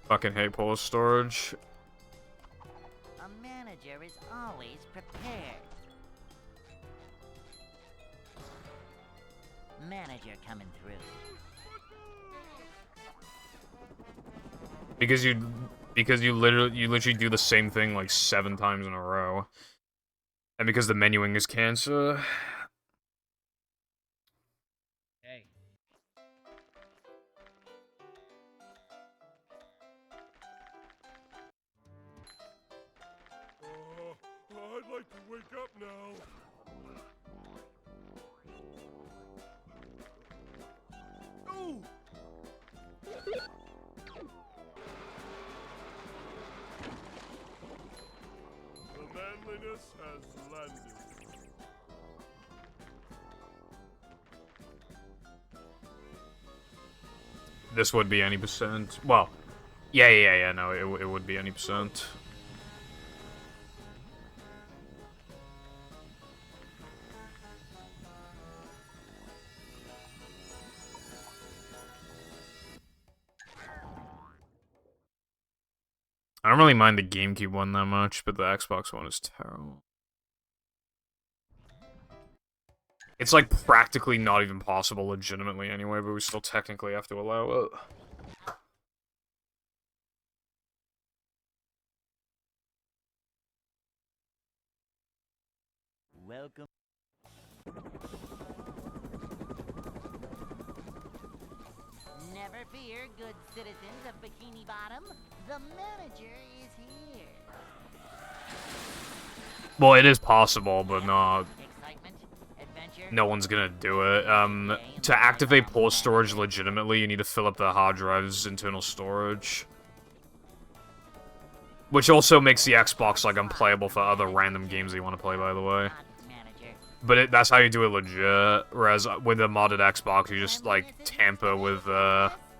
Fucking hate Polar Storage. A manager is always prepared. Manager coming through. Because you literally do the same thing like 7 times in a row. And because the menuing is cancer. Hey. I'd like to wake up now. Oh! The manliness has landed. This would be any percent. Well, yeah, no, it would be any percent. I don't really mind the GameCube one that much, but the Xbox one is terrible. It's like practically not even possible legitimately anyway, but we still technically have to allow it. Welcome. Never fear, good citizens of Bikini Bottom. The manager is here. Well, it is possible, but not. Excitement, adventure. No one's gonna do it. To activate port storage legitimately, you need to fill up the hard drive's internal storage. Which also makes the Xbox, like, unplayable for other random games that you want to play, by the way. But that's how you do it legit, whereas with a modded Xbox, you just, like, tamper with,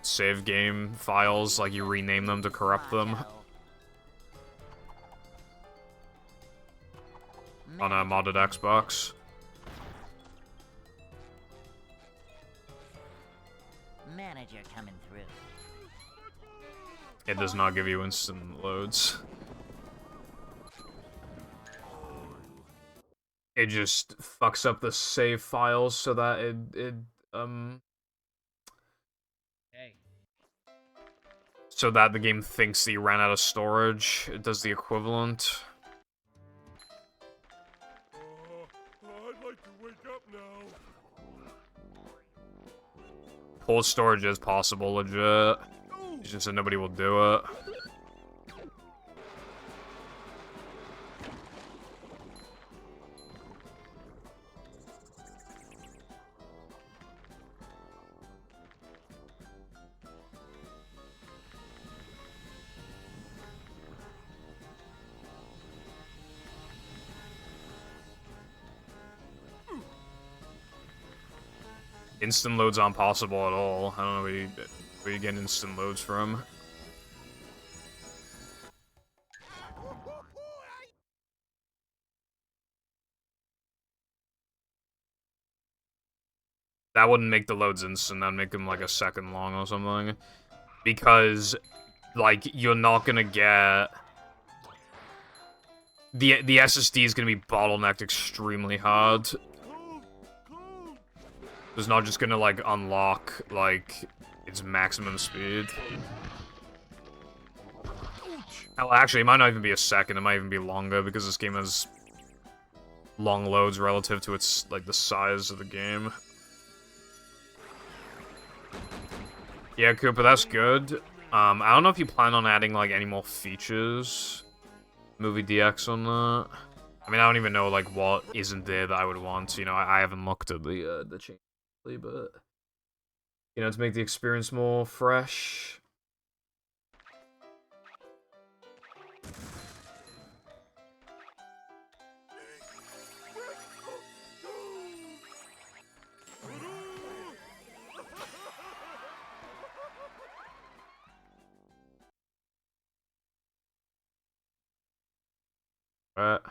save game files, like, you rename them to corrupt them. On a modded Xbox. Manager coming through. It does not give you instant loads. It just fucks up the save files so that Hey. so that the game thinks that you ran out of storage. It does the equivalent. I'd like to wake up now. Port storage is possible, legit. It's just that nobody will do it. Instant loads aren't possible at all. I don't know where you get instant loads from. That wouldn't make the loads instant, that'd make them like a second long or something. Because, like, you're not gonna get... The SSD is gonna be bottlenecked extremely hard. It's not just gonna, like, unlock, like, its maximum speed. Hell, actually, it might not even be a second, it might even be longer, because this game has long loads relative to its, like, the size of the game. Yeah, Cooper, that's good. I don't know if you plan on adding, like, any more features. Movie DX on that. I mean, I don't even know, like, what isn't there that I would want. You know, I haven't looked at the change. But you know, to make the experience more fresh. What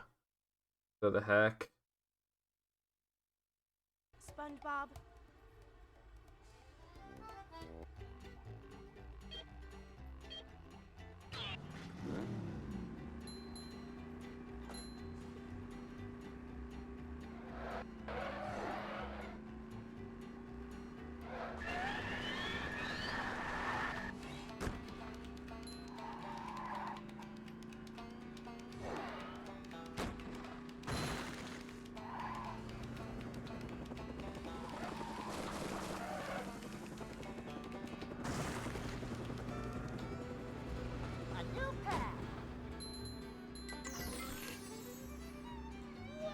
the heck? SpongeBob. A new path. Whoa!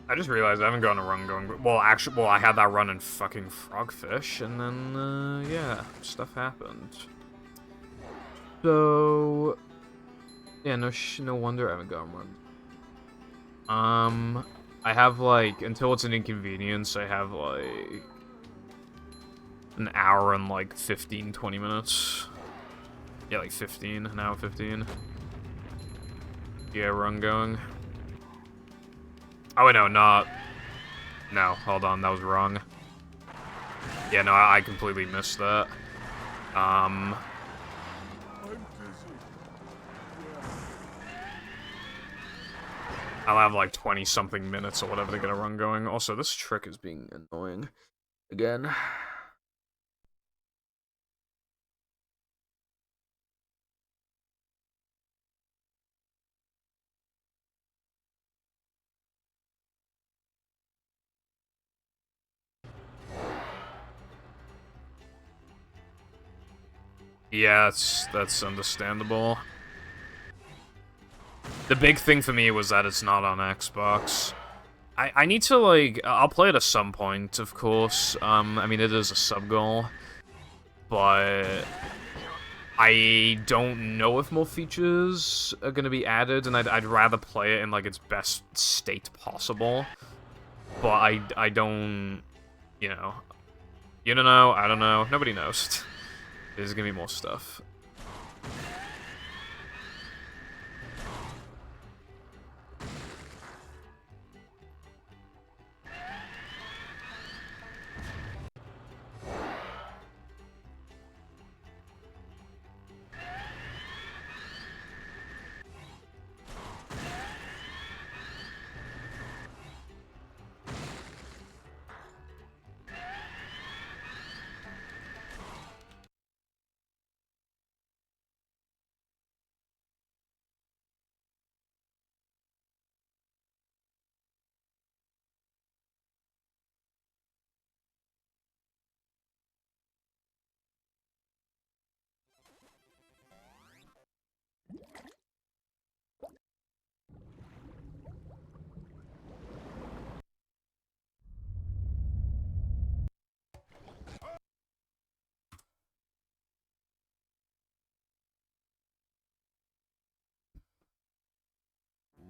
I just realized I haven't gotten a run going. Well, actually, well, I had that run in fucking Frogfish, and then, yeah, stuff happened. So, yeah, no wonder I haven't gotten a run. I have, like, until it's an inconvenience, I have, like, an hour and, like, 15, 20 minutes. Yeah, like 15, an hour 15. Yeah, run going. Oh, wait, no, not... No, hold on, that was wrong. Yeah, no, I completely missed that. I'm dizzy. I'll have like 20-something minutes or whatever to get a run going. Also, this trick is being annoying. Again. Yeah, that's understandable. The big thing for me was that it's not on Xbox. I need to, like, I'll play it at some point, of course. I mean, it is a sub-goal. But I don't know if more features are gonna be added, and I'd rather play it in, like, its best state possible. But I don't, you know. You don't know, I don't know, nobody knows. There's gonna be more stuff.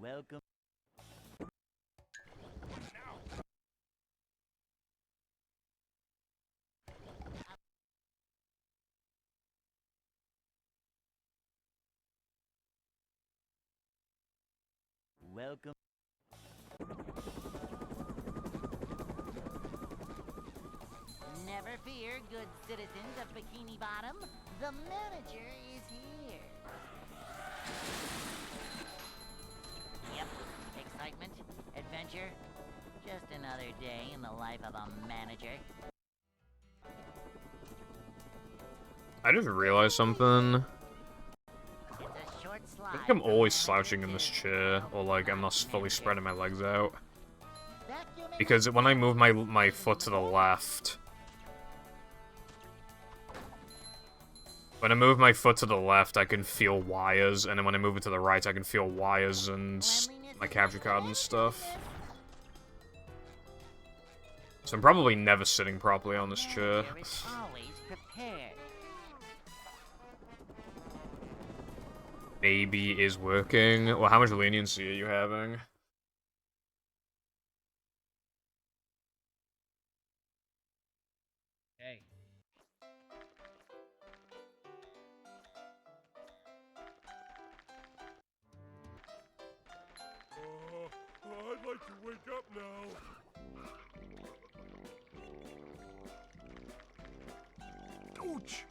Welcome. Welcome. Never fear, good citizens of Bikini Bottom. The manager is here. Yep, excitement, adventure. Just another day in the life of a manager. I just realized something. It's a short slide. I think I'm always slouching in this chair, or like I'm not fully spreading my legs out. Because when I move my foot to the left... When I move my foot to the left, I can feel wires, and then when I move it to the right, I can feel wires and my capture card and stuff. So I'm probably never sitting properly on this chair. There is always prepared. Maybe is working. Well, how much leniency are you having? Hey. I'd like to wake up now. Ouch!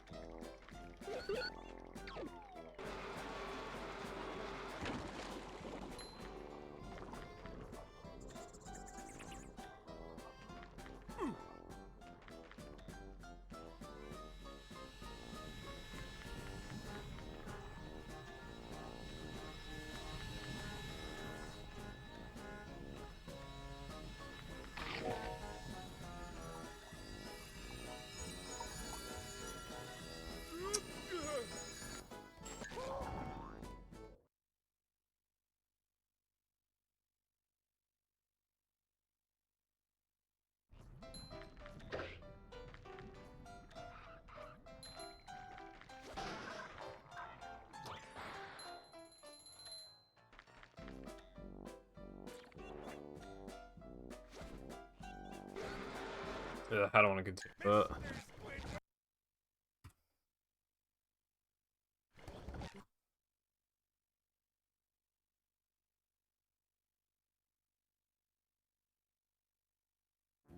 I don't want to continue that.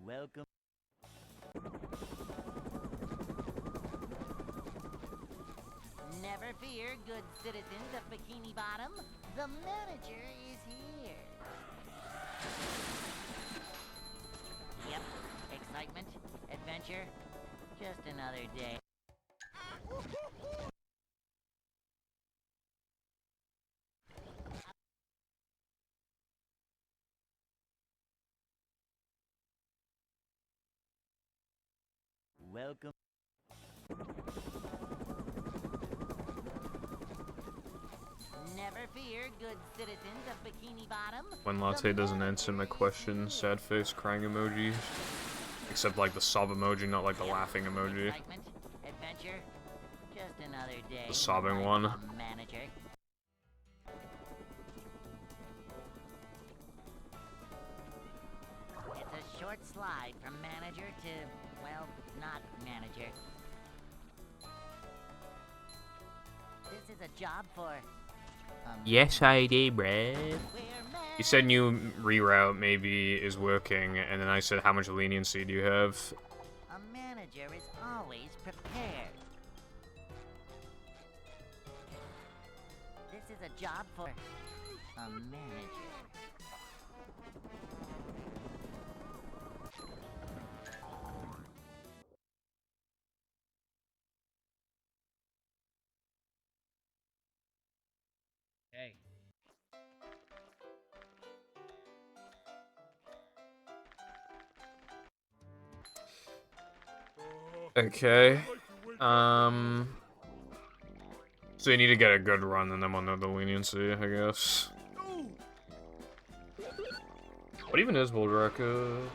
Welcome. Never fear, good citizens of Bikini Bottom. The manager is here. Yep, excitement, adventure, just another day. Welcome. Never fear, good citizens of Bikini Bottom. When Latte doesn't answer my question, sad face, crying emoji. Except like the sob emoji, not like the laughing emoji. Excitement, adventure, just another day. The sobbing in the one. life of a manager. It's a short slide from manager to, well, not manager. This is a job for. Yes, I did, bruh. We're You said new reroute maybe is working, and then I said how much leniency do you have? A manager is always prepared. This is a job for a manager. Hey. Okay. So you need to get a good run, and then we'll know the leniency, I guess. What even is world record?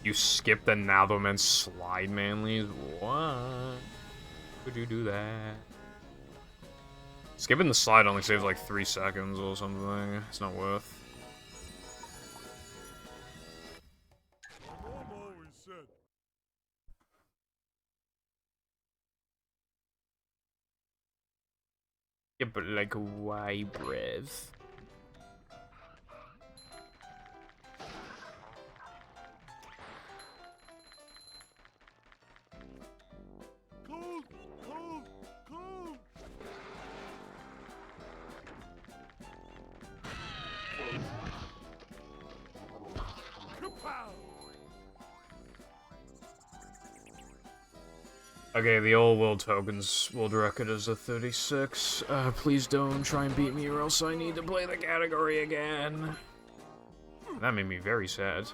You skip the Naldoman slide manlies? What? Could you do that? Skipping the slide only saves like 3 seconds or something. It's not worth. My mom always said, Yeah, but like, why, breath? cold, cold, cold. Kapow! Okay, the old world tokens world record is a 36. Please don't try and beat me or else I need to play the category again. That made me very sad.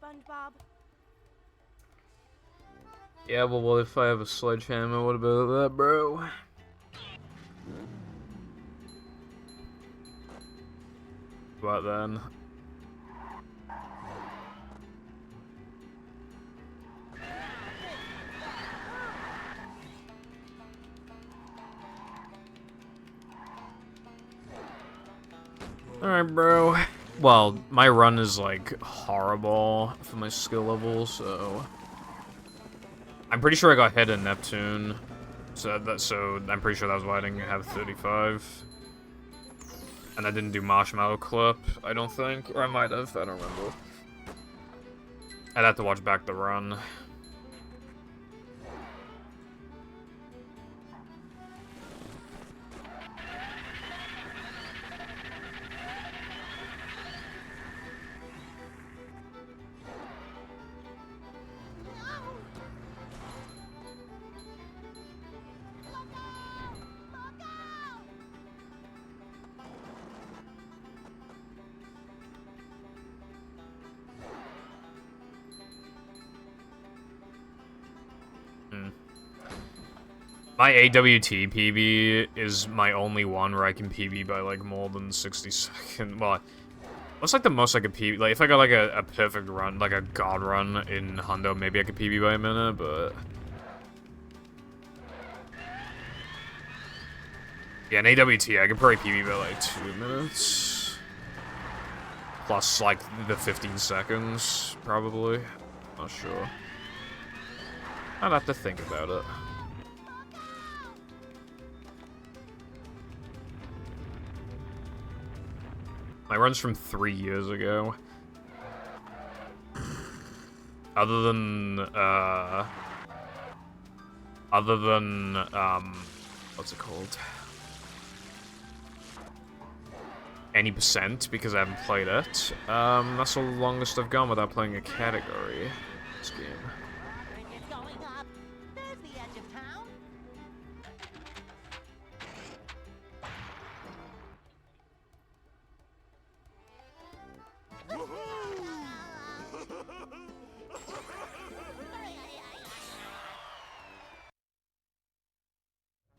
SpongeBob. Yeah, well, what if I have a sledgehammer? What about that, bro? What then? Alright, bro. Well, my run is, like, horrible for my skill level, so... I'm pretty sure I got hit in Neptune. So I'm pretty sure that was why I didn't have 35. And I didn't do Marshmallow Clip, I don't think. Or I might have, I don't remember. I'd have to watch back the run. My AWT PB is my only one where I can PB by, like, more than 60 seconds. Well, what's, like, the most I could PB? Like, if I got, like, a perfect run, like a god run in Hundo, maybe I could PB by a minute, but... Yeah, in AWT, I could probably PB by, like, 2 minutes. Plus, like, the 15 seconds, probably. Not sure. I'd have to think about it. My run's from 3 years ago. Other than, what's it called? Any percent, because I haven't played it. That's the longest I've gone without playing a category. This game. It's going up. There's the edge of town.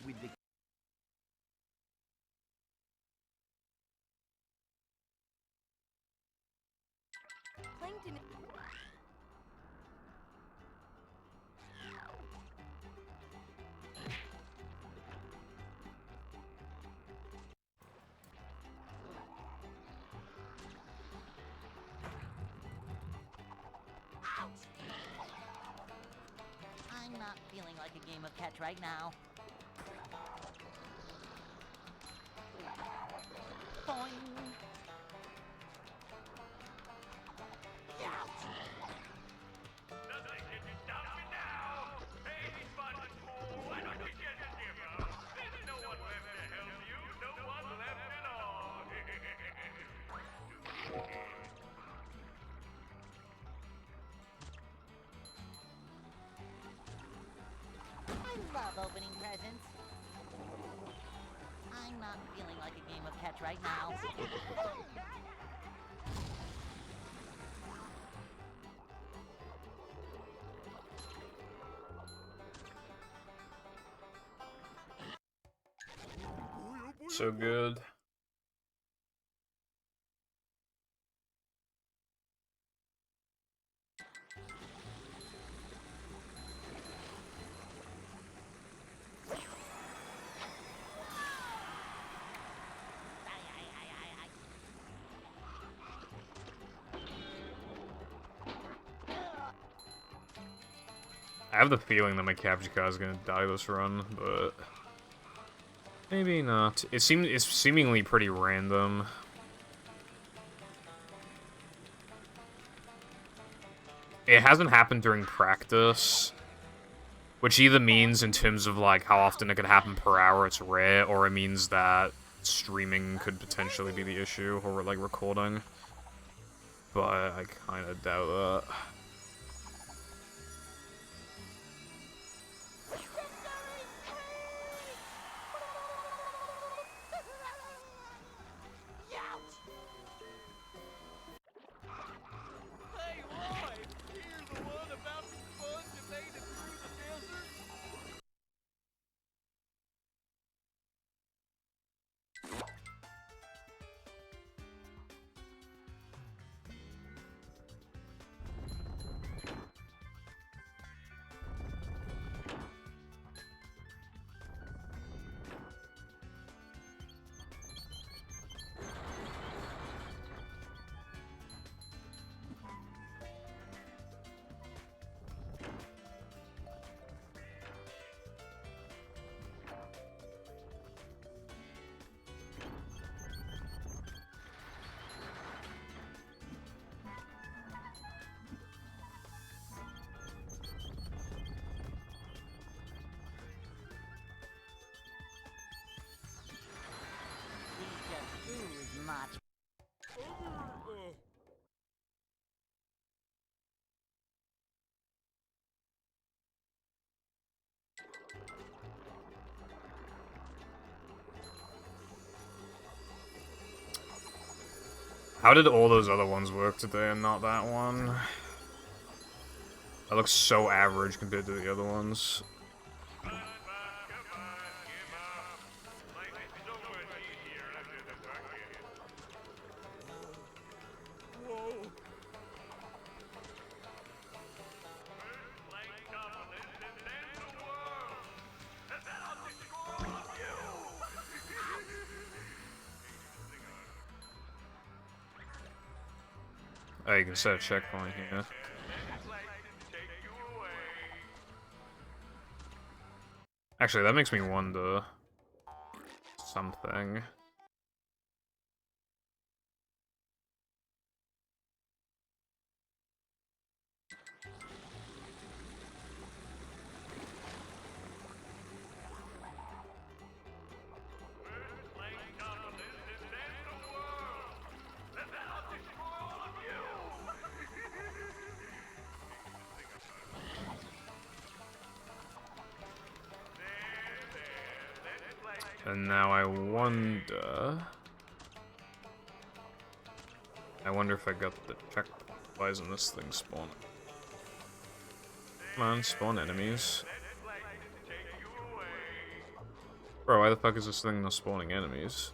With the Plankton. I'm not feeling like a game of catch right now. Boing. I love opening presents. I'm not feeling like a game of catch right now. So good. I have the feeling that my capture card is gonna die this run, but maybe not. It's seemingly pretty random. It hasn't happened during practice, which either means in terms of like how often it could happen per hour it's rare, or it means that streaming could potentially be the issue, or like recording. But I kind of doubt that. Hey, Roy! How did all those other ones work today and not that one? That looks so average compared to the other ones. Oh, you can set a checkpoint here. Actually, that makes me wonder something. And now I wonder if I got the check. Why isn't this thing spawning? Come on, spawn enemies. Bro, why the fuck is this thing not spawning enemies?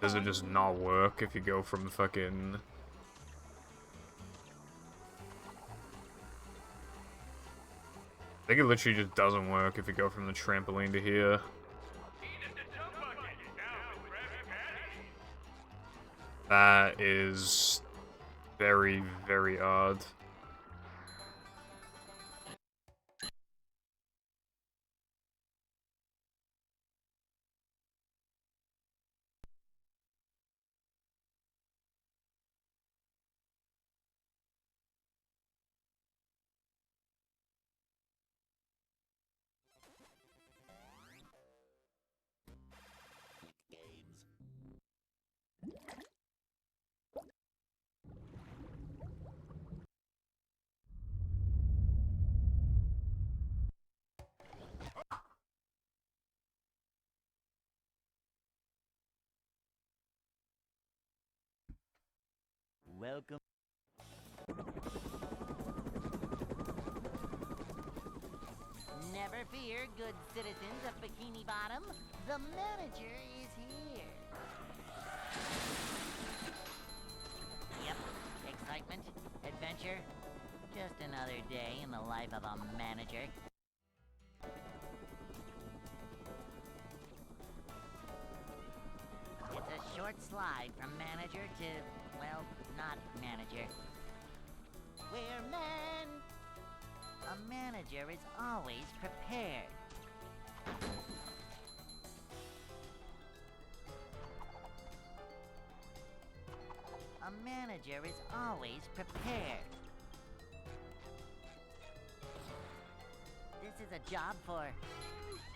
Does it just not work if you go from fucking... I think it literally just doesn't work if you go from the trampoline to here. That is very, very odd. Welcome. Never fear, good citizens of Bikini Bottom. The manager is here. Yep, excitement, adventure. Just another day in the life of a manager. It's a short slide from manager to, well, not manager. Where a manager is always prepared. A manager is always prepared. This is a job for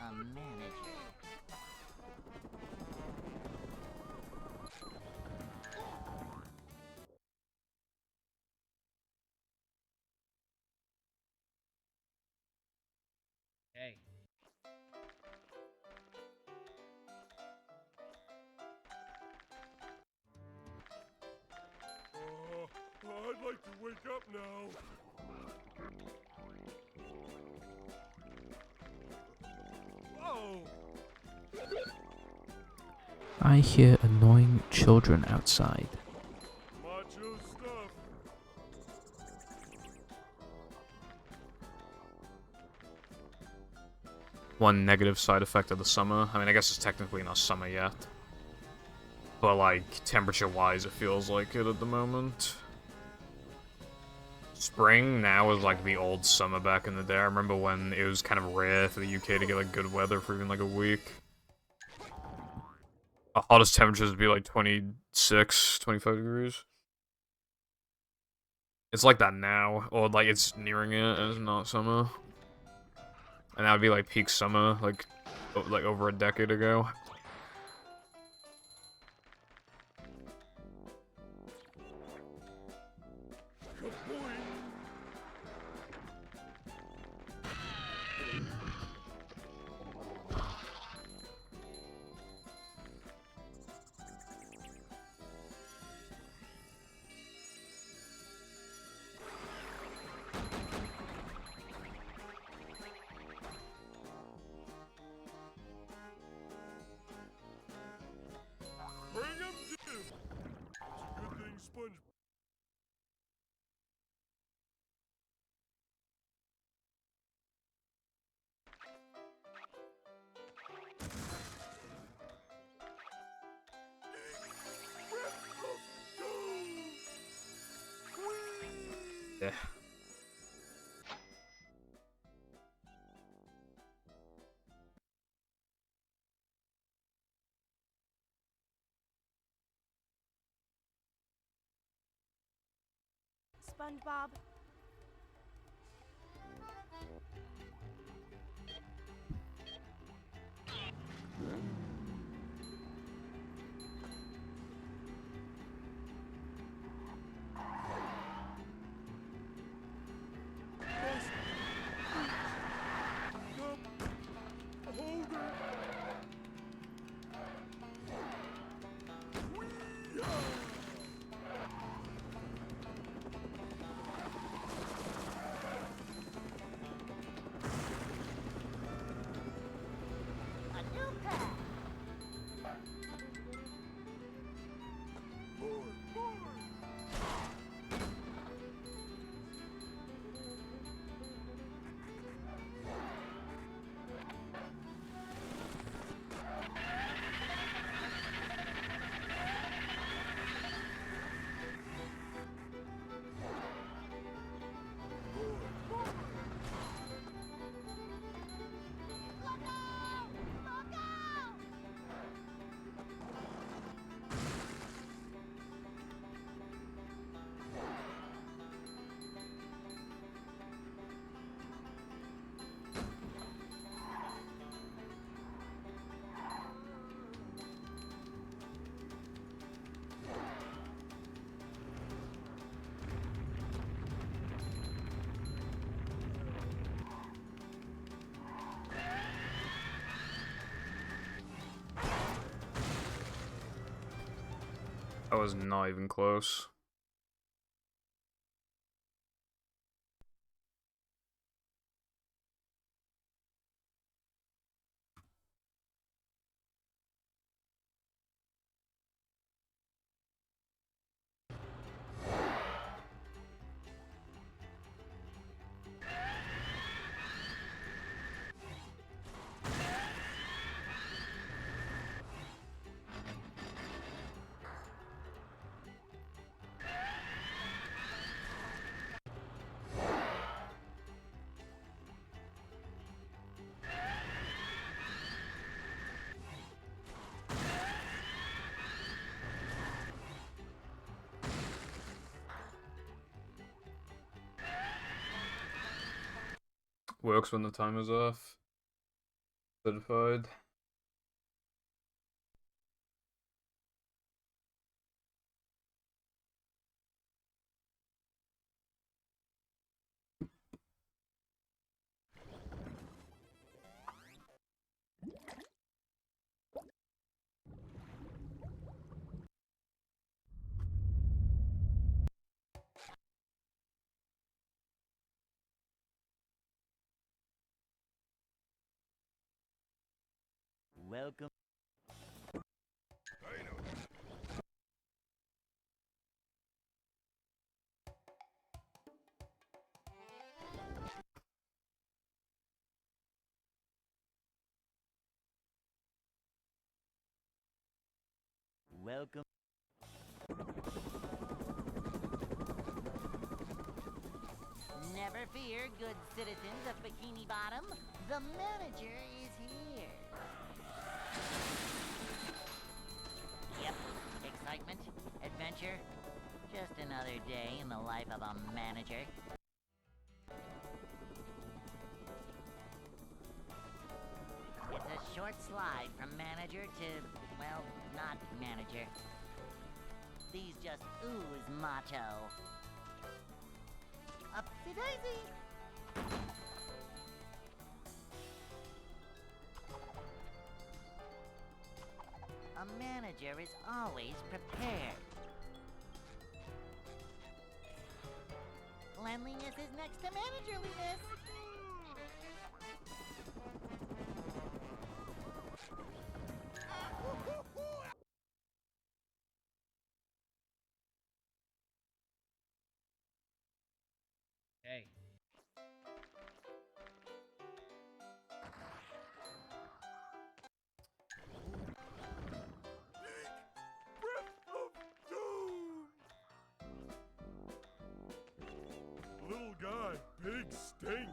a manager. Hey. I'd like to wake up now. Whoa! I hear annoying children outside. Macho stuff. One negative side effect of the summer. I mean, I guess it's technically not summer yet. But, like, temperature-wise, it feels like it at the moment. Spring now is like the old summer back in the day. I remember when it was kind of rare for the UK to get, like, good weather for even, like, a week. The hottest temperatures would be, like, 26, 25 degrees. It's like that now. Or, like, it's nearing it, and it's not summer. And that would be, like, peak summer, like over a decade ago. Sponge. Yeah. SpongeBob. A new pack. Look out! Look out! That was not even close. Works when the timer's off. Certified. Welcome. Welcome. Never fear, good citizens of Bikini Bottom. The manager is here. Yep, excitement, adventure. Just another day in the life of a manager. It's a short slide from manager to, well, not manager. These just ooze macho. Upsy daisy! A manager is always prepared. Cleanliness is next to managerliness. guy, big stink.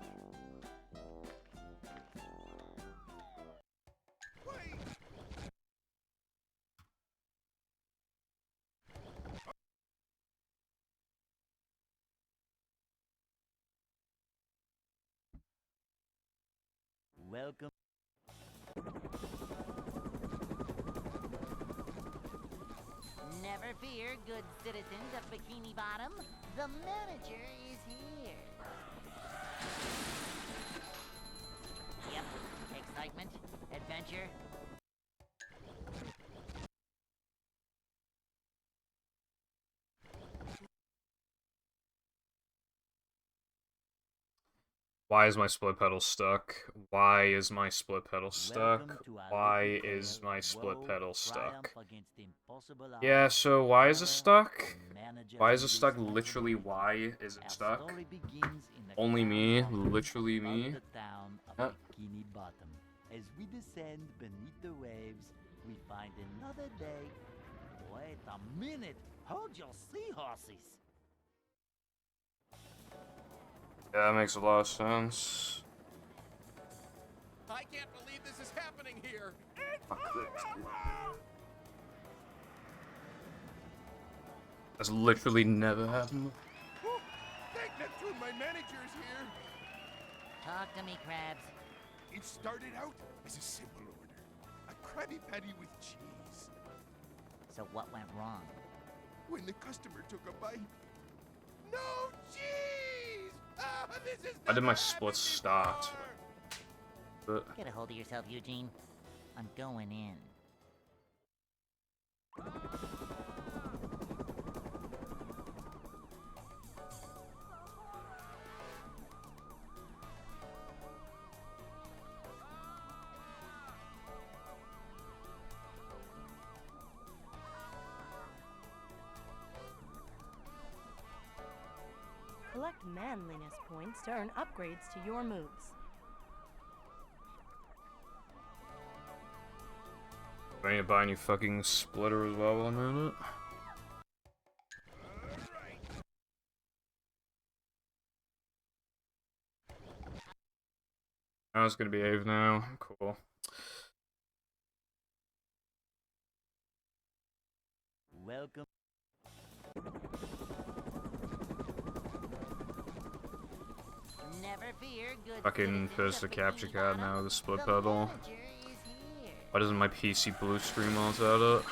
Welcome. Never fear, good citizens of Bikini Bottom. The manager is here. Yep, excitement, adventure. Why is my split pedal stuck? Why is my split pedal stuck? Why is my split pedal stuck? Yeah, so why is it stuck? Why is it stuck? Literally, why is it stuck? Only me, literally me. Bikini Bottom. As we descend beneath the waves, we find another day. Wait a minute! Hold your seahorses! Yeah, that makes a lot of sense. I can't believe this is happening here. That's literally never happened. Thank Neptune, my manager's here. Talk to me, Krabs. It started out as a simple order. A Krabby Patty with cheese. So what went wrong? When the customer took a bite, no cheese! Ah, this is Why did my never split happened start? before. Get a hold of yourself, Eugene. I'm going in. Collect manliness points to earn upgrades to your moves. Do I need to buy a new fucking splitter as well while I'm in it? Oh, it's gonna behave now. Cool. Welcome. Never fear, good Fucking citizens fist the of capture Bikini card Bottom. now, the split The pedal. manager is here. Why doesn't my PC blue screen while it's at it?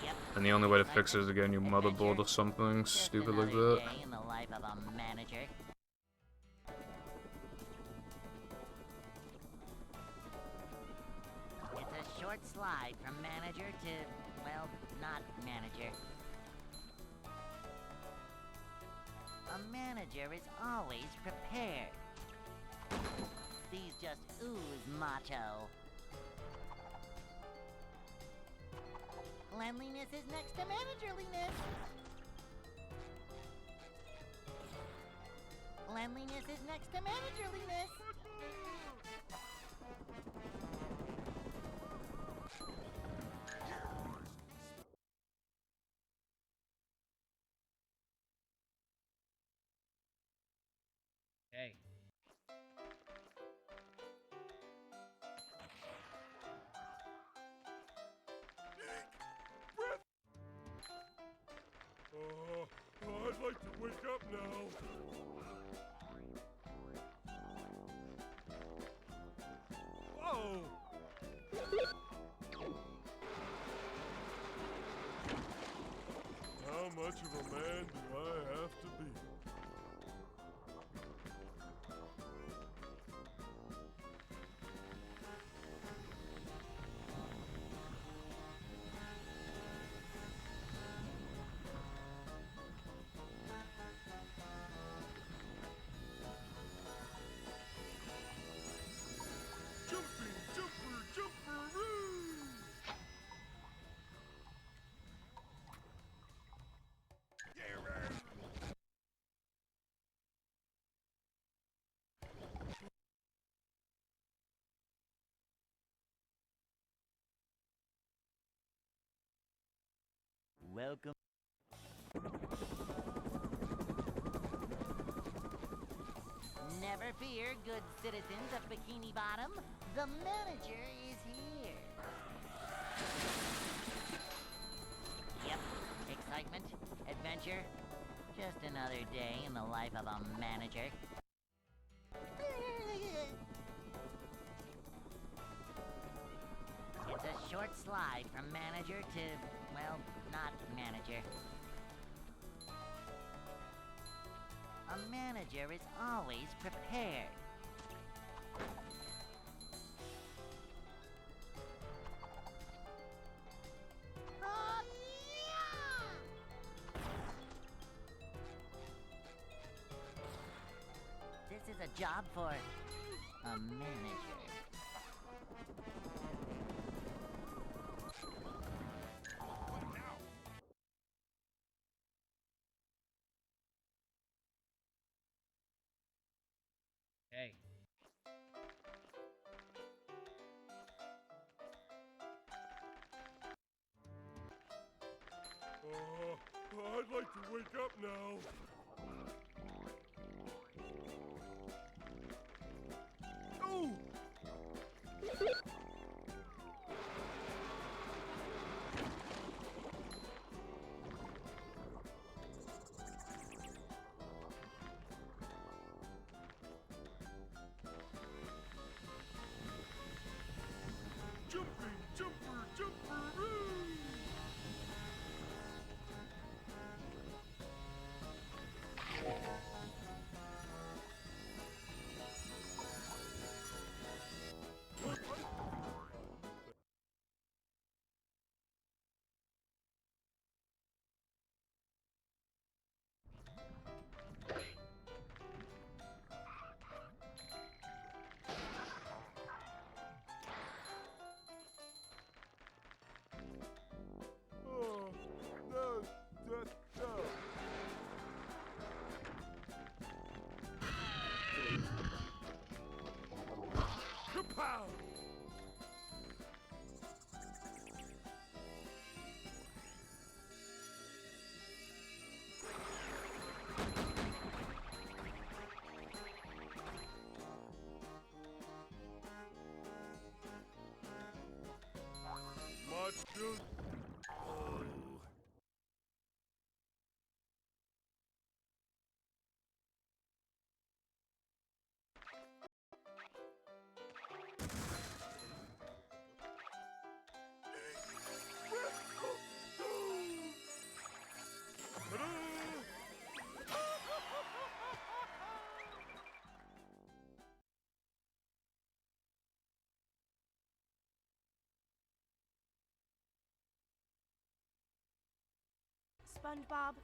Yep. And the only way to fix it is to get a new motherboard or something Just stupid like another that. day in the life of a manager. It's a short slide from manager to, well, not manager. A manager is always prepared. These just ooze macho. Cleanliness is next to managerliness. Cleanliness is next to managerliness. Hey. I'd like to wake up now. Whoa! How much of a man do I have to be? Jumping, jumper, jumperoo! Welcome. Never fear, good citizens of Bikini Bottom. The manager is here. Yep, excitement, adventure. Just another day in the life of a manager. It's a short slide from manager to, well, not manager. A manager is always prepared. This is a job for a manager. Hey. I'd like to wake up now. Oh! Jumping, jumper, jumper, Kapow! Much good. Oh. SpongeBob.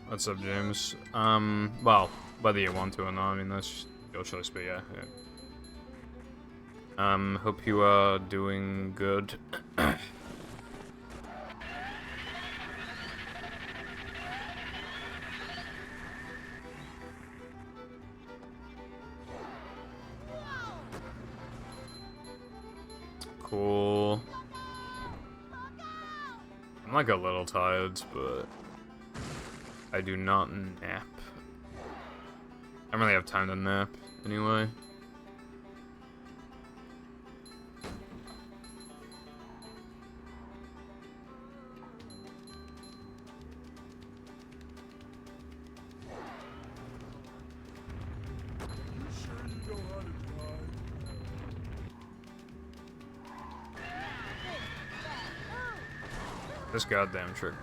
What's up, James? Well, whether you want to or not, I mean, that's your choice, but yeah. Hope you are doing good. Cool. I'm like a little tired, but I do not nap. I don't really have time to nap, anyway. This goddamn trick.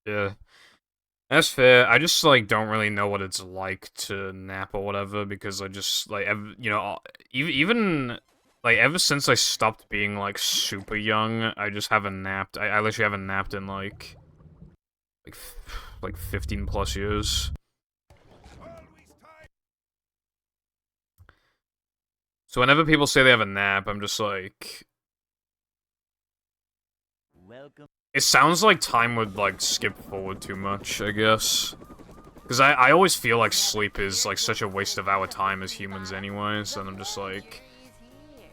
Yeah. That's fair. I just, like, don't really know what it's like to nap or whatever, because I just, like, you know, even, like, ever since I stopped being, like, super young, I just haven't napped. I literally haven't napped in, like 15 plus years. So whenever people say they have a nap, I'm just like... Welcome. It sounds like time would, like, skip forward too much, I guess. Because I always feel like sleep is, like, such a waste of our time as humans anyways, and I'm just like...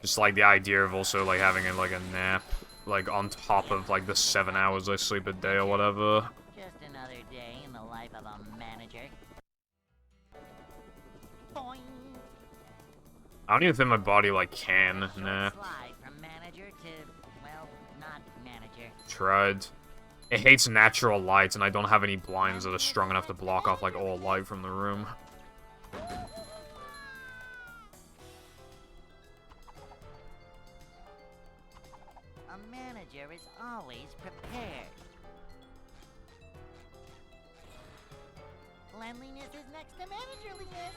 Just, like, the idea of also, like, having, like, a nap, like, on top of, like, the 7 hours I sleep a day or whatever. Just another day in the life of a manager. Boing. I don't even think my body, like, can Short nap. slide from manager to, well, not manager. Tried. It hates natural light, and I don't have any blinds that are strong enough to block off, like, all light from the room. A manager is always prepared. Cleanliness is next to managerliness.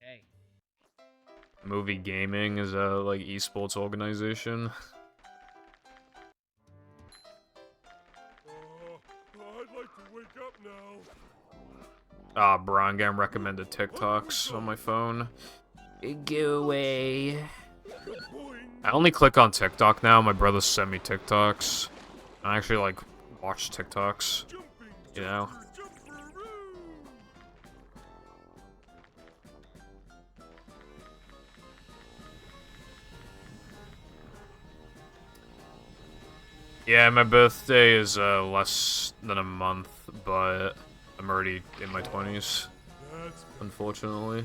Hey. Movie Gaming is a, like, esports organization. I'd like to wake up now. Ah, bro, I'm getting recommended TikToks on my phone. Go away. I only click on TikTok now. My brother sent me TikToks. I actually, like, watch TikToks. You know? Yeah, my birthday is less than a month, but I'm already in my 20s, unfortunately.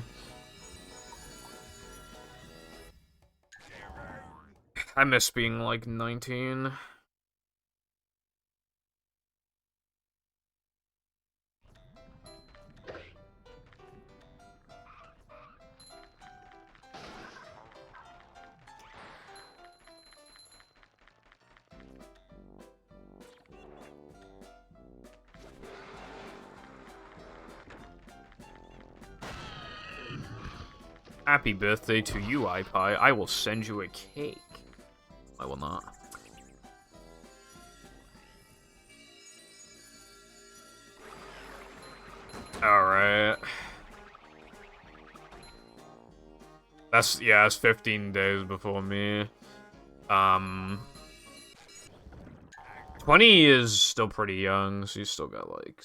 I miss being, like, 19. Happy birthday to you, iPie. I will send you a cake. I will not. Alright. That's 15 days before me. 20 is still pretty young, so you still got, like...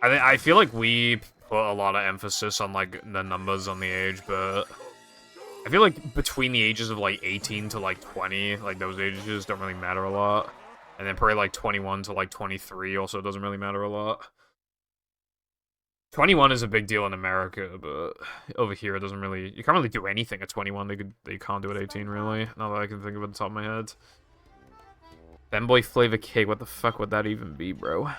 I feel like we put a lot of emphasis on, like, the numbers on the age, but... I feel like between the ages of, like, 18 to, like, 20, like, those ages don't really matter a lot. And then probably, like, 21 to, like, 23 also doesn't really matter a lot. 21 is a big deal in America, but over here it doesn't really... You can't really do anything at 21 that you can't do at 18, really. Not that I can think of it on the top of my head. Femboy flavor cake, what the fuck would that even be, bro?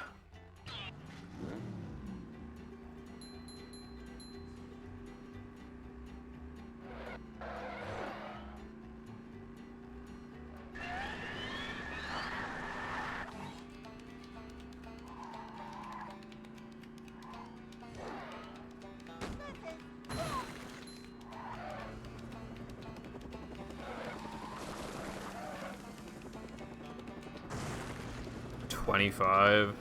$25.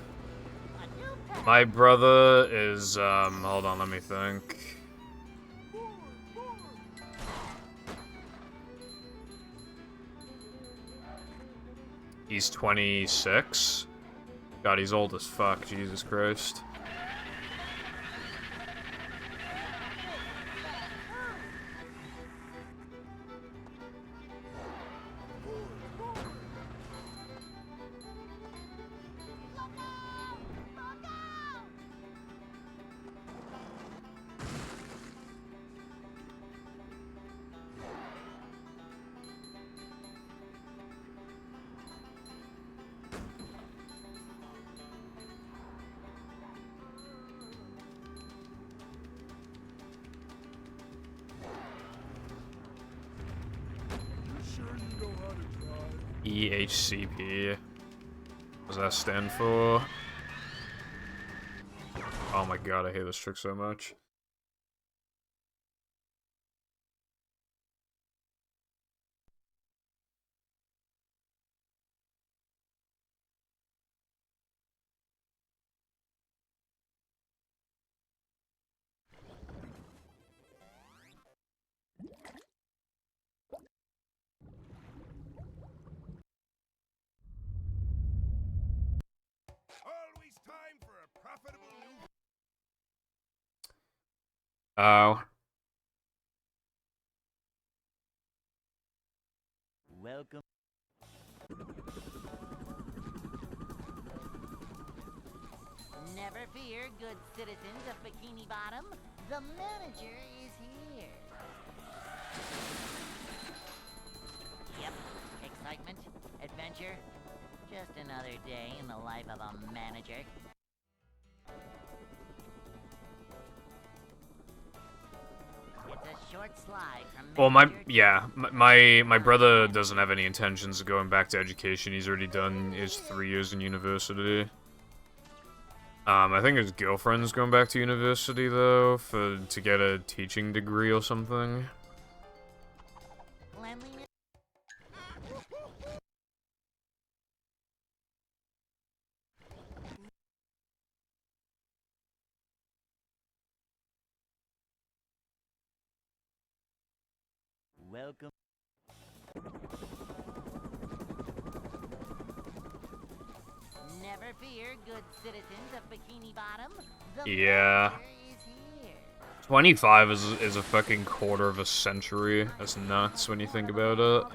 My brother is, hold on, let me think. He's 26? God, he's old as fuck, Jesus Christ. EHCP. What does that stand for? Oh my god, I hate this trick so much. Always time for a profitable new. Oh. Welcome. Never fear, good citizens of Bikini Bottom. The manager is here. Yep, excitement, adventure. Just another day in the life of a manager. It's a short slide from Well, my manager my brother doesn't have any intentions of going back to education. He's already done his 3 years in university. I think his girlfriend's going back to university though to get a teaching degree or something. cleanliness. Welcome. Never fear, good citizens of Bikini Bottom. The Yeah. manager is here. 25 is a fucking quarter of a century. That's nuts when you think about it.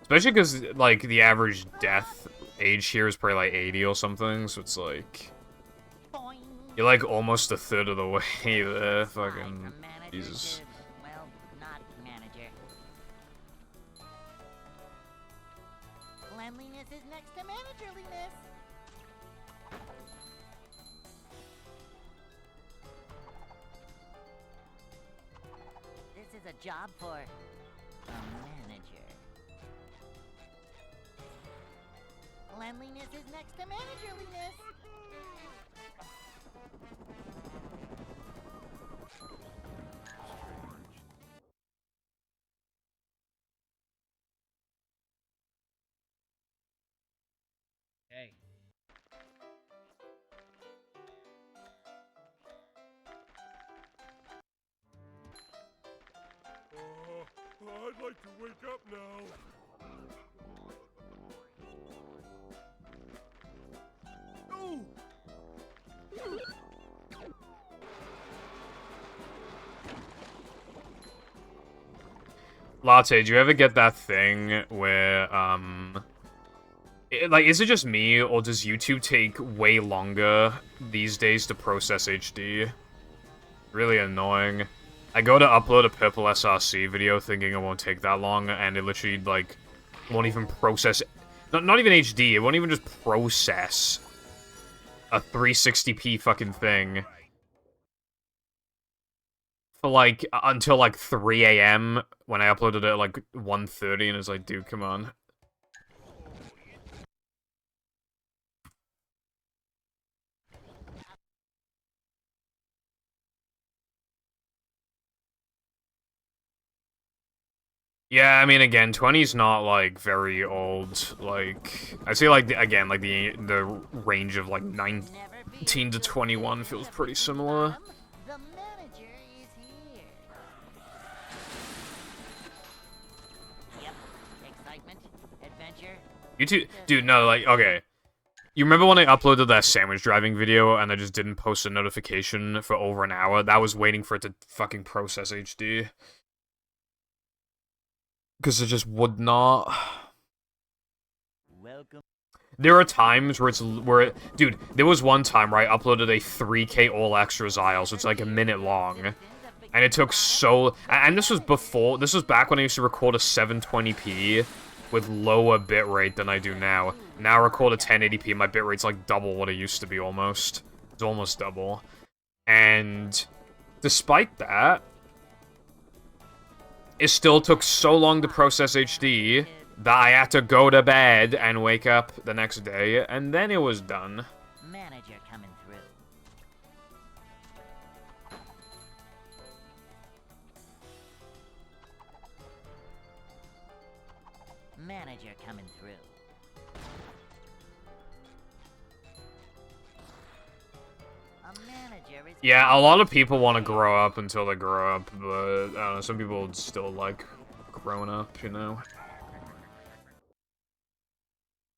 Especially because, like, the average death age here is probably, like, 80 or something, so it's like... Boing. You're, like, almost a third of the way there. Slide Fucking... from manager Jesus. to, well, not manager. Cleanliness is next to managerliness. This is a job for a manager. Cleanliness is next to managerliness. Hey. I'd like to wake up now. Ooh! Latte, do you ever get that thing where, like, is it just me, or does YouTube take way longer these days to process HD? Really annoying. I go to upload a purple SRC video thinking it won't take that long, and it literally, like, won't even process... Not even HD, it won't even just process a 360p fucking thing. For, like, until, like, 3 AM, when I uploaded it at, like, 1:30, and it's like, dude, come on. Yeah, I mean, again, 20's not, like, very old. Like, I say, like, again, like, the range of, like, 19 to 21 feels pretty similar. The manager is here. Yep, excitement, adventure. YouTube, dude, no, like, okay. You remember when I uploaded that sandwich driving video and I just didn't post a notification for over an hour? That was waiting for it to fucking process HD. Because it just would not. Welcome. There are times where dude, there was one time where I uploaded a 3K all extras aisle, so it's like a minute long. And it took so, and this was back when I used to record a 720p with lower bitrate than I do now. Now I record a 1080p, my bitrate's like double what it used to be almost. It's almost double. And despite that, it still took so long to process HD that I had to go to bed and wake up the next day, and then it was done. Manager coming through. Manager coming through. A manager is Yeah, a lot of people want to grow up until they grow up, but I don't know, some people still like growing up, you know?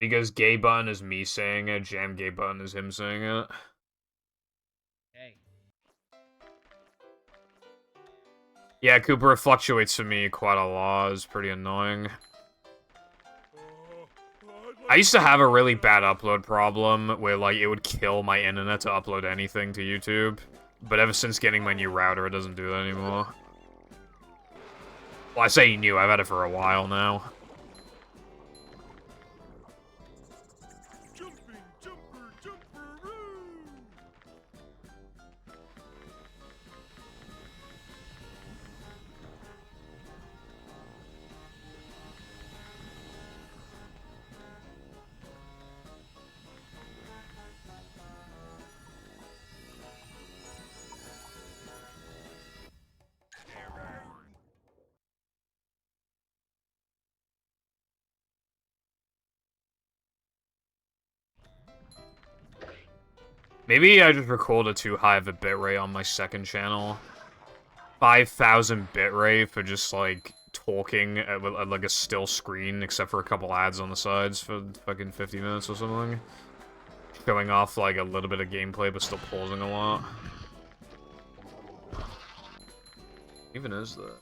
Because gay button is me saying it, jam gay button is him saying it. Hey. Yeah, Cooper, it fluctuates for me quite a lot. It's pretty annoying. I used to have a really bad upload problem where, like, it would kill my internet to upload anything to YouTube. But ever since getting my new router, it doesn't do that anymore. Well, I say new, I've had it for a while now. Jumping, jumper, jumperoo! Maybe I just recorded too high of a bitrate on my second channel. 5,000 bitrate for just, like, talking at, like, a still screen, except for a couple ads on the sides for fucking 50 minutes or something. Showing off, like, a little bit of gameplay, but still pausing a lot. What even is that?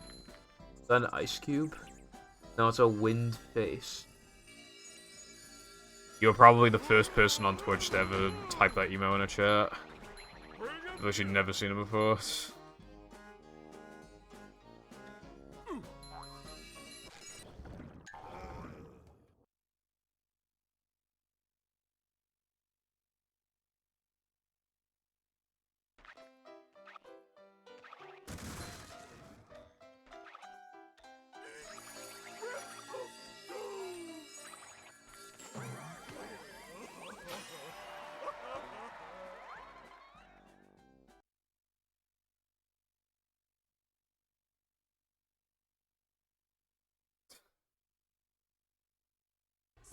Is that an ice cube? No, it's a wind face. You're probably the first person on Twitch to ever type that email in a chat. I've actually never seen it before.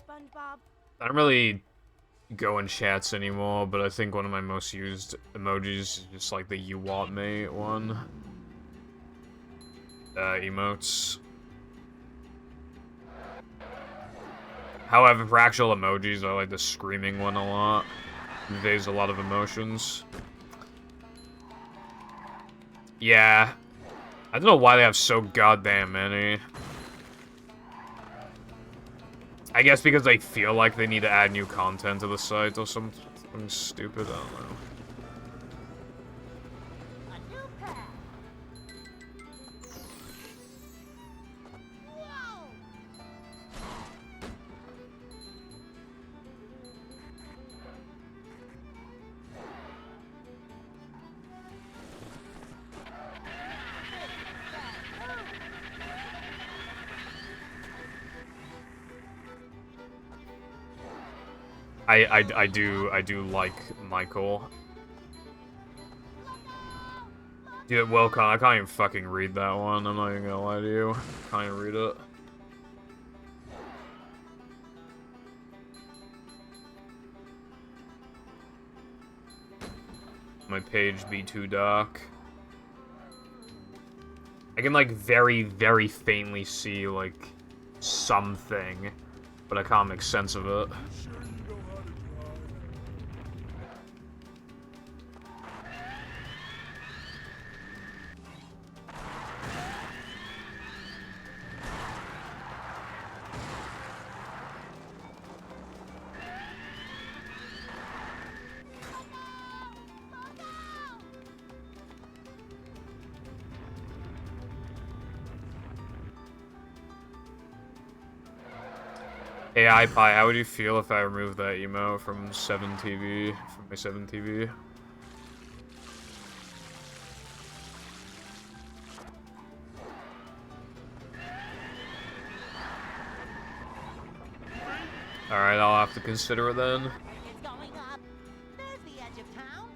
SpongeBob. I don't really go in chats anymore, but I think one of my most used emojis is just like the "you want me" one. Emotes. However, for actual emojis, I like the screaming one a lot. It conveys a lot of emotions. Yeah. I don't know why they have so goddamn many. I guess because they feel like they need to add new content to the site or something stupid, I don't know. A new pack. Whoa! I do like Michael. Dude, Wilcon, I can't even fucking read that one. I'm not even gonna lie to you. Can't even read it. My page be too dark. I can, like, very, very faintly see, like, something, but I can't make sense of it. Hey, iPie, how would you feel if I removed that emo from 7TV, from my 7TV? consider it then. It's going up. There's the edge of town.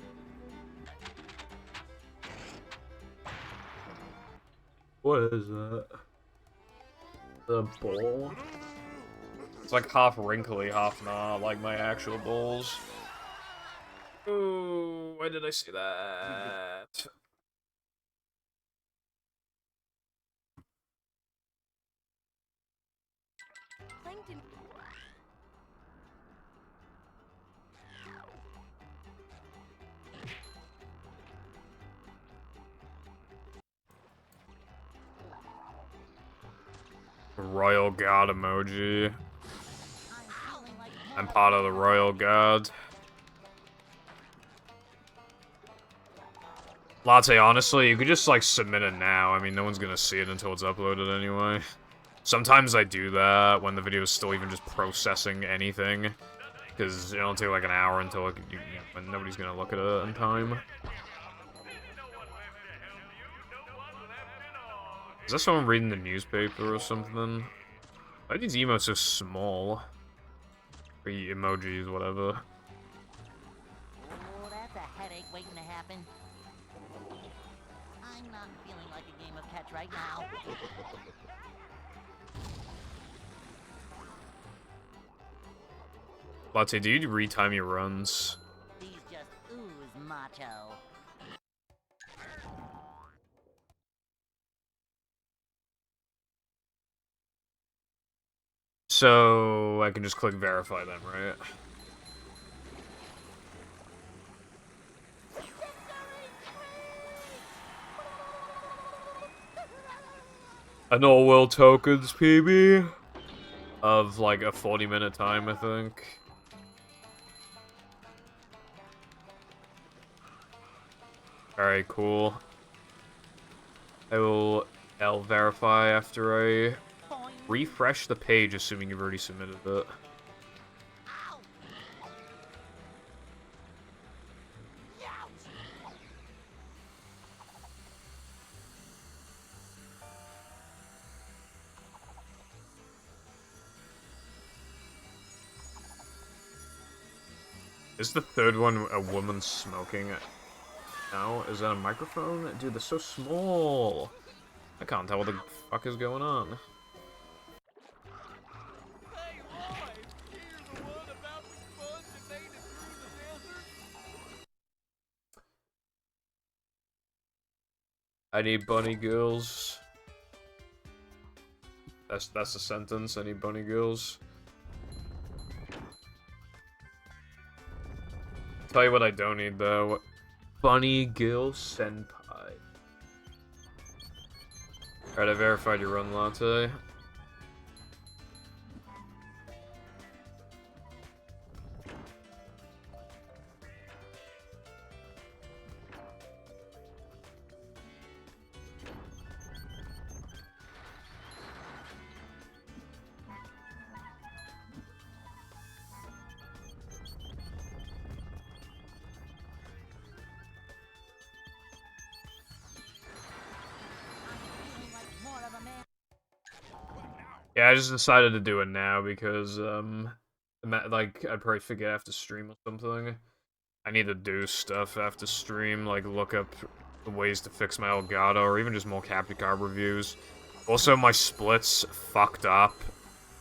What is that? The bowl? It's like half wrinkly, half not, like my actual bowls. Ooh, why did I say that? Plankton. Royal God emoji. I'm part of the Royal God. Latte, honestly, you could just, like, submit it now. I mean, no one's gonna see it until it's uploaded anyway. Sometimes I do that when the video is still even just processing anything. Because it'll take, like, an hour until, like, when nobody's gonna look at it in time. Is that someone reading the newspaper or something? Why are these emotes so small? Or emojis, whatever. Oh, that's a headache waiting to happen. I'm not feeling like a game of catch right now. Latte, do you retime your runs? These just ooze macho. So, I can just click verify them, right? I know world tokens, PB. Of, like, a 40-minute time, I think. Alright, cool. I'll verify after I refresh the page, assuming you've already submitted it. Is the third one a woman smoking? No? Is that a microphone? Dude, they're so small. I can't tell what the fuck is going on. Hey, Roy! Here's one about the sponge that made it through the desert. I need bunny girls. That's a sentence. I need bunny girls. Tell you what I don't need though. Bunny girl senpai. Alright, I verified your run, Latte. Yeah, I just decided to do it now because, like, I'd probably forget after stream or something. I need to do stuff after stream, like, look up the ways to fix my Elgato, or even just more Capture Card reviews. Also, my splits fucked up,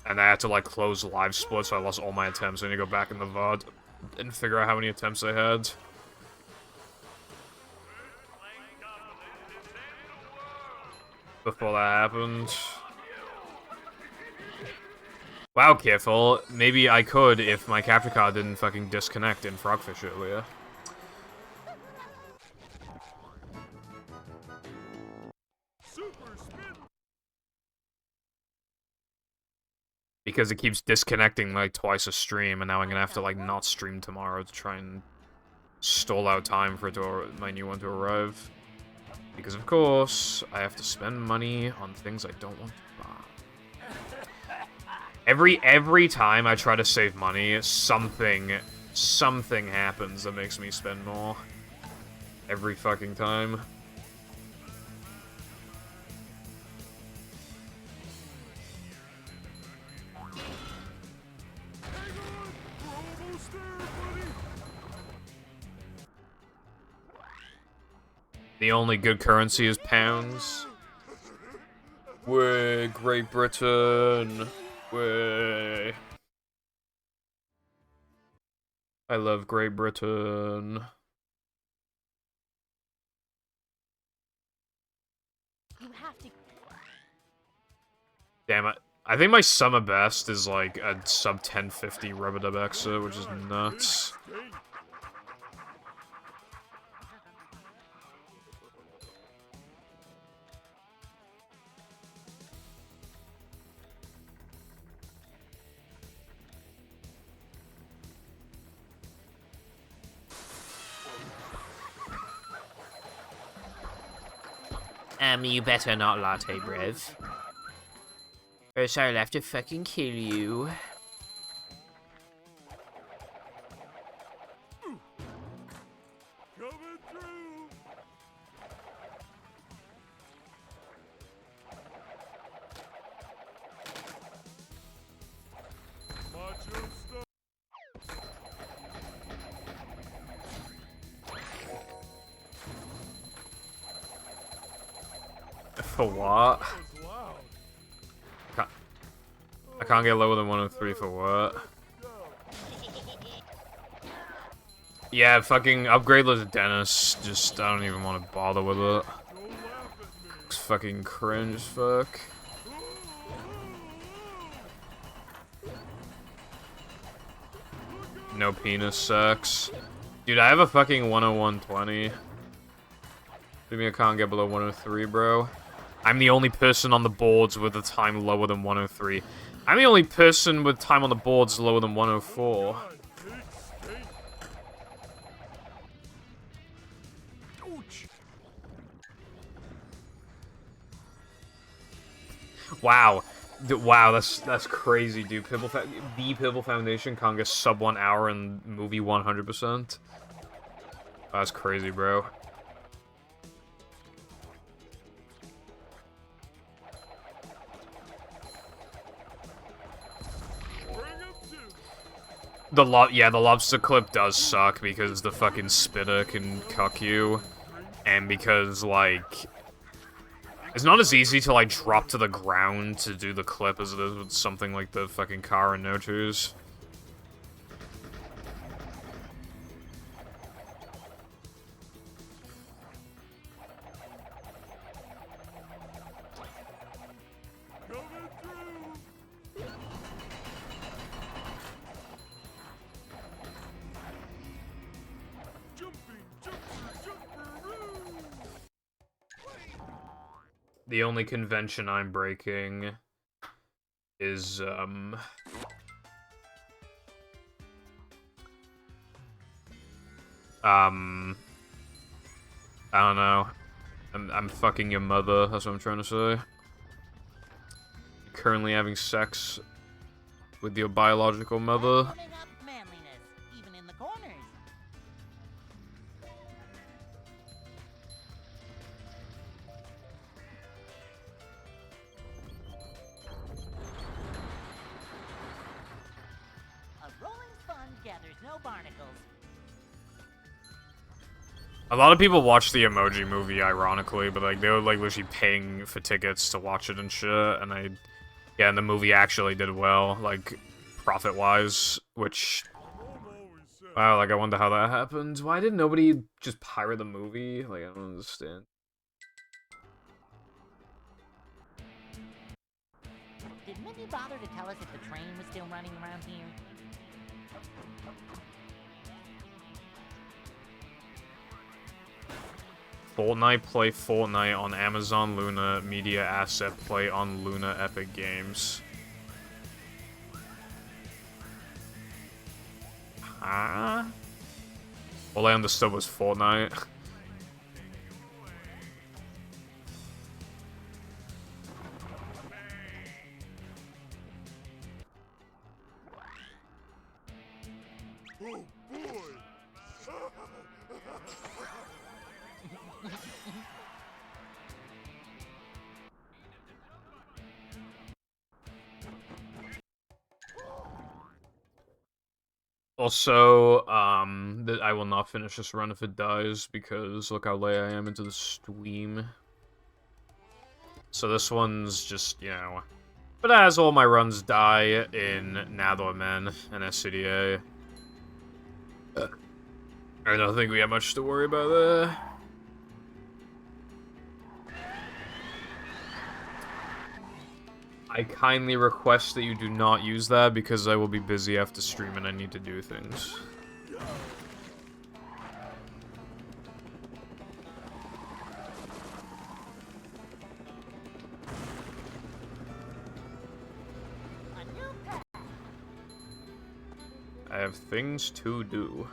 and I had to, like, close live splits, so I lost all my attempts. I need to go back in the VOD and figure out how many attempts I had. Before that happened. Wow, careful. Maybe I could if my capture card didn't fucking disconnect in Frogfish earlier. Because it keeps disconnecting like twice a stream, and now I'm gonna have to like not stream tomorrow to try and stall out time for it to, my new one to arrive. Because of course, I have to spend money on things I don't want to buy. Every time I try to save money, something happens that makes me spend more. Every fucking time. The only good currency is pounds. Way, Great Britain. Way. I love Great Britain. You have to. Damn it. I think my summer best is like a sub 1050 Rubber exit, which is nuts. You better not latte brev. Or else I'll have to fucking kill you. Coming through. Macho stuff. For what? That was loud. I can't get lower than 103 for what? Yeah, fucking upgradeless Dennis. Just, I don't even want to bother with it. Don't laugh at me. It's fucking cringe as fuck. No penis sex. Dude, I have a fucking 101.20. What do you mean I can't get below 103, bro? I'm the only person on the boards with a time lower than 103. I'm the only person with time on the boards lower than 104. God, big steak. Ouch. Wow. Wow, that's crazy, dude. The Pibble Foundation can't get sub 1 hour in movie 100%. That's crazy, bro. The lobster clip does suck because the fucking spitter can cuck you, and because, like, it's not as easy to, like, drop to the ground to do the clip as it is with something like the fucking car and no-twos. Coming through. Jumperoo. The only convention I'm breaking is, I don't know. I'm fucking your mother, that's what I'm trying to say. Currently having sex with your biological mother. Building up manliness, even in the corners. A rolling sponge gathers no barnacles. A lot of people watch the Emoji Movie, ironically, but, like, they were, like, literally paying for tickets to watch it and shit, and yeah, and the movie actually did well, like, profit-wise, which, wow, like, I wonder how that happened. Why did nobody just pirate the movie? Like, I don't understand. Did Mindy bother to tell us if the train was still running around here? Fortnite, play Fortnite on Amazon Luna Media Asset, play on Luna Epic Games. Huh? All I understood was Fortnite. Oh boy. Also, I will not finish this run if it dies, because look how late I am into the stream. So this one's just, you know... But as all my runs die in Natherman and SCDA, I don't think we have much to worry about there. I kindly request that you do not use that, because I will be busy after stream and I need to do things. I have things to do.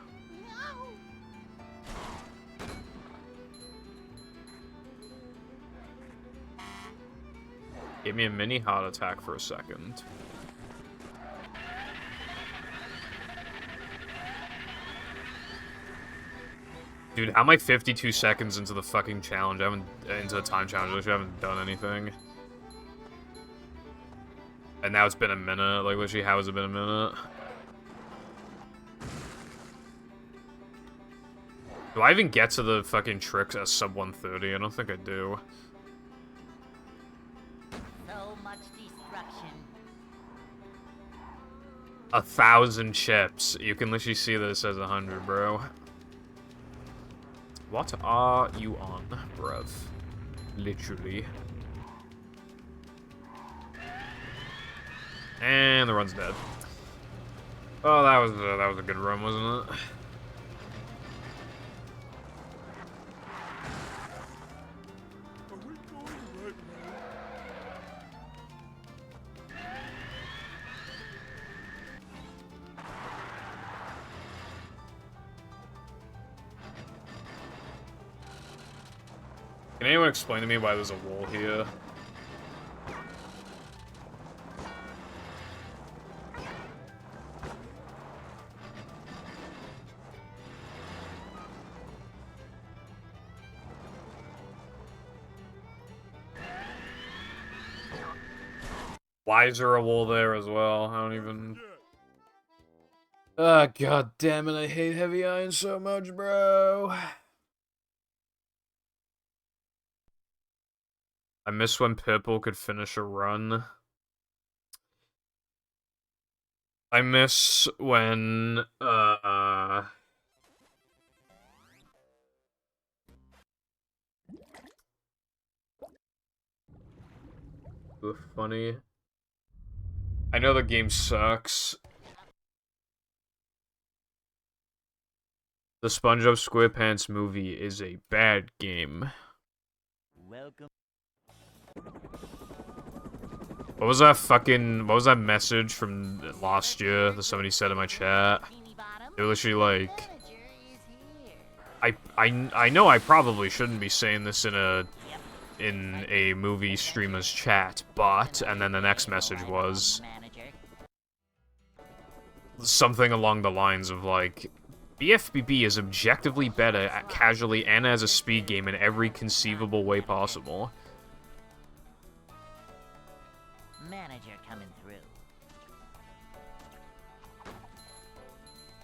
Give me a mini heart attack for a second. Dude, how am I 52 seconds into the fucking challenge? Into the time challenge, I haven't done anything. And now it's been a minute. Like, literally, how has it been a minute? Do I even get to the fucking tricks at sub 130? I don't think I do. So much destruction. 1,000 chips. You can literally see that it says 100, bro. What are you on, bruv? Literally. And the run's dead. Oh, that was a good run, wasn't it? Can anyone explain to me why there's a wall here? Why is there a wall there as well? I don't even... Ah, god damn it, I hate heavy iron so much, bro. I miss when Purple could finish a run. I miss when, funny. I know the game sucks. The SpongeBob SquarePants movie is a bad game. Welcome. What was that message from last year that somebody said in my chat? They were literally like... I know I probably shouldn't be saying this in a movie streamer's chat, but... And then the next message was... something along the lines of like... BFBB is objectively better at casually and as a speed game in every conceivable way possible. Manager coming through.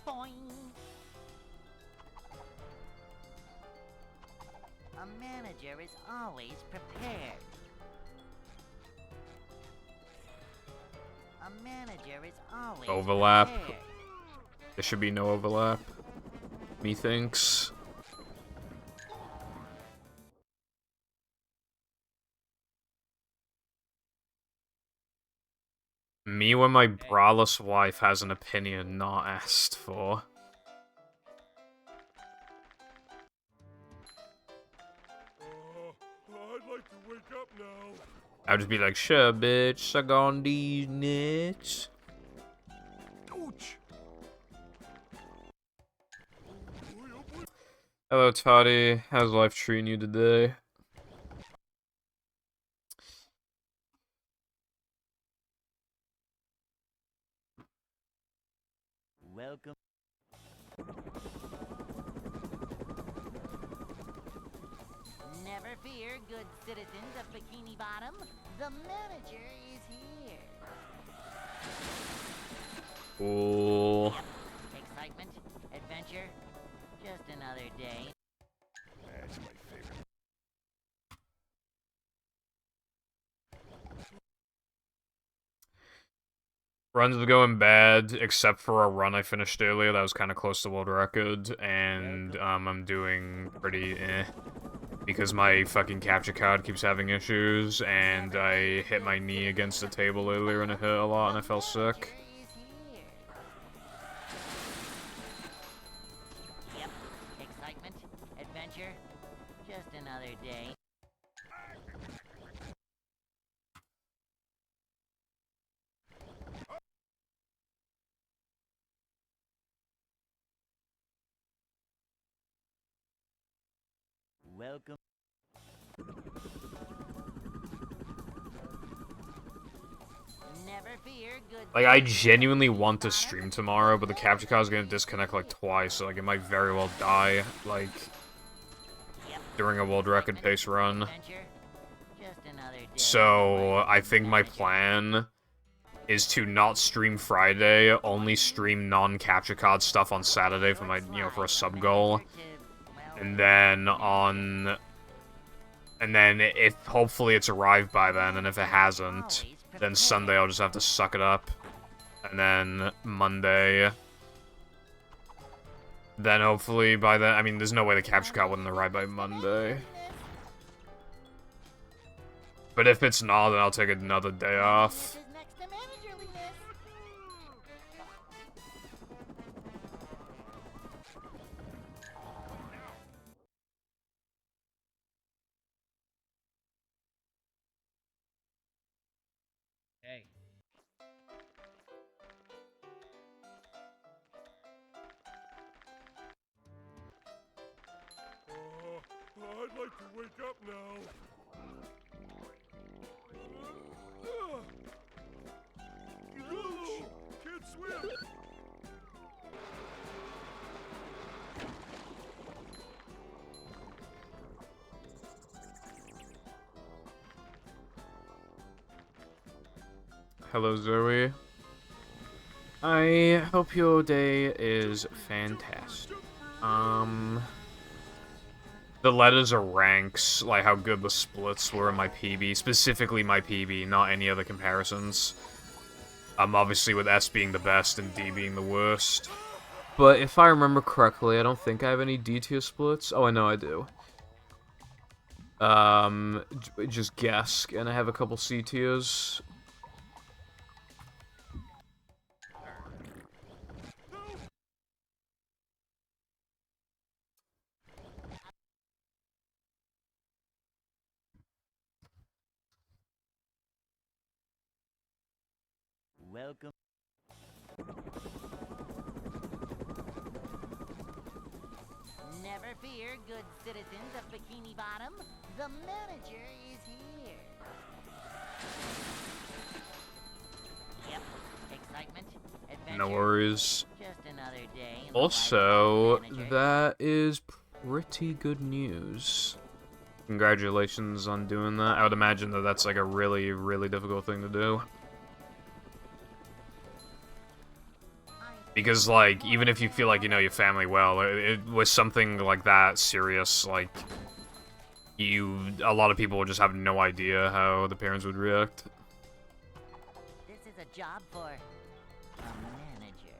Boing. A manager is always prepared. A manager is always Overlap. prepared. There should be no overlap. Methinks. Me when my braless wife has an opinion not asked for. I'd like to wake up now. I'd just be like, sure, bitch, suck on these nuts. Ouch. Hello, Toddy. How's life treating you today? Welcome. Never fear, good citizens of Bikini Bottom. The manager is here. Cool. Take adventure. Just another day. That's my favorite. Runs are going bad, except for a run I finished earlier that was kind of close to world record, and I'm doing pretty because my fucking capture card keeps having issues, and I hit my knee against the table earlier and it hurt a lot and I felt sick. Yep, excitement, adventure, just another day. Welcome. Never fear, good. Like, I genuinely want to stream tomorrow, but the capture card's gonna disconnect like twice, so like it might very well die, like, during a world record pace run. Just another day. So, I think my plan is to not stream Friday, only stream non-capture card stuff on Saturday for my, you know, for a sub goal. And then if hopefully it's arrived by then, and if it hasn't, then Sunday I'll just have to suck it up. And then Monday, then hopefully by then, I mean, there's no way the capture card wouldn't arrive by Monday. But if it's not, then I'll take another day off. Hey. I'd like to wake up now. Can't swim. Hello, Zoe. I hope your day is fantastic. The letters are ranks, like how good the splits were in my PB, specifically my PB, not any other comparisons. Obviously with S being the best and D being the worst. But if I remember correctly, I don't think I have any D tier splits. Oh, I know I do. Just guess, and I have a couple C tiers. Welcome. Never fear, good citizens of Bikini Bottom. The manager is here. Yep, excitement, adventure. No worries. Just another day. In the Also, life of a manager. that is pretty good news. Congratulations on doing that. I would imagine that that's like a really, really difficult thing to do. Because, like, even if you feel like you know your family well, it was something like that serious, like, a lot of people would just have no idea how the parents would react. This is a job for a manager.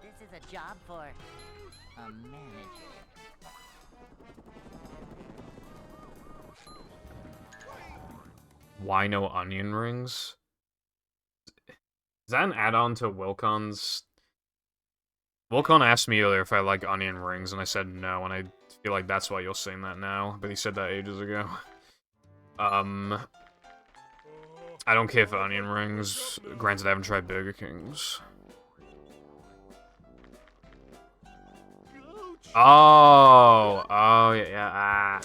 This is a job for a manager. Why no onion rings? Is that an add-on to Wilcon's? Wilcon asked me earlier if I like onion rings, and I said no, and I feel like that's why you're saying that now, but he said that ages ago. I don't care for onion rings. Granted, I haven't tried Burger King's. Oh, yeah,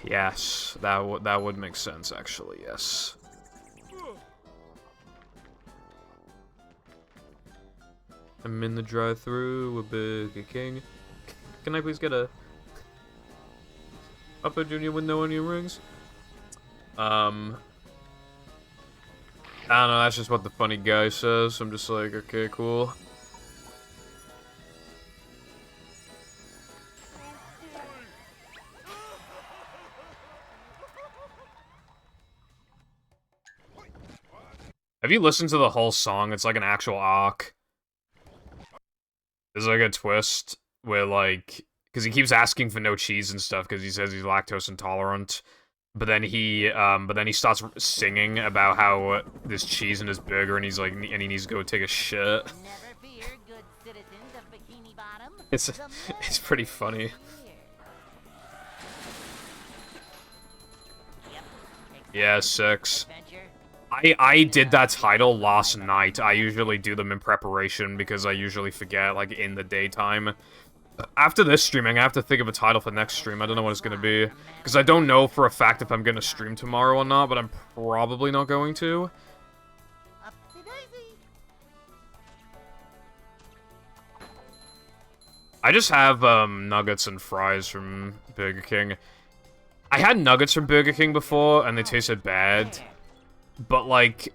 yes, that would make sense, actually, yes. I'm in the drive-thru with Burger King. Can I please get a Whopper Jr with no onion rings? I don't know, that's just what the funny guy says. I'm just like, okay, cool. Have you listened to the whole song? It's like an actual arc. There's like a twist where like, because he keeps asking for no cheese and stuff because he says he's lactose intolerant. But then he starts singing about how there's cheese in his burger and he's like, and he needs to go take a shit. Never fear, good citizens of Bikini Bottom. It's pretty funny. Yeah, 6. I did that title last night. I usually do them in preparation because I usually forget, like, in the daytime. After this streaming, I have to think of a title for next stream. I don't know what it's gonna be. Because I don't know for a fact if I'm gonna stream tomorrow or not, but I'm probably not going to. I just have, nuggets and fries from Burger King. I had nuggets from Burger King before, and they tasted bad. But, like,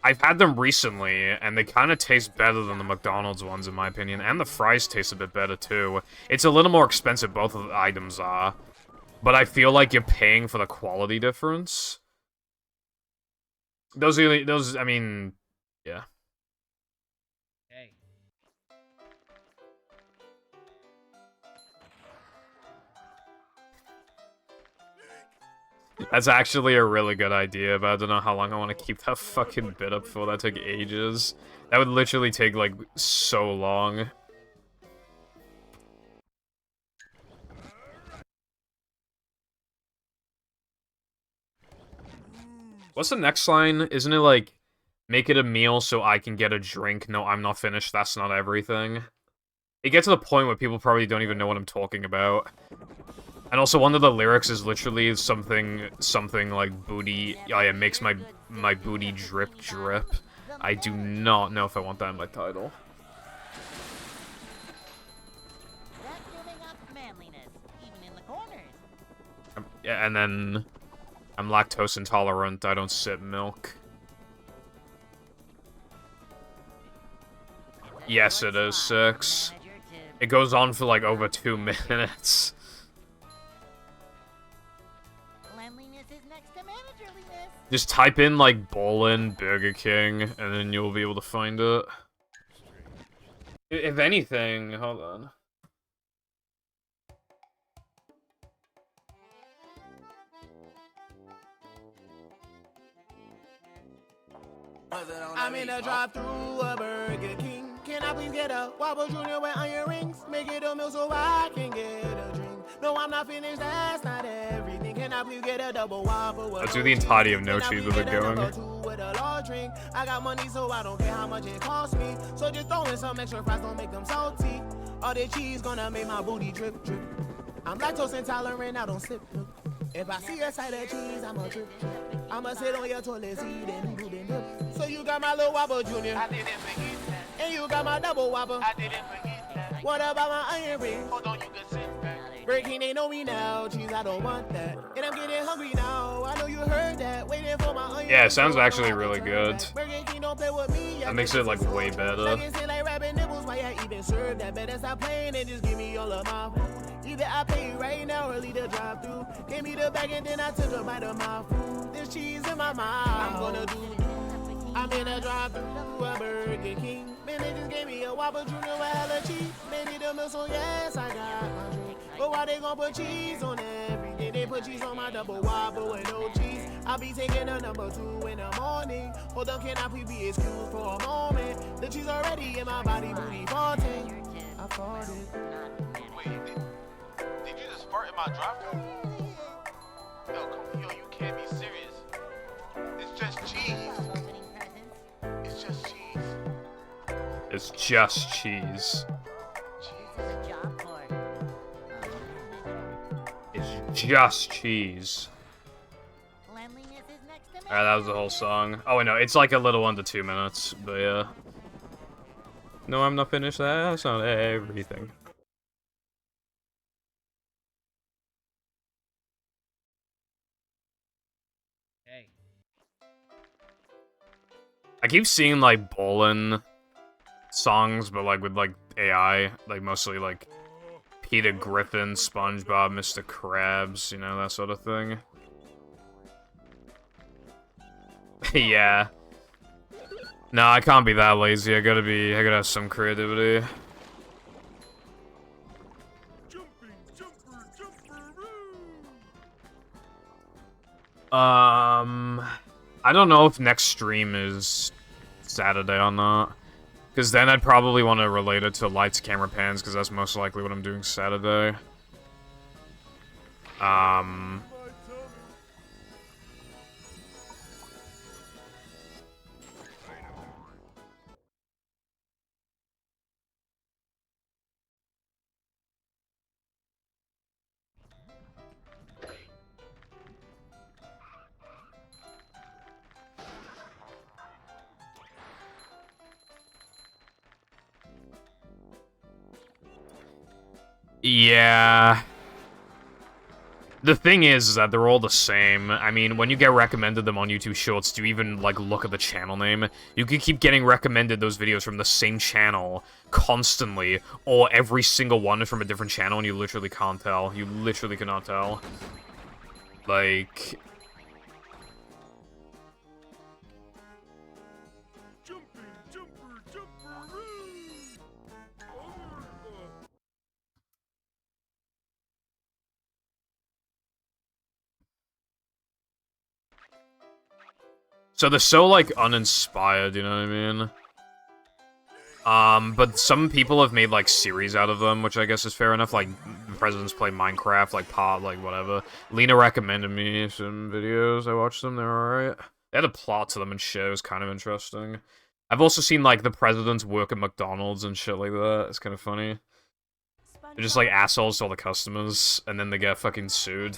I've had them recently, and they kind of taste better than the McDonald's ones, in my opinion. And the fries taste a bit better, too. It's a little more expensive, both of the items are. But I feel like you're paying for the quality difference. I mean, yeah. Hey. That's actually a really good idea, but I don't know how long I want to keep that fucking bit up for. That took ages. That would literally take, like, so long. What's the next line? Isn't it, like, make it a meal so I can get a drink? No, I'm not finished. That's not everything. It gets to the point where people probably don't even know what I'm talking about. And also, one of the lyrics is literally something like booty. Yeah, it makes my booty drip drip. I do not know if I want that in my title. Yeah, and then I'm lactose intolerant. I don't sip milk. Yes, it is 6. It goes on for like over 2 minutes. Just type in, like, Bolin, Burger King, and then you'll be able to find it. If anything, hold on. I'm in a drive-thru a Burger King. Can I please get a Whopper Jr with onion rings? Make it a meal so I can get a drink. No, I'm not finished, that's not everything. Can I please get a double Whopper? Let's do the entirety of no cheese with it going. I got money, so I don't care how much it costs me. So just throw in some extra fries, don't make them salty. All the cheese gonna make my booty drip, drip. I'm lactose intolerant, I don't sip. If I see a side of cheese, I'ma drip. I'ma sit on your toilet seat and do the dip. So you got my little Whopper Jr. I didn't forget that. And you got my double Whopper. I didn't forget that. What about my onion rings? Hold on, you can sit back. Breaking, they know me now. Cheese, I don't want that. And I'm getting hungry now. I know you heard that. Waiting for my onion. Yeah, it sounds actually really good. That makes it like way better. Either I pay right now or leave the drive-thru. Gave me the bag and then I took a bite of my food. There's cheese in my mouth. I'm gonna do. I'm in a drive-thru, a Burger King. Man, they just gave me a Whopper Jr with hella cheese. Maybe the milk, so yes, I got my drink. But why they gon' put cheese on everything? They put cheese on my double Whopper with no cheese. I'll be taking a number 2 in the morning. Hold on, can I please be excused for a moment? The cheese already in my body, booty farting. I farted. Wait, did you just fart in my drive-thru? Yo, you can't be serious. It's just cheese. It's just cheese. It's just cheese. It's just cheese. Alright, that was the whole song. Oh, wait, no, it's like a little under 2 minutes, but yeah. No, I'm not finished. That's not everything. Hey. I keep seeing, like, Bolin songs, but, like, with, like, AI. Like, mostly, like, Peter Griffin, SpongeBob, Mr. Krabs, you know, that sort of thing. Yeah. No, I can't be that lazy. I gotta have some creativity. I don't know if next stream is Saturday or not. Because then I'd probably want to relate it to lights, camera, pans, because that's most likely what I'm doing Saturday. Yeah. The thing is that they're all the same. I mean, when you get recommended them on YouTube Shorts, do you even, like, look at the channel name? You can keep getting recommended those videos from the same channel constantly, or every single one is from a different channel, and you literally can't tell. You literally cannot tell. Like... So they're so, like, uninspired, you know what I mean? But some people have made, like, series out of them, which I guess is fair enough. Like, the Presidents Play Minecraft, like, Pop, like, whatever. Lena recommended me some videos. I watched them, they're alright. They had a plot to them and shit, it was kind of interesting. I've also seen, like, the presidents work at McDonald's and shit like that. It's kind of funny. They're just, like, assholes to all the customers, and then they get fucking sued.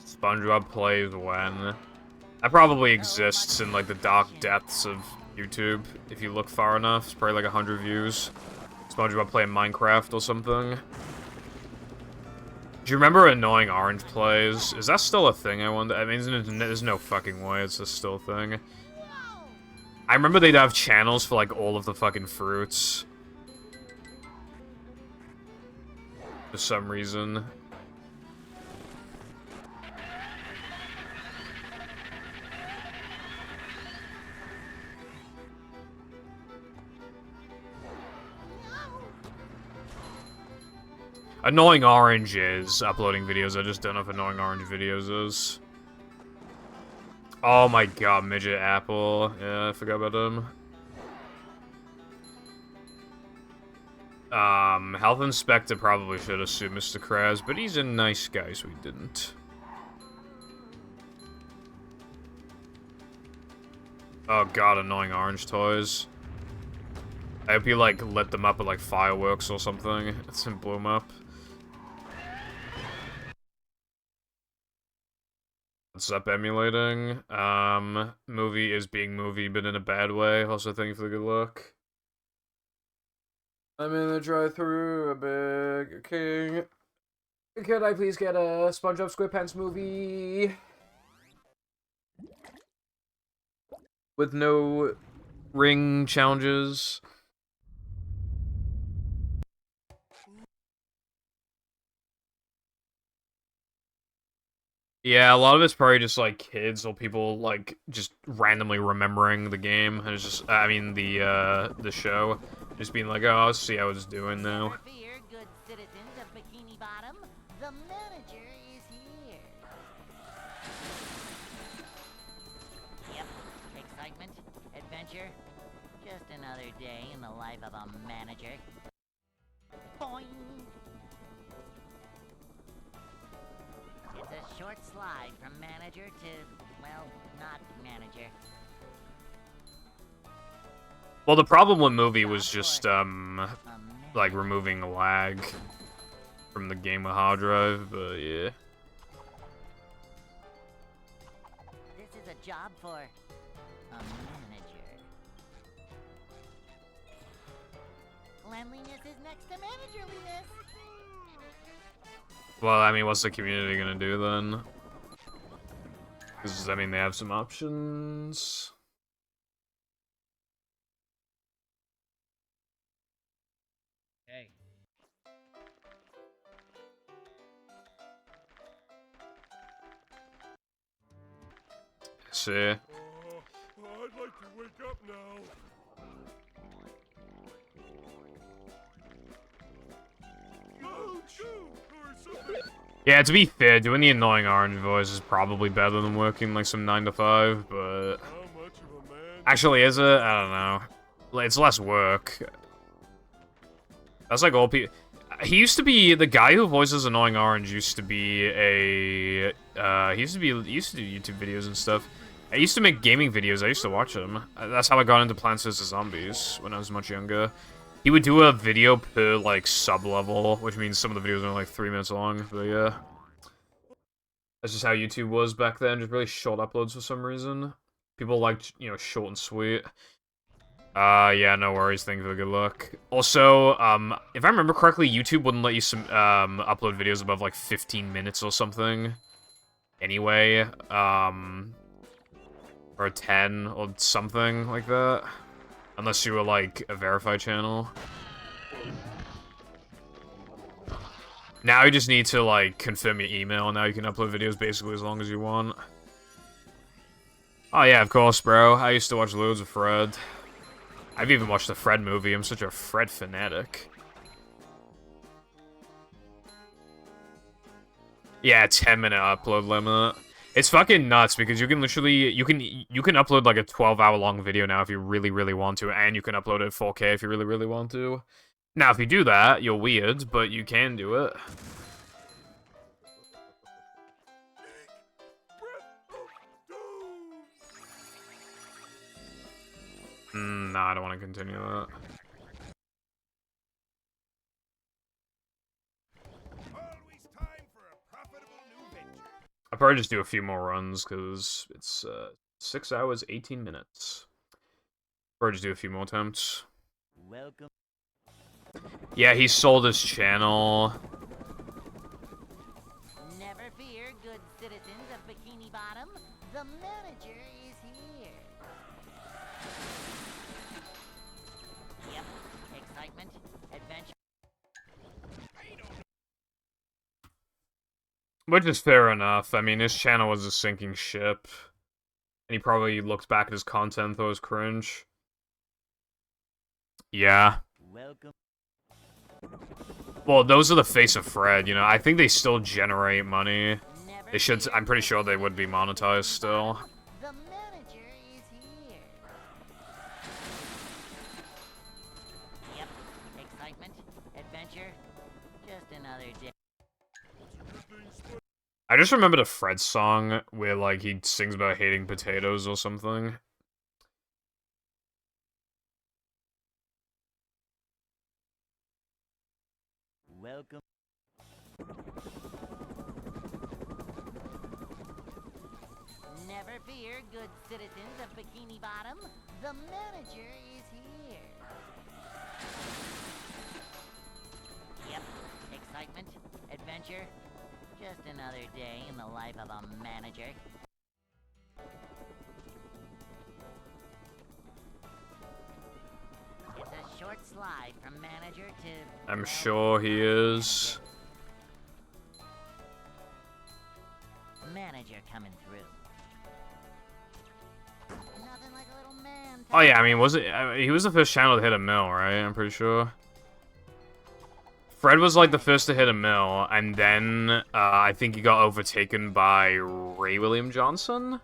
SpongeBob plays when? That probably exists in, like, the dark depths of YouTube, if you look far enough. It's probably like 100 views. SpongeBob playing Minecraft or something. Do you remember Annoying Orange Plays? Is that still a thing, I wonder? I mean, there's no fucking way it's still a thing. I remember they'd have channels for, like, all of the fucking fruits. For some reason. Annoying Orange is uploading videos, I just don't know if Annoying Orange Videos is. Oh my god, Midget Apple. Yeah, I forgot about him. Health Inspector probably should have sued Mr. Krabs, but he's a nice guy, so he didn't. Oh god, Annoying Orange toys. I hope you, like, lit them up with, like, fireworks or something. And blew them up. What's up, emulating? Movie is being movie, but in a bad way. Also, thank you for the good luck. I'm in the drive-thru, a big king. Could I please get a SpongeBob SquarePants movie? With no ring challenges? Yeah, a lot of it's probably just, like, kids or people, like, just randomly remembering the game. And it's just, I mean, the show. Just being like, oh, I'll see how it's doing now. Fear, good citizens of Bikini Bottom. The manager is here. Yep, excitement, adventure. Just another day in the life of a manager. Boing! It's a short slide from manager to, well, not manager. Well, the problem with movie was just, like, removing lag from the game with hard drive, but yeah. job for a manager. Cleanliness is next to managerliness. Well, I mean, what's the community gonna do then? Because, I mean, they have some options. Hey. See? I'd like to wake up now. Go, or something. Yeah, to be fair, doing the annoying orange voice is probably better than working like some 9 to 5, but... Actually, is it? I don't know. It's less work. That's like all people... He used to be... The guy who voices Annoying Orange used to be a... he used to do YouTube videos and stuff. I used to make gaming videos. I used to watch them. That's how I got into Plants vs. Zombies when I was much younger. He would do a video per, like, sub-level, which means some of the videos are, like, 3 minutes long, but yeah. That's just how YouTube was back then, just really short uploads for some reason. People liked, you know, short and sweet. Yeah, no worries, thank you for the good luck. Also, if I remember correctly, YouTube wouldn't let you upload videos above, like, 15 minutes or something. Anyway, or 10, or something like that. Unless you were, like, a verified channel. Now you just need to, like, confirm your email, and now you can upload videos basically as long as you want. Oh yeah, of course, bro. I used to watch loads of Fred. I've even watched the Fred movie. I'm such a Fred fanatic. Yeah, 10-minute upload limit. It's fucking nuts because you can literally you can upload like a 12-hour long video now if you really want to, and you can upload it 4K if you really want to. Now, if you do that, you're weird, but you can do it. Nah, I don't want to continue that. I'll probably just do a few more runs, because it's 6 hours, 18 minutes. Probably just do a few more attempts. Welcome. Yeah, he sold his channel. Never fear, good citizens of Bikini Bottom. The manager is here. Yep, excitement, adventure. Which is fair enough. I mean, his channel was a sinking ship. And he probably looked back at his content and thought it was cringe. Yeah. Welcome. Well, those are the face of Fred, you know. I think they still generate money. They should... I'm pretty sure they would be monetized still. The manager is here. Yep, excitement, adventure, just another day. I just remembered a Fred song where, like, he sings about hating potatoes or something. Welcome. Never fear, good citizens of Bikini Bottom. The manager is here. Yep, excitement, adventure, just another day in the life of a manager. It's a short slide from manager to... I'm sure he is. Manager coming through. Nothing like a little man. Oh yeah, I mean, was it... he was the first channel to hit a mil, right? I'm pretty sure. Fred was like the first to hit a mil, and then I think he got overtaken by Ray William Johnson,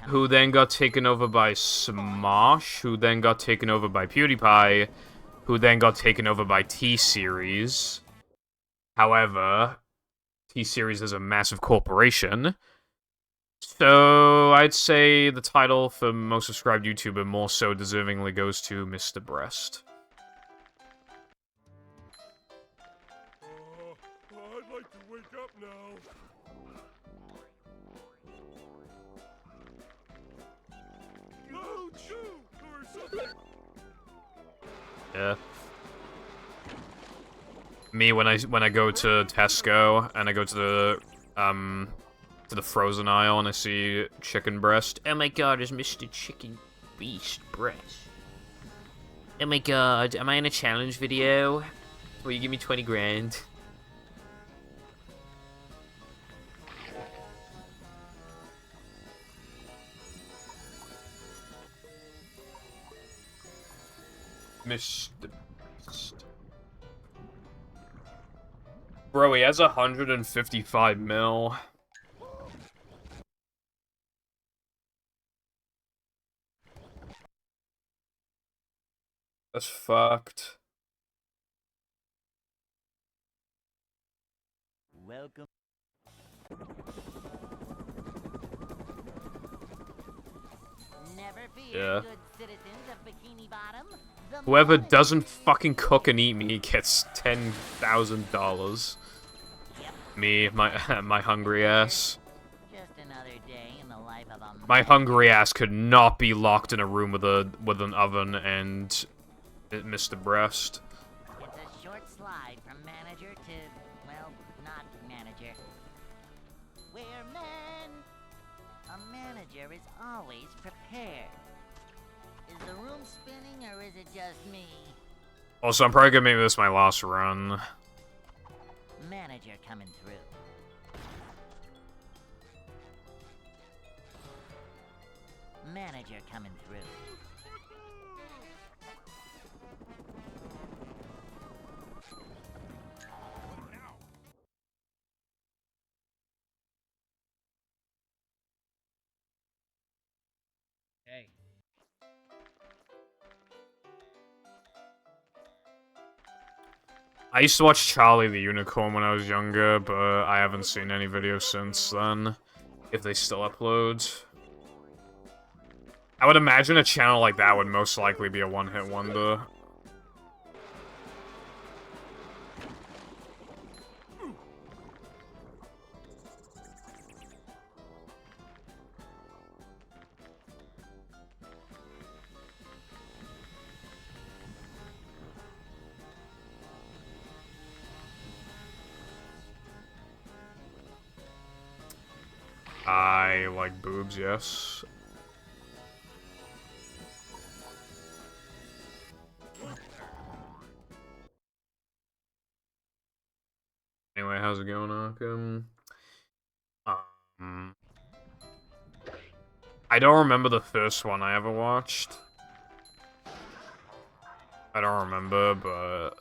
who then got taken over by Smosh, who then got taken over by PewDiePie, who then got taken over by T-Series. However, T-Series is a massive corporation, so I'd say the title for most subscribed YouTuber more so deservingly goes to Mr. Breast. I'd like to wake up now. Yeah. Me when I go to Tesco and I go to the frozen aisle and I see chicken breast. Oh my god, is Mr. Chicken Beast breast? Oh my god, am I in a challenge video? Will you give me 20 grand? Mr. Beast. Bro, he has 155 mil. That's fucked. Welcome. Never fear, Yeah. good citizens of Bikini Bottom. The Whoever manager doesn't fucking cook and eat me gets $10,000. Me, my hungry ass. Just another day in the life of a My hungry ass could not be locked in a room with an oven and it missed the breast. It's a short slide from manager to, well, not manager. Where a manager is always prepared. Is the room spinning or is it just me? Also, I'm probably gonna make this my last run. Manager coming through. Manager coming through. Hey. I used to watch Charlie the Unicorn when I was younger, but I haven't seen any videos since then. If they still upload. I would imagine a channel like that would most likely be a one-hit wonder. I like boobs, yes. Anyway, how's it going, Arkham? I don't remember the first one I ever watched. I don't remember, but...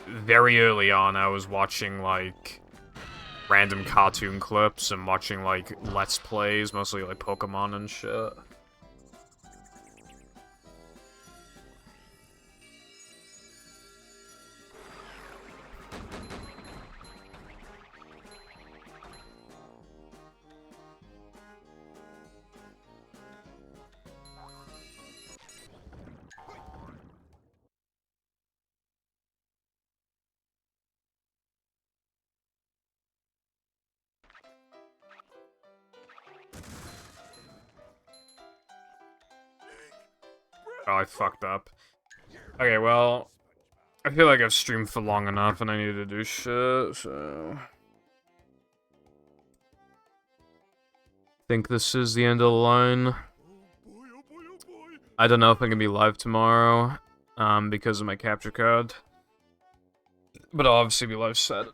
very early on, I was watching, like, random cartoon clips and watching, like, Let's Plays, mostly, like, Pokemon and shit. Oh, I fucked up. Okay, well, I feel like I've streamed for long enough and I need to do shit, so... think this is the end of the line. I don't know if I'm gonna be live tomorrow, because of my capture card. But I'll obviously be live Saturday.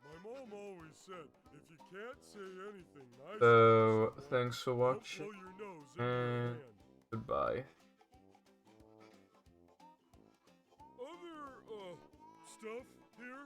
My mom always said, if you can't say anything nice, So, thanks for watching, blow your nose into your and hand. goodbye. Other, stuff here?